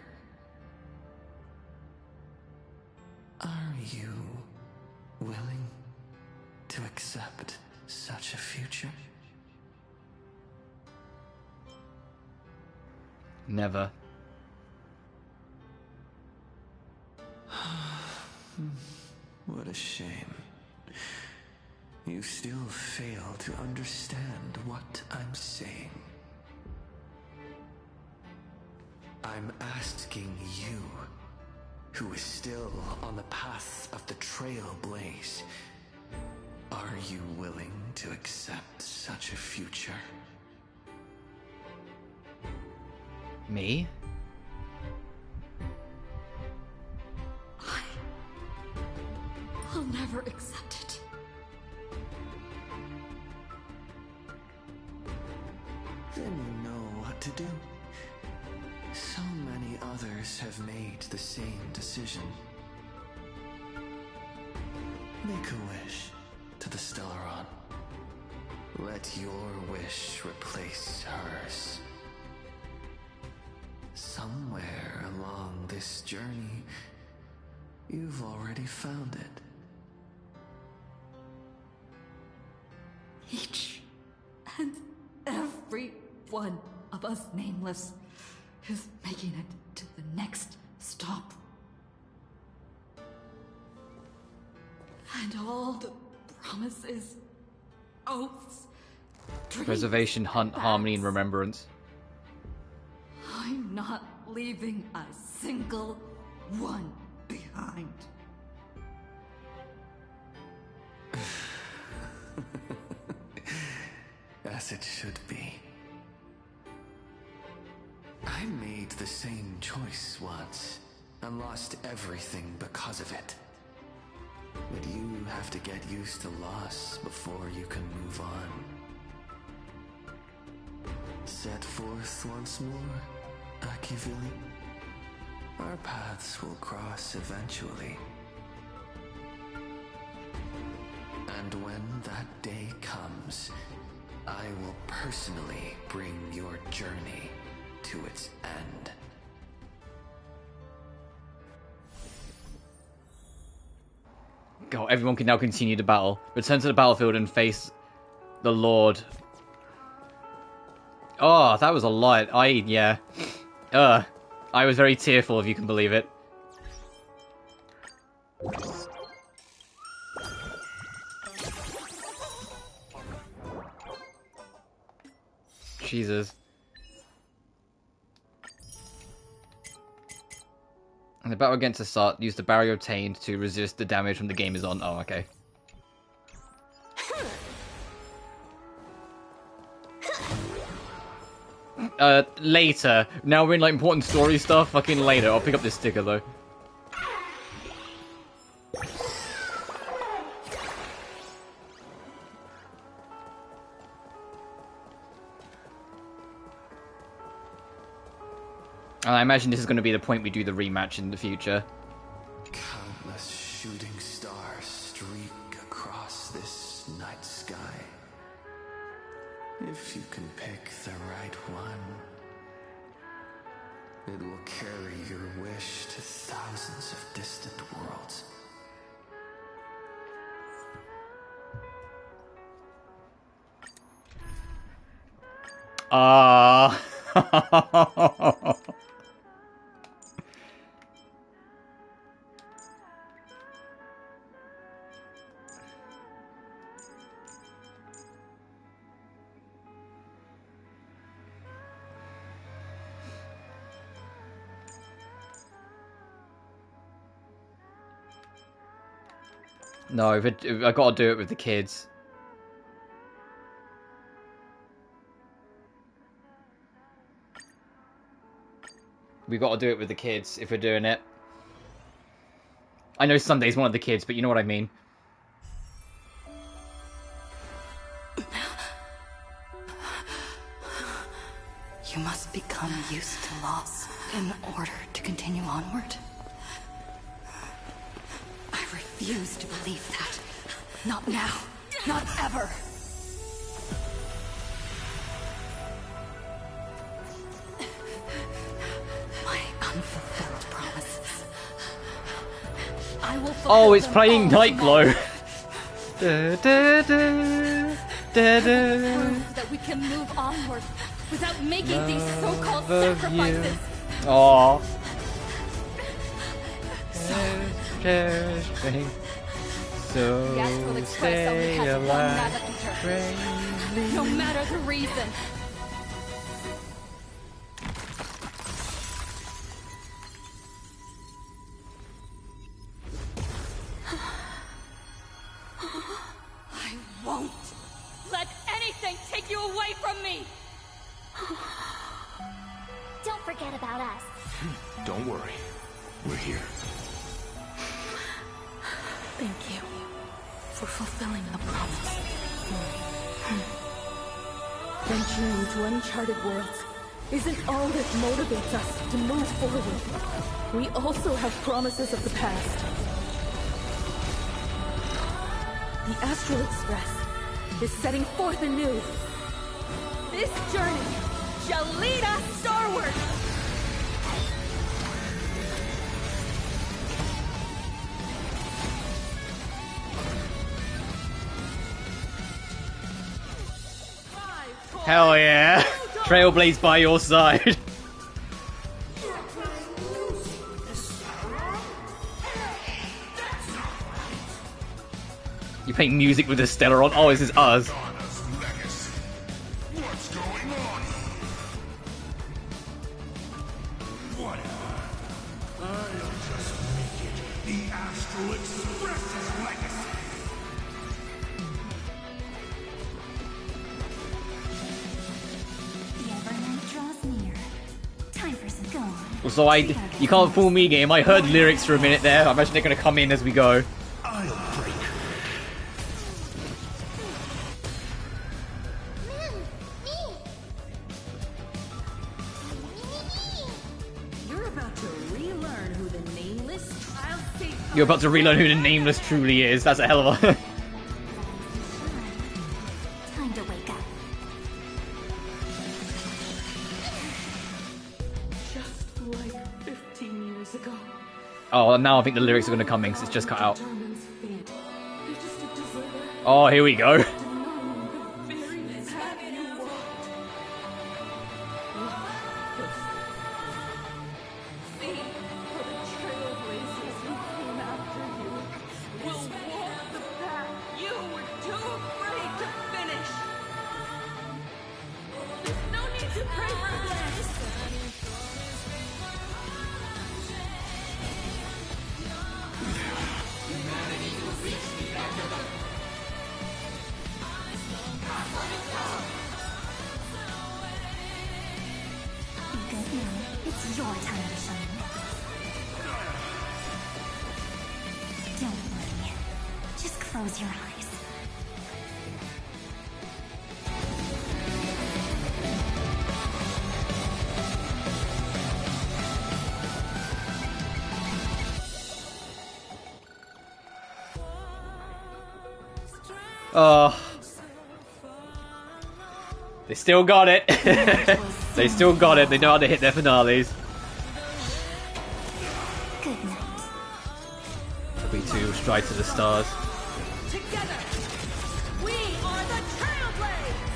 Are you willing to accept such a future? Never. What a shame. You still fail to understand what I'm saying. I'm asking you, who is still on the path of the Trailblaze, are you willing to accept such a future? Me? I'll never accept it. Then you know what to do. So many others have made the same decision. Make a wish to the Stellaron. Let your wish replace hers. Somewhere along this journey, you've already found it. Each and every one of us nameless is making it to the next stop. And all the promises, oaths, dreams, Preservation, hunt, harmony, and remembrance. I'm not leaving a single one behind. As it should be. I made the same choice once, and lost everything because of it. But you have to get used to loss before you can move on. Set forth once more, Akivili. Our paths will cross eventually. And when that day comes, I will personally bring your journey to its end. God, everyone can now continue the battle. Return to the battlefield and face the Lord. Oh, that was a lot. Yeah. I was very tearful, if you can believe it. Jesus. And the battle against Assat, use the barrier obtained to resist the damage from the game is on. Oh, okay. Later. Now we're in, like, important story stuff. Fucking later. I'll pick up this sticker, though. And I imagine this is going to be the point we do the rematch in the future. Countless shooting stars streak across this night sky. If you can pick the right one, it will carry your wish to thousands of distant worlds. No, I gotta do it with the kids. We gotta do it with the kids if we're doing it. I know Sunday's one of the kids, but you know what I mean. You must become used to loss in order to continue onward. I refuse to believe that. Not now. Not ever. My unfulfilled promises. I will fulfill Oh, it's them playing all Nightglow. tomorrow. Prove that we can move onward without making these so-called sacrifices. Aww. So The astral express only has one navigator, no matter the reason. forget about us. Don't worry. We're here. Thank you for fulfilling the promise. Venturing into uncharted worlds isn't all that motivates us to move forward. We also have promises of the past. The Astral Express is setting forth anew. This journey shall lead us starward! Hell yeah! Trailblaze by your side. You playing music with the Stellar on? Oh, this is us. What's going on? Whatever. I'll just make it the Astral Express's legacy. The Evernight draws near. Time for some going. So you can't fool me, game. I heard lyrics for a minute there. I imagine they're gonna come in as we go. I'll break. You're about to relearn who the nameless child state. You're about to relearn who the Nameless truly is. That's a hell of a... Time to wake up. Just like 15 years ago. Oh, now I think the lyrics are gonna come in because it's just cut out. Determines fate. You're just a deserter. Oh, here we go. To know the very path you walked. See, for the trailblazers who came after you will walk the path you were too afraid to finish. There's no need to pray for this. Be good now. It's your time to shine. Don't worry. Just close your eyes. Oh. They still got it. They still got it. They know how to hit their finales. Good night. B2 straight to the stars. Together, we are the Trailblazers!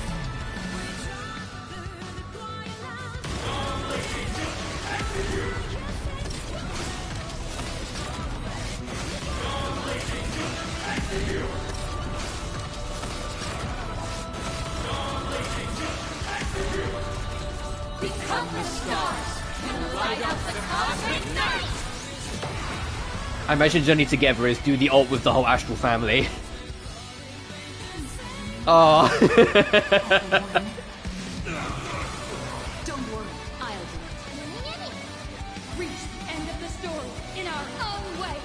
Become the stars and light up the cosmic night! I imagine Journey Together is do the ult with the whole Astral family. Oh. Don't worry, I'll do it. Reach the end of the story in our own way.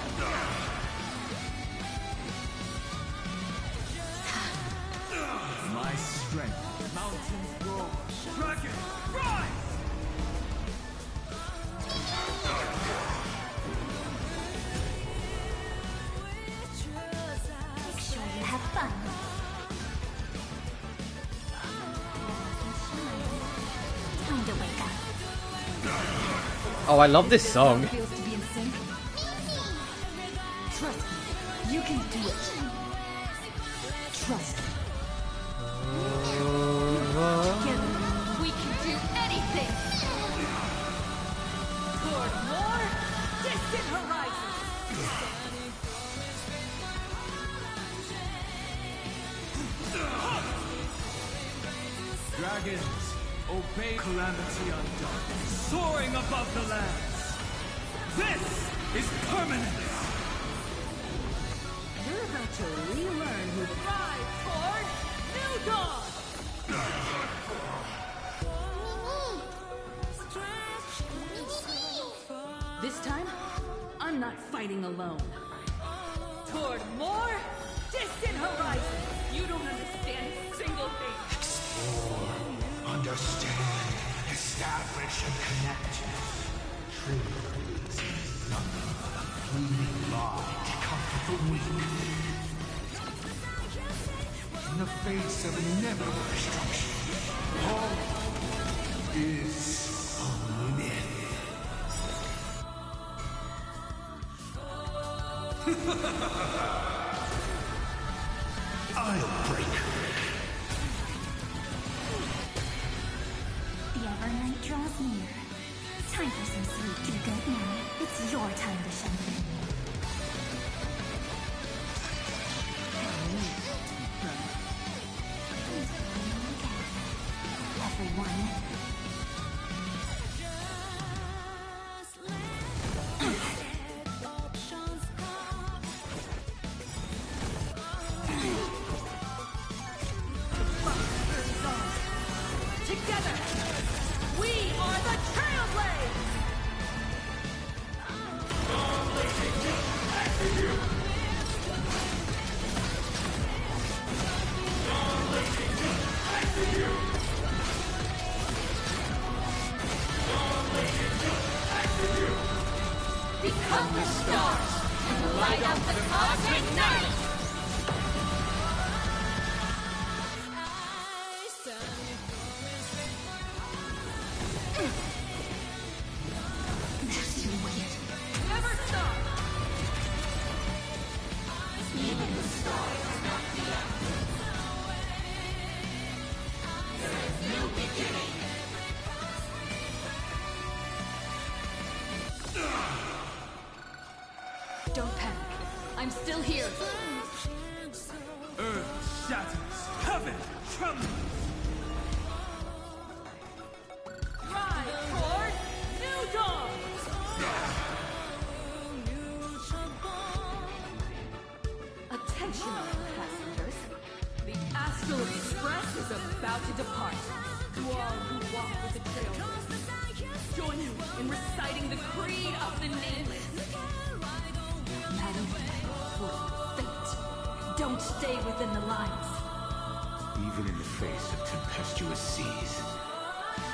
My strength. Mountains roar. Dragon, rise! Make sure you have fun. Time to wake up. Oh, I love this song. Feels to be in sync. Trust me, you can do it. Trust me. Together, we can do anything. Toward more distant horizons! Dragons, obey calamity undone, soaring above the lands. This is permanence. You're about to relearn who thrive toward New Dawn! This time, I'm not fighting alone. Toward more distant horizons. You don't understand a single thing. Explore, understand, establish, and connect. Truth is nothing but a fleeting lie to comfort the weak. In the face of inevitable destruction, hope is a myth. I'll break her. The Evernight draws near. Time for some sweet to good now. It's your time to shine. Everyone. Together, we are the Trailblazers! Become the stars and light up the cosmic night! That's too weird. Never stop! Even the stars not the end. There's no beginning. Don't panic. I'm still here. Earth shatters, heaven trembles. Ride toward New Dawn! Attention, passengers. The Astral Express is about to depart. To all who walk with the Trailblazers, join you in reciting the Creed of the Nameless. Madam, for fate, don't stay within the lines. Even in the face of tempestuous seas,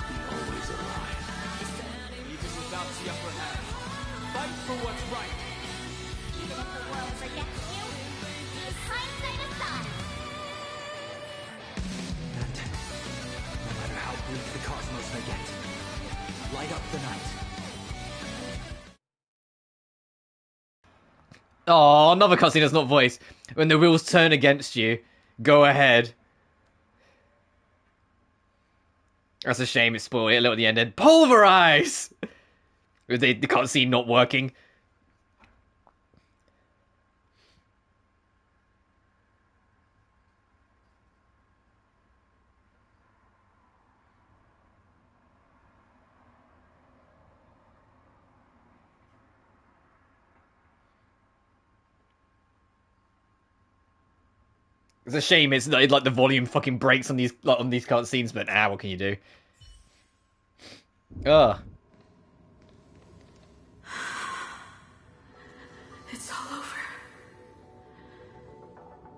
we always align. Even without the upper hand, fight for what's right. Even if the world's against you, leave hindsight aside. And no matter how bleak the cosmos may get, light up the night. Oh, another cutscene that's not voiced. When the wheels turn against you, go ahead. That's a shame, it spoiled it a little at the end. And pulverize! With the cutscene not working. It's a shame it's like the volume fucking breaks on these cutscenes, but what can you do? Ugh. It's all over.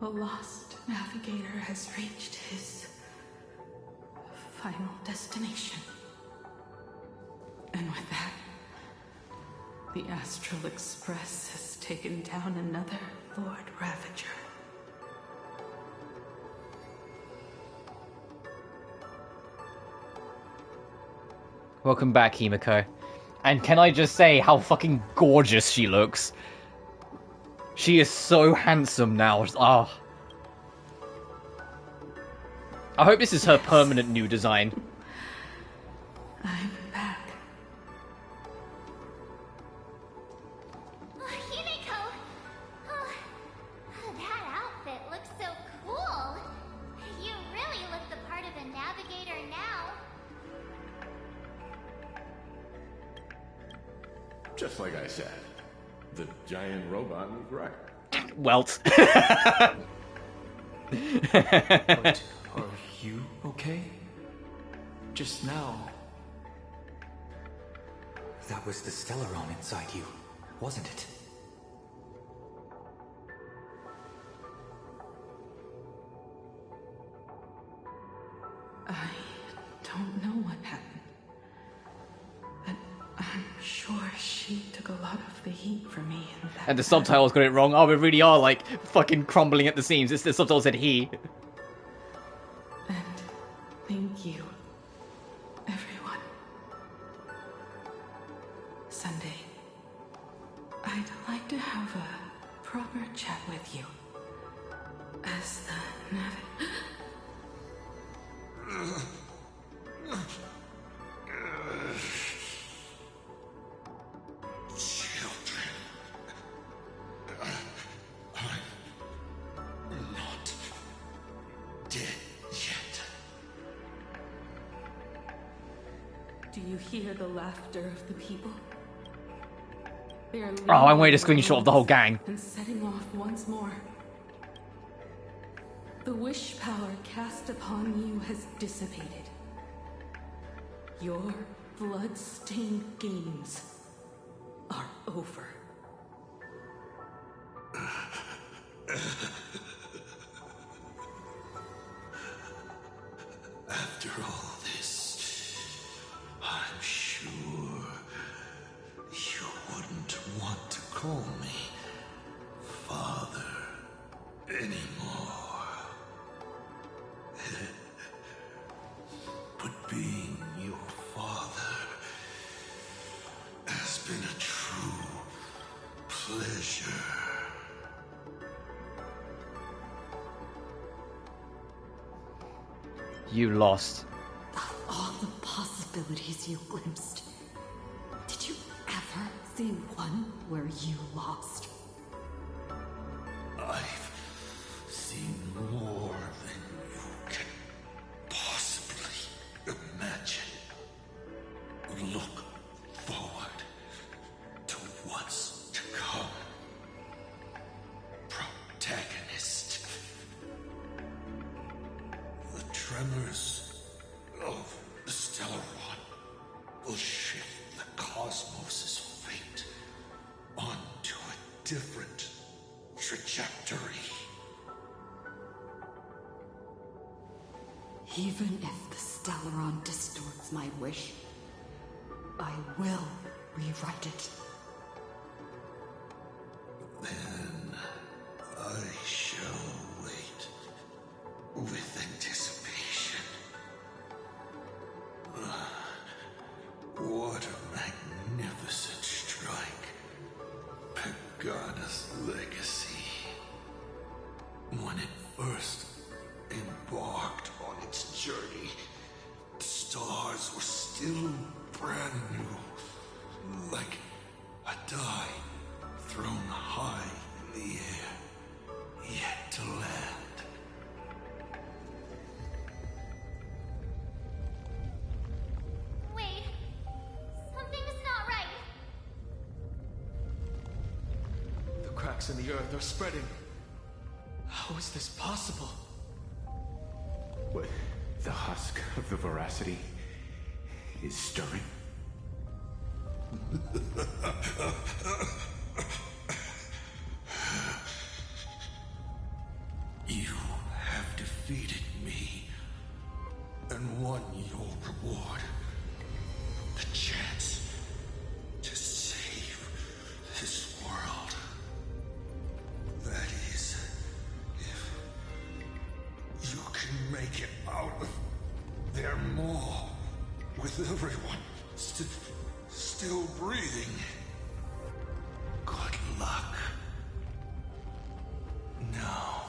The lost navigator has reached his final destination. And with that, the Astral Express has taken down another Lord Ravager. Welcome back, Himiko. And can I just say how fucking gorgeous she looks? She is so handsome now. Oh. I hope this is her permanent new design. I'm back. Himiko! Oh, that outfit looks so cool. You really look the part of a navigator now. Just like I said, the giant robot was right. Welt. But are you okay? Just now, that was the Stellaron inside you, wasn't it? I don't know what happened. But I'm sure she took a lot of the heat for me in that. And the subtitles got it wrong. Oh, we really are like fucking crumbling at the seams. The subtitles said he. And thank you, everyone. Sunday, I'd like to have a proper chat with you. As the Children. I'm not dead yet. Do you hear the laughter of the people? They are Oh, I'm waiting a screenshot of the whole gang. and setting off once more. The wish power cast upon you has dissipated. Your blood-stained games are over. After all this, I'm sure you wouldn't want to call me father anymore. But being your father has been a true pleasure. You lost. Of all the possibilities you glimpsed, did you ever see one where you lost? I've seen more than you can possibly imagine. Look forward to what's to come. Protagonist. The tremors of the Stellaron will shift the cosmos' fate onto a different trajectory. Even if the Stellaron distorts my wish, I will rewrite it. Then I shall wait with anticipation. What a magnificent strike. Pagana's legacy. When it first embarked on its journey, the stars were still brand new. Like a die thrown high in the air, yet to land. Wait, something is not right. The cracks in the earth are spreading. How is this possible? What? The husk of the veracity is stirring. You have defeated me and won your reward. The chance to save this world. That is, if you can make it out of there more with everyone still breathing. Good luck. Now,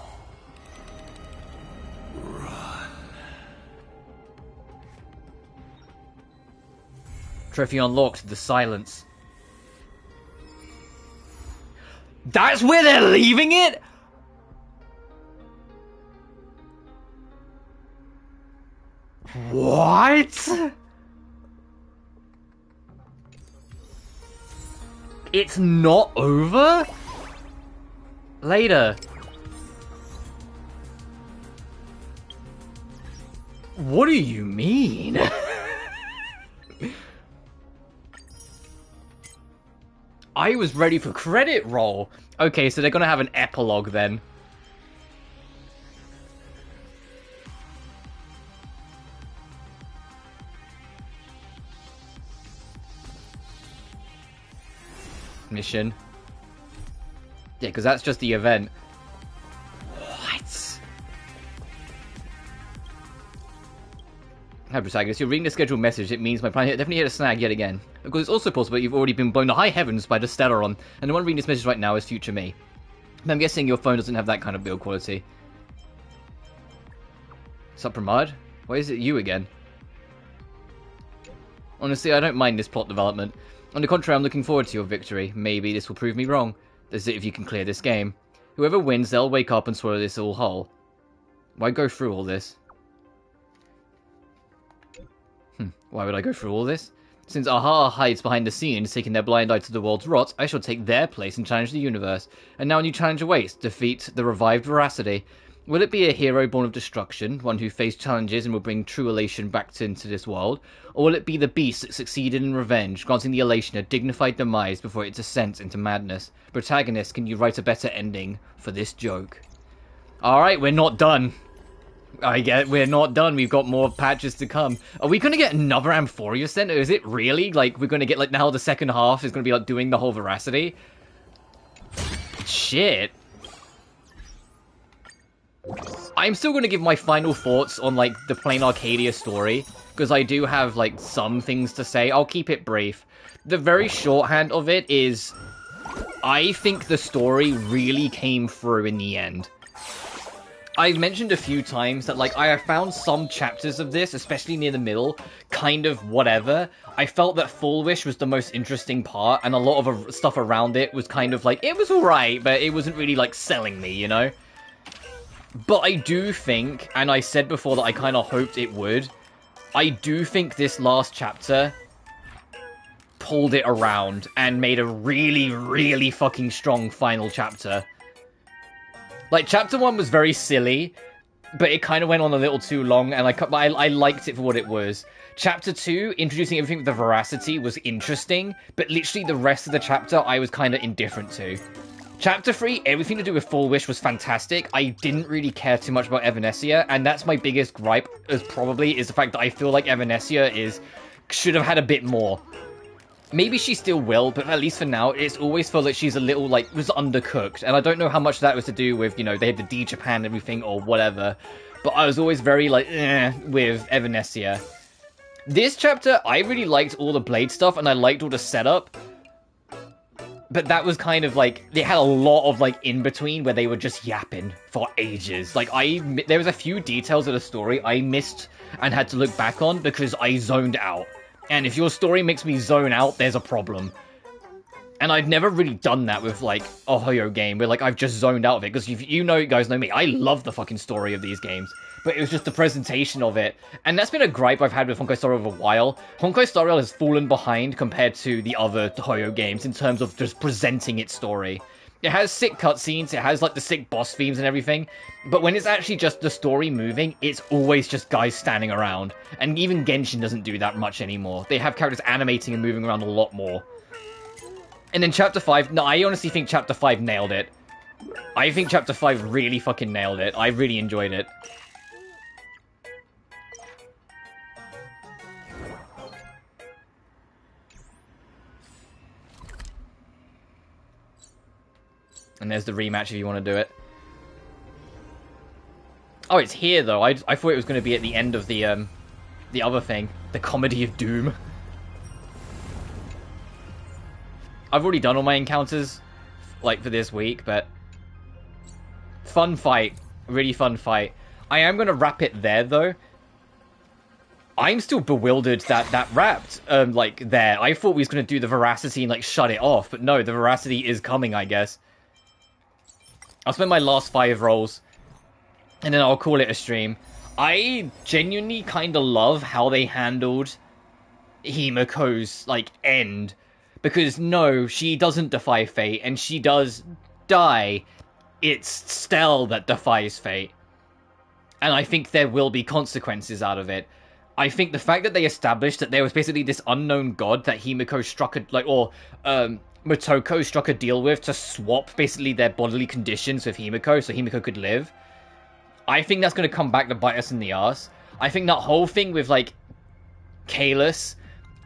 run. Trophy unlocked. The silence. That's where they're leaving it? What? It's not over? Later. What do you mean? I was ready for credit roll. Okay, so they're gonna have an epilogue then. Mission. Yeah, because that's just the event. What? Hi, protagonist. You're reading the scheduled message. It means my plan definitely hit a snag yet again. Of course, it's also possible you've already been blown to high heavens by the Stellaron, and the one reading this message right now is future me. I'm guessing your phone doesn't have that kind of build quality. Sup, Pramad? Why is it you again? Honestly, I don't mind this plot development. On the contrary, I'm looking forward to your victory. Maybe this will prove me wrong. That's it if you can clear this game. Whoever wins, they'll wake up and swallow this all whole. Why go through all this? Why would I go through all this? Since Aha hides behind the scenes, taking their blind eye to the world's rot, I shall take their place and challenge the universe. And now a new challenge awaits. Defeat the revived Veracity. Will it be a hero born of destruction, one who faced challenges and will bring true elation back into this world? Or will it be the beast that succeeded in revenge, granting the elation a dignified demise before it descends into madness? Protagonist, can you write a better ending for this joke? Alright, we're not done. I get we're not done. We've got more patches to come. Are we going to get another Amphoria Center? Is it really? Like, we're going to get, like, now the second half is going to be, like, doing the whole Veracity? Shit. I'm still going to give my final thoughts on, like, the Planarcadia story, because I do have, like, some things to say. I'll keep it brief. The very shorthand of it is, I think the story really came through in the end. I've mentioned a few times that, like, I have found some chapters of this, especially near the middle, kind of whatever. I felt that Full Wish was the most interesting part, and a lot of stuff around it was kind of like, it was alright, but it wasn't really, like, selling me, you know? But I do think, and I said before that I kind of hoped it would, I do think this last chapter pulled it around and made a really, really fucking strong final chapter. Like, chapter 1 was very silly, but it kind of went on a little too long, and I liked it for what it was. Chapter 2, introducing everything with the Veracity, was interesting, but literally the rest of the chapter I was kind of indifferent to. Chapter 3, everything to do with Full Wish was fantastic. I didn't really care too much about Evanescia, and that's my biggest gripe, is the fact that I feel like Evanescia should have had a bit more. Maybe she still will, but at least for now, it's always felt like she's a little, like, was undercooked. And I don't know how much that was to do with, you know, they had the D-Japan and everything or whatever. But I was always very, like, with Evanescia. This chapter, I really liked all the Blade stuff, and I liked all the setup. But that was kind of, like, they had a lot of, like, in-between where they were just yapping for ages. Like, there was a few details of the story I missed and had to look back on because I zoned out. And if your story makes me zone out, there's a problem. And I've never really done that with, like, a Hoyo game, where, like, I've just zoned out of it. Because you guys know me, I love the fucking story of these games. But it was just the presentation of it. And that's been a gripe I've had with Honkai Star Rail over a while. Honkai Star Rail has fallen behind compared to the other Hoyo games in terms of just presenting its story. It has sick cutscenes, it has, like, the sick boss themes and everything, but when it's actually just the story moving, it's always just guys standing around. And even Genshin doesn't do that much anymore. They have characters animating and moving around a lot more. And then Chapter 5, no, I honestly think Chapter 5 nailed it. I think Chapter 5 really fucking nailed it. I really enjoyed it. And there's the rematch if you want to do it. Oh, it's here, though. I thought it was going to be at the end of the other thing. The Comedy of Doom. I've already done all my encounters, like, for this week, but... Fun fight. Really fun fight. I am going to wrap it there, though. I'm still bewildered that wrapped, like, there. I thought we was going to do the Veracity and, like, shut it off, but no, the Veracity is coming, I guess. I'll spend my last 5 rolls, and then I'll call it a stream. I genuinely kind of love how they handled Himiko's, like, end. Because, no, she doesn't defy fate, and she does die. It's Stell that defies fate. And I think there will be consequences out of it. I think the fact that they established that there was basically this unknown god that Himiko struck, Motoko struck a deal with to swap basically their bodily conditions with Himiko so Himiko could live. I think that's going to come back to bite us in the ass. I think that whole thing with, like, Kalis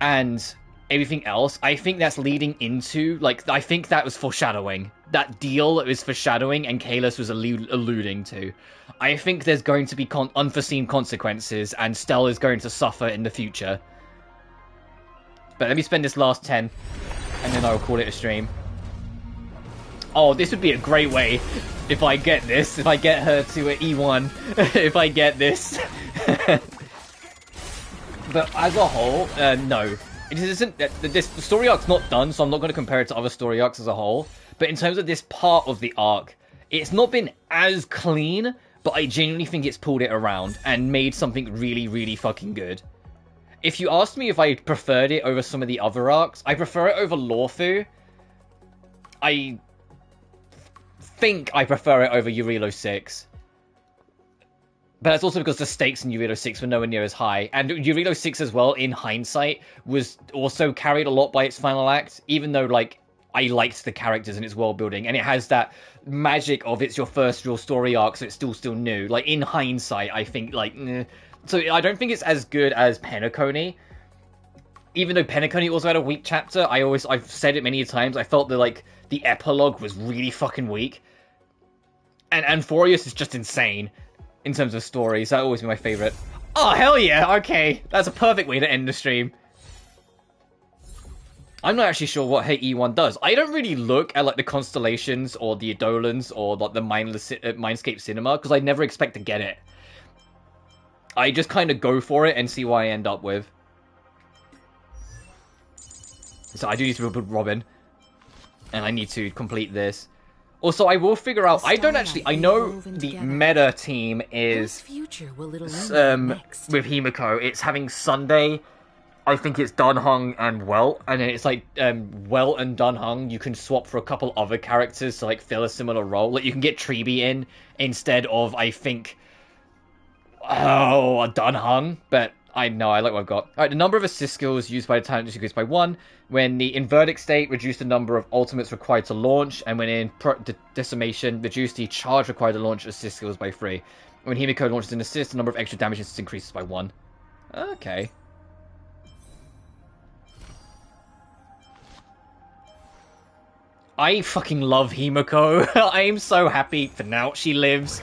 and everything else, I think that's leading into, like, I think that was foreshadowing. That deal was foreshadowing and Kalis was alluding to. I think there's going to be unforeseen consequences and Stell is going to suffer in the future. But let me spend this last 10 and then I'll call it a stream. Oh, this would be a great way if I get this. If I get her to an E1. If I get this. But as a whole, no. It isn't. The story arc's not done, so I'm not going to compare it to other story arcs as a whole. But in terms of this part of the arc, it's not been as clean, but I genuinely think it's pulled it around and made something really, really fucking good. If you asked me if I preferred it over some of the other arcs, I prefer it over Lawfu. I think I prefer it over Eurilo 6. But that's also because the stakes in Eurilo 6 were nowhere near as high. And Eurilo 6 as well, in hindsight, was also carried a lot by its final act. Even though, like, I liked the characters and its world building. And it has that magic of it's your first real story arc, so it's still new. Like, in hindsight, I think, like... So I don't think it's as good as Penacony. Even though Penacony also had a weak chapter, I've said it many times, I felt that, like, the epilogue was really fucking weak. And Amphorius is just insane in terms of stories. That'll always be my favourite. Oh, hell yeah! Okay, that's a perfect way to end the stream. I'm not actually sure what her E1 does. I don't really look at, like, the constellations or the Eidolons or, like, the Mindscape Cinema, because I never expect to get it. I just kind of go for it and see what I end up with. So I do need to build Robin. And I need to complete this. Also, I will figure out... I know the meta team is... with Himiko. It's having Sunday. I think it's Dunhung and Welt. And then it's like Welt and Dunhung. You can swap for a couple other characters to like fill a similar role. Like you can get Treeby in instead of, I think... Oh, Dunhung, but I know, I like what I've got. Alright, the number of assist skills used by the talent increased by 1. When the inverted state, reduce the number of ultimates required to launch. And when in decimation, reduce the charge required to launch assist skills by 3. When Himiko launches an assist, the number of extra damage instances increases by 1. Okay. I fucking love Himiko. I am so happy for now she lives.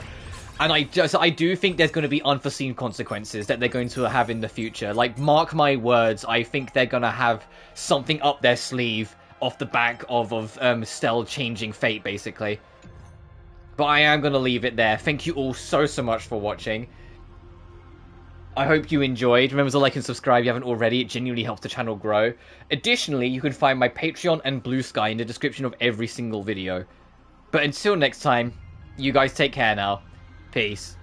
And I do think there's going to be unforeseen consequences that they're going to have in the future. Like, mark my words, I think they're going to have something up their sleeve off the back of Stell changing fate, basically. But I am going to leave it there. Thank you all so much for watching. I hope you enjoyed. Remember to like and subscribe if you haven't already. It genuinely helps the channel grow. Additionally, you can find my Patreon and BlueSky in the description of every single video. But until next time, you guys take care now. Peace.